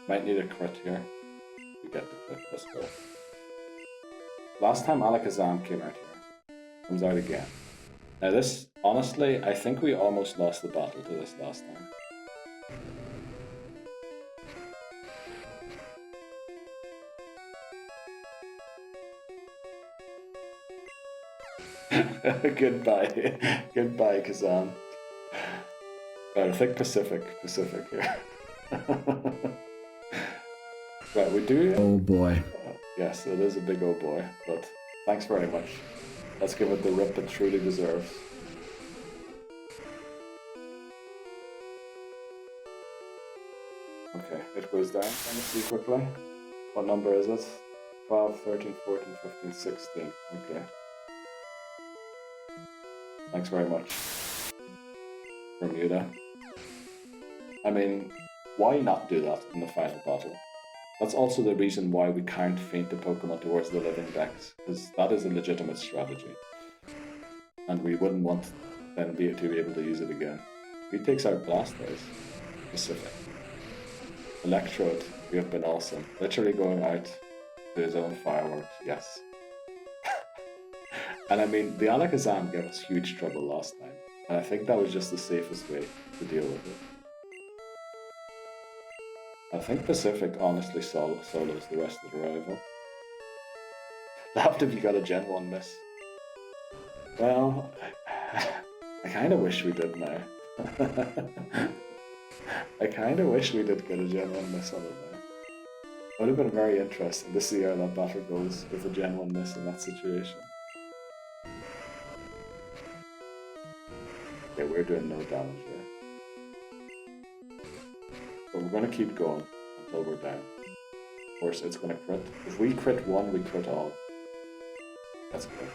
Might need a crit here. We get the crit, let's go. Last time Alakazam came out here. Comes out again. Now this, honestly, I think we almost lost the battle to this last time. Goodbye. Goodbye, Kazan. Right, I think Pacific here. Right, we do... Oh boy. Yes, it is a big old boy, but thanks very much. Let's give it the rip it truly deserves. Okay, it goes down. Let me see quickly. What number is it? 12, 13, 14, 15, 16. Okay. Thanks very much. Bermuda. I mean, why not do that in the final battle? That's also the reason why we can't feint the Pokemon towards the living Dex, because that is a legitimate strategy. And we wouldn't want then to be able to use it again. He takes out Blastoise. Pacific. Electrode, you have been awesome. Literally going out to his own fireworks, yes. And I mean, the Alakazam gave us huge trouble last time, and I think that was just the safest way to deal with it. I think Pacific honestly solos the rest of the rival. After we got a Gen 1 miss. Well, I kind of wish we did now. I kind of wish we did get a Gen 1 miss on it now. It would have been very interesting to see how that battle goes with a Gen 1 miss in that situation. Okay, we're doing no damage here. But we're going to keep going until we're down. Of course, it's going to crit. If we crit one, we crit all. That's good.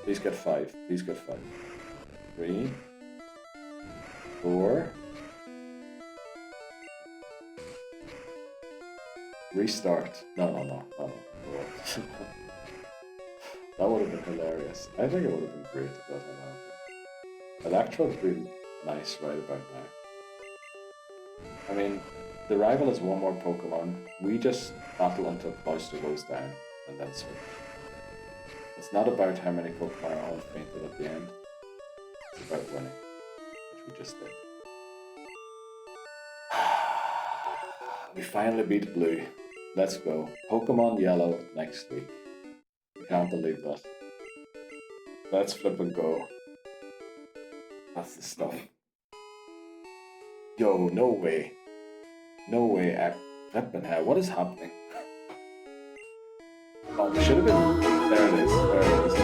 Please get 5. Please get 5. 3. 4. Restart. No. That would have been hilarious. I think it would have been great if that had happened. Electrode's been nice right about now. I mean, the rival is one more Pokemon. We just battle until Cloyster goes down and then switch. It's not about how many Pokemon are all fainted at the end. It's about winning, which we just did. We finally beat Blue. Let's go. Pokemon Yellow next week. I can't believe that. Let's flip and go. That's the stuff. Yo, no way. No way, flipping hell. What is happening? Oh, we should have been... There it is. There it is.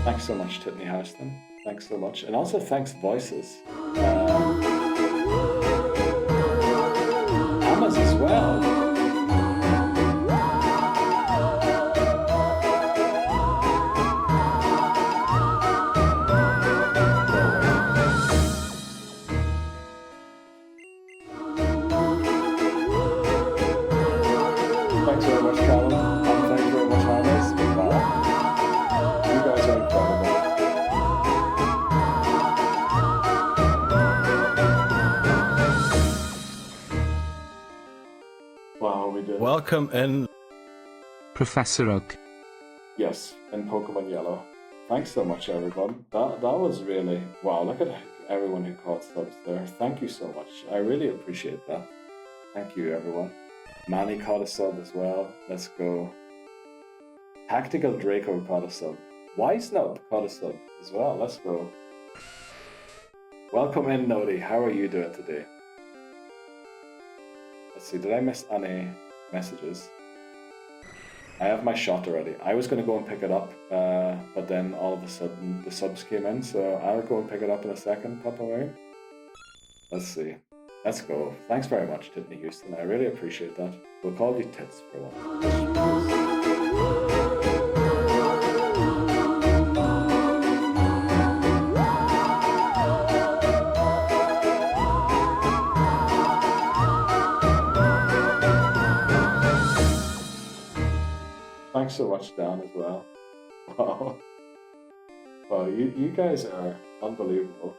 Thanks so much, Tiffany Houston. Thanks so much. And also thanks, Voices. Amas as well. Thanks very much, Callum. And thanks very much, Amas. Wow. You guys are incredible. Wow, we did. Welcome in. Professor Oak. Yes, in Pokemon Yellow. Thanks so much, everyone. That was really... Wow, look at everyone who caught subs there. Thank you so much. I really appreciate that. Thank you, everyone. Manny caught a sub as well. Let's go. Tactical Draco caught a sub. Wisnub caught a sub as well. Let's go. Welcome in, Nodi. How are you doing today? Let's see, did I miss any messages? I have my shot already. I was going to go and pick it up, but then all of a sudden the subs came in, so I'll go and pick it up in a second, Papa Mary. Let's see. Let's go. Thanks very much, Tiffany Houston. I really appreciate that. We'll call you Tits for one. Thanks so much, Dan, as well. Wow. Wow, you guys are unbelievable.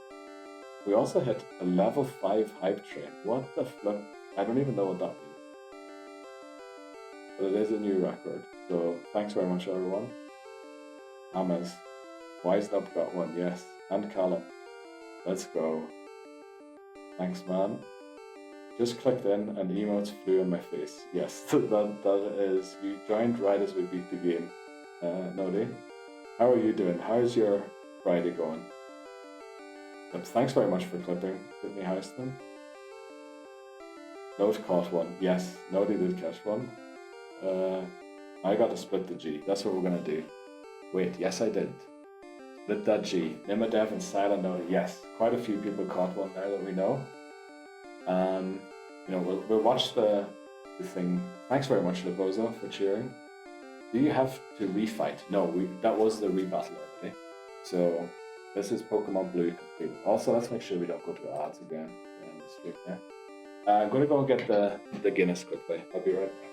We also hit a level 5 hype train. What the flip? I don't even know what that means. But it is a new record. So thanks very much, everyone. Amas. Wised Up got one, yes. And Callum. Let's go. Thanks, man. Just clicked in and emotes flew in my face. Yes, that is. You joined right as we beat the game. Nodi, how are you doing? How's your Friday going? Thanks very much for clipping. Sydney Houston. Note caught one. Yes, Nodi did catch one. I got to split the G. That's what we're gonna do. Wait, yes I did. Split that G. Nimadev and Silent Nodi. Yes, quite a few people caught one there that we know. You know, we'll watch the thing. Thanks very much, Libozo, for cheering. Do you have to refight? No, that was the rebattle already. So this is Pokemon Blue completed. Also, let's make sure we don't go to ads again in the stream there. I'm gonna go and get the Guinness quickly. I'll be right back.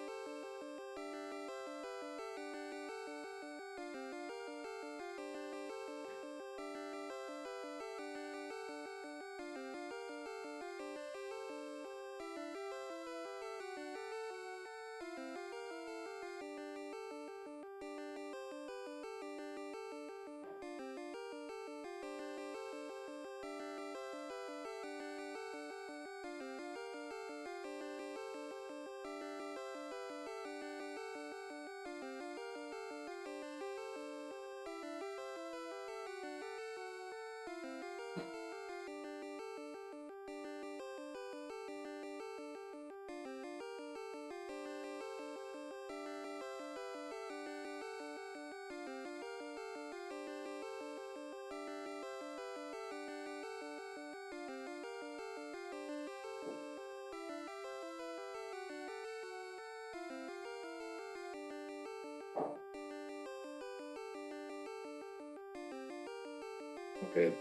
Okay,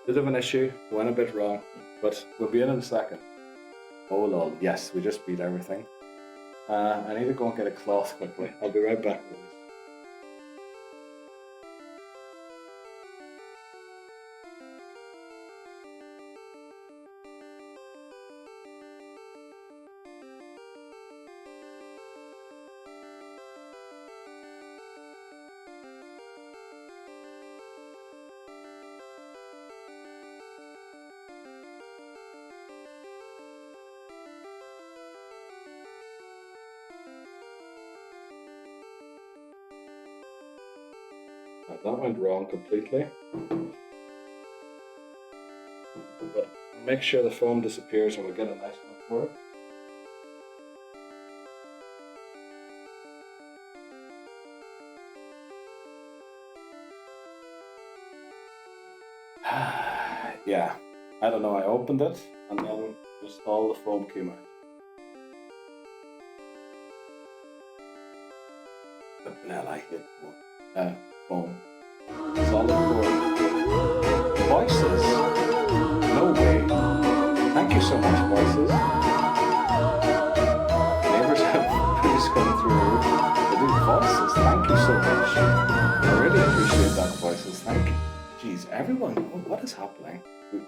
bit of an issue, went a bit wrong, but we'll be in a second. Oh lol, yes, we just beat everything. I need to go and get a cloth quickly. I'll be right back with that went wrong completely. But make sure the foam disappears and we'll get a nice one for it. Yeah, I don't know, I opened it and then just all the foam came out. But now I hit foam. Solid gold. Voices? No way. Thank you so much, Voices. Neighbors have please come through. They do Voices, thank you so much. I really appreciate that, Voices, thank you. Jeez, everyone, what is happening?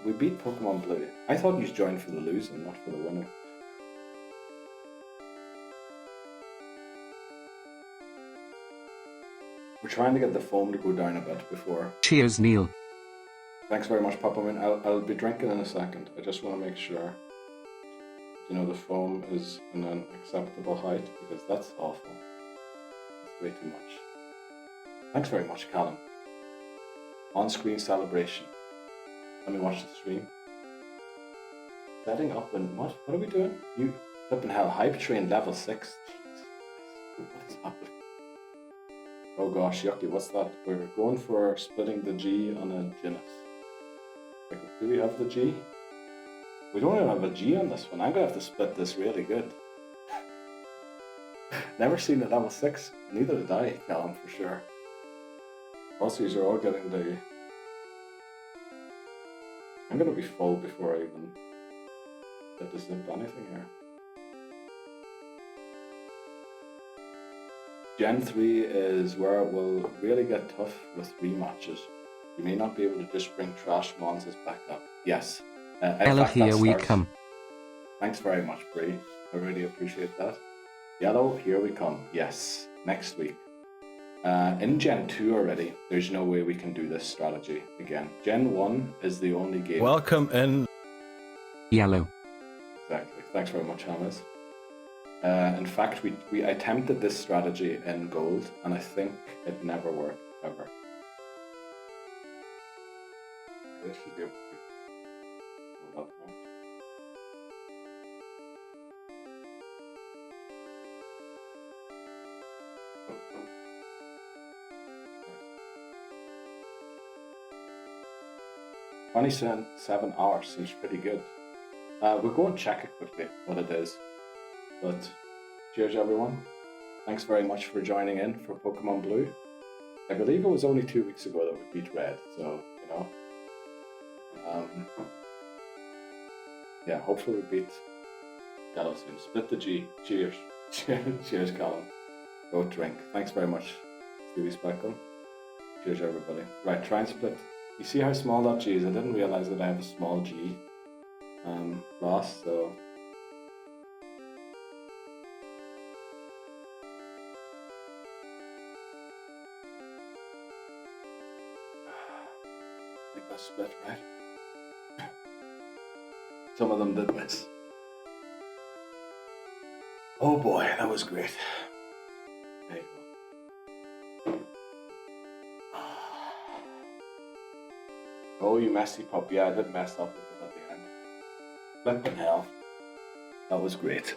We beat Pokemon Blue. I thought you joined for the losing, not for the winning. We're trying to get the foam to go down a bit before. Cheers, Neil. Thanks very much, Papaman. I'll be drinking in a second. I just want to make sure, you know, the foam is in an acceptable height, because that's awful. That's way too much. Thanks very much, Callum. On-screen celebration. Let me watch the stream. Setting up and what are we doing? You flipping hell, Hype Train level 6. What is happening? Oh gosh, yucky, what's that? We're going for splitting the G on a Guinness. Do we have the G? We don't even have a G on this one. I'm gonna have to split this really good. Never seen a level 6. Neither did I, Callum, for sure. Aussies are all getting the... I'm gonna be full before I even get to zip anything here. Gen 3 is where it will really get tough with rematches. You may not be able to just bring trash mons as backup. Yes. Hello, here we come. Thanks very much, Bree. I really appreciate that. Yellow, here we come. Yes. Next week. In Gen 2 already, there's no way we can do this strategy again. Gen 1 is the only game. Welcome in. Yellow. Exactly. Thanks very much, Hamas. In fact, we attempted this strategy in Gold, and I think it never worked, ever. This should be able to hold up now. "27 hours seems pretty good." We'll go and check it quickly, what it is. But cheers, everyone. Thanks very much for joining in for Pokemon Blue. I believe it was only 2 weeks ago that we beat Red, so, you know. Yeah, hopefully we beat Yellow soon. Split the G. Cheers. Cheers, Colin. Go drink. Thanks very much, Stevie Speckle. Cheers, everybody. Right, try and split. You see how small that G is? I didn't realize that I have a small G. Lost, so... I think that's split, right? Some of them did miss. Oh boy, that was great. There you go. Oh, you messy pup. Yeah, I did mess up with it at the end. Flippin' hell. That was great.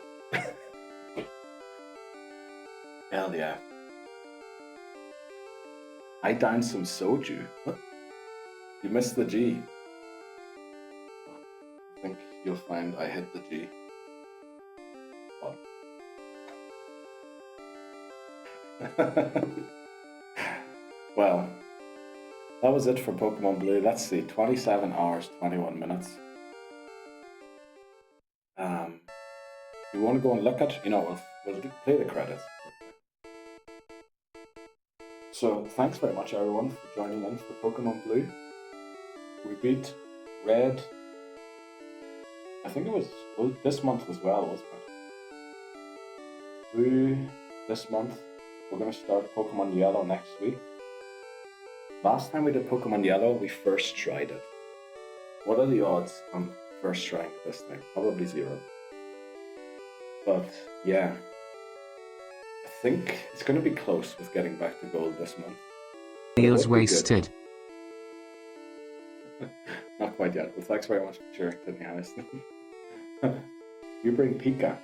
Hell yeah. I downed some soju. What? You missed the G. I think you'll find I hit the G. Well, that was it for Pokemon Blue. Let's see, 27 hours, 21 minutes. You want to go and look at, we'll play the credits. So, thanks very much everyone for joining in for Pokemon Blue. We beat Red, I think it was this month as well, wasn't it? Blue this month. We're going to start Pokemon Yellow next week. Last time we did Pokemon Yellow, we first tried it. What are the odds on first trying it this time? Probably 0. But yeah, I think it's going to be close with getting back to Gold this month. Feels wasted. Not quite yet, but thanks very much for cheering, to be honest. You bring Pika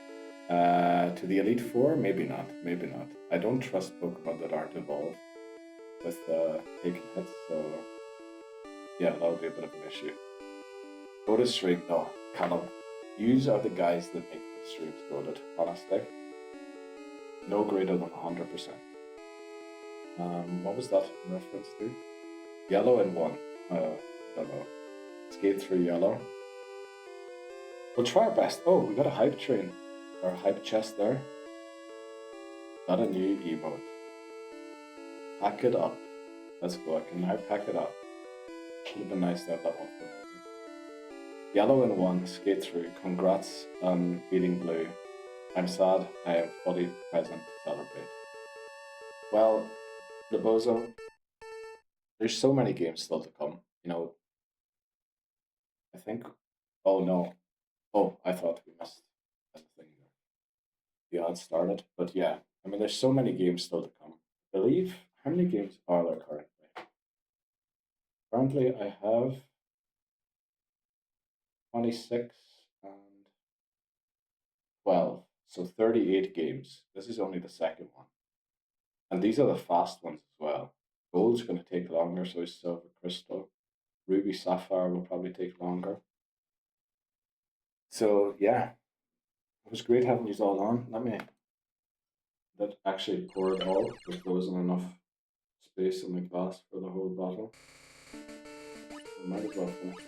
to the Elite Four? Maybe not, maybe not. I don't trust Pokemon that aren't evolved with taking hits, so yeah, that'll be a bit of an issue. Go to stream, no, Callum. Yous are the guys that make the streams goated, honestly. No greater than 100%. What was that in reference to? Yellow and 1. I don't know. Skate through Yellow. We'll try our best. Oh, we got a hype train. Or hype chest there. Got a new emote. Pack it up. Let's go. I can now pack it up. Would have been nice to have that one for me. Yellow and 1, skate through. Congrats on beating Blue. I'm sad I am fully present to celebrate. Well, Rebozo, there's so many games still to come. I think. Oh no. Oh, I thought we missed the thing there. The odds started, but yeah. I mean, there's so many games still to come. I believe, how many games are there currently? Currently, I have 26 and 12, so 38 games. This is only the second one. And these are the fast ones as well. Gold's going to take longer, so is Silver Crystal. Ruby Sapphire will probably take longer. So, yeah. It was great having you all on. That actually poured all, because there wasn't enough space in the glass for the whole bottle. I might as well finish.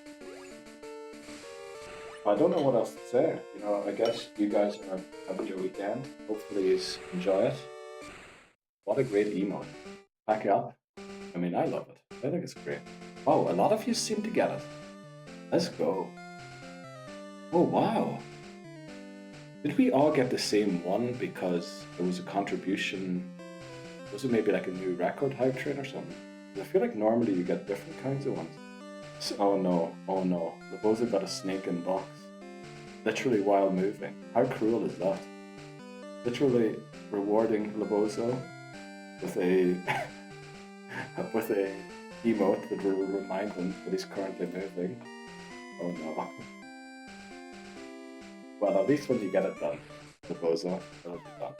I don't know what else to say. I guess you guys are having your weekend. Hopefully you enjoy it. What a great emote. Pack it up. I mean, I love it. I think it's great. Oh, a lot of you seem to get it. Let's go. Oh, wow. Did we all get the same one because it was a contribution? Was it maybe like a new record hype train or something? 'Cause I feel like normally you get different kinds of ones. Oh no, Lebozo got a snake in box. Literally while moving. How cruel is that? Literally rewarding Lebozo with a with a emote that will remind him that he's currently moving. Oh no. Well, at least when you get it done, Lebozo, it'll be done.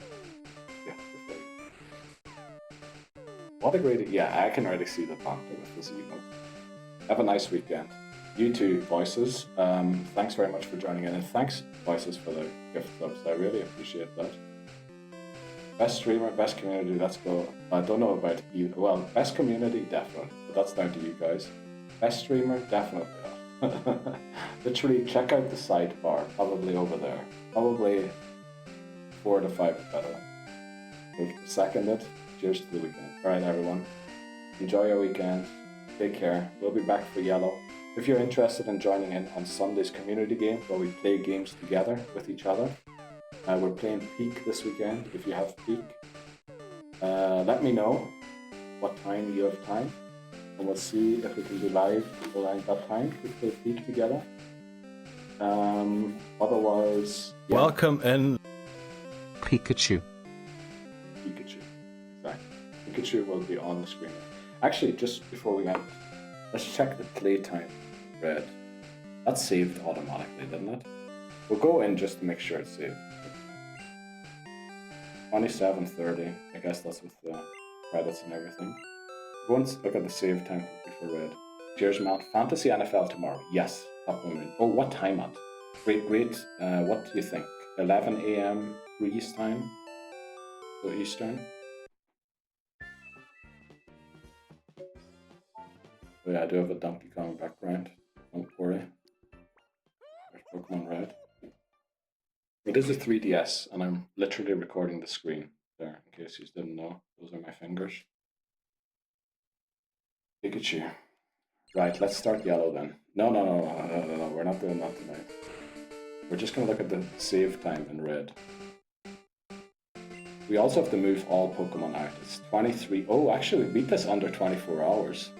Yeah, what a great... Yeah, I can already see the banter with this emote. Have a nice weekend. You too, Voices. Thanks very much for joining in, and thanks, Voices, for the gift subs. I really appreciate that. Best streamer, best community, let's go. I don't know about you. Well, best community, definitely, but that's down to you guys. Best streamer, definitely. Literally, check out the sidebar, probably over there. Probably 4 to 5 better. Seconded. Cheers to the weekend. Alright, everyone. Enjoy your weekend. Take care. We'll be back for yellow. If you're interested in joining in on Sunday's community game where we play games together with each other, we're playing Peak this weekend. If you have Peak, let me know what time you have time, and we'll see if we can be live around that time to play Peak together. Otherwise, yeah. Welcome in. Pikachu. Exactly. Pikachu will be on the screen. Actually, just before we end, let's check the playtime red. That's saved automatically, didn't it? We'll go in just to make sure it's saved. 27:30. I guess that's with the credits and everything. Once look at the save time for red. Cheers, Matt. Fantasy NFL tomorrow. Yes. Top woman. Oh, what time, Matt? Great. What do you think? 11 a.m. Greece time? So Eastern? Oh yeah, I do have a Donkey Kong background. Don't worry. There's Pokemon Red. It is a 3DS, and I'm literally recording the screen there, in case you didn't know. Those are my fingers. Pikachu. Right, let's start yellow then. No, we're not doing that tonight. We're just going to look at the save time in red. We also have to move all Pokemon out. It's 23. Oh, actually, we beat this under 24 hours.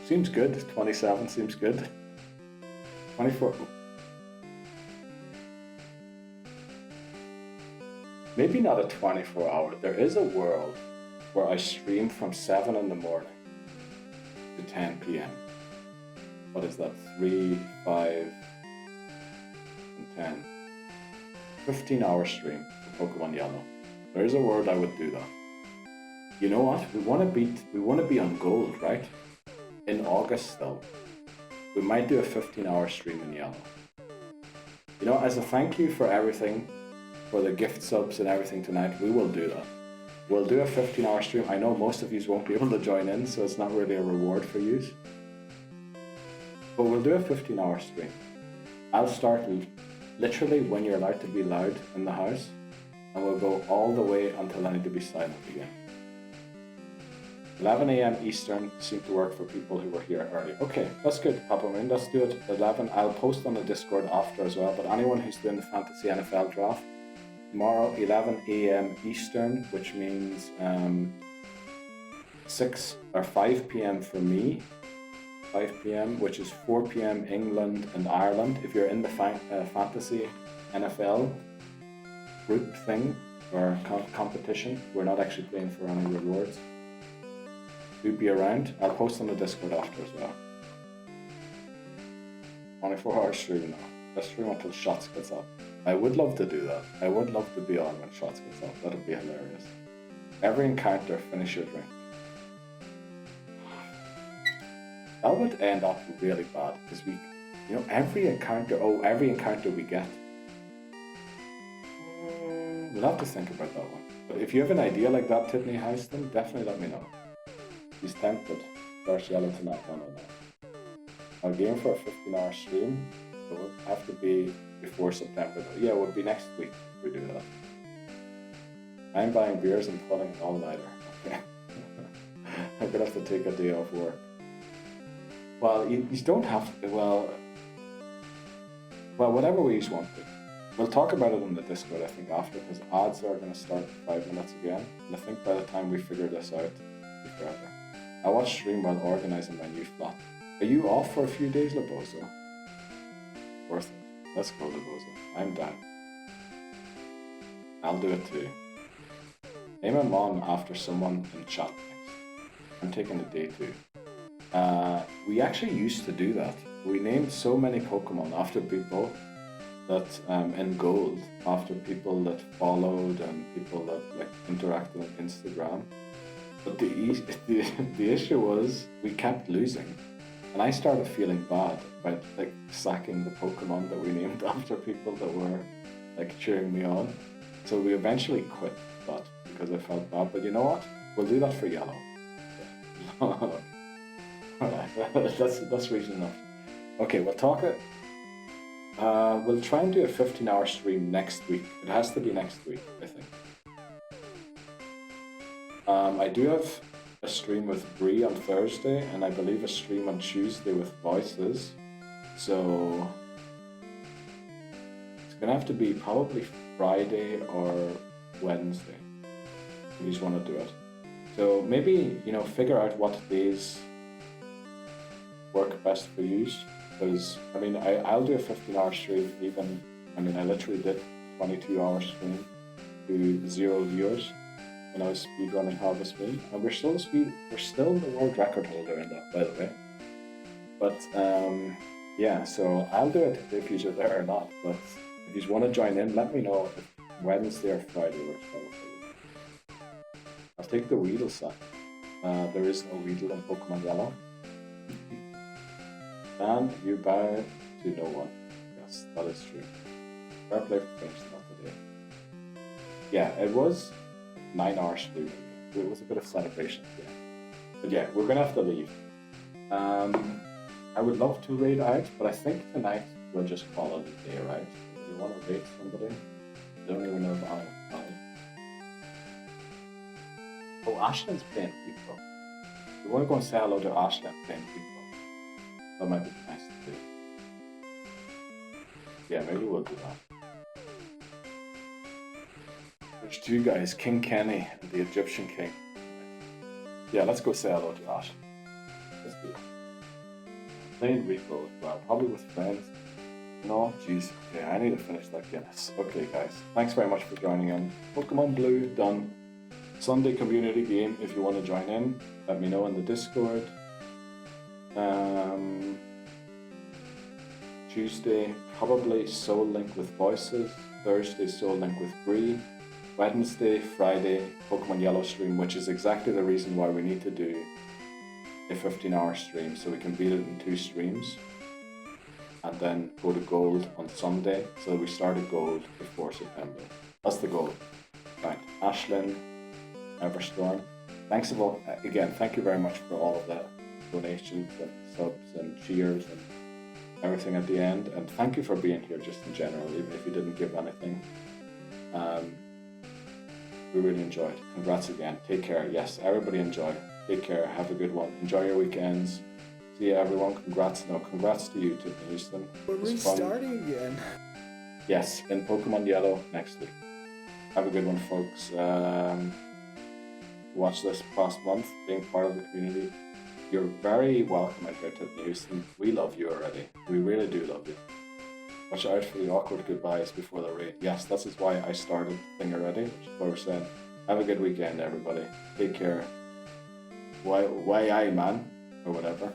Seems good. 27 seems good. 24. Maybe not a 24 hour. There is a world where I stream from 7 in the morning to 10 p.m. What is that? 3, 5, and 10. 15-hour stream for Pokemon Yellow. There is a world I would do that. You know what? We want to be on gold, right? In August still. We might do a 15-hour stream in Yellow. You know, as a thank you for everything, for the gift subs and everything tonight, we will do that. We'll do a 15-hour stream. I know most of you won't be able to join in, so it's not really a reward for you. But we'll do a 15-hour stream. I'll start literally when you're allowed to be loud in the house, and we'll go all the way until I need to be silent again. 11 a.m. Eastern seemed to work for people who were here earlier. Okay, that's good, Papa Moon. Let's do it 11. I'll post on the Discord after as well, but anyone who's doing the Fantasy NFL draft, tomorrow 11 a.m. Eastern, which means 6 or 5 p.m. for me, 5 p.m., which is 4 p.m. England and Ireland. If you're in the Fantasy NFL group thing or competition, we're not actually playing for any rewards. Do be around. I'll post on the Discord after as well. 24-hour stream now. Let's stream until Shots gets up. I would love to do that. I would love to be on when Shots gets up. That would be hilarious. Every encounter, finish your drink. That would end up really bad because we, you know, every encounter we get. We'll have to think about that one. But if you have an idea like that, Tiffany Houston, definitely let me know. He's tempted. Darsh Yellow tonight. No. I'll game for a 15-hour stream. So it would have to be before September. Yeah, it would be next week if we do that. I'm buying beers and pulling an all-nighter. Okay. I'm gonna have to take a day off work. Well, you don't have to. Well, whatever we want to. We'll talk about it on the Discord, I think, after, because odds are going to start in 5 minutes again. And I think by the time we figure this out, it'll be forever. I watch stream while organizing my new flat. Are you off for a few days, Lebozo? Worth it. Let's go, Lebozo. I'm down. I'll do it too. Name a mon after someone in chat next. I'm taking a day too. We actually used to do that. We named so many Pokemon after people that in gold, after people that followed and people that like interacted on Instagram. But the issue was we kept losing, and I started feeling bad about like sacking the Pokemon that we named after people that were like cheering me on. So we eventually quit that because I felt bad. But you know what? We'll do that for yellow. Alright, that's reason enough. Okay, we'll talk it. We'll try and do a 15-hour stream next week. It has to be next week, I think. I do have a stream with Bree on Thursday, and I believe a stream on Tuesday with Voices. So it's gonna have to be probably Friday or Wednesday. If you just want to do it. So maybe, you know, figure out what days work best for you. Because, I mean, I'll do a 15-hour stream even, I mean, I literally did 22-hour stream to 0 viewers when I was speedrunning Harvest Moon. And we're still the world record holder in that, by the way. But, yeah, so I'll do it if you're there or not. But if you want to join in, let me know if Wednesday or Friday works better for you. I'll take the Weedle side. There is no Weedle in Pokemon Yellow. And you bow to no one. Yes, that is true. Fair play for finishing that today. Yeah, it was 9 hours stream. It was a bit of celebration, yeah. But yeah, we're gonna have to leave. I would love to raid out, but I think tonight we'll just call it a day, right? If you want to raid somebody, I don't even know if I'll. Oh, Ashland's playing people. We want to go and say hello to Ashland playing people. That might be nice to do. Yeah, maybe we'll do that. There's two guys, King Kenny and the Egyptian King. Yeah, let's go say hello to Ash. Let's do it. Playing Repo as well, probably with friends. No, jeez. Okay, I need to finish that Guinness. Okay, guys. Thanks very much for joining in. Pokemon Blue done. Sunday community game. If you want to join in, let me know in the Discord. Tuesday, probably Soul Link with Voices. Thursday, Soul Link with Bree. Wednesday, Friday, Pokemon Yellow stream, which is exactly the reason why we need to do a 15-hour stream, so we can beat it in 2 streams. And then go to Gold on Sunday, so we start at Gold before September. That's the goal. Right, Ashlyn, Everstorm. Thanks again, thank you very much for all of the donations and subs and cheers and everything at the end, and thank you for being here just in general, even if you didn't give anything. We really enjoyed. Congrats again. Take care. Yes, everybody enjoy. Take care. Have a good one. Enjoy your weekends. See you, everyone. Congrats. No, congrats to you, Tiffany Houston. We're restarting again. Yes, in Pokemon Yellow next week. Have a good one, folks. Watch this past month, being part of the community. You're very welcome out here, Tiffany Houston. We love you already. We really do love you. Watch out for the awkward goodbyes before the raid. Yes, this is why I started the thing already, which is what we're saying. Have a good weekend, everybody. Take care. Why I, man? Or whatever.